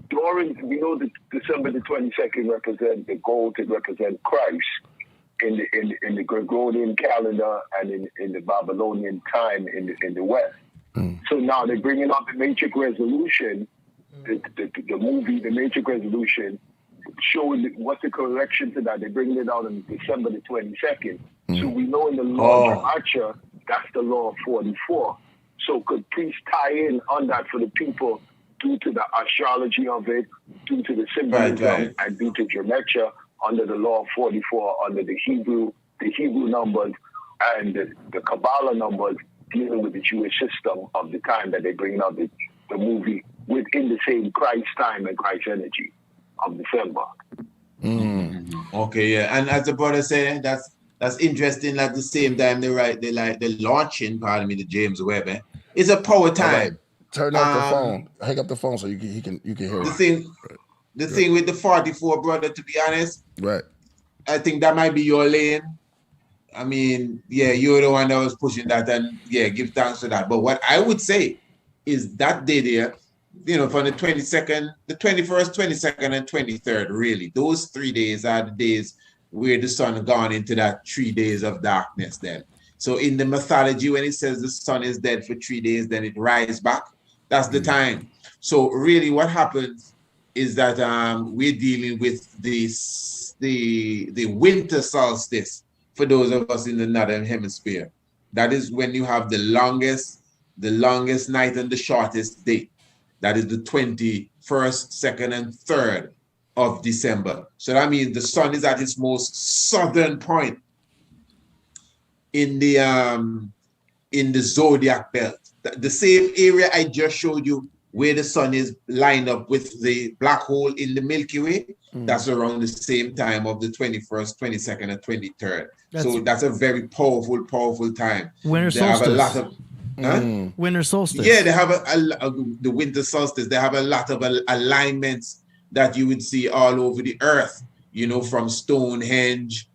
during, we know that December the 22nd represent the gold, it represent Christ in the Gregorian calendar and in the Babylonian time in the West. So now they're bringing out the matrix resolution, the movie, the matrix resolution, showing what's the correction to that. They're bringing it out on December the 22nd. So we know in the law of Archer, that's the law of 44. So could please tie in on that for the people due to the astrology of it, due to the symbolism, and due to geometry under the law of 44, under the Hebrew numbers and the Kabbalah numbers dealing with the Jewish system of the time that they bring out the movie within the same Christ time and Christ energy of December.
Okay, yeah. And as the brother said, that's interesting. At the same time, they're launching, the James Webb. It's a power time.
Right. Turn off the phone. Hang up the phone so you can hear it.
The thing with the 44, brother, to be honest,
right?
I think that might be your lane. I mean, yeah, you're the one that was pushing that, and yeah, give thanks for that. But what I would say is that day there, from the 22nd, the 21st, 22nd, and 23rd, really, those 3 days are the days where the sun gone into that 3 days of darkness then. So in the mythology, when it says the sun is dead for 3 days, then it rises back. That's the time. So really what happens is that we're dealing with the winter solstice for those of us in the northern hemisphere. That is when you have the longest night and the shortest day. That is the 21st, 2nd, and 3rd of December. So that means the sun is at its most southern point in the Zodiac belt. The same area I just showed you where the sun is lined up with the black hole in the Milky Way, that's around the same time of the 21st, 22nd, and 23rd. So that's a very powerful, powerful time.
Winter
They have a lot
solstice.
of
Winter solstice.
yeah, they have the winter solstice. They have a lot of alignments that you would see all over the earth, you know, from Stonehenge,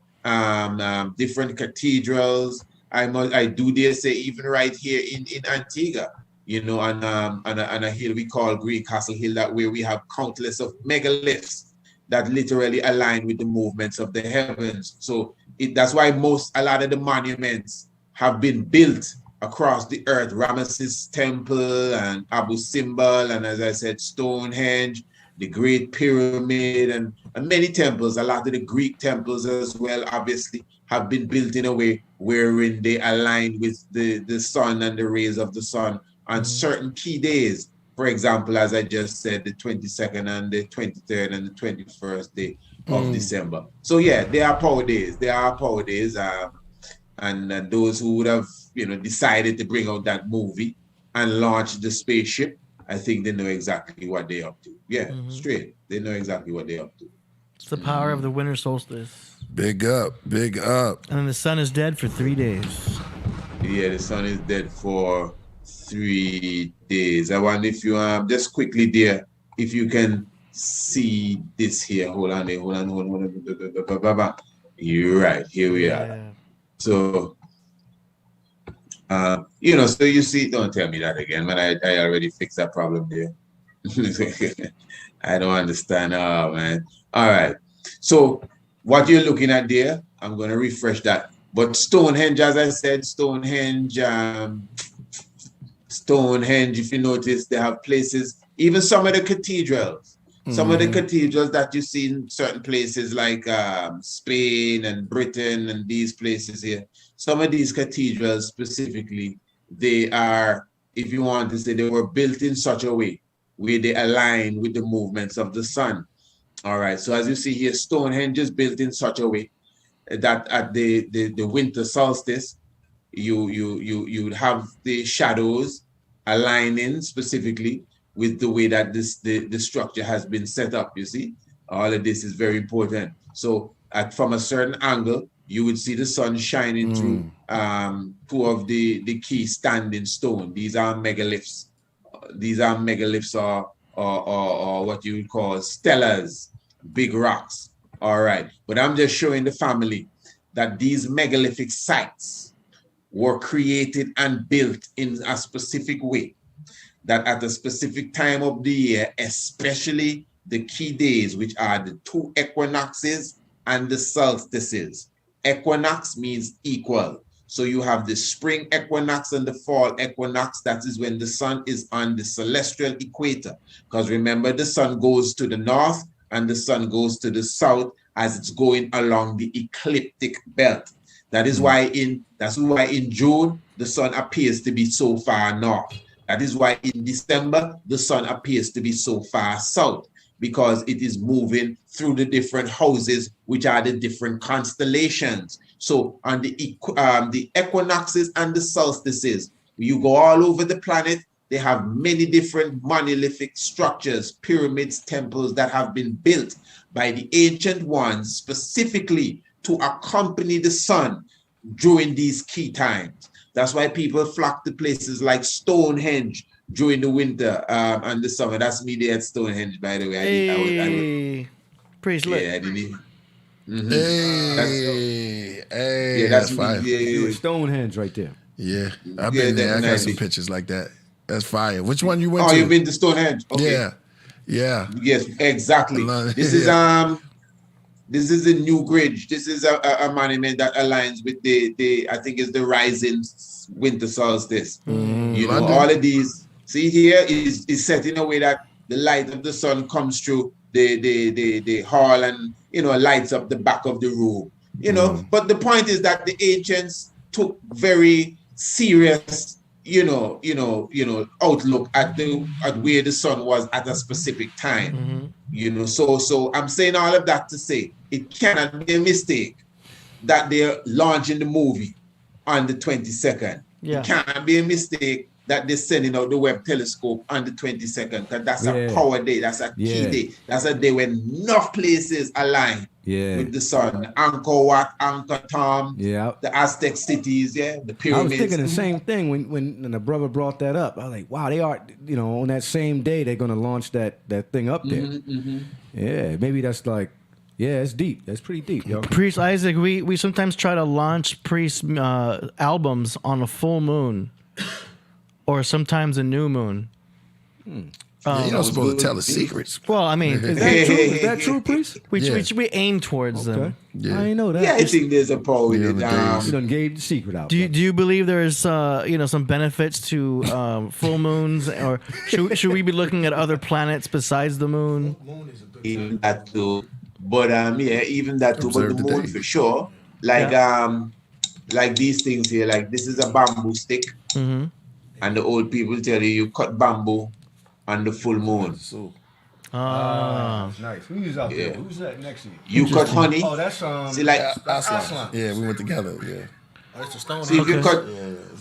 different cathedrals. I do dare say even right here in Antigua, you know, on a hill we call Green Castle Hill, that where we have countless of megaliths that literally align with the movements of the heavens. So that's why a lot of the monuments have been built across the earth. Ramesses Temple and Abu Simbel, and as I said, Stonehenge, the Great Pyramid, and many temples. A lot of the Greek temples as well, obviously, have been built in a way wherein they align with the sun and the rays of the sun on certain key days. For example, as I just said, the 22nd and the 23rd and the 21st day of December. So yeah, they are power days. They are power days. And those who would have, you know, decided to bring out that movie and launch the spaceship, I think they know exactly what they're up to. Yeah, straight. They know exactly what they're up to.
It's the power of the winter solstice.
Big up, big up.
And then the sun is dead for 3 days.
Yeah, the sun is dead for 3 days. I wonder if you just quickly there, if you can see this here. Hold on. You're right. Here we are. So, you know, so you see, don't tell me that again, man. I already fixed that problem there. I don't understand. Oh, man. All right. So what you're looking at there, I'm going to refresh that. But Stonehenge, as I said, Stonehenge, if you notice, they have places, even some of the cathedrals. Some of the cathedrals that you see in certain places like Spain and Britain and these places here, some of these cathedrals specifically, they are, if you want to say, they were built in such a way where they align with the movements of the sun. All right, so as you see here, Stonehenge is built in such a way that at the winter solstice, you would have the shadows aligning specifically with the way that the structure has been set up. You see, all of this is very important. So from a certain angle, you would see the sun shining through two of the key standing stone. These are megaliths. These are megaliths or what you would call stellars, big rocks. All right, but I'm just showing the family that these megalithic sites were created and built in a specific way, that at a specific time of the year, especially the key days, which are the 2 equinoxes and the solstices. Equinox means equal. So you have the spring equinox and the fall equinox. That is when the sun is on the celestial equator. Because remember, the sun goes to the north and the sun goes to the south as it's going along the ecliptic belt. That is why in June, the sun appears to be so far north. That is why in December, the sun appears to be so far south, because it is moving through the different houses, which are the different constellations. So on the equinoxes and the solstices, you go all over the planet, they have many different monolithic structures, pyramids, temples that have been built by the ancient ones specifically to accompany the sun during these key times. That's why people flock to places like Stonehenge during the winter and the summer. That's me there at Stonehenge, by the way.
Praise Lord.
Yeah, I didn't even.
Hey,
that's
fire.
me. Yeah.
Stonehenge right there.
Yeah, I've been there. I got some pictures like that. That's fire. Which one you went to?
Oh, you've been to Stonehenge? Okay.
Yeah.
Yes, exactly. This is this is the New Bridge. This is a monument that aligns with the I think it's the rising winter solstice. You know, all of these. See here is set in a way that the light of the sun comes through the hall and, you know, lights up the back of the room. You know, but the point is that the ancients took very serious, outlook at where the sun was at a specific time. You know, so I'm saying all of that to say it cannot be a mistake that they're launching the movie on the 22nd. It can't be a mistake that they're sending out the Webb telescope on the 22nd, because that's a power day, that's a key day. That's a day when enough places align with the sun. Angkor Wat, Angkor Thom, the Aztec cities, the pyramids.
I was thinking the same thing when the brother brought that up. I was like, wow, they are, on that same day they're going to launch that thing up there. Yeah, maybe that's like, it's deep. That's pretty deep, yo.
Priest Isaac, we sometimes try to launch Priest albums on a full moon. Or sometimes a new moon.
You're not supposed to tell the secrets.
Well, I mean,
is that true? Is that true, Priest?
We aim towards them.
Yeah.
I didn't know that.
Yeah, I think there's a power with it.
You done gave the secret out.
Do you believe there's some benefits to full moons, or should we be looking at other planets besides the moon?
Even that too, but even that too.
Observe
but the
the
moon
day.
for sure. Like these things here. Like this is a bamboo stick.
Mm-hmm.
And the old people tell you cut bamboo on the full moon.
Nice. Who's out there? Who's that next to you?
You cut honey.
Oh, that's
See, like
Aslan. Yeah, we went together. Yeah.
That's the stone.
see if you cut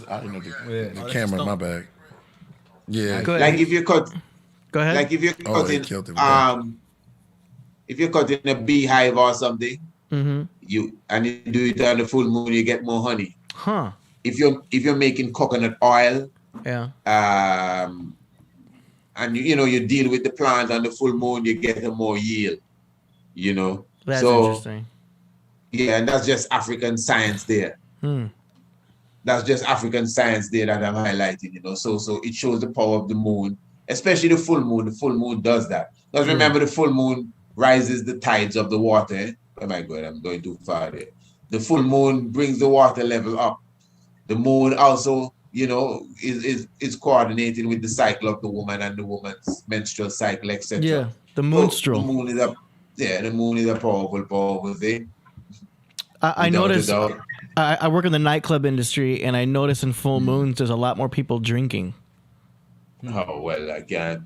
I didn't know the camera in my bag. Yeah.
Go ahead.
like if you cut
Go ahead.
like if you're
Oh, they
cutting
killed him.
if you're cutting a beehive or something,
Mm-hmm.
you do it on the full moon, you get more honey.
Huh.
If you're making coconut oil,
Yeah.
and you deal with the plant on the full moon, you get a more yield.
That's
so
interesting.
yeah, and that's just African science there. That's just African science there that I'm highlighting. So it shows the power of the moon, especially the full moon. The full moon does that. Because remember, the full moon rises the tides of the water. Oh my God, I'm going too far there. The full moon brings the water level up. The moon also, is coordinating with the cycle of the woman and the woman's menstrual cycle, etc.
Yeah, the moonstrel.
The moon is a powerful thing.
I noticed. I work in the nightclub industry, and I notice in full moons there's a lot more people drinking.
Oh well, I can't.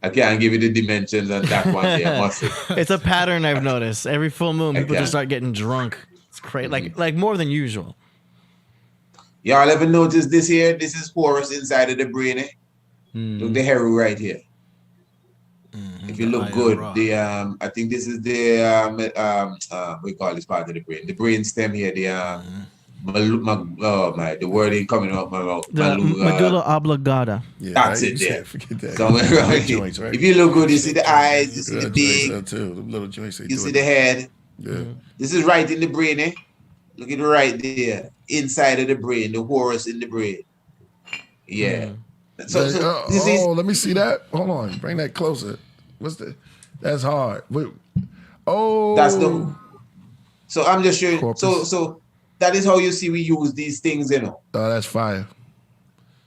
I can't give you the dimensions on that one. There, must it?
It's a pattern I've noticed. Every full moon, people just start getting drunk. It's crazy, like more than usual.
Y'all ever notice this here? This is Horus inside of the brain. Look, the hero right here. If you look good, I think this is the we call this part of the brain. The brain stem here. The word ain't coming out my mouth.
The medulla oblongata.
Yeah,
That's
right?
it there.
Forget that.
Somewhere right here.
Joints, right?
If you look good, you see the eyes, you see the beak,
too. The little joints.
you see the head.
Yeah.
This is right in the brain, Look at it right there, inside of the brain, the Horus in the brain. Yeah. So this is.
Let me see that. Hold on, bring that closer. That's hard. Wait. Oh,
That's the. So I'm just showing.
Corpus.
So that is how you see we use these things,
Oh, that's fire.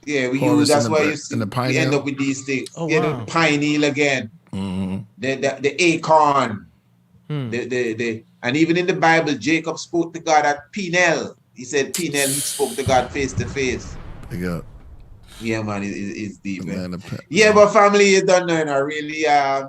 Yeah, we
Horus
use. That's
in the
why
bra-
you see
in the
we
pineal.
end up with these things.
Oh,
Yeah,
wow.
the pineal again.
Mm-hmm.
The acorn. And even in the Bible, Jacob spoke to God at Penel. He said Penel, he spoke to God face to face.
Big up.
Yeah, man, it's deep, man.
Man,
Yeah, but family, you don't know, really. I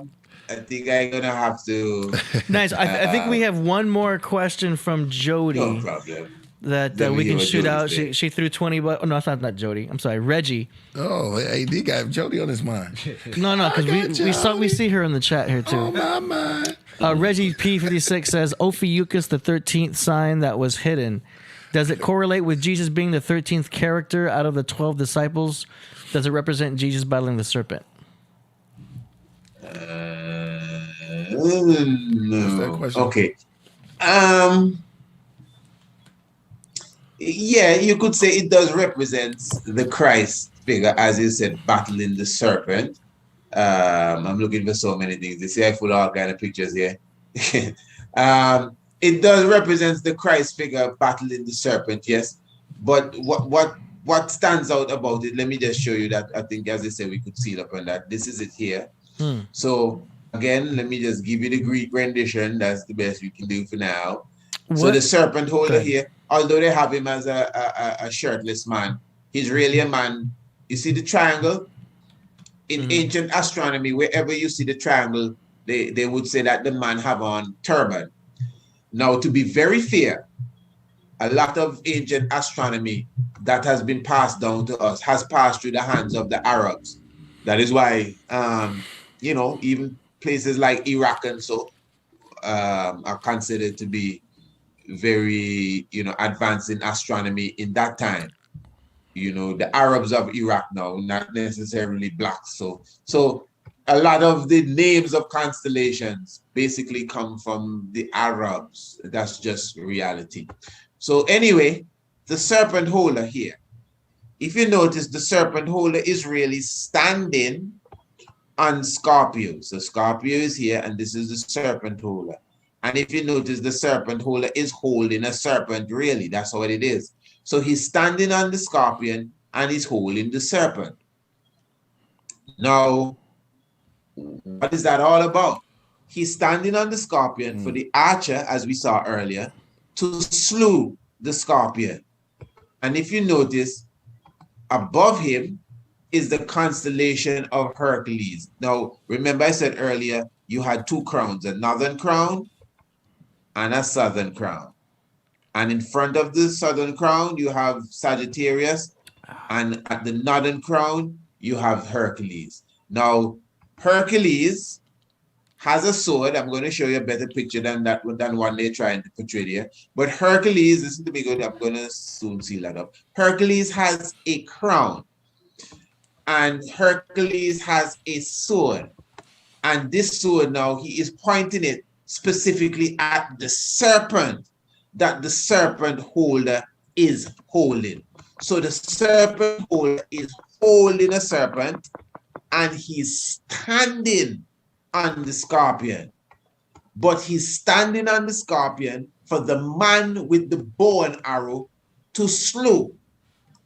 think I'm gonna have to.
Nice. I think we have one more question from Jody
No problem.
that
Let me
we
hear
can
what
shoot
Jody
out.
said.
She threw 20 bucks. Oh, no, it's not Jody. I'm sorry, Reggie.
Oh, AD got Jody on his mind.
No, because we see her in the chat here too.
Oh, my mind.
Reggie P56 says Ophiuchus, the 13th sign that was hidden. Does it correlate with Jesus being the 13th character out of the 12 disciples? Does it represent Jesus battling the serpent?
No.
question?
Okay. Yeah, you could say it does represent the Christ figure, as you said, battling the serpent. I'm looking for so many things. You see, I put all kind of pictures here. It does represent the Christ figure battling the serpent, yes. But what stands out about it? Let me just show you that. I think, as I said, we could seal up on that. This is it here. So again, let me just give you the Greek rendition. That's the best we can do for now. So the serpent holder here, although they have him as a shirtless man, he's really a man. You see the triangle? In ancient astronomy, wherever you see the triangle, they would say that the man have on turban. Now, to be very fair, a lot of ancient astronomy that has been passed down to us has passed through the hands of the Arabs. That is why, you know, even places like Iraq and so are considered to be very, you know, advanced in astronomy in that time. You know, the Arabs of Iraq now, not necessarily black. So a lot of the names of constellations basically come from the Arabs. That's just reality. So anyway, the serpent holder here. If you notice, the serpent holder is really standing on Scorpio. So Scorpio is here, and this is the serpent holder. And if you notice, the serpent holder is holding a serpent, really. That's what it is. So he's standing on the scorpion, and he's holding the serpent. Now, what is that all about? He's standing on the scorpion for the archer, as we saw earlier, to slew the scorpion. And if you notice, above him is the constellation of Hercules. Now, remember I said earlier, you had two crowns, a northern crown and a southern crown. And in front of the southern crown, you have Sagittarius, and at the northern crown, you have Hercules. Now, Hercules has a sword. I'm going to show you a better picture than one they're trying to portray here. But Hercules, listen to me good, I'm going to soon seal that up. Hercules has a crown, and Hercules has a sword. And this sword now, he is pointing it specifically at the serpent that the serpent holder is holding. So the serpent holder is holding a serpent, and he's standing on the scorpion. But he's standing on the scorpion for the man with the bow and arrow to slew.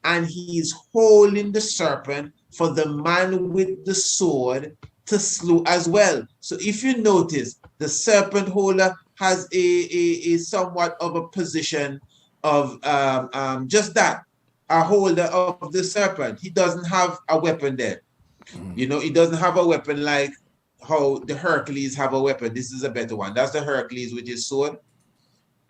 And he's holding the serpent for the man with the sword to slew as well. So if you notice, the serpent holder has a somewhat of a position of just that, a holder of the serpent. He doesn't have a weapon there. You know, he doesn't have a weapon like how the Hercules have a weapon. This is a better one. That's the Hercules with his sword,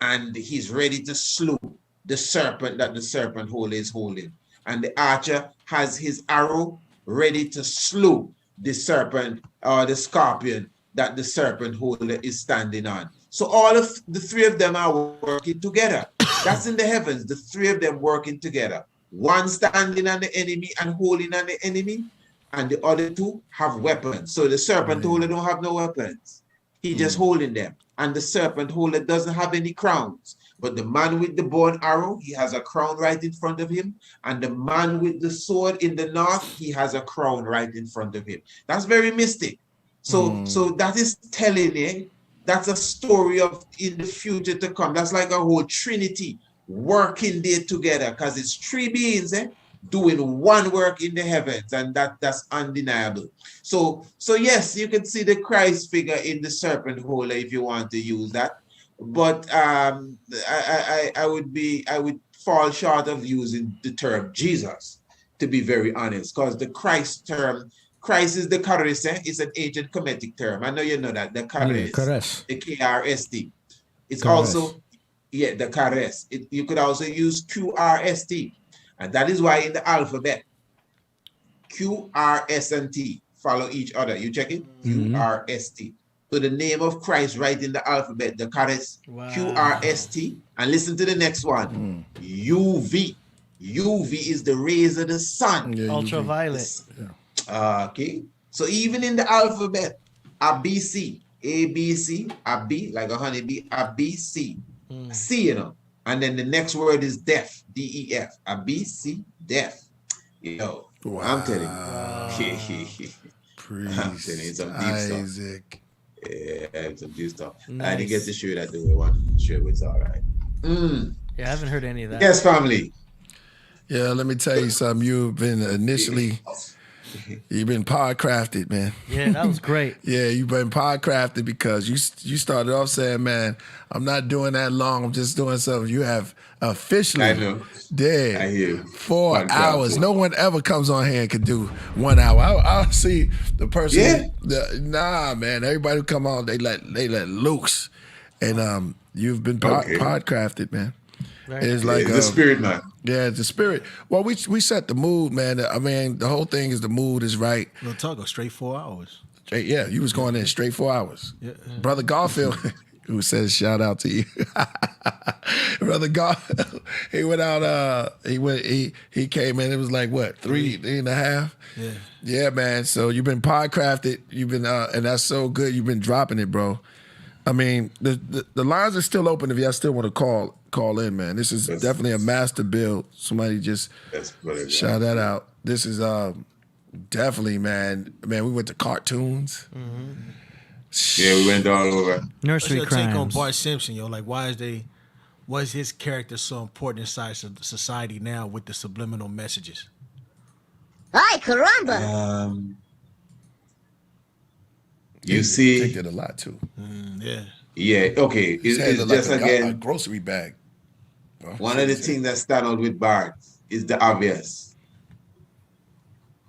and he's ready to slew the serpent that the serpent holder is holding. And the archer has his arrow ready to slew the serpent or the scorpion that the serpent holder is standing on. So all of the three of them are working together. That's in the heavens, the three of them working together. One standing on the enemy and holding on the enemy, and the other two have weapons. So the serpent holder don't have no weapons. He just holding them. And the serpent holder doesn't have any crowns. But the man with the bow and arrow, he has a crown right in front of him. And the man with the sword in the north, he has a crown right in front of him. That's very mystic. So that is telling you, that's a story of in the future to come. That's like a whole trinity working there together, because it's three beings doing one work in the heavens, and that's undeniable. So yes, you can see the Christ figure in the serpent holder if you want to use that. But I would fall short of using the term Jesus, to be very honest, because the Christ term, Christ is the charis, it's an ancient Kemetic term. I know you know that, the charis, the KRST. It's
Charis.
also, the charis. You could also use QRST. And that is why in the alphabet, Q, R, S, and T follow each other. You check it? Q, R, S, T. So the name of Christ right in the alphabet, the charis, Q, R, S, T. And listen to the next one, UV. UV is the rays of the sun.
Ultraviolet.
Okay. So even in the alphabet, ABC, A, B, C, a B, like a honeybee, a B, C. C, you know. And then the next word is deaf, D-E-F. A, B, C, deaf. Yo, wow. I'm telling you. I'm telling you, some deep stuff. Yeah, some deep stuff. Nice. I didn't get to show that the way I wanted to show it, but it's all right.
Yeah, I haven't heard any of that.
Yes, family.
Yeah, let me tell you something. You've been you've been podcrafted, man.
Yeah, that was great.
Yeah, you've been podcrafted because you started off saying, man, I'm not doing that long. I'm just doing something. You have officially did
I hear
4 hours. No one ever comes on here and can do 1 hour. I'll see the person. Nah, man. Everybody who come on, they let loose. And you've been podcrafted, man. It's like
the spirit, man.
Yeah, it's the spirit. Well, we set the mood, man. I mean, the whole thing is the mood is right.
We'll talk a straight 4 hours.
Yeah, you was going in straight 4 hours.
Yeah.
Brother Garfield, who says shout out to you. Brother Garfield, he went out, he came in, it was like what, 3.5?
Yeah.
Yeah, man. So you've been podcrafted, you've been and that's so good, you've been dropping it, bro. I mean, the lines are still open if y'all still want to call in, man. This is definitely a master build. Somebody just shout that out. This is definitely, man, we went to cartoons.
Mm-hmm.
Yeah, we went all over.
Nursery
What's your take on
crimes.
Bart Simpson, yo? Like, why is his character so important inside society now with the subliminal messages?
Ay, caramba!
You see,
I think that a lot too.
Yeah.
Yeah, okay. It's
like
just
a
again
grocery bag. Bro.
one of the things that stand out with Bart is the obvious.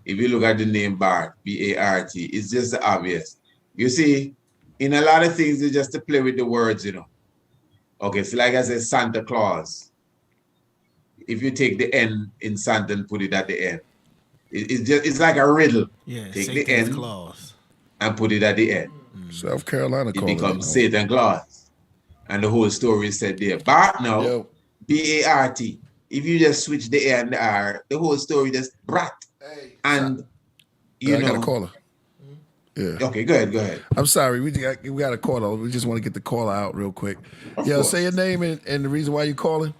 If you look at the name Bart, B-A-R-T, it's just the obvious. You see, in a lot of things, it's just to play with the words, you know. Okay, so like I said, Santa Claus. If you take the N in Santa and put it at the end, it's like a riddle.
Yeah.
Take
Satan's
the N
Claus.
and put it at the end.
South Carolina
It
call
becomes Satan Claus. And the whole story is said there. Bart now,
Yo.
B-A-R-T. If you just switch the A and the R, the whole story just brat. And
I got a caller. Yeah.
Okay, go ahead.
I'm sorry, we got a caller. We just want to get the caller out real quick.
Of
Yo,
course.
say your name and the reason why you calling.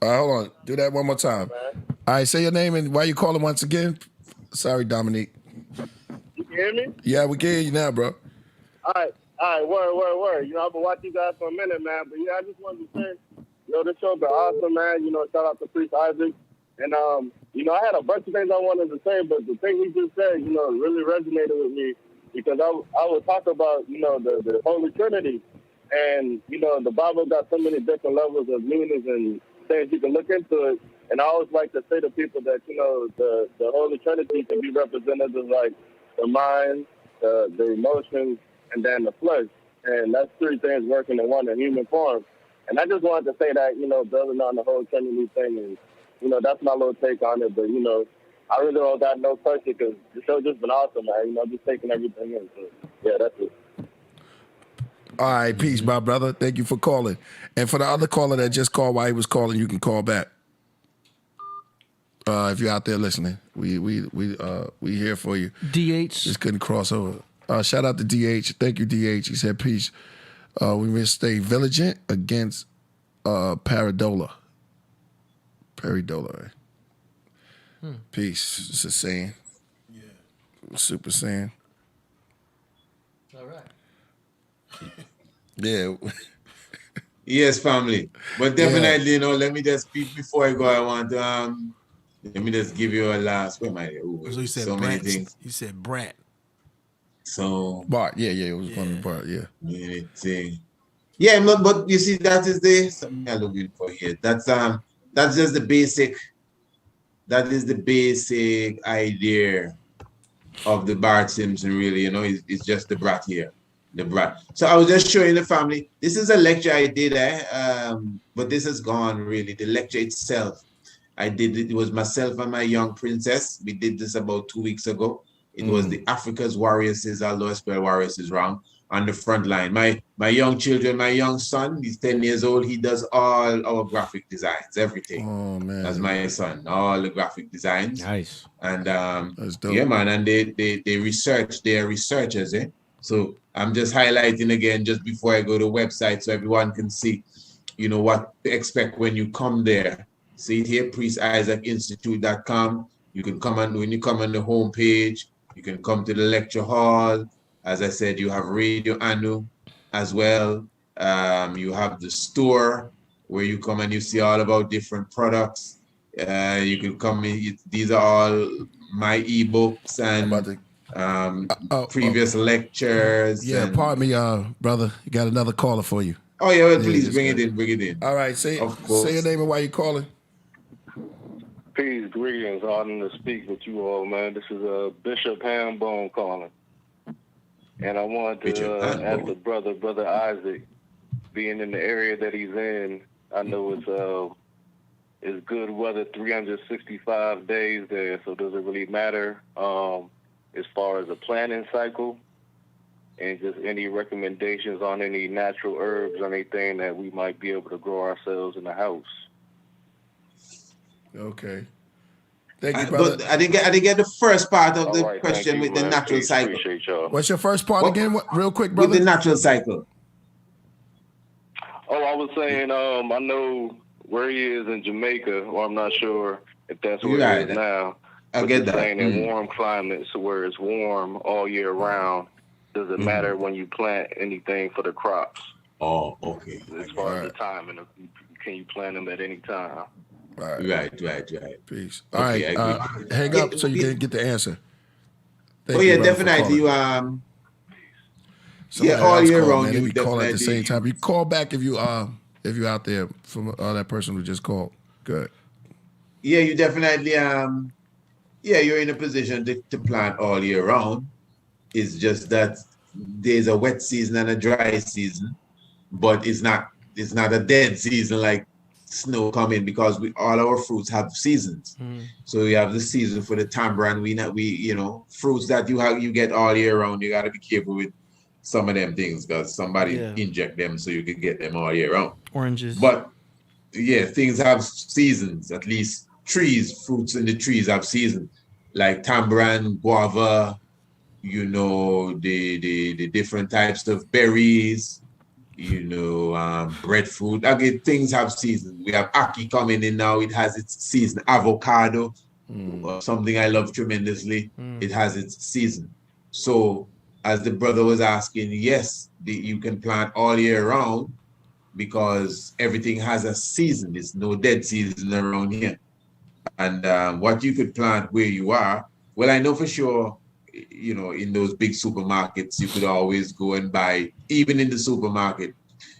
All right, hold on. Do that one more time. All right, say your name and why you calling once again. Sorry, Dominique.
You can hear me?
Yeah, we can hear you now, bro.
All right, word. You know, I've been watching you guys for a minute, man. But yeah, I just wanted to say, this show's been awesome, man. You know, shout out to Priest Isaac. And, I had a bunch of things I wanted to say, but the thing he just said, really resonated with me because I was talking about, the Holy Trinity. And, the Bible got so many different levels of meanings and things you can look into it. And I always like to say to people that, the Holy Trinity can be represented as like the mind, the emotions, and then the flesh. And that's three things working in one in human form. And I just wanted to say that, building on the whole Trinity thing and, that's my little take on it. But, I really don't got no question because the show's just been awesome, man. Just taking everything in. So, yeah, that's it.
All right, peace, my brother. Thank you for calling. And for the other caller that just called while he was calling, you can call back. If you're out there listening, we here for you.
DH.
Just couldn't cross over. Shout out to DH. Thank you, DH. He said peace. We must stay vigilant against Paradola. Peridola. Peace. It's a saying. Yeah. Super saying.
All right.
Yeah.
Yes, family. But definitely, let me just speak before I go. I want to let me just give you a last. Where am I? Ooh,
So you said
so many things.
You said Brant.
So
Bart. Yeah. It was one of Bart. Yeah.
many things. Yeah, but you see, that is the something I'm looking for here. That's just the basic. That is the basic idea of the Bart Simpson. Really, it's just the brat here. The brat. So I was just showing the family. This is a lecture I did, but this is gone really. The lecture itself, I did it. It was myself and my young princess. We did this about 2 weeks ago. It was the Africa's warriors, although I spell warriors is wrong, on the front line. My young children, my young son, he's 10 years old. He does all our graphic designs, everything.
Oh man.
That's my son, all the graphic designs.
Nice.
And
That's dope.
yeah, man, and they research. They are researchers, eh? So I'm just highlighting again just before I go to the website so everyone can see, what to expect when you come there. See it here, priestisaacinstitute.com. You can come on when you come on the homepage. You can come to the lecture hall. As I said, you have Radio Anu as well. You have the store where you come and you see all about different products. You can come in. These are all my ebooks and previous lectures.
Yeah,
and,
pardon me, brother. You got another caller for you.
Oh yeah, well, please bring it in.
All right, say your name and why you calling.
Peace, greetings, honored to speak with you all, man. This is Bishop Hambone calling. And I wanted to ask the brother Isaac, being in the area that he's in, I know it's good weather 365 days there, so does it really matter as far as a planting cycle? And just any recommendations on any natural herbs or anything that we might be able to grow ourselves in the house?
Okay. Thank you, brother.
But I didn't get the first part of the
All right,
question with the
man.
natural cycle.
Appreciate y'all.
What's your first part again? Real quick, brother.
With the natural cycle.
Oh, I was saying, I know where he is in Jamaica, or I'm not sure if that's where he is now.
I get that.
Saying in warm climates where it's warm all year round, does it matter when you plant anything for the crops?
Oh, okay.
As far as the timing, can you plant them at any time?
Right.
Peace.
Okay,
All right. Hang up so you can get the answer. Thank
you,
you, brother,
definitely.
Somebody
all
else
year
called,
round.
Man.
You
We call at the
definitely-
same time. You call back if you out there from that person who just called. Good.
Yeah, you definitely. You're in a position to plant all year round. It's just that there's a wet season and a dry season, but it's not a dead season like snow coming, because all our fruits have seasons. So we have the season for the tamarind. We fruits that you get all year round. You got to be careful with some of them things, because somebody inject them so you can get them all year round.
Oranges.
But yeah, things have seasons. At least fruits in the trees have seasons, like tamarind, guava. The different types of berries. Breadfruit. Again, things have seasons. We have ackee coming in now. It has its season. Avocado, something I love tremendously. It has its season. So, as the brother was asking, yes, you can plant all year round, because everything has a season. There's no dead season around here. And what you could plant where you are, well, I know for sure, in those big supermarkets, you could always go and buy, even in the supermarket,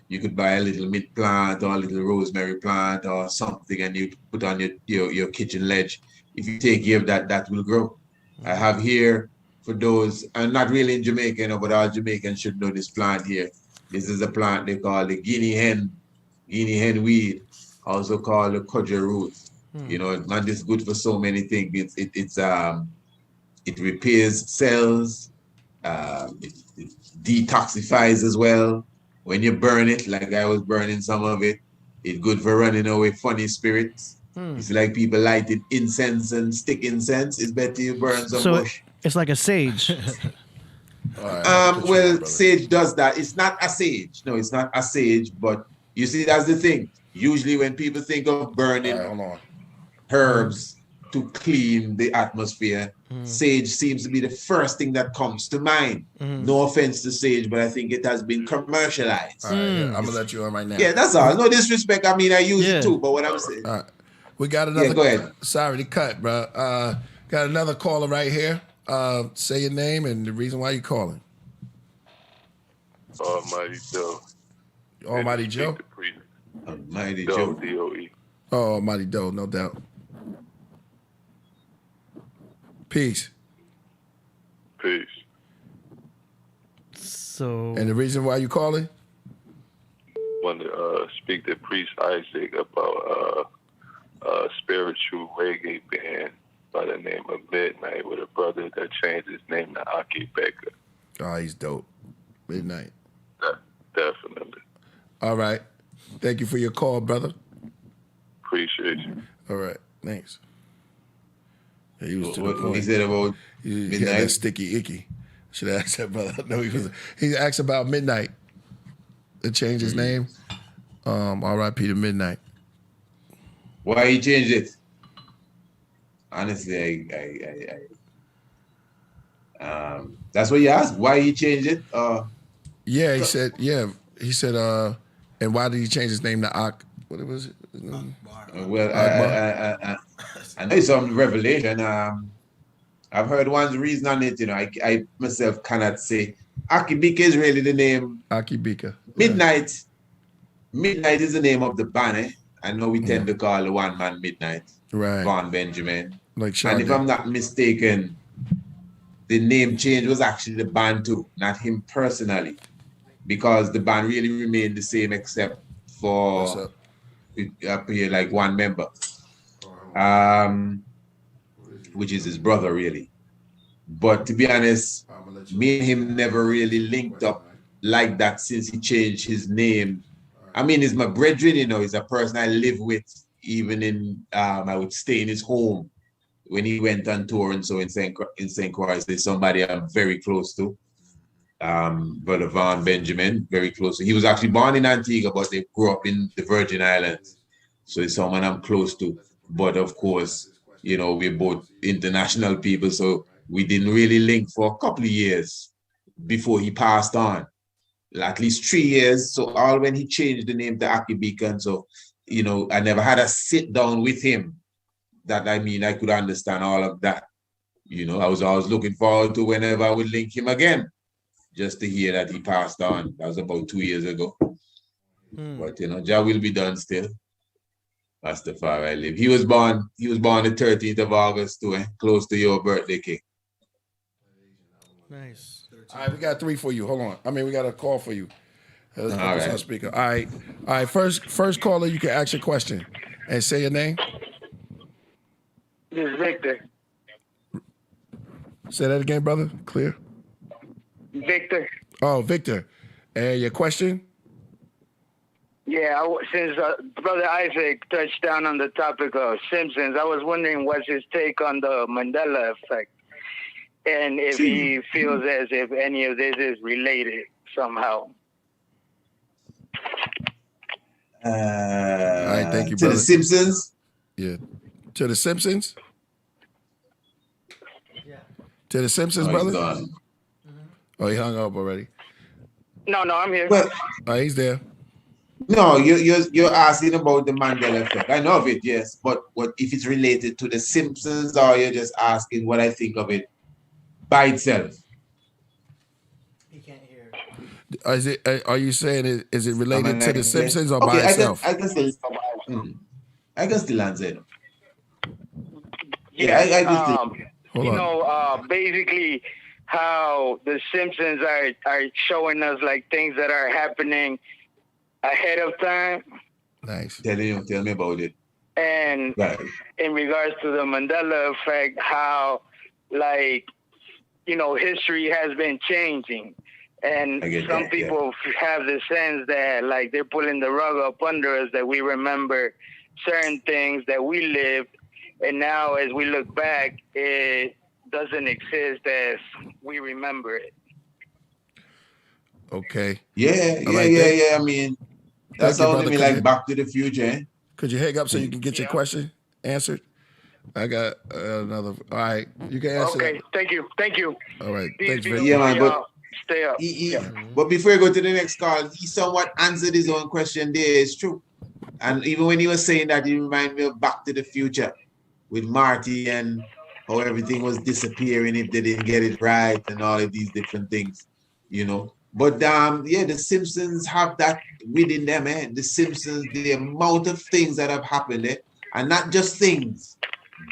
you could buy a little mint plant or a little rosemary plant or something, and you put on your kitchen ledge. If you take care of that, that will grow. I have here, for those, I'm not really in Jamaica, but all Jamaicans should know this plant here. This is a plant they call the guinea hen weed, also called the cudger root. And it's good for so many things. It repairs cells. It detoxifies as well. When you burn it, like I was burning some of it, it's good for running away funny spirits. It's like people lighted incense and stick incense. It's better you burn some bush.
It's like a sage.
Sage does that. It's not a sage. No, it's not a sage. But you see, that's the thing. Usually when people think of burning herbs to clean the atmosphere, sage seems to be the first thing that comes to mind. No offense to sage, but I think it has been commercialized.
All right, I'm going to let you on right now.
Yeah, that's all. No disrespect. I mean, I use it too, but what I'm saying.
All right. We got another.
Yeah, go ahead.
Sorry to cut, bro. Got another caller right here. Say your name and the reason why you're calling.
Almighty Joe.
Almighty Joe?
Almighty Joe.
D-O-E.
Oh, Almighty Joe, no doubt. Peace.
Peace.
So.
And the reason why you calling?
Want to speak to Priest Isaac about a spiritual reggae band by the name of Midnight, with a brother that changed his name to Aki Becker.
Oh, he's dope. Midnight.
Definitely.
All right. Thank you for your call, brother.
Appreciate you.
All right. Thanks. Yeah, he was to the point.
What he said about
he
Midnight?
had that sticky icky. Should have asked that brother. No, he asked about Midnight. To change his name. R.I.P. to Midnight.
Why he changed it? Honestly, that's what you asked. Why he changed it?
Yeah, he said. Yeah, he said. And why did he change his name to Ak? What was it?
Well, I know some revelation. I've heard one reason on it. I myself cannot say. Akibika is really the name.
Akibika.
Midnight. Midnight is the name of the band. Eh? I know we tend to call the one man Midnight.
Right.
Von Benjamin.
Like
and if I'm not mistaken, the name change was actually the band too, not him personally. because the band really remained the same except for it appeared like one member, which is his brother really. But to be honest, me and him never really linked up like that since he changed his name. I mean, he's my brethren, you know, he's a person I live with, even in, I would stay in his home when he went on tour and so in St. Croix. There's somebody I'm very close to, Brother Von Benjamin, very close to. He was actually born in Antigua, but they grew up in the Virgin Islands. So it's someone I'm close to. But of course, you know, we're both international people, so we didn't really link for a couple of years before he passed on. At least 3 years. So all when he changed the name to Aki Beacon, so, you know, I never had a sit down with him. That, I mean, I could understand all of that. You know, I was always looking forward to whenever I would link him again, just to hear that he passed on. That was about 2 years ago. But, you know, Jah will be done still. That's the far I live. He was born the 13th of August too, close to your birthday, King.
Nice.
All right, we got 3 for you. Hold on. I mean, we got a call for you. Let's put this on speaker. All right. First caller, you can ask your question and say your name.
This is Victor.
Say that again, brother. Clear.
Victor.
Oh, Victor. And your question?
Yeah, since Brother Isaac touched down on the topic of Simpsons, I was wondering what's his take on the Mandela effect, and if he feels as if any of this is related somehow.
All right, thank you,
to
brother.
the Simpsons?
Yeah. To the Simpsons? Yeah. To the Simpsons, brother? Oh, he hung up already.
No, I'm here.
Well,
he's there.
No, you're asking about the Mandela effect. I know of it, yes, but what if it's related to the Simpsons, or you're just asking what I think of it by itself?
He can't hear.
Are you saying is it related to the Simpsons or by itself?
I can still answer it. Yeah, I can still.
You know, basically how the Simpsons are showing us like things that are happening ahead of time.
Nice.
Tell me about it.
And in regards to the Mandela effect, how, like, you know, history has been changing. And some people have the sense that, like, they're pulling the rug up under us, that we remember certain things that we lived. And now as we look back, it doesn't exist as we remember it.
Okay.
Yeah. I mean, that sounds to me like Back to the Future. Eh?
Could you hang up so you can get your question answered? I got another. All right, you can answer.
Okay, thank you.
All right,
thanks,
Victor.
Yeah, man, but stay up.
But before you go to the next call, he somewhat answered his own question there. It's true. And even when he was saying that, he reminded me of Back to the Future with Marty and how everything was disappearing if they didn't get it right and all of these different things, you know. But the Simpsons have that within them, man. The Simpsons, the amount of things that have happened, and not just things,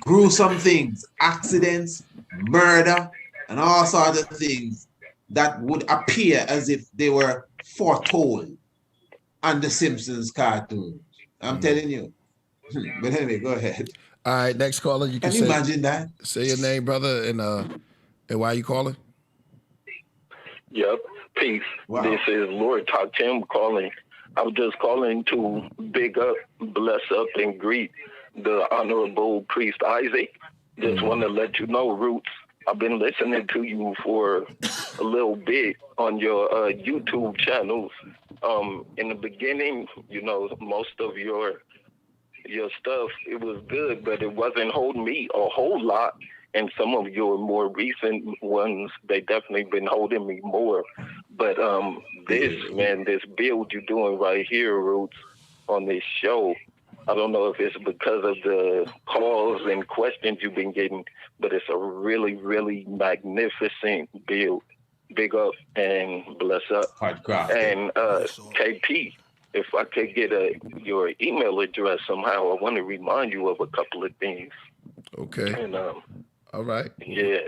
gruesome things, accidents, murder, and all sorts of things that would appear as if they were foretold on the Simpsons cartoon. I'm telling you. But anyway, go ahead.
All right, next caller. You can
you imagine that?
Say your name, brother, and why you calling?
Yep. Peace. Wow. This is Lord Takim calling. I'm just calling to big up, bless up, and greet the Honorable Priest Isaac. Just want to let you know, Roots, I've been listening to you for a little bit on your YouTube channels. In the beginning, you know, most of your stuff, it was good, but it wasn't holding me a whole lot. And some of your more recent ones, they definitely been holding me more. But this build you're doing right here, Roots, on this show, I don't know if it's because of the calls and questions you've been getting, but it's a really, really magnificent build. Big up and bless up. And KP, if I could get your email address somehow, I want to remind you of a couple of things.
Okay.
And
all right.
Yeah.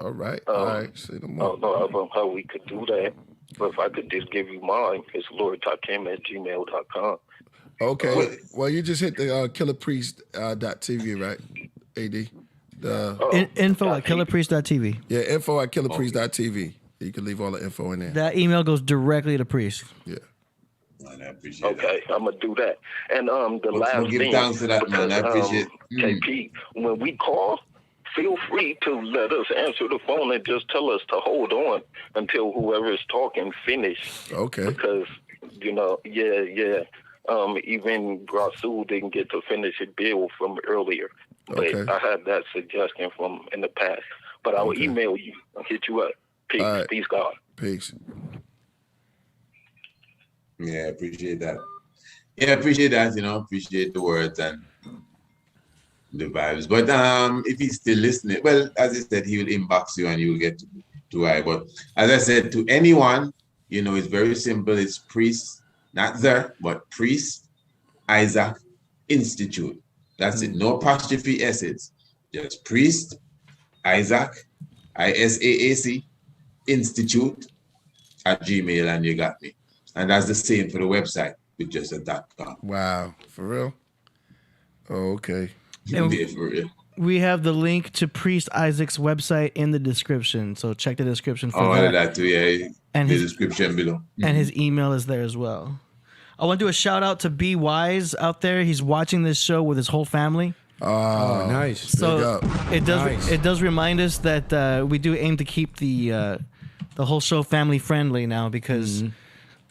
All right. All right. Say no more.
I don't know how we could do that. But if I could just give you mine, it's lordtakim@gmail.com.
Okay. Well, you just hit the killerpriest.tv, right, AD?
Info at killerpriest.tv.
Yeah, info at killerpriest.tv. You can leave all the info in there.
That email goes directly to Priest.
Yeah.
Man, I appreciate
Okay, I'm gonna do that. And the last
give
thing,
thanks to that,
because,
man. I appreciate
KP, when we call, feel free to let us answer the phone and just tell us to hold on until whoever is talking finish.
Okay.
Because even Rasul didn't get to finish a bill from earlier, but
Okay.
I had that suggestion from in the past. But I will email you. I'll hit you up. Peace.
All right.
Peace, God.
Peace.
Yeah, I appreciate that. Yeah, I appreciate that, appreciate the words and the vibes. But if he's still listening, well, as I said, he will inbox you and you will get to I. But as I said, to anyone, it's very simple. It's Priest, not the, but Priest Isaac Institute. That's it. No apostrophe S's. Just Priest Isaac, ISAAC Institute at Gmail, and you got me. And that's the same for the website with just a .com.
Wow, for real? Oh, okay.
Yeah, for real.
We have the link to Priest Isaac's website in the description, so check the description for that.
That too, yeah.
And
the
his
description below.
And his email is there as well. I want to do a shout out to B Wise out there. He's watching this show with his whole family.
Oh,
nice.
So it does remind us that we do aim to keep the whole show family friendly now because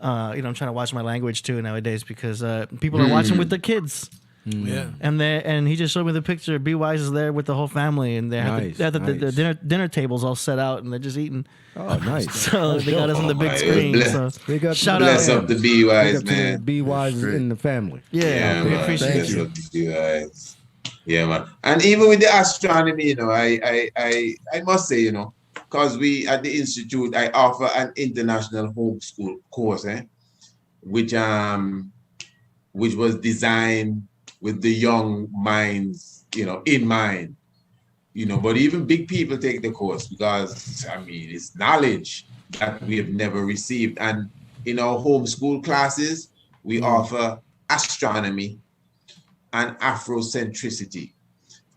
I'm trying to watch my language too nowadays because people are watching with their kids.
Yeah,
and he just showed me the picture. B Wise is there with the whole family, and they have the dinner tables all set out, and they're just eating.
Oh, nice!
So they got us on the big screen. So
they got
shout
bless
out
up the B Wise, man.
B Wise in the family.
Yeah, we
man.
appreciate you.
Bless up the B Wise. Yeah, man. And even with the astronomy, I must say, because we at the institute, I offer an international homeschool course, which was designed with the young minds, in mind, but even big people take the course because, it's knowledge that we have never received. And in our homeschool classes, we offer astronomy and Afrocentricity.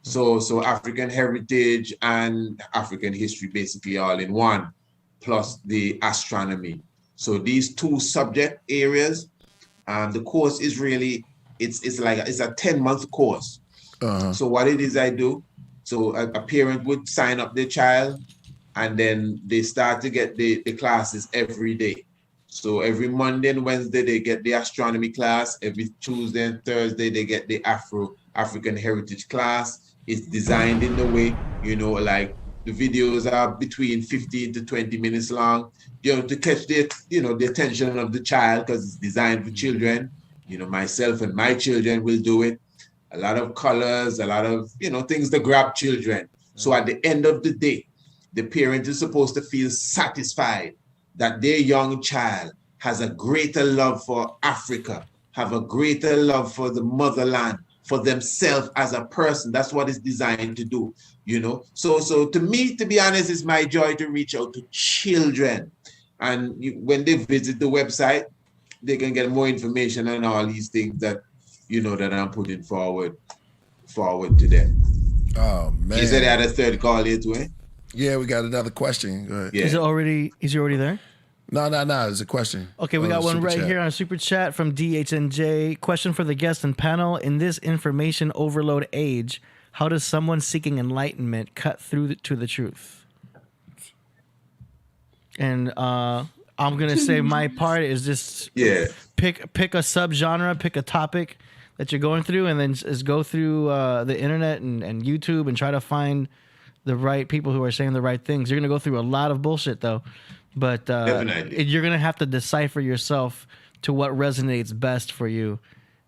So African heritage and African history basically all in one, plus the astronomy. So these two subject areas, the course is really, it's a 10-month course. So what it is I do, so a parent would sign up their child and then they start to get the classes every day. So every Monday and Wednesday, they get the astronomy class. Every Tuesday and Thursday, they get the African heritage class. It's designed in the way, like the videos are between 15 to 20 minutes long, to catch the attention of the child because it's designed for children. Myself and my children will do it. A lot of colors, a lot of, things that grab children. So at the end of the day, the parent is supposed to feel satisfied that their young child has a greater love for Africa, have a greater love for the motherland, for themselves as a person. That's what it's designed to do, So to me, to be honest, it's my joy to reach out to children. And when they visit the website, they can get more information on all these things that, that I'm putting forward to them.
Oh, man.
You said they had a third call here too, eh?
Yeah, we got another question. Go ahead.
Yeah.
Is he already there?
No, it's a question.
Okay, we got one right here on Super Chat from DHNJ. Question for the guest and panel. In this information overload age, how does someone seeking enlightenment cut through to the truth? And I'm going to say my part is just pick a subgenre, pick a topic that you're going through, and then just go through the internet and YouTube and try to find the right people who are saying the right things. You're going to go through a lot of bullshit, though. But you're going to have to decipher yourself to what resonates best for you.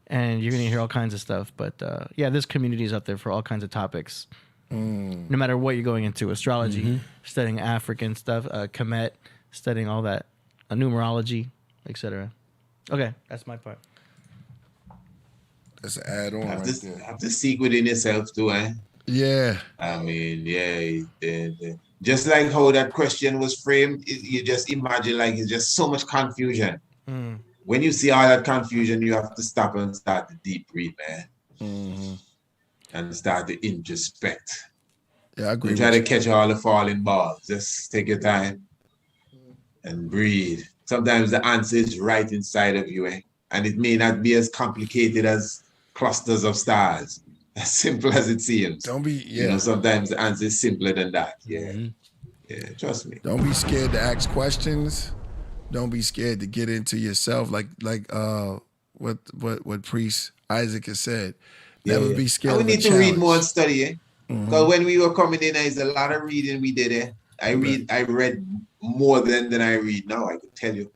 And you're going to hear all kinds of stuff. But there's communities out there for all kinds of topics. No matter what you're going into. Astrology, studying African stuff, Kemet, studying all that, numerology, etc. Okay, that's my part.
That's an add-on
have to seek within yourself too, eh?
Yeah.
The Just like how that question was framed, you just imagine like it's just so much confusion. When you see all that confusion, you have to stop and start to deep read, man. And start to introspect.
Yeah, I agree.
You try to catch all the falling balls. Just take your time and breathe. Sometimes the answer is right inside of you, and it may not be as complicated as clusters of stars. As simple as it seems.
Don't be,
You know, sometimes the answer is simpler than that. Yeah. Yeah, trust me.
Don't be scared to ask questions. Don't be scared to get into yourself. Like what Priest Isaac has said. Never be scared.
And we need to read more and study, Because when we were coming in, there's a lot of reading we did, I read more than I read now, I could tell you.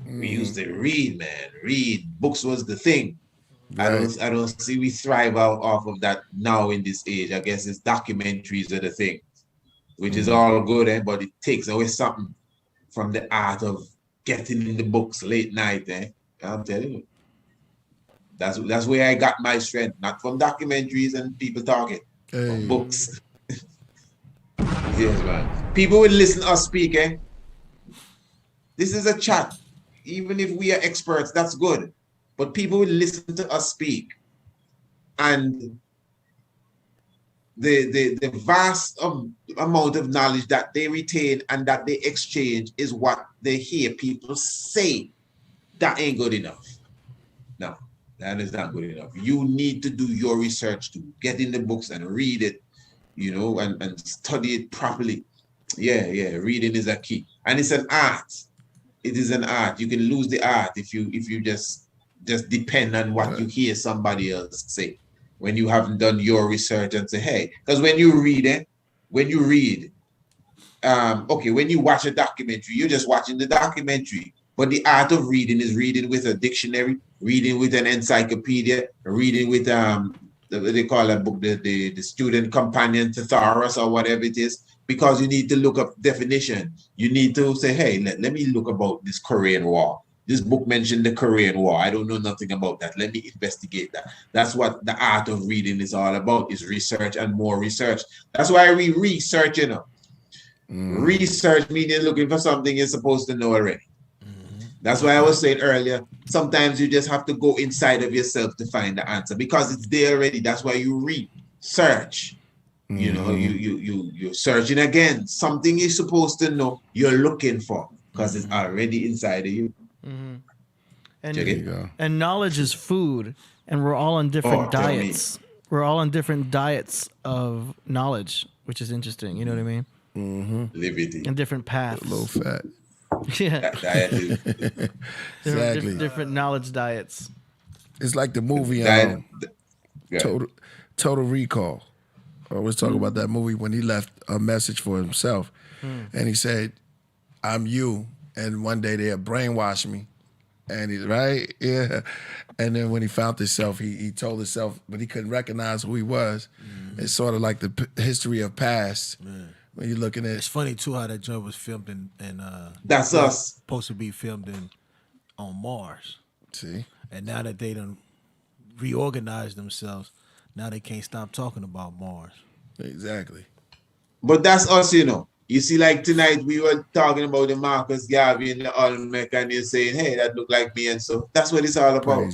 We used to read, man. Read. Books was the thing. Right. I don't see we thrive off of that now in this age. I guess it's documentaries are the thing, which is all good, but it takes away something from the art of getting in the books late night. I'm telling you. That's where I got my strength, not from documentaries and people talking, from books. Yes, man. People will listen to us speak, This is a chat. Even if we are experts, that's good. But people will listen to us speak. And the vast amount of knowledge that they retain and that they exchange is what they hear people say. That ain't good enough. No, that is not good enough. You need to do your research to get in the books and read it, and study it properly. Yeah, reading is a key. And it's an art. It is an art. You can lose the art if you just depend on what you hear somebody else say. When you haven't done your research and say, hey, because when you read, when you watch a documentary, you're just watching the documentary. But the art of reading is reading with a dictionary, reading with an encyclopedia, reading with they call that book the student companion thesaurus or whatever it is, because you need to look up definition. You need to say, hey, let me look about this Korean War. This book mentioned the Korean War. I don't know nothing about that. Let me investigate that. That's what the art of reading is all about, is research and more research. That's why we research, Research meaning looking for something you're supposed to know already. That's why I was saying earlier, sometimes you just have to go inside of yourself to find the answer, because it's there already. That's why you research. You're searching again. Something you're supposed to know, you're looking for, because it's already inside of you.
And knowledge is food, and we're all on different diets. We're all on different diets of knowledge, which is interesting. You know what I mean?
Liberty.
And different paths.
Low fat.
Yeah.
Exactly.
Different knowledge diets.
It's like the movie Total Recall. I was talking about that movie when he left a message for himself. And he said, I'm you. And one day they'll brainwash me. And he's right. Yeah. And then when he found himself, he told himself, but he couldn't recognize who he was. It's sort of like the history of past. When you're looking at
it's funny too how that joint was filmed in
that's us.
Supposed to be filmed on Mars.
See?
And now that they done reorganized themselves, now they can't stop talking about Mars.
Exactly.
But that's us, You see, like tonight we were talking about the Marcus Garvey and the Olmec, and you're saying, hey, that look like me, and so that's what it's all about.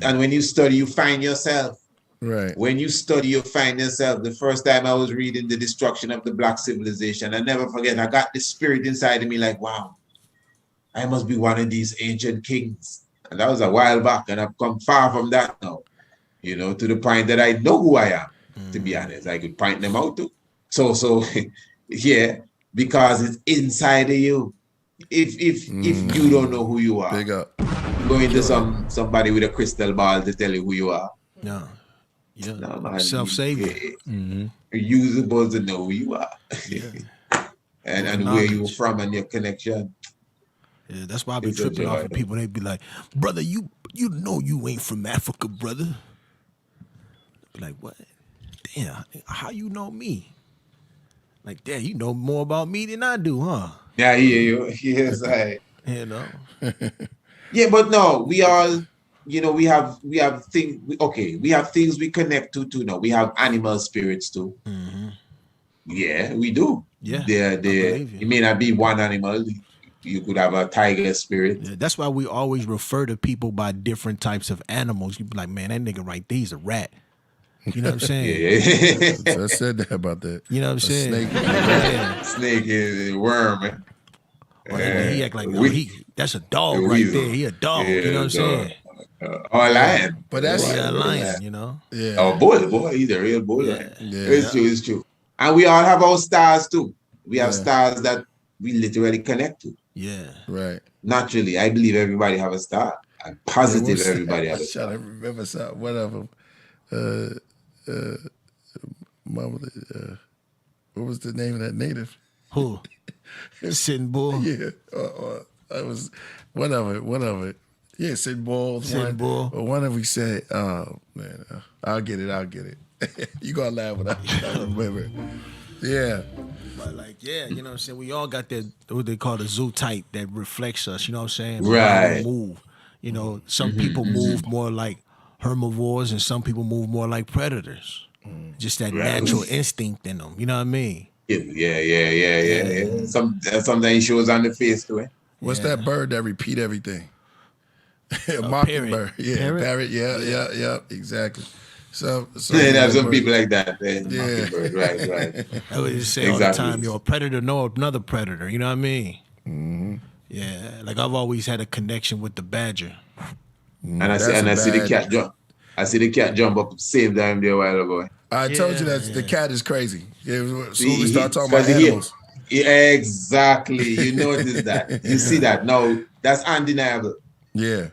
And when you study, you find yourself.
Right.
When you study, you find yourself. The first time I was reading The Destruction of the Black Civilization, I never forget, I got this spirit inside of me like, wow, I must be one of these ancient kings. And that was a while back, and I've come far from that now, to the point that I know who I am, to be honest. I could point them out too. So yeah, because it's inside of you. If you don't know who you are,
big up.
Go into somebody with a crystal ball to tell you who you are.
No. Yeah,
no, man.
Self-savior.
You're supposed to know who you are.
Yeah.
and where you're from and your connection.
Yeah, that's why I be tripping off of people. They be like, brother, you know you ain't from Africa, brother. Be like, what? Damn, how you know me? Like, damn, you know more about me than I do, huh?
Yeah, I hear you. Yes, Yeah, but no, we all, we have things. We have things we connect to too. Now we have animal spirits too. Yeah, we do.
Yeah,
it may not be one animal. You could have a tiger spirit.
Yeah, that's why we always refer to people by different types of animals. You be like, man, that nigga right there, he's a rat. You know what I'm saying?
I said that about that.
You know what I'm saying?
Snake is a worm, man.
He act like that's a dog right there. He a dog. You know what I'm saying?
Or a lion.
But that's
a lion, you know?
Yeah.
Oh, boy, he's a real bull. Yeah. It's true. And we all have our stars too. We have stars that we literally connect to.
Yeah.
Right.
Naturally, I believe everybody have a star. I'm positive everybody have a star.
I'm trying to remember something. One of them. What was the name of that native?
Who? Sitting Bull?
Yeah. That was one of it. Yeah, Sitting Bull.
Sitting Bull.
But one of them said, oh, man, I'll get it. You gonna laugh when I remember. Yeah.
But like, yeah, you know what I'm saying? We all got that, what they call the zoo type that reflects us, you know what I'm saying?
Right.
We move. You know, some people move more like herbivores and some people move more like predators. Just that natural instinct in them, you know what I mean?
Yeah. Sometimes shows on the face to it.
What's that bird that repeat everything? A mockingbird. Yeah, parrot. Yeah, exactly. So
they have some people like that. Mockingbird, right.
I would just say all the time, you're a predator, know another predator. You know what I mean? Mm-hmm. Yeah, like I've always had a connection with the badger.
And I see the cat jump. I see the cat jump up same time there a while ago.
I told you that the cat is crazy. As soon as we start talking about animals.
Exactly. You notice that. You see that. No, that's undeniable.
Yeah.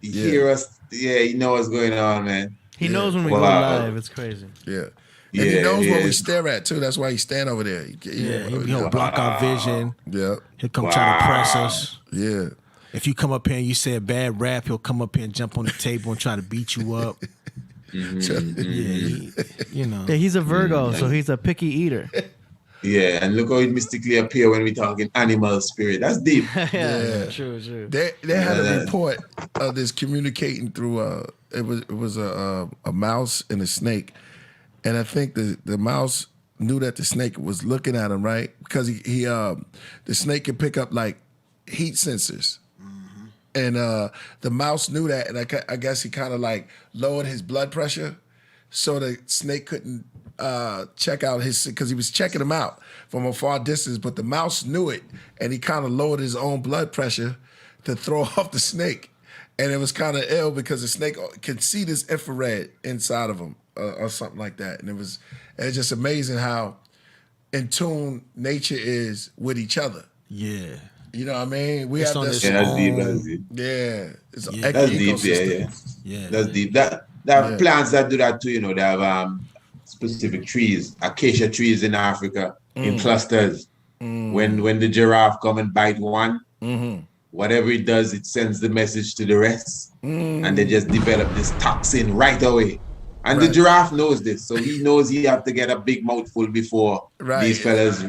You hear us. Yeah, you know what's going on, man.
He knows when we go live. It's crazy.
Yeah. And he knows what we stare at, too. That's why he stand over there.
He'll block our vision.
Yeah.
He'll come try to press us.
Yeah.
If you come up here and you say a bad rap, he'll come up here and jump on the table and try to beat you up. You know.
Yeah, he's a Virgo, so he's a picky eater.
Yeah, and look how it mystically appear when we talking animal spirit. That's deep.
Yeah, true.
They had a report of this communicating through it was a mouse and a snake, and I think the mouse knew that the snake was looking at him, right? Because he the snake can pick up like heat sensors. And the mouse knew that, and I guess he kind of like lowered his blood pressure so the snake couldn't check out because he was checking him out from a far distance, but the mouse knew it, and he kind of lowered his own blood pressure to throw off the snake. And it was kind of ill because the snake could see this infrared inside of him or something like that. And it's just amazing how in tune nature is with each other.
Yeah.
You know what I mean? We have this.
Yeah, that's deep.
Yeah, it's an
that's deep. Yeah, that's deep. That plants that do that too. You know, they have specific trees, acacia trees in Africa in clusters. When the giraffe come and bite one, whatever it does, it sends the message to the rest, and they just develop this toxin right away. And the giraffe knows this, so he knows he have to get a big mouthful before these fellas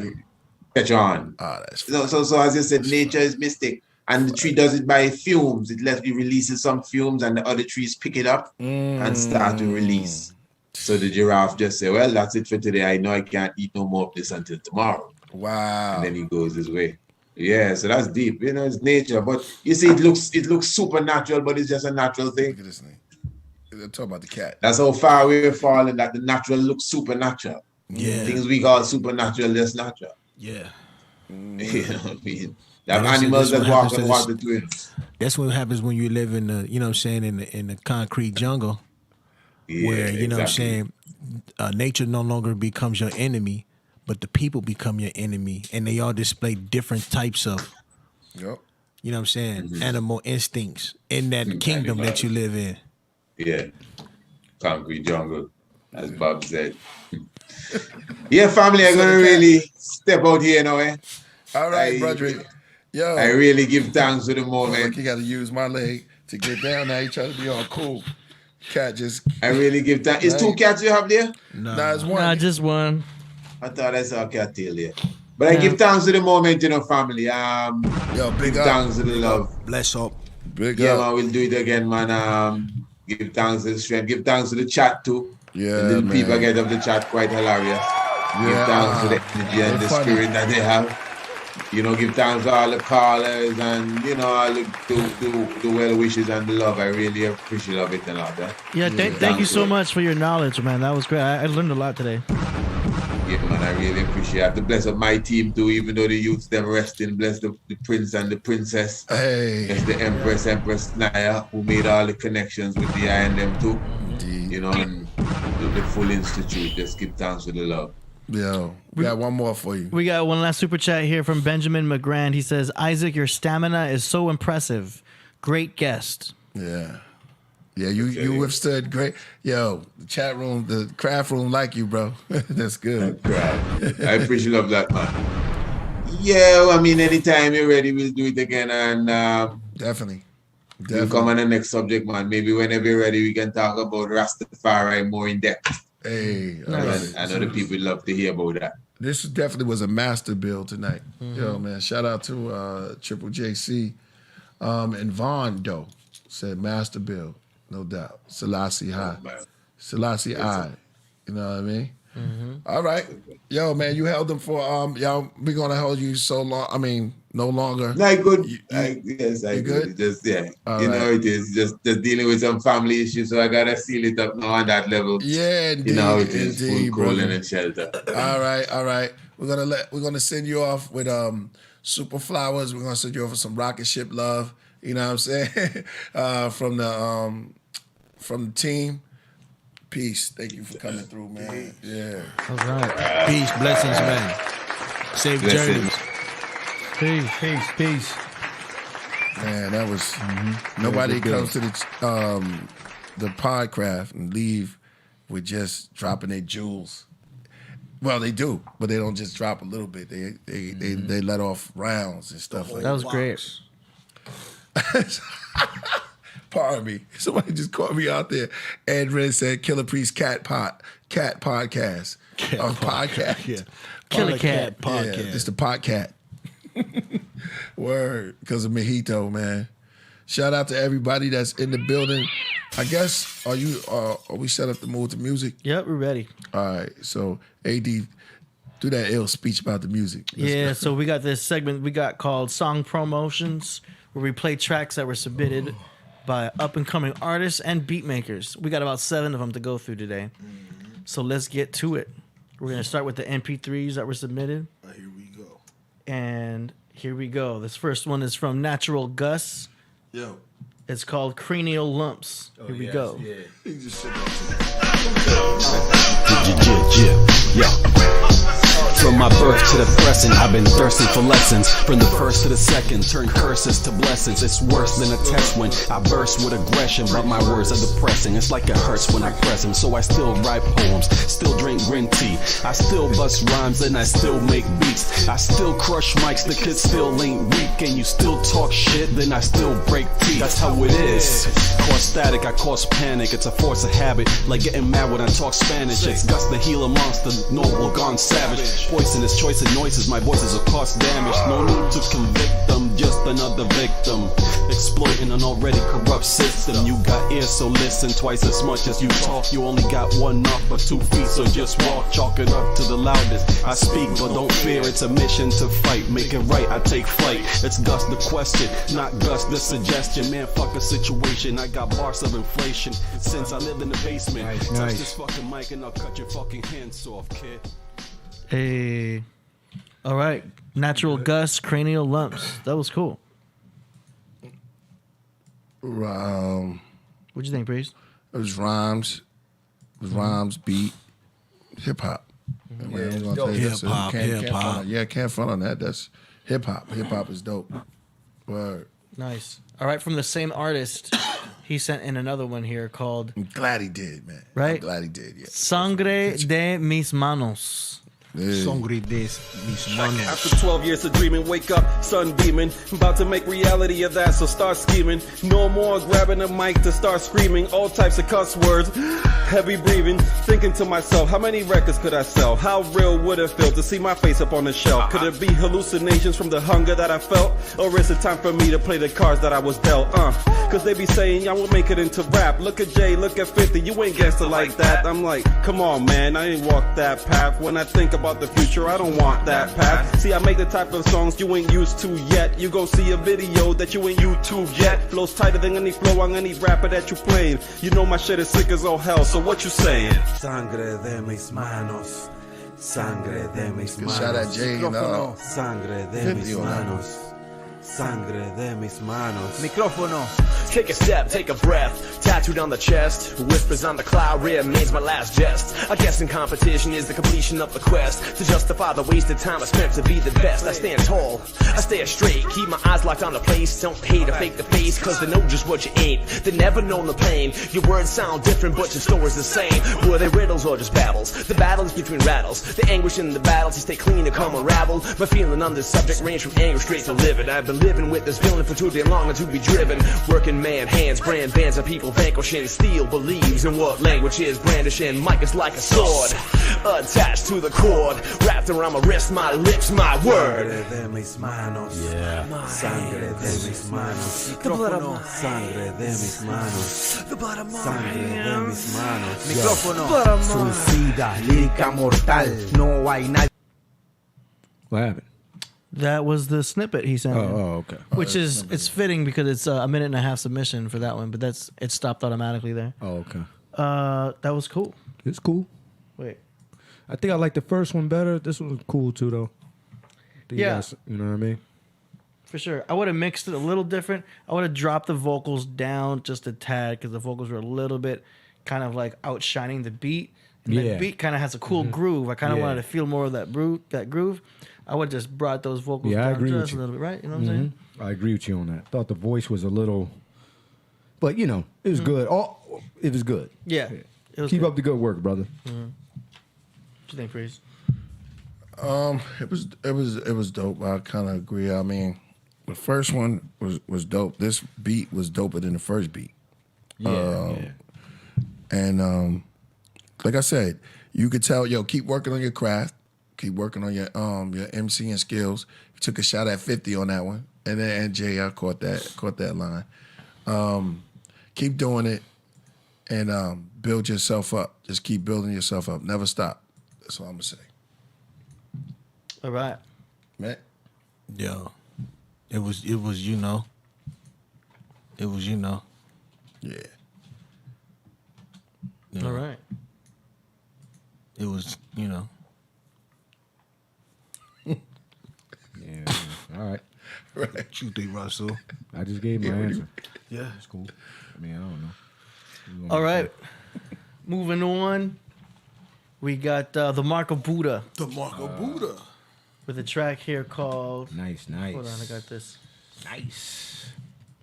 catch on. So as you said, nature is mystic, and the tree does it by fumes. It releases some fumes, and the other trees pick it up and start to release. So the giraffe just say, "Well, that's it for today. I know I can't eat no more of this until tomorrow."
Wow!
And then he goes his way. Yeah, so that's deep. You know, it's nature, but you see, it looks supernatural, but it's just a natural thing.
Look at this thing. They're talking about the cat.
That's how far we're falling. That the natural looks supernatural.
Yeah,
things we call supernatural, just natural.
Yeah.
You know what I mean? There are animals that walk on water twins.
That's what happens when you live in the, you know what I'm saying, in the concrete jungle.
Yeah,
where, you know what I'm saying, nature no longer becomes your enemy, but the people become your enemy, and they all display different types of, you know what I'm saying, animal instincts in that kingdom that you live in.
Yeah. Concrete jungle, as Bob said. Yeah, family, I'm gonna really step out here now, eh?
All right, Broderick. Yo,
I really give thanks to the moment.
Look, you got to use my leg to get down. Now you try to be all cool. Cat just.
I really give thanks. Is 2 cats you have there?
No, it's one.
Nah, just one.
I thought I saw a cat tail there. But I give thanks to the moment, you know, family.
Yo, big up.
Thanks to the love.
Bless up.
Big
up.
Yeah,
man, we'll do it again, man. Give thanks to the strength. Give thanks to the chat too.
Yeah,
the little people get of the chat quite hilarious. Give thanks to the energy and the spirit that they have. Give thanks to all the callers and, all the well wishes and the love. I really appreciate it and all that.
Yeah, thank you so much for your knowledge, man. That was great. I learned a lot today.
Yeah, man, I really appreciate it. I have to bless up my team too, even though the youths them resting. Bless the prince and the princess.
Hey.
Bless the Empress Naya, who made all the connections with the I and them too.
Indeed.
And the full institute. Just give thanks for the love.
Yo, we got one more for you.
We got one last super chat here from Benjamin McGrand. He says, Isaac, your stamina is so impressive. Great guest.
Yeah. Yeah, you withstood great. Yo, the chat room, the craft room like you, bro. That's good.
I appreciate that, man. Yeah, I mean, anytime you're ready, we'll do it again. And
Definitely.
We'll come on the next subject, man. Maybe whenever you're ready, we can talk about Rastafari more in depth.
Hey,
nice. I know the people love to hear about that.
This definitely was a master build tonight. Yo, man, shout out to Triple JC and Vaughn Doe said master build, no doubt. Selassie High, Selassie I. You know what I mean? All right, yo, man, you held them for y'all. We're gonna hold you so long. I mean, no longer.
Like good. Yes, I good. Just it is just dealing with some family issues, so I gotta seal it up now on that level.
Yeah, indeed,
you know, it is full crawling and shelter.
All right. We're gonna send you off with super flowers. We're gonna send you off with some rocket ship love. You know what I'm saying? From the team. Peace. Thank you for coming through, man. Yeah.
All right.
Peace, blessings, man. Safe journeys.
Peace.
Man, that was nobody comes to the podcraft and leave with just dropping their jewels. Well, they do, but they don't just drop a little bit. They let off rounds and stuff like that.
That was great.
Pardon me. Somebody just called me out there. Ed Red said Killer Priest Cat Podcast. Podcast.
Yeah.
Killer Cat
Podcast.
Yeah, it's the Podcat. Word. Because of Mojito, man. Shout out to everybody that's in the building. I guess, are we set up to move to music?
Yep, we're ready.
All right. So, AD, do that ill speech about the music.
So we got this segment we got called Song Promotions, where we play tracks that were submitted by up-and-coming artists and beat makers. We got about 7 of them to go through today. So let's get to it. We're going to start with the MP3s that were submitted.
Here we go.
And here we go. This first one is from Natural Gus.
Yo.
It's called Cranial Lumps. Here we go.
Yeah. He just said
From my birth to the present, I've been thirsting for lessons. From the first to the second, turn curses to blessings. It's worse than a test when I burst with aggression, but my words are depressing. It's like it hurts when I press them, so I still write poems, still drink green tea. I still bust rhymes and I still make beats. I still crush mics, the kids still ain't weak. And you still talk shit, then I still break teeth. That's how it is. Cause static, I cause panic. It's a force of habit, like getting mad when I talk Spanish. It's Gus the healer monster, noble, gone savage. Poisonous choice of noises, my voices will cause damage. No need to convict them, just another victim. Exploiting an already corrupt system. You got ears, so listen twice as much as you talk. You only got 1 mouth but 2 feet, so just walk. Chalk it up to the loudest. I speak, but don't fear, it's a mission to fight. Make it right, I take flight. It's Gus the question, not Gus the suggestion. Man, fuck a situation, I got bars of inflation. Since I lived in the basement, touch this fucking mic and I'll cut your fucking hands off, kid.
Hey. All right. Natural Gus, Cranial Lumps. That was cool. What'd you think, Priest?
It was rhymes. Beat. Hip-hop.
Hip-hop.
Yeah, can't front on that. That's hip-hop. Hip-hop is dope. Word.
Nice. All right, from the same artist, he sent in another one here called...
I'm glad he did, man.
Right?
I'm glad he did, yeah.
Sangre de mis manos.
Sangre de mis manos.
After 12 years of dreaming, wake up, sun beaming. About to make reality of that, so start scheming. No more grabbing a mic to start screaming. All types of cuss words, heavy breathing. Thinking to myself, how many records could I sell? How real would it feel to see my face up on the shelf? Could it be hallucinations from the hunger that I felt? Or is it time for me to play the cards that I was dealt? Cause they be saying, y'all will make it into rap. Look at Jay, look at 50, you ain't gangster like that. I'm like, come on, man, I ain't walked that path. When I think about about the future, I don't want that path. See, I make the type of songs you ain't used to yet. You gon' see a video that you ain't YouTube yet. Flows tighter than any flow on any rapper that you playing. You know my shit is sick as all hell, so what you saying?
Sangre de mis manos. Sangre de mis manos.
Shout out Jay,
Sangre de mis manos. Sangre de mis manos.
Micrófono. Take a step, take a breath. Tattooed on the chest, whispers on the cloud remains my last jest. I guess in competition is the completion of the quest to justify the wasted time I spent to be the best. I stand tall, I stay straight, keep my eyes locked on the place. Don't hate or fake the face, cause they know just what you ain't. They never known the pain. Your words sound different, but your story's the same. Were they riddles or just babbles? The battles between rattles, the anguish in the battles. You stay clean to come unravel. My feeling on this subject range from anger straight to livid. I've been living with this feeling for too damn long and to be driven. Working man hands, brand bands of people vanquishing. Steel believes in what language is brandishing. Mic is like a sword, attached to the cord, wrapped around my wrist, my lips, my word.
Sangre de mis manos.
Yeah.
Sangre de mis manos.
The blood of mine.
Sangre de mis manos.
The blood of mine.
Sangre de mis manos.
Micrófono. Blood of mine.
Suicida, lírica mortal. No hay nadie.
What happened?
That was the snippet he sent.
Oh, okay.
Which is it's fitting because it's a minute and a half submission for that one, but it stopped automatically there.
Oh, okay.
That was cool.
It's cool.
Wait.
I think I like the first one better. This one was cool too, though.
Yeah.
You know what I mean?
For sure. I would have mixed it a little different. I would have dropped the vocals down just a tad because the vocals were a little bit kind of like outshining the beat. And the beat kind of has a cool groove. I kind of wanted to feel more of that groove. I would have just brought those vocals down just a little bit, right? You know what I'm saying?
I agree with you on that. Thought the voice was a little, but you know, it was good. It was good.
Yeah. It was
Keep
good.
up the good work, brother.
What you think, Freeze?
It was dope. I kind of agree. I mean, the first one was dope. This beat was doper than the first beat. And like I said, you could tell, keep working on your craft. Keep working on your MCing skills. You took a shot at 50 on that one. And then Jay, I caught that line. Keep doing it and build yourself up. Just keep building yourself up. Never stop. That's all I'm gonna say.
All right.
Matt?
Yo. It was It was
Yeah.
All right.
It was,
Yeah. All right.
Right.
You think, Russell?
I just gave my answer.
Yeah.
It's cool. I mean, I don't know.
All right. Moving on. We got the Mark of Buddha.
The Mark of Buddha.
With a track here called...
Nice.
Hold on, I got this.
Nice.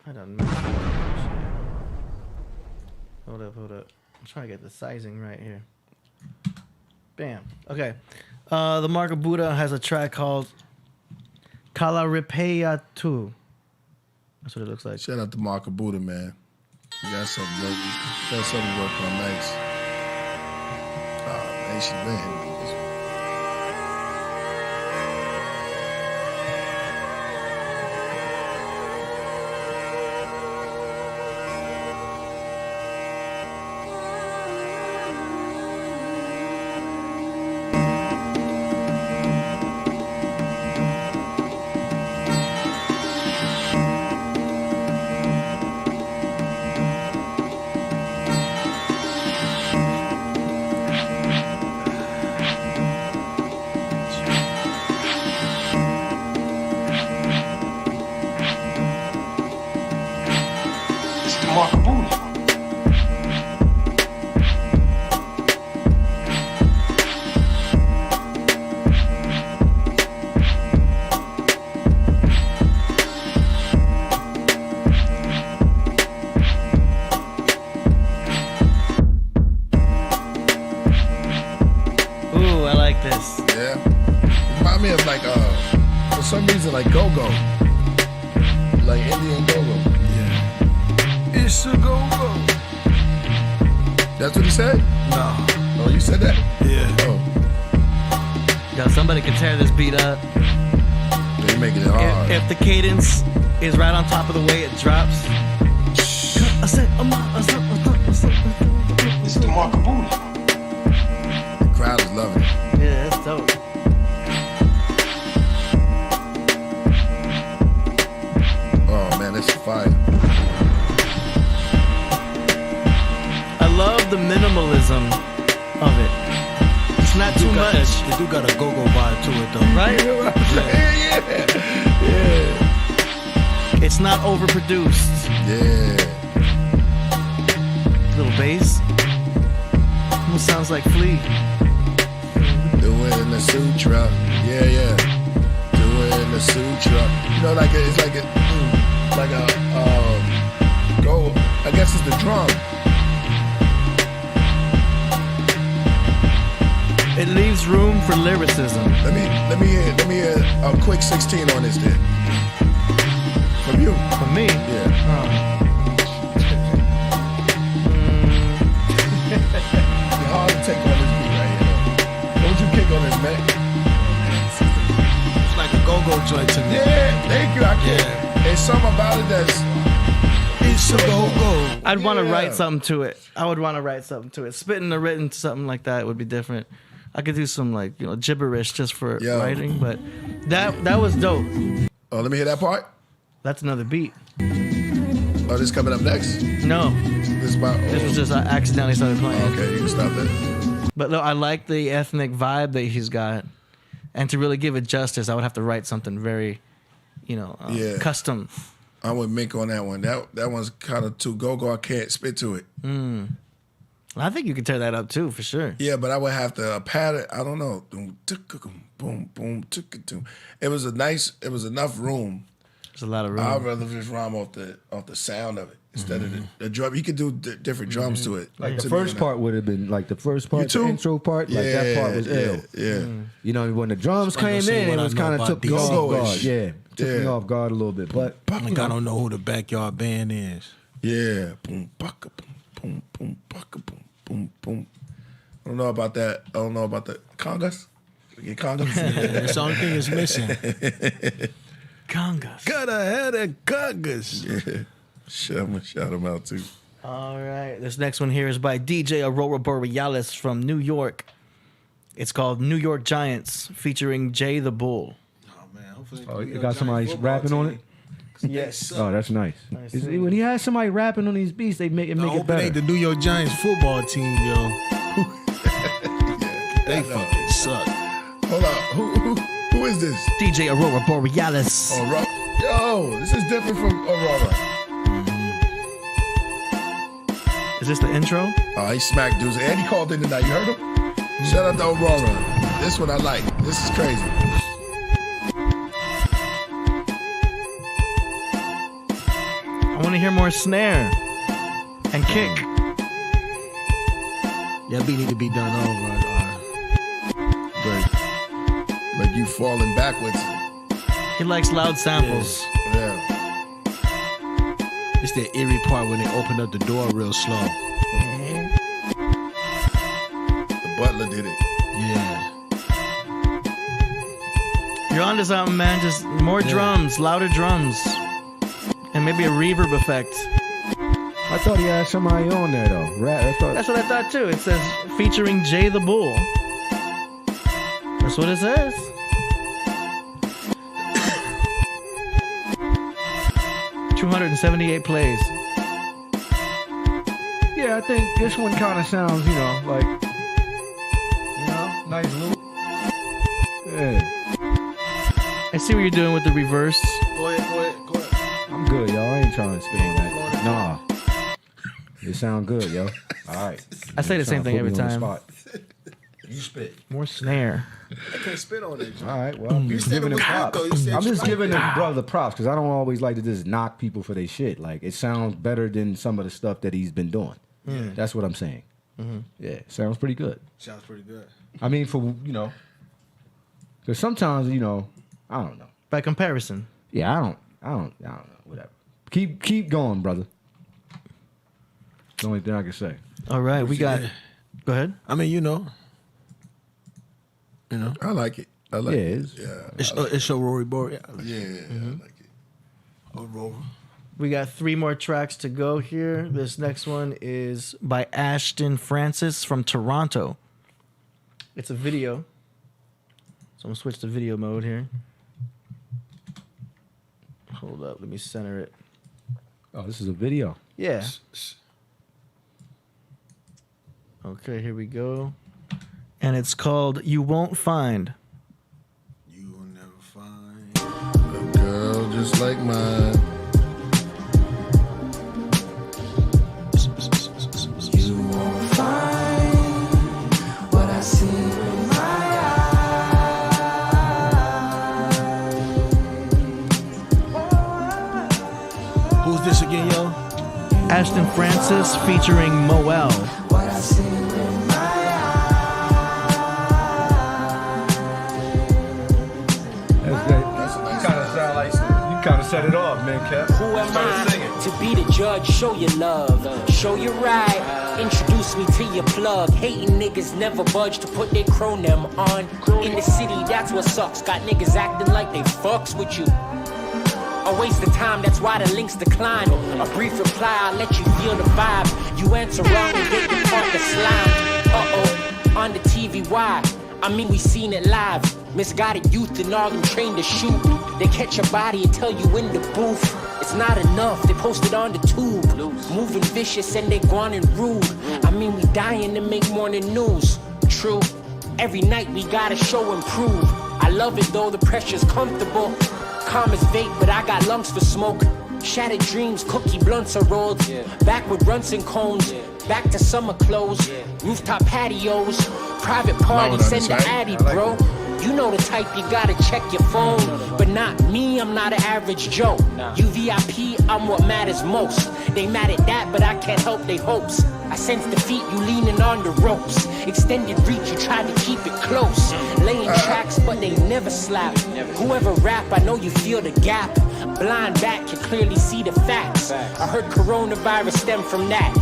Hold up. I'm trying to get the sizing right here. Bam. Okay. The Mark of Buddha has a track called Kalaripayatu. That's what it looks like.
Shout out to Mark of Buddha, man. You got something working on nice. Oh, man, she been. Like go-go. Like Indian go-go.
Yeah. It's a go-go.
That's what he said?
No.
Oh, you said that?
Yeah.
Oh.
Yo, somebody can tear this beat up.
They making it hard.
If the cadence is right on top of the way it drops.
This is the Mark of Buddha.
The crowd is loving it.
Yeah, that's dope. minimalism of it. It's not too much.
They do got a go-go vibe to it, though.
Right?
Yeah.
It's not overproduced.
Yeah.
Little bass. Almost sounds like Flea.
Do it in the sutra. Yeah. Do it in the sutra. You know, it's like a go. I guess it's the drum.
It leaves room for lyricism.
Let me hear a quick 16 on this then. From you.
From me?
Yeah. It's hard to take on this beat right here. What would you kick on this, man?
It's like a go-go joint to me.
Yeah, thank you. I can't. There's something about it that's...
It's a go-go.
I'd want to write something to it. I would want to write something to it. Spitting or written something like that would be different. I could do some gibberish just for writing, but that was dope.
Oh, let me hear that part.
That's another beat.
Oh, this coming up next?
No.
This
was just I accidentally started playing.
Okay, you can stop that.
But no, I like the ethnic vibe that he's got, and to really give it justice, I would have to write something very, custom.
I'm with Mink on that one. That one's kind of too go-go. I can't spit to it.
I think you could tear that up too, for sure.
Yeah, but I would have to pad it. I don't know. Boom, boom. It was enough room.
There's a lot of room.
I'd rather just rhyme off the sound of it instead of the drum. You could do different drums to it.
Like the first part would have been like the first part, the intro part. Like that part was ill.
Yeah.
You know, when the drums came in, it was kind of took me off guard. Yeah, took me off guard a little bit. But
I don't know who the Backyard Band is.
Yeah. Boom, baka, boom, boom, baka, boom, boom, boom. I don't know about that. I don't know about the congas. Get congas.
That's the only thing that's missing.
Congas.
Gotta have the congas.
Yeah. I'm gonna shout them out too.
All right. This next one here is by DJ Aurora Borealis from New York. It's called New York Giants, featuring Jay the Bull.
Oh, you got somebody rapping on it?
Yes.
Oh, that's nice. When he has somebody rapping on these beats, they make it better.
It ain't the New York Giants football team, yo. They fucking suck.
Hold on. Who is this?
DJ Aurora Borealis.
Aurora. Yo, this is different from Aurora.
Is this the intro?
Oh, he smacked dudes. And he called in tonight. You heard him? Shout out to Aurora. This one I like. This is crazy.
I want to hear more snare and kick.
That beat need to be done over.
Like you falling backwards.
He likes loud samples.
Yeah.
It's that eerie part when they open up the door real slow.
The butler did it.
Yeah.
You're onto something, man. Just more drums, louder drums. And maybe a reverb effect.
I thought he had somebody on there, though.
That's what I thought, too. It says, featuring Jay the Bull. That's what it says. $278 plays.
Yeah, I think this one kind of sounds, like, nice loop. Yeah.
I see what you're doing with the reverse.
Go ahead.
I'm good, y'all. I ain't trying to spit on that. Nah. It sound good, yo. All right.
I say the same thing every time.
You spit.
More snare.
I can't spit on it.
All right, well, I'm just giving it props. I'm just giving the brother props because I don't always like to just knock people for their shit. Like, it sounds better than some of the stuff that he's been doing.
Yeah.
That's what I'm saying.
Mm-hmm.
Yeah, it sounds pretty good.
Sounds pretty good.
I mean, because sometimes, I don't know.
By comparison.
Yeah, I don't know. Whatever. Keep going, brother. The only thing I can say.
All right, we got. Go ahead.
I mean,
I like it. I like it.
It's a Rory Boy.
Yeah, I like it.
Aurora.
We got 3 more tracks to go here. This next one is by Ashton Francis from Toronto. It's a video. So I'm going to switch to video mode here. Hold up. Let me center it.
Oh, this is a video.
Yeah. Okay, here we go. And it's called You Won't Find.
You will never find
a girl just like mine.
You won't find what I see with my
eyes. Who's this again, yo?
Ashton Francis featuring Moel.
What I see with my
You kind of set it off, man, Cap.
Who am I to be the judge? Show your love, show your right. Introduce me to your plug. Hating niggas never budge to put their chronym on. In the city, that's what sucks. Got niggas acting like they fucks with you. A waste of time, that's why the links decline. A brief reply, I'll let you feel the vibe. You answer wrong and get the part the slime. Uh-oh, on the TV, why? I mean, we seen it live. Misguided youth and all them trained to shoot. They catch your body and tell you in the booth. It's not enough, they post it on the tube. Moving vicious and they gone and rude. I mean, we dying to make morning news. True, every night we gotta show and prove. I love it though, the pressure's comfortable. Calm as vape, but I got lungs for smoke. Shattered dreams, cookie blunts are rolled. Back with runts and cones. Back to summer clothes. Rooftop patios. Private party, send the addy, bro. You know the type, you gotta check your phone. But not me, I'm not an average Joe. You VIP, I'm what matters most. They mad at that, but I can't help they hopes. I sense defeat, you leaning on the ropes. Extended reach, you tried to keep it close. Laying tracks, but they never slap. Whoever rap, I know you feel the gap. Blind back, can clearly see the facts. I heard coronavirus stem from that.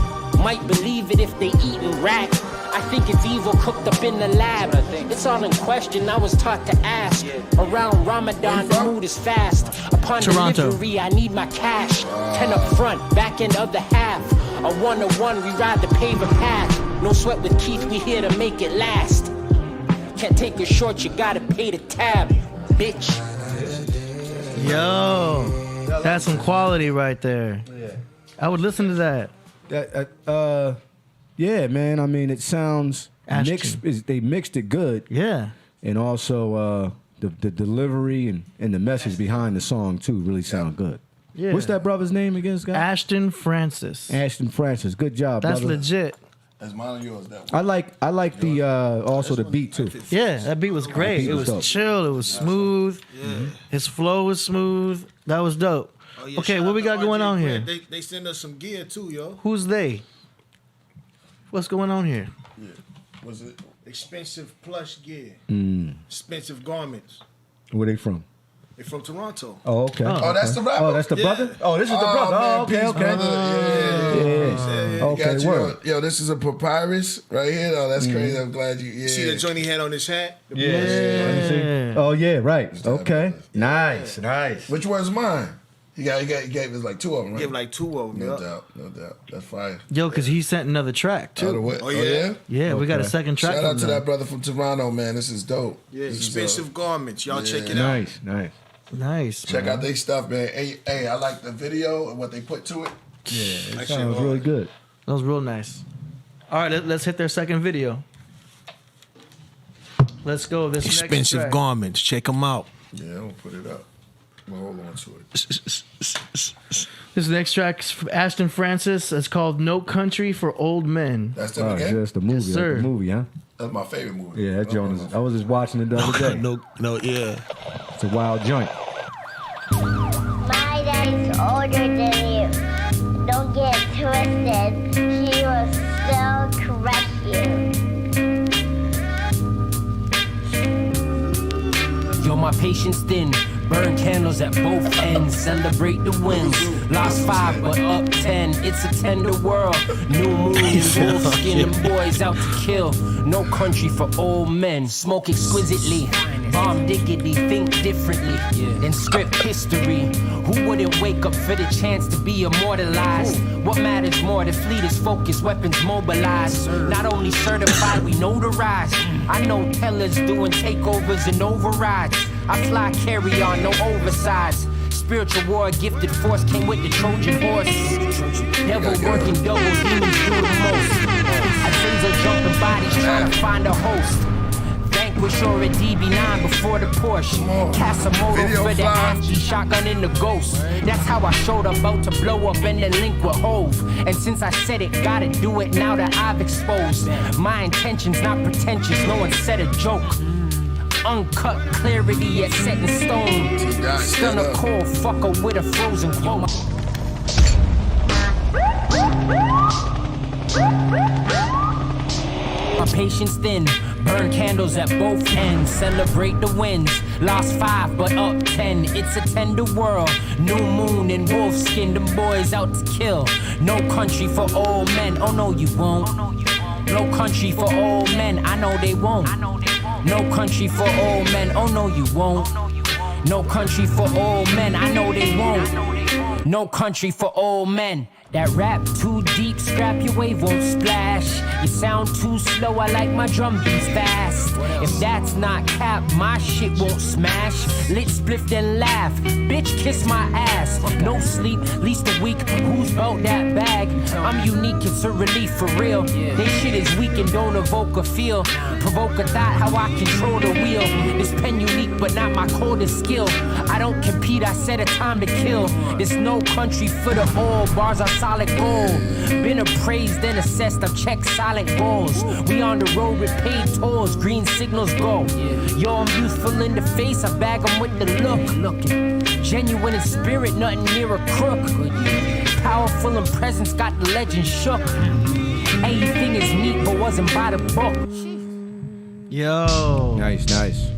Might believe it if they eatin' rat. I think it's evil cooked up in the lab. It's all in question, I was taught to ask. Around Ramadan, the mood is fast. Upon delivery, I need my cash. 10 up front, back end of the half. A 1-on-1, we ride the paver path. No sweat with Keith, we here to make it last. Can't take it short, you gotta pay the tab, bitch.
Yo, that's some quality right there. I would listen to that.
Yeah, man. I mean, it sounds mixed. They mixed it good.
Yeah.
And also the delivery and the message behind the song too really sound good.
Yeah.
What's that brother's name again, Scott?
Ashton Francis.
Ashton Francis. Good job,
That's
brother.
legit.
That's mine and yours. That
one. I like the also the beat too.
Yeah, that beat was great. It was
dope.
chill. It was smooth. His flow was smooth. That was dope.
Oh, yeah,
Okay, what we got going on here?
They send us some gear too, yo.
Who's they? What's going on here?
Yeah. Was it expensive plush gear?
Mm.
Expensive garments.
Where they from?
They from Toronto.
Oh, okay.
Oh, that's the rapper?
Oh, that's the brother? Oh, this is the brother.
Man,
Oh, okay,
peace,
okay.
brother. Yeah.
Okay,
Got you.
word.
Yo, this is a papyrus right here. Oh, that's crazy. I'm glad you. Yeah.
See the joint he had on his hat?
Yeah. Oh, yeah, right. Okay. Nice.
Which one's mine? He gave us like two of them, right?
Give like two of them.
No doubt. That's fire.
Yo, because he sent another track too.
Oh, yeah?
Yeah, we got a second track.
Shout out
from
to
them.
that brother from Toronto, man. This is dope.
Yeah,
This is
expensive garments. Y'all check it
Nice.
Nice.
Check out their stuff, man. Hey, I like the video and what they put to it.
Yeah, it sounds really good.
That was real nice. All right, let's hit their second video. Let's go. This next
Expensive
track.
garments. Check them out.
Yeah, I'm gonna put it up. Well, hold on to it.
This next track is from Ashton Francis. It's called No Country for Old Men.
That's the again?
That's the movie.
Yes, sir.
That's the movie, huh?
That's my favorite movie.
Yeah, that joint is. I was just watching it the other day.
Yeah.
It's a wild joint.
My dad's older than you. Don't get twisted. He will still crush you.
Yo, my patience thin. Burn candles at both ends. Celebrate the wins. Lost 5, but up 10. It's a tender world. New moon and wolf skin and boys out to kill. No country for old men. Smoke exquisitely. Bomb diggity, think differently. Then script history. Who wouldn't wake up for the chance to be immortalized? What matters more? The fleet is focused, weapons mobilized. Not only certified, we notarized. I know tellers doing takeovers and overrides. I fly carry on, no oversize. Spiritual war, gifted force came with the Trojan horse. Devil working doubles, demons do the most. I say Millions of jumping bodies trying to find a host. Vanquish or a DB9 before the Porsche. Casamoto for the Angie, shotgun in the Ghost. That's how I showed up, about to blow up and then link with Hove. And since I said it, gotta do it now that I've exposed my intentions, not pretentious. No one said a joke. Uncut clarity yet set in stone. Stun a cold fucker with a frozen quote. My patience thin, burn candles at both ends. Celebrate the wins, lost 5 but up 10. It's a tender world, new moon in wolf skin. Them boys out to kill. No country for old men, oh no you won't. No country for old men, I know they won't. No country for old men, oh no you won't. No country for old men, I know they won't. No country for old men. That rap too deep, scrap your wave won't splash. You sound too slow, I like my drum beats fast. If that's not cap, my shit won't smash. Lit spliff then laugh, bitch kiss my ass. No sleep, least a week, who's bout that bag? I'm unique, it's a relief for real. They shit is weak and don't evoke a feel. Provoke a thought how I control the wheel. This pen unique but not my coldest skill. I don't compete, I set a time to kill. There's no country for the old, bars are solid gold. Been appraised and assessed, I've checked solid goals. We on the road with paid tolls, green signals go. Yo, I'm youthful in the face, I bag them with the look. Genuine in spirit, nothing near a crook. Powerful in presence, got the legend shook. Everything is neat, but wasn't by the book.
Yo.
Nice.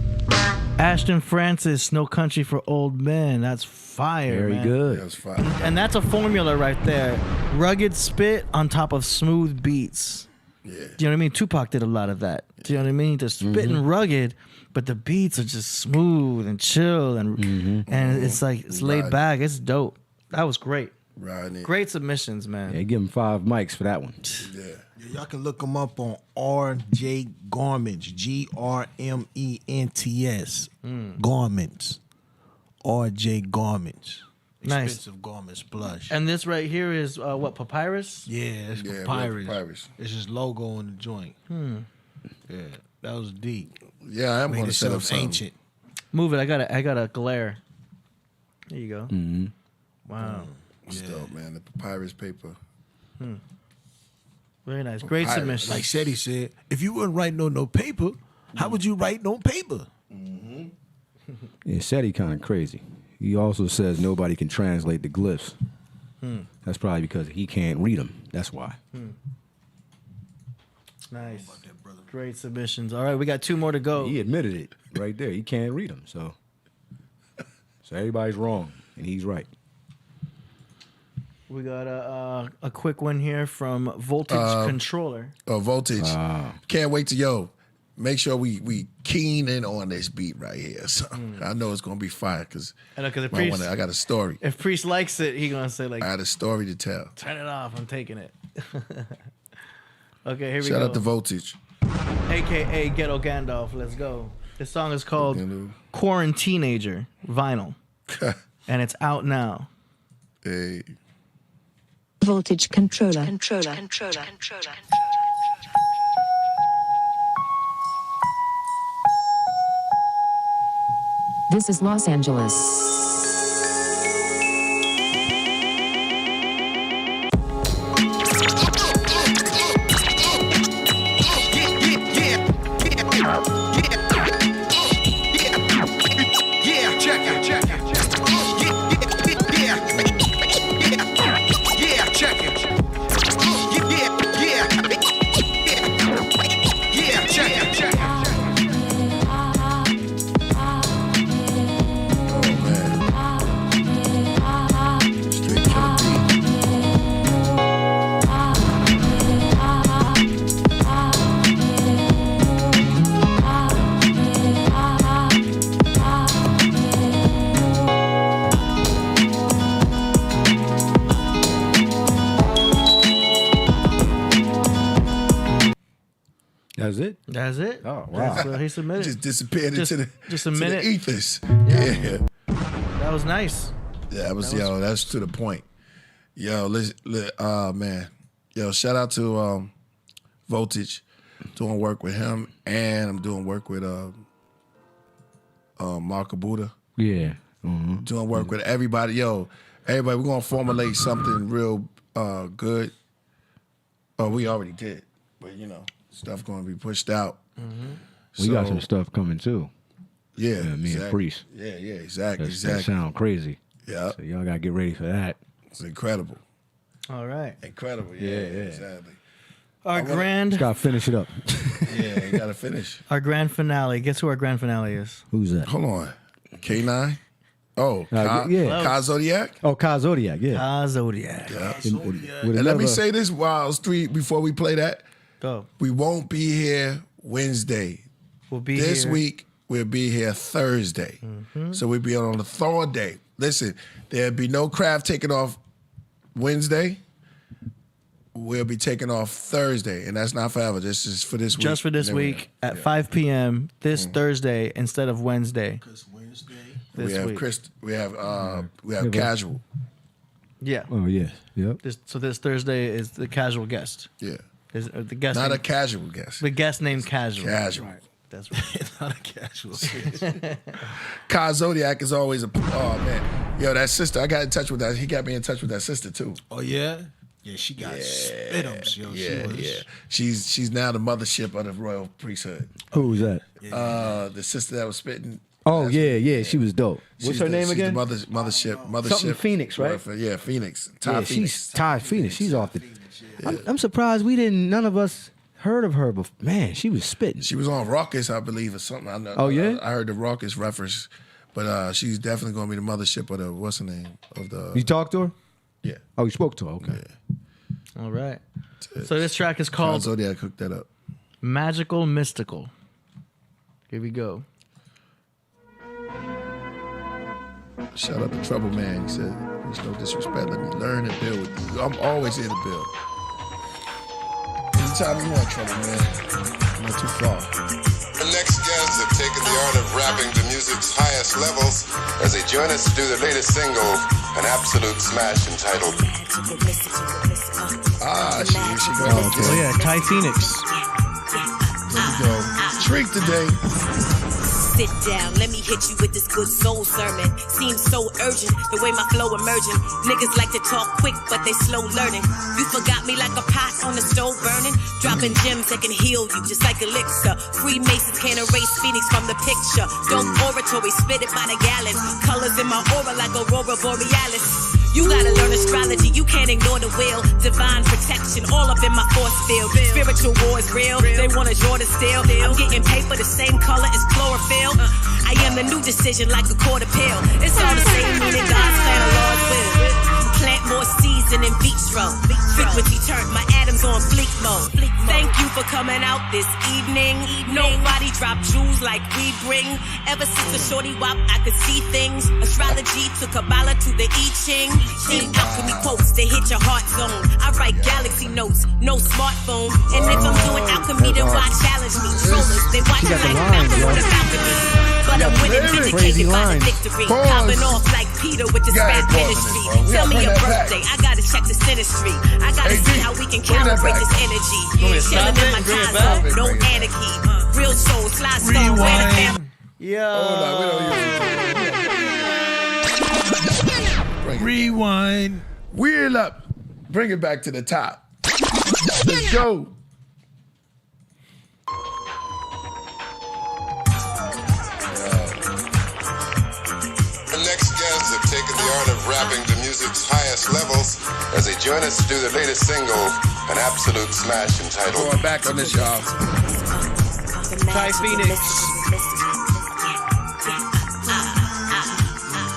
Ashton Francis, No Country for Old Men. That's fire,
Very
man.
good.
That's fire.
And that's a formula right there. Rugged spit on top of smooth beats.
Yeah.
Do you know what I mean? Tupac did a lot of that. Do you know what I mean? Just spitting rugged, but the beats are just smooth and chill and it's like it's laid back. It's dope. That was great.
Right.
Great submissions, man.
Yeah, give him 5 mics for that one.
Yeah.
Y'all can look him up on R.J. Garments, Grments, Garments, R.J. Garments.
Nice.
Expensive garments, blush.
And this right here is what, papyrus?
Yeah, it's papyrus. It's his logo on the joint. Yeah, that was deep.
Yeah, I am going to set up something.
Ancient.
Move it. I got a glare. There you go. Wow.
It's dope, man. The papyrus paper.
Very nice. Great submission.
Like Shetty said, if you wouldn't write no paper, how would you write no paper?
Yeah, Shetty kind of crazy. He also says nobody can translate the glyphs. That's probably because he can't read them. That's why.
Nice. Great submissions. All right, we got 2 more to go.
He admitted it right there. He can't read them. So everybody's wrong, and he's right.
We got a quick one here from Voltage Controller.
Voltage. Can't wait to, make sure we keen in on this beat right here. So I know it's going to be fire because I got a story.
If Priest likes it, he going to say like,
I had a story to tell.
Turn it off. I'm taking it. Okay, here we go.
Shout out to Voltage.
AKA Ghetto Gandalf. Let's go. This song is called Quaranteenager Vinyl. And it's out now.
Hey.
Voltage Controller. This is Los Angeles.
That's it.
Oh, wow.
So he submitted.
Just disappeared into the ethers.
Yeah. That was nice.
Yeah, that's to the point. Man. Shout out to Voltage. Doing work with him, and I'm doing work with Mark Buddha.
Yeah.
Doing work with everybody. Yo, everybody, we're gonna formulate something real good. Oh, we already did, but you know, stuff gonna be pushed out.
We got some stuff coming too.
Yeah,
me and Priest.
Yeah, exactly.
That sound crazy.
Yeah.
So y'all gotta get ready for that.
It's incredible.
All right.
Incredible. Yeah. Exactly.
Just gotta finish it up.
Yeah, you gotta finish.
Our grand finale. Guess who our grand finale is?
Who's that?
Hold on. K9? Oh,
yeah.
Ka Zodiac?
Oh, Ka Zodiac, yeah.
Ka Zodiac.
Yeah.
With
And let me say this while Street before we play that.
Go.
We won't be here Wednesday.
We'll be
this
here.
week. We'll be here Thursday. So we'll be on the third day. Listen, there'll be no craft taking off Wednesday. We'll be taking off Thursday, and that's not forever. This is for this week.
Just for this week at 5 p.m. this Thursday instead of Wednesday.
Because Wednesday.
We have we have casual.
Yeah.
Oh yeah. Yep.
So this Thursday is the casual guest.
Yeah.
The guest.
Not
named,
a casual guest.
The guest named Casual.
Casual.
Right. That's right.
Not a casual.
Ka Zodiac is always oh man, yo, that sister. I got in touch with that. He got me in touch with that sister too.
Oh yeah. Yeah, she got spitums, yo.
She's now the mothership of the royal priesthood.
Who was that?
The sister that was spitting.
Oh yeah, she was dope. What's her name again?
The mothership.
Something Phoenix, right?
Yeah, Phoenix.
She's Ty Phoenix. She's off the. I'm surprised none of us heard of her before. Man, she was spitting.
She was on Raucous, I believe, or something. I know.
Oh yeah.
I heard the Raucous reference, but she's definitely going to be the mothership of the what's her name of the.
You talked to her?
Yeah.
Oh, you spoke to her. Okay.
Yeah.
All right. So this track is called
Zodiac hooked that up.
Magical Mystical. Here we go.
Shout out to Trouble Man. He said, "There's no disrespect. Let me learn and build with you. I'm always here to build. Anytime you want, Trouble Man. I'm not too far."
The next guests have taken the art of rapping to music's highest levels as they join us to do their latest single, an absolute smash entitled
she goes.
Oh yeah, Ty Phoenix.
There we go. Shriek today.
Sit down, let me hit you with this good soul sermon. Seems so urgent, the way my flow emerging. Niggas like to talk quick, but they slow learning. You forgot me like a pot on the stove burning. Dropping gems that can heal you, just like elixir. Freemasons can't erase Phoenix from the picture. Dope oratory, spit it by the gallon. Colors in my aura like aurora borealis. You gotta learn astrology, you can't ignore the will. Divine protection, all up in my force field. Spiritual war is real, they want a Jordan still. I'm getting paper the same color as chlorophyll. I am the new decision like a quarter pill. It's all the same meaning God's plan of Lord's will. Plant more season in vitro. Frequency turned, my atoms on fleek mode. Thank you for coming out this evening. Nobody dropped jewels like we bring. Ever since the shorty wop, I could see things. Astrology to Kabbalah to the I Ching. Deep alchemy quotes to hit your heart zone. I write galaxy notes, no smartphone. And if I'm doing alchemy, then why challenge me? Trollers, they watch like Malcolm on the balcony. But I'm winning, vindicated by the victory. Popping off like Peter with the spat ministry. Tell me your birthday, I gotta check the synastry. I gotta see how we can calibrate this energy. Chilling in my time zone, no anarchy. Real soul, slide stone, where the family.
Rewind. Wheel up. Bring it back to the top. Let's go.
The next guests have taken the art of rapping to music's highest levels as they join us to do their latest single, an absolute smash entitled
Going back on this, y'all.
Ty Phoenix.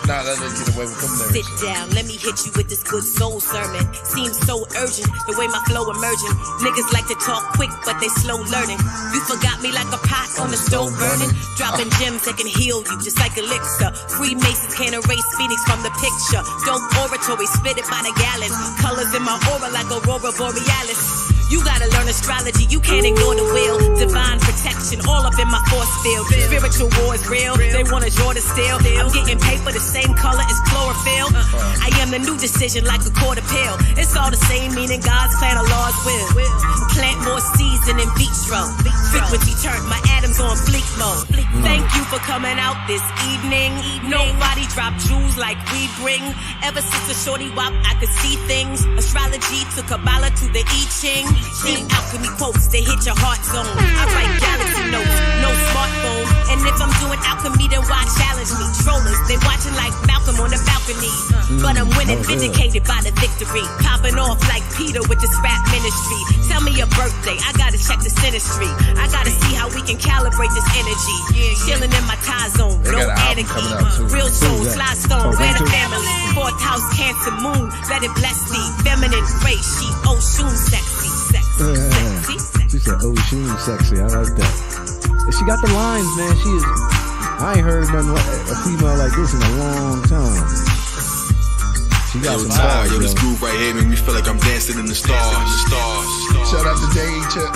Nah, let's get away with them lyrics.
Sit down, let me hit you with this good soul sermon. Seems so urgent, the way my flow emerging. Niggas like to talk quick, but they slow learning. You forgot me like a pot on the stove burning. Dropping gems that can heal you, just like elixir. Freemasons can't erase Phoenix from the picture. Dope oratory, spit it by the gallon. Colors in my aura like aurora borealis. You gotta learn astrology, you can't ignore the will. Divine protection, all up in my force field. Spiritual war is real, they want a Jordan still. I'm getting paper the same color as chlorophyll. I am the new decision like a quarter pill. It's all the same meaning God's plan of Lord's will. Plant more seeds dancing in vitro. Frequency turned my atoms on fleek mode. Thank you for coming out this evening. Nobody dropped jewels like we bring. Ever since the shorty wop, I could see things. Astrology to Kabbalah to the I Ching. Deep alchemy quotes to hit your heart zone. I write galaxy notes, no smartphone. And if I'm doing alchemy, then why challenge me? Trollers, they watching like Malcolm on the balcony. But I'm winning, vindicated by the victory. Popping off like Peter with this rap ministry. Tell me your birthday, I gotta check the synastry. I gotta see how we can calibrate this energy. Chilling in my tie zone, no anarchy. Real soul, fly stone, where the family. Fourth house, Cancer moon, let it bless thee. Feminine race, she Oshun sexy. Sexy.
She said Oshun sexy, I like that. And she got the lines, man. She is. I ain't heard nothing like a female like this in a long time. She got some bars,
yo, this groove right here make me feel like I'm dancing in the stars.
Shout out to DHNO.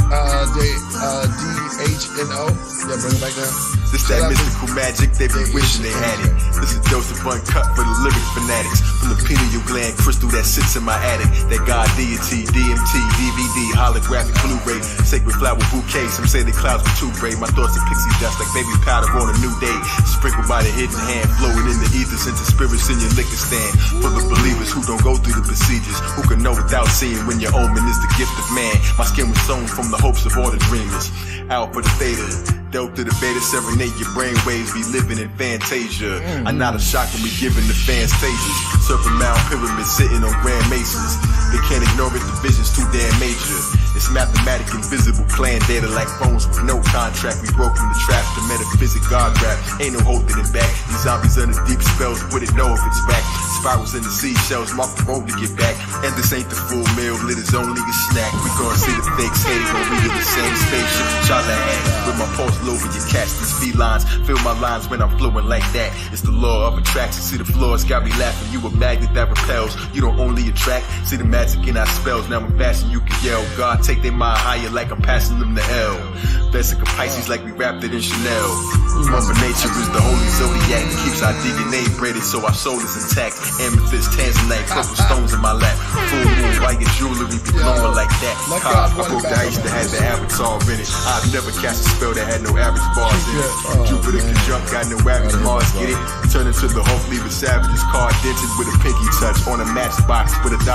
Yeah, bring it back down.
This that mystical magic, they be wishing they had it. This a dose of uncut for the lyric fanatics. From the pineal gland crystal that sits in my attic. That God deity, DMT, DVD, holographic Blu-ray, sacred flower bouquet. Some say the clouds were too brave. My thoughts are pixie dust like baby powder on a new day. Sprinkled by the hidden hand, flowing in the ethers into spirits in your liquor stand. For the believers who don't go through the procedures, who can know without seeing when your omen is the gift of man. My skin was sewn from the hopes of all the dreamers. Alpha to theta, delta to beta, serenade your brain waves, be living in fantasia. I'm not a shock when we giving the fans stages. Serpent Mound Pyramid sitting on grand mesas. They can't ignore it, the vision's too damn major. It's mathematic, invisible, plan data like phones with no contract. We broke from the trap, the metaphysic God rap. Ain't no holding it back. These zombies under deep spells, wouldn't know if it's back. Spirals in the seashells, mark the road to get back. And this ain't the full meal, lit is only a snack. We gonna see the fakes hate when we get the same spaceship Chala had. With my pulse low over your catch these felines. Feel my lines when I'm flowing like that. It's the law of attraction. See the flaws got me laughing. You a magnet that repels. You don't only attract. See the magic in our spells. Now I'm fashion, you can yell. God take their mind higher like I'm passing them to hell. Vesica Pisces like we wrapped it in Chanel. Mother Nature is the holy zodiac that keeps our DNA braided so our soul is intact. Amethyst, tanzanite, purple stones in my lap. Full moon, white jewelry be glowing like that. I broke the ice that had the avatar in it. I've never cast a spell that had no average bars in it. Jupiter conjunct got no average Mars, get it? Turn into the Hulk, leave a savage's card dented with a pinky touch on a matchbox with $1.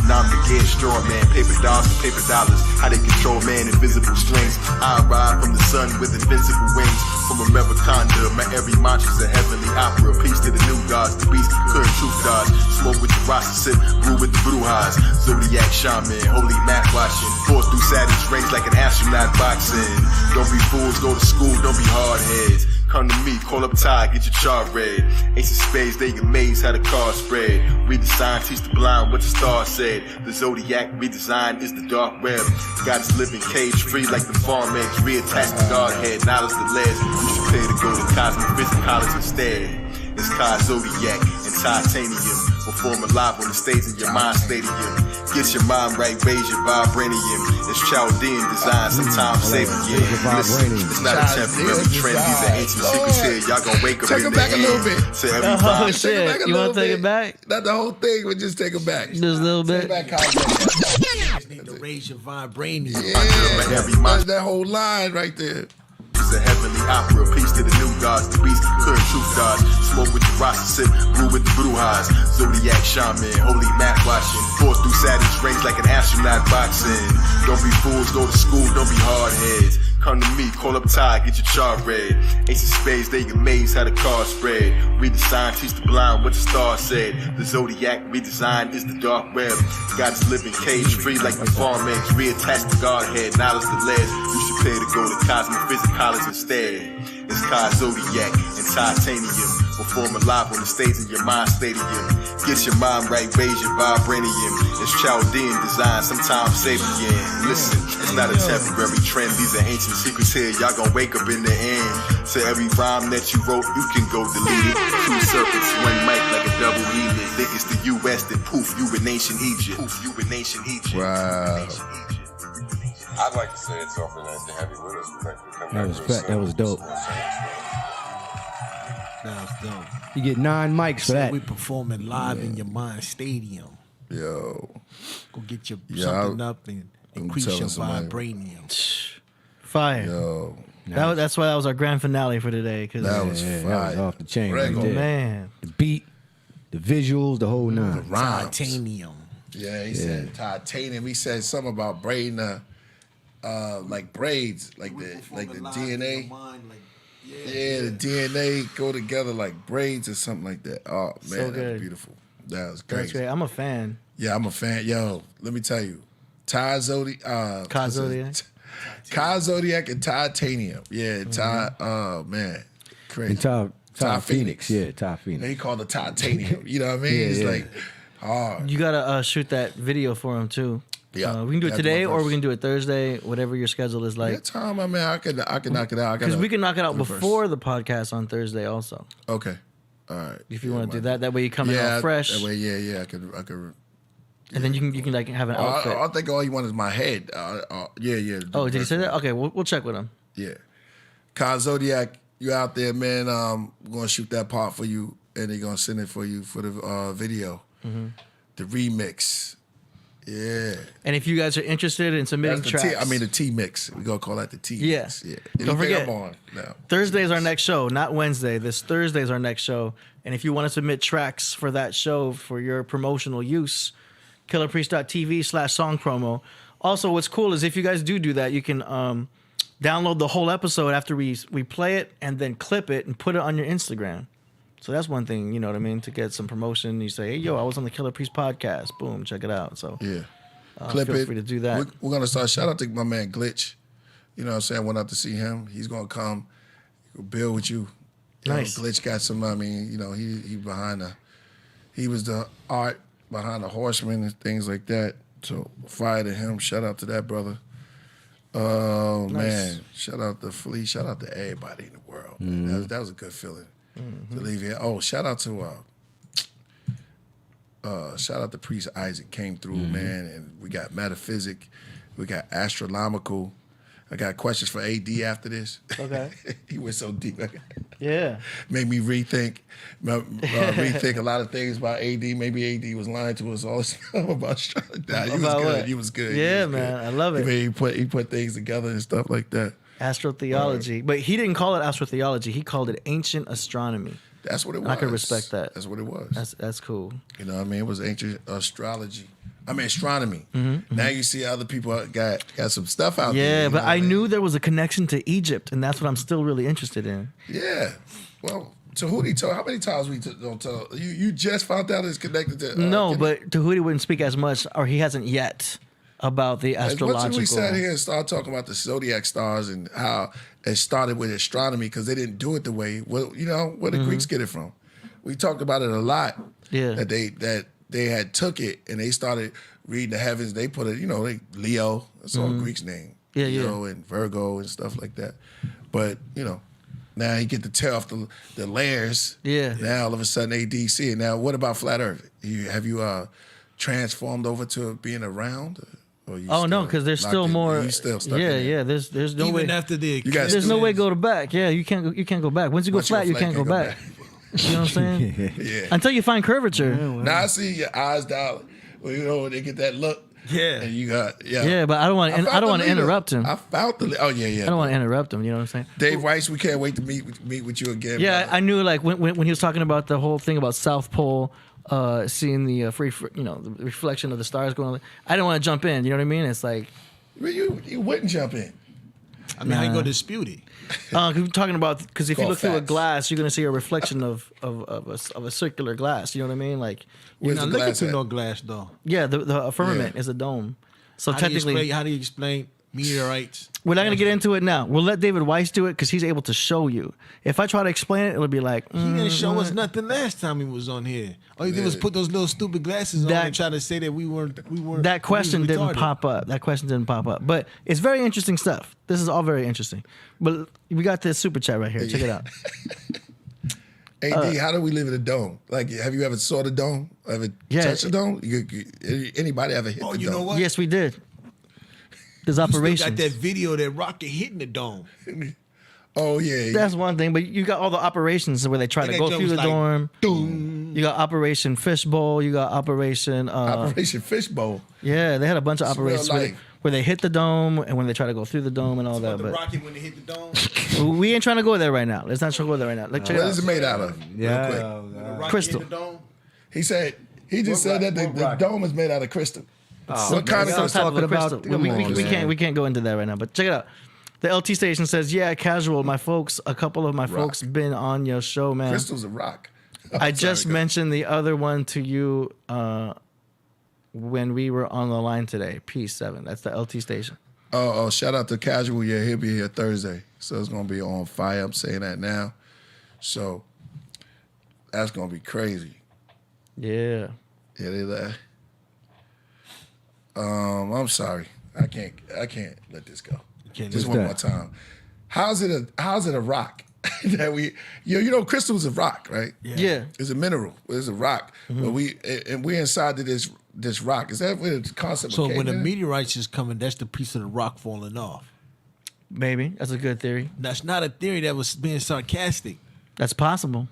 Now I'm the gay straw man, paper dolls and paper dollars. How they control man, invisible strings. I ride from the sun with invincible wings. From Americana, my every mantra's a heavenly opera. Peace to the new gods, the beast, clear truth gods. Smoke with the rasta, sip, brew with the brujas. Zodiac shaman, holy map watching. Force through Saturn's rings like an astronaut boxing. Don't be fools, go to school, don't be hard heads. Come to me, call up Ty, get your chart read. Ace of spades, they amaze how the cards spread. Read the sign, teach the blind what the stars said. The Zodiac redesigned is the dark web. Got us living cage-free like the farm eggs. Reattached to Godhead, knowledge the lead. You should pay to go to Cosmophysics College instead. It's Kai Zodiac and Titanium. Performing live on the stage in your mind stadium. Get your mind right, raise your vibranium. It's Chaldean design, sometimes Sabian. Listen, it's not a temporary trend. These are ancient secrets here. Y'all gonna wake up
take
in
it
the
back
end.
a little bit.
To every vibe.
Shit. You want to take it back?
Not the whole thing, but just take it back.
Just a little bit.
Take it back,
just need to raise your vibranium.
That's that whole line right there.
It's a heavenly opera, peace to the new gods, the beast, clear truth gods. Smoke with the rasta, sip, brew with the brujas. Zodiac shaman, holy map watching. Force through Saturn's rings like an astronaut boxing. Don't be fools, go to school, don't be hard heads. Come to me, call up Ty, get your chart read. Ace of spades, they amaze how the cards spread. Read the sign, teach the blind what the stars said. The Zodiac redesigned is the dark web. Got us living cage-free like the farm eggs. Reattached to Godhead, knowledge the lead. You should pay to go to Cosmophysics College instead. It's Kai Zodiac and Titanium. Performing live on the stage in your mind stadium. Get your mind right, raise your vibranium. It's Chaldean design, sometimes Sabian. Listen, it's not a temporary trend. These are ancient secrets here. Y'all gonna wake up in the end. So every rhyme that you wrote, you can go delete it. Two serpents, one mic like a double helix. Think it's the U.S., then poof, you in ancient Egypt. Poof, you in ancient Egypt.
Wow.
I'd like to say it's something that to have you with us.
That was dope.
That was dope.
You get 9 mics for that.
We performing live in your mind stadium.
Yo.
Go get your something up and Increasing vibranium.
Fire.
Yo.
That's why that was our grand finale for today. Cause
That was fire.
That was off the chain right there.
Man.
The beat, the visuals, the whole nine.
The rhymes.
Titanium.
Yeah, he said titanium. He said something about braiding like braids, like the DNA. The DNA go together like braids or something like that. Oh man,
So
that was beautiful. That was great.
That's great. I'm a fan.
Yeah, I'm a fan. Yo, let me tell you, Zodiac, Zodiac and titanium. Yeah, oh man, crazy.
And Ty Phoenix. Yeah, Ty Phoenix.
He called it titanium. You know what I mean? It's like hard.
You gotta shoot that video for him too.
Yeah,
we can do it today or we can do it Thursday, whatever your schedule is like.
Yeah, time, I mean, I can knock it out.
Because we can knock it out before the podcast on Thursday also.
Okay, all right.
If you want to do that, that way you come in all fresh.
That way, yeah, I could.
And then you can like have an outfit.
I think all you want is my head. Yeah.
Oh, did he say that? Okay, we'll check with him.
Yeah, Zodiac, you out there, man? We're gonna shoot that part for you, and they're gonna send it for you for the video, the remix. Yeah.
And if you guys are interested in submitting tracks,
the T mix. We're gonna call that the T mix. Yeah.
Don't forget.
No.
Thursday is our next show, not Wednesday. This Thursday is our next show. And if you want to submit tracks for that show for your promotional use, killerpriest.tv/song promo. Also, what's cool is if you guys do that, you can download the whole episode after we play it and then clip it and put it on your Instagram. So that's one thing, you know what I mean, to get some promotion. You say, hey, yo, I was on the Killer Priest podcast. Boom, check it out. So
clip
feel
it.
free to do that.
We're going to start. Shout out to my man Glitch. You know what I'm saying? I went out to see him. He's going to come build with you.
Nice.
Glitch got some, he was the art behind the Horseman and things like that. So fire to him. Shout out to that brother. Oh, man. Shout out to Flea. Shout out to everybody in the world. Man. That was a good feeling. To leave here. Oh, shout out to Priest Isaac came through, man, and we got Metaphysic, we got Astronomical. I got questions for AD after this.
Okay.
He went so deep.
Yeah.
Made me rethink a lot of things about AD. Maybe AD was lying to us all the time about astrology. Nah, he was good.
What?
He was good.
Yeah, man. I love it.
He put things together and stuff like that.
Astrotheology. But he didn't call it astrotheology. He called it ancient astronomy.
That's what it was.
I can respect that.
That's what it was.
That's cool.
You know what I mean? It was ancient astronomy. Now you see other people got some stuff out there.
Yeah, but I knew there was a connection to Egypt, and that's what I'm still really interested in.
Yeah. Well, Tahuti told, how many times we don't tell? You just found out it's connected to...
no, but Tahuti wouldn't speak as much, or he hasn't yet, about the astrological...
Once we sat here and started talking about the zodiac stars and how it started with astronomy because they didn't do it the way, where the Greeks get it from. We talked about it a lot.
Yeah.
That they had took it and they started reading the heavens. They put it, Leo, that's all Greek's name.
Yeah,
Leo and Virgo and stuff like that. But, now you get to tear off the layers.
Yeah.
Now all of a sudden ADC. And now what about flat Earth? Have you transformed over to being around?
No, because there's still more.
You still stuck in
there. There's no way.
Even after
there's no way to go back. Yeah, you can't go back. Once you go flat, you can't go back. You know what I'm saying?
Yeah.
Until you find curvature.
Now I see your eyes down. When they get that look.
Yeah.
And you got
Yeah, but I don't want to interrupt him.
I found the. Oh yeah.
I don't want to interrupt him. You know what I'm saying?
Dave Weiss, we can't wait to meet with you again.
Yeah,
brother.
I knew when he was talking about the whole thing about South Pole. Seeing the the reflection of the stars going on. I didn't want to jump in. You know what I mean? It's like
you wouldn't jump in.
I mean, how you gonna dispute it?
We're talking about because if you look through a
facts.
glass, you're gonna see a reflection of a circular glass. You know what I mean? Like
You're not looking through
at?
no glass though.
yeah, the firmament is a dome. So technically,
how do you explain meteorites?
we're not gonna get into it now. We'll let David Weiss do it because he's able to show you. If I try to explain it, it'll be like
He didn't show us nothing last time he was on here. All he did was put those little stupid glasses on and try to say that we weren't.
That question didn't pop up. But it's very interesting stuff. This is all very interesting. But we got this super chat right here. Check it out.
AD, how do we live in a dome? Like, have you ever saw the dome? Ever touched the dome? Anybody ever hit the dome?
You know what?
Yes, we did. There's
You
operations.
still got that video of that rocket hitting the dome.
Oh yeah.
That's one thing, but you got all the operations where they try to go through the dorm.
Doom.
You got Operation Fishbowl. You got Operation
Fishbowl.
Yeah, they had a bunch of
It's real
operations where they hit the dome and when they try to go through the dome and all that.
The
But
rocket when they hit the dome.
we ain't trying to go there right now. Let's not go there right now. Like, check
What
it
is
out.
it made out of?
Yeah.
Real quick.
Crystal.
He just said that the dome is made out of crystal. What kind of
Some type of
talking about-
crystal.
come
We
on,
can't go into that right now. But check it out. The LT station says, "Yeah, casual. My folks, a couple of my folks, been on your show, man.
Crystal's a rock."
I just mentioned the other one to you when we were on the line today. P7. That's the LT station.
Oh, shout out to Casual. Yeah, he'll be here Thursday. So it's going to be on fire. I'm saying that now. So that's going to be crazy.
Yeah.
Yeah, they that. I'm sorry. I can't let this go. Just one more time. How's it a rock? That you know crystal's a rock, right?
Yeah.
It's a mineral. It's a rock. But we're inside of this rock. Is that where the concept
So
came
when the
in?
meteorites is coming, that's the piece of the rock falling off.
Maybe. That's a good theory.
That's not a theory that was being sarcastic.
That's possible.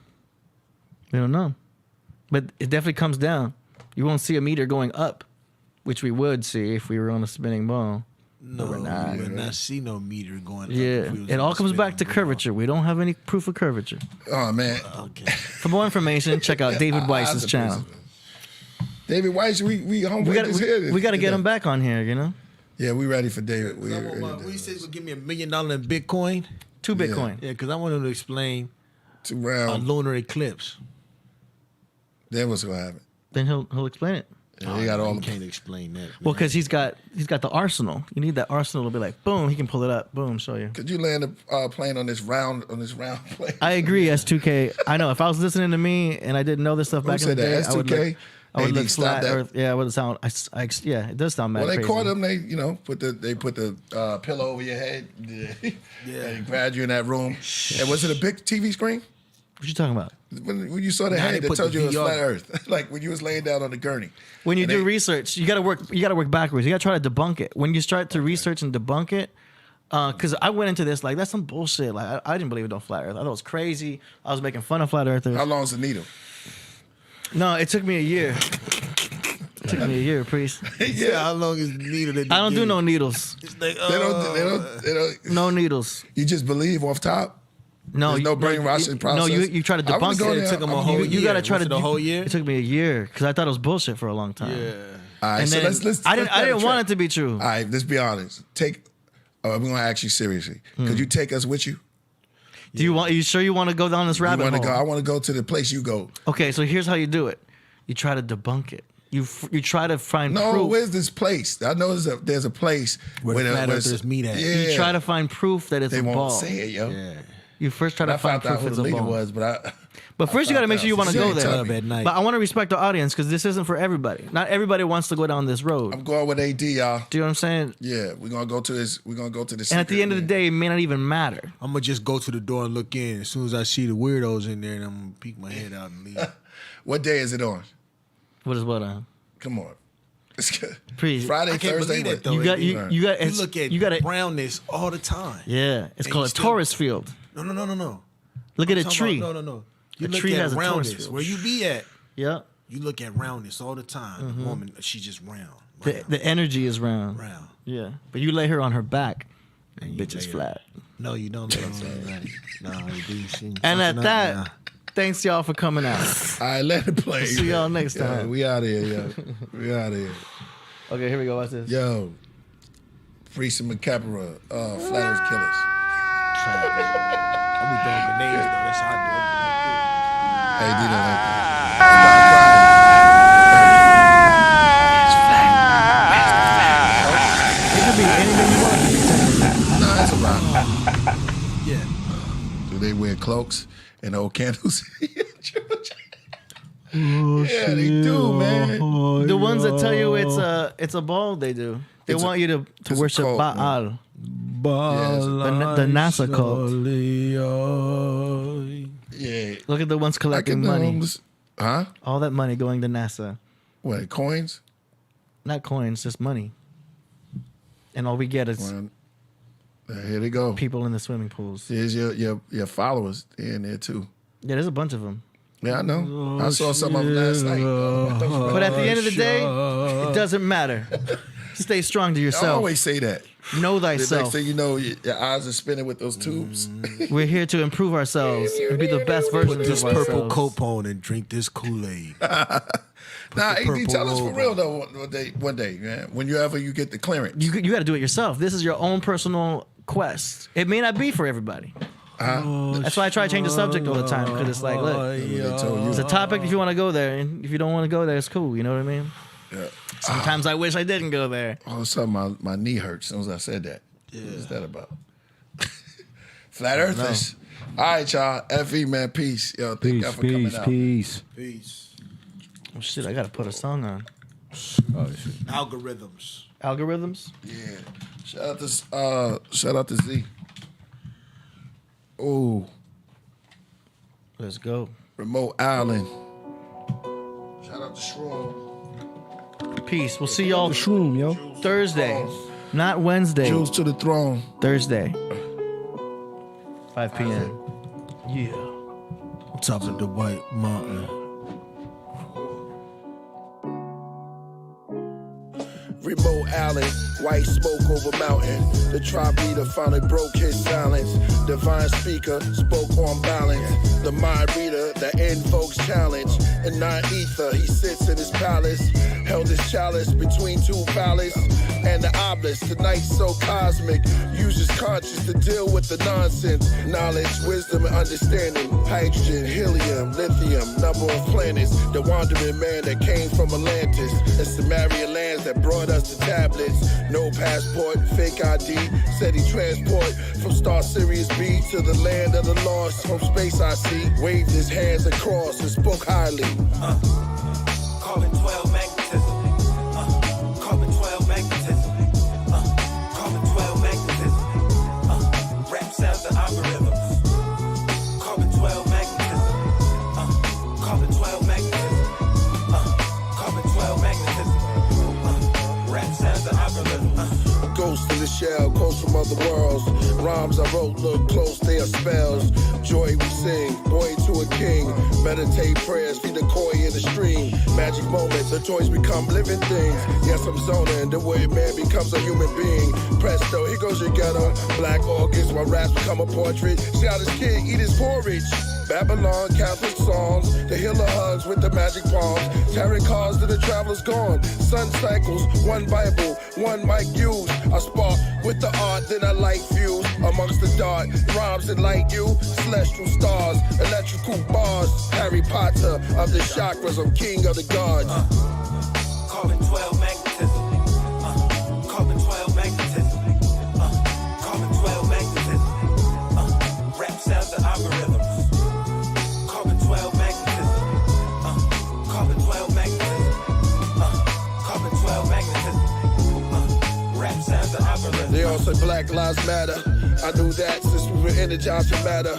We don't know. But it definitely comes down. You won't see a meteor going up, which we would see if we were on a spinning ball.
No,
we're not.
we would not see no meteor going up.
Yeah,
if we was
it
on
all
a
comes back to
spinning
curvature. We don't have any proof of curvature.
Oh man.
Okay.
For more information, check out David Weiss's channel.
David Weiss, we here.
We got to get him back on here, you know?
Yeah, we ready for David.
We said he'll give me $1 million in Bitcoin.
2 Bitcoin.
Yeah, because I want him to explain
to round
a lunar eclipse.
Then what's gonna happen?
Then he'll explain it.
Yeah, he got all
he
the
can't explain that.
Well, because he's got the arsenal. You need that arsenal to be like, boom, he can pull it up, boom, show you.
Could you land a plane on this round plane?
I agree, S2K. I know if I was listening to me and I didn't know this stuff back in the day, I would look, flat Earth. Yeah, it would sound. Yeah, it does sound mad.
Well, they
crazy.
caught him. They put the pillow over your head. Yeah, and grabbed you in that room. And was it a big TV screen?
What you talking about?
When you saw the head, that told you it was flat Earth. Like when you was laying down on the gurney.
When you do research, you gotta work backwards. You gotta try to debunk it. When you start to research and debunk it, because I went into this like that's some bullshit. Like I didn't believe in no flat Earth. I thought it was crazy. I was making fun of flat Earthers.
How long's the needle?
No, it took me a year. It took me a year, priest.
Yeah, how long is the needle?
I don't do no needles.
They don't.
No needles.
You just believe off top.
No,
there's no brainwashing process.
No, you try to debunk it.
It took him a whole year.
You got to try to
the whole year.
It took me a year because I thought it was bullshit for a long time.
Yeah.
All right,
and
so
then
let's
I didn't want it to be true.
All right, let's be honest. I'm gonna ask you seriously. Could you take us with you?
Do you want? Are you sure you want to go down this rabbit hole?
I want to go to the place you go.
Okay, so here's how you do it. You try to debunk it. You try to find proof.
No, where's this place? I know there's a place
where the flat earthers meet at.
Yeah.
You try to find proof that it's a ball.
They won't say it, yo.
Yeah.
You first try to find proof it's a ball.
Was, but
first you got to make sure you want to go there.
At night.
But I want to respect the audience because this isn't for everybody. Not everybody wants to go down this road.
I'm going with AD, y'all.
Do you know what I'm saying?
Yeah, we're gonna go to this. We're gonna go to this.
And at the end of the day, it may not even matter.
I'm gonna just go to the door and look in. As soon as I see the weirdos in there, and I'm gonna peek my head out and leave.
What day is it on?
What is what on?
Come on. It's good.
Please.
Friday,
I can't
Thursday.
believe that, though.
You
look at brownness all the time.
Yeah, it's called a Taurus field.
No.
Look at a tree.
No. You
A
look
tree
at
has a Taurus
roundness.
field.
Where you be at?
Yeah.
You look at roundness all the time. The woman, she's just round.
The energy is round.
Round.
Yeah. But you lay her on her back, and bitch is flat.
No, you don't. No, you do.
And at that, thanks y'all for coming out.
All right, let it play.
See y'all next time.
We out of here, yo. We out of here.
Okay, here we go. Watch this.
Yo, Priest and Capra, Flat Earth Killers.
I'll be throwing grenades though. That's how I do it.
Hey, do that like that.
It could be anything you want.
No, it's a rock. Yeah. Do they wear cloaks and old candles? Yeah, they do, man.
The ones that tell you it's a ball, they do. They want you to worship Baal. The NASA cult.
Yeah.
Look at the ones collecting money.
Huh?
All that money going to NASA.
What, coins?
Not coins, just money. And all we get is
here they go.
People in the swimming pools.
There's your followers in there too.
Yeah, there's a bunch of them.
Yeah, I know. I saw some of them last night.
But at the end of the day, it doesn't matter. Stay strong to yourself.
I always say that.
Know
The
thyself.
next thing you know, your eyes are spinning with those tubes.
We're here to improve ourselves and be the best versions
Put this
of ourselves.
purple coat on and drink this Kool-Aid.
Nah, AD, tell us for
robe
real though. One day, man. When you get the clearance,
You got to do it yourself. This is your own personal quest. It may not be for everybody. That's why I try to change the subject all the time, because it's like, look, it's a topic if you want to go there, and if you don't want to go there, it's cool. You know what I mean?
Yeah.
Sometimes I wish I didn't go there.
All of a sudden, my knee hurts as soon as I said that. Yeah. What is that about? Flat Earthers. All right, y'all. FE, man. Peace. Yo, thank y'all for coming out.
Peace.
Oh, shit, I got to put a song on.
Oh, shit.
Algorithms.
Algorithms?
Yeah. Shout out to Z. Oh.
Let's go.
Remote Island. Shout out to Shroom.
Peace. We'll see y'all
Shroom, yo.
Thursday. Not Wednesday.
Jules to the throne.
Thursday. 5 p.m. Yeah.
On top of the White Mountain.
Remote island, white smoke over mountain. The tribe leader finally broke his silence. Divine speaker spoke on balance. The mind reader that invokes challenge. In non-ether, he sits in his palace. Held his chalice between two valleys. And the obelisk, the night so cosmic. Uses conscience to deal with the nonsense. Knowledge, wisdom, and understanding. Hydrogen, helium, lithium, number of planets. The wandering man that came from Atlantis. And Sumerian lands that brought us the tablets. No passport, fake ID. Said he transport from Star Sirius B to the land of the lost. From space I see. Waved his hands across and spoke highly.
Carbon 12 magnetism. Carbon 12 magnetism. Carbon 12 magnetism. Rap sounds and algorithms. Carbon 12 magnetism. Carbon 12 magnetism. Carbon 12 magnetism. Rap sounds and algorithms.
Ghost in the shell, ghosts from other worlds. Rhymes I wrote look close, they are spells. Joy we sing, boy to a king. Meditate prayers, feed the koi in the stream. Magic moments, the toys become living things. Yes, I'm zoning, the way man becomes a human being. Presto, here goes your ghetto. Black August, my raps become a portrait. See how this kid eat his porridge. Babylon, Catholic songs, the healer hugs with the magic palms. Tarot cards to the traveler's gone. Sun cycles, one Bible, one mic used. I spark with the art, then I light views. Amongst the dark, rhymes that light you. Celestial stars, electrical bars. Harry Potter of the chakras, I'm king of the gods.
Carbon 12 magnetism. Carbon 12 magnetism. Carbon 12 magnetism. Rap sounds and algorithms. Carbon 12 magnetism. Carbon 12 magnetism. Carbon 12 magnetism. Rap sounds and algorithms.
They all say Black Lives Matter. I knew that since we were energized from matter.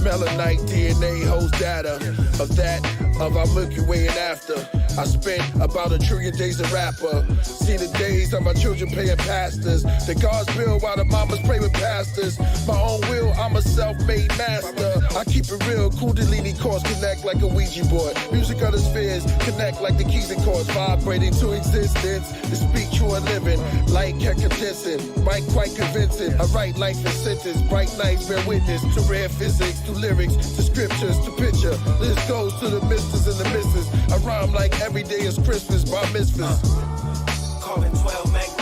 Melanite DNA holds data of that, of our Milky Way and after. I spent about 1 trillion days a rapper. See the days of my children paying pastors. The gods build while the mamas pray with pastors. My own will, I'm a self-made master. I keep it real, Kundalini chords connect like a Ouija board. Music of the spheres connect like the keys and chords, vibrating to existence. To speak true and living, light kept condensing, mic quite convincing. I write life in sentence, bright nights bear witness to rare physics, to lyrics, to scriptures, to picture. This goes to the misters and the misses. I rhyme like every day is Christmas by misfits.
Carbon 12 magnetism.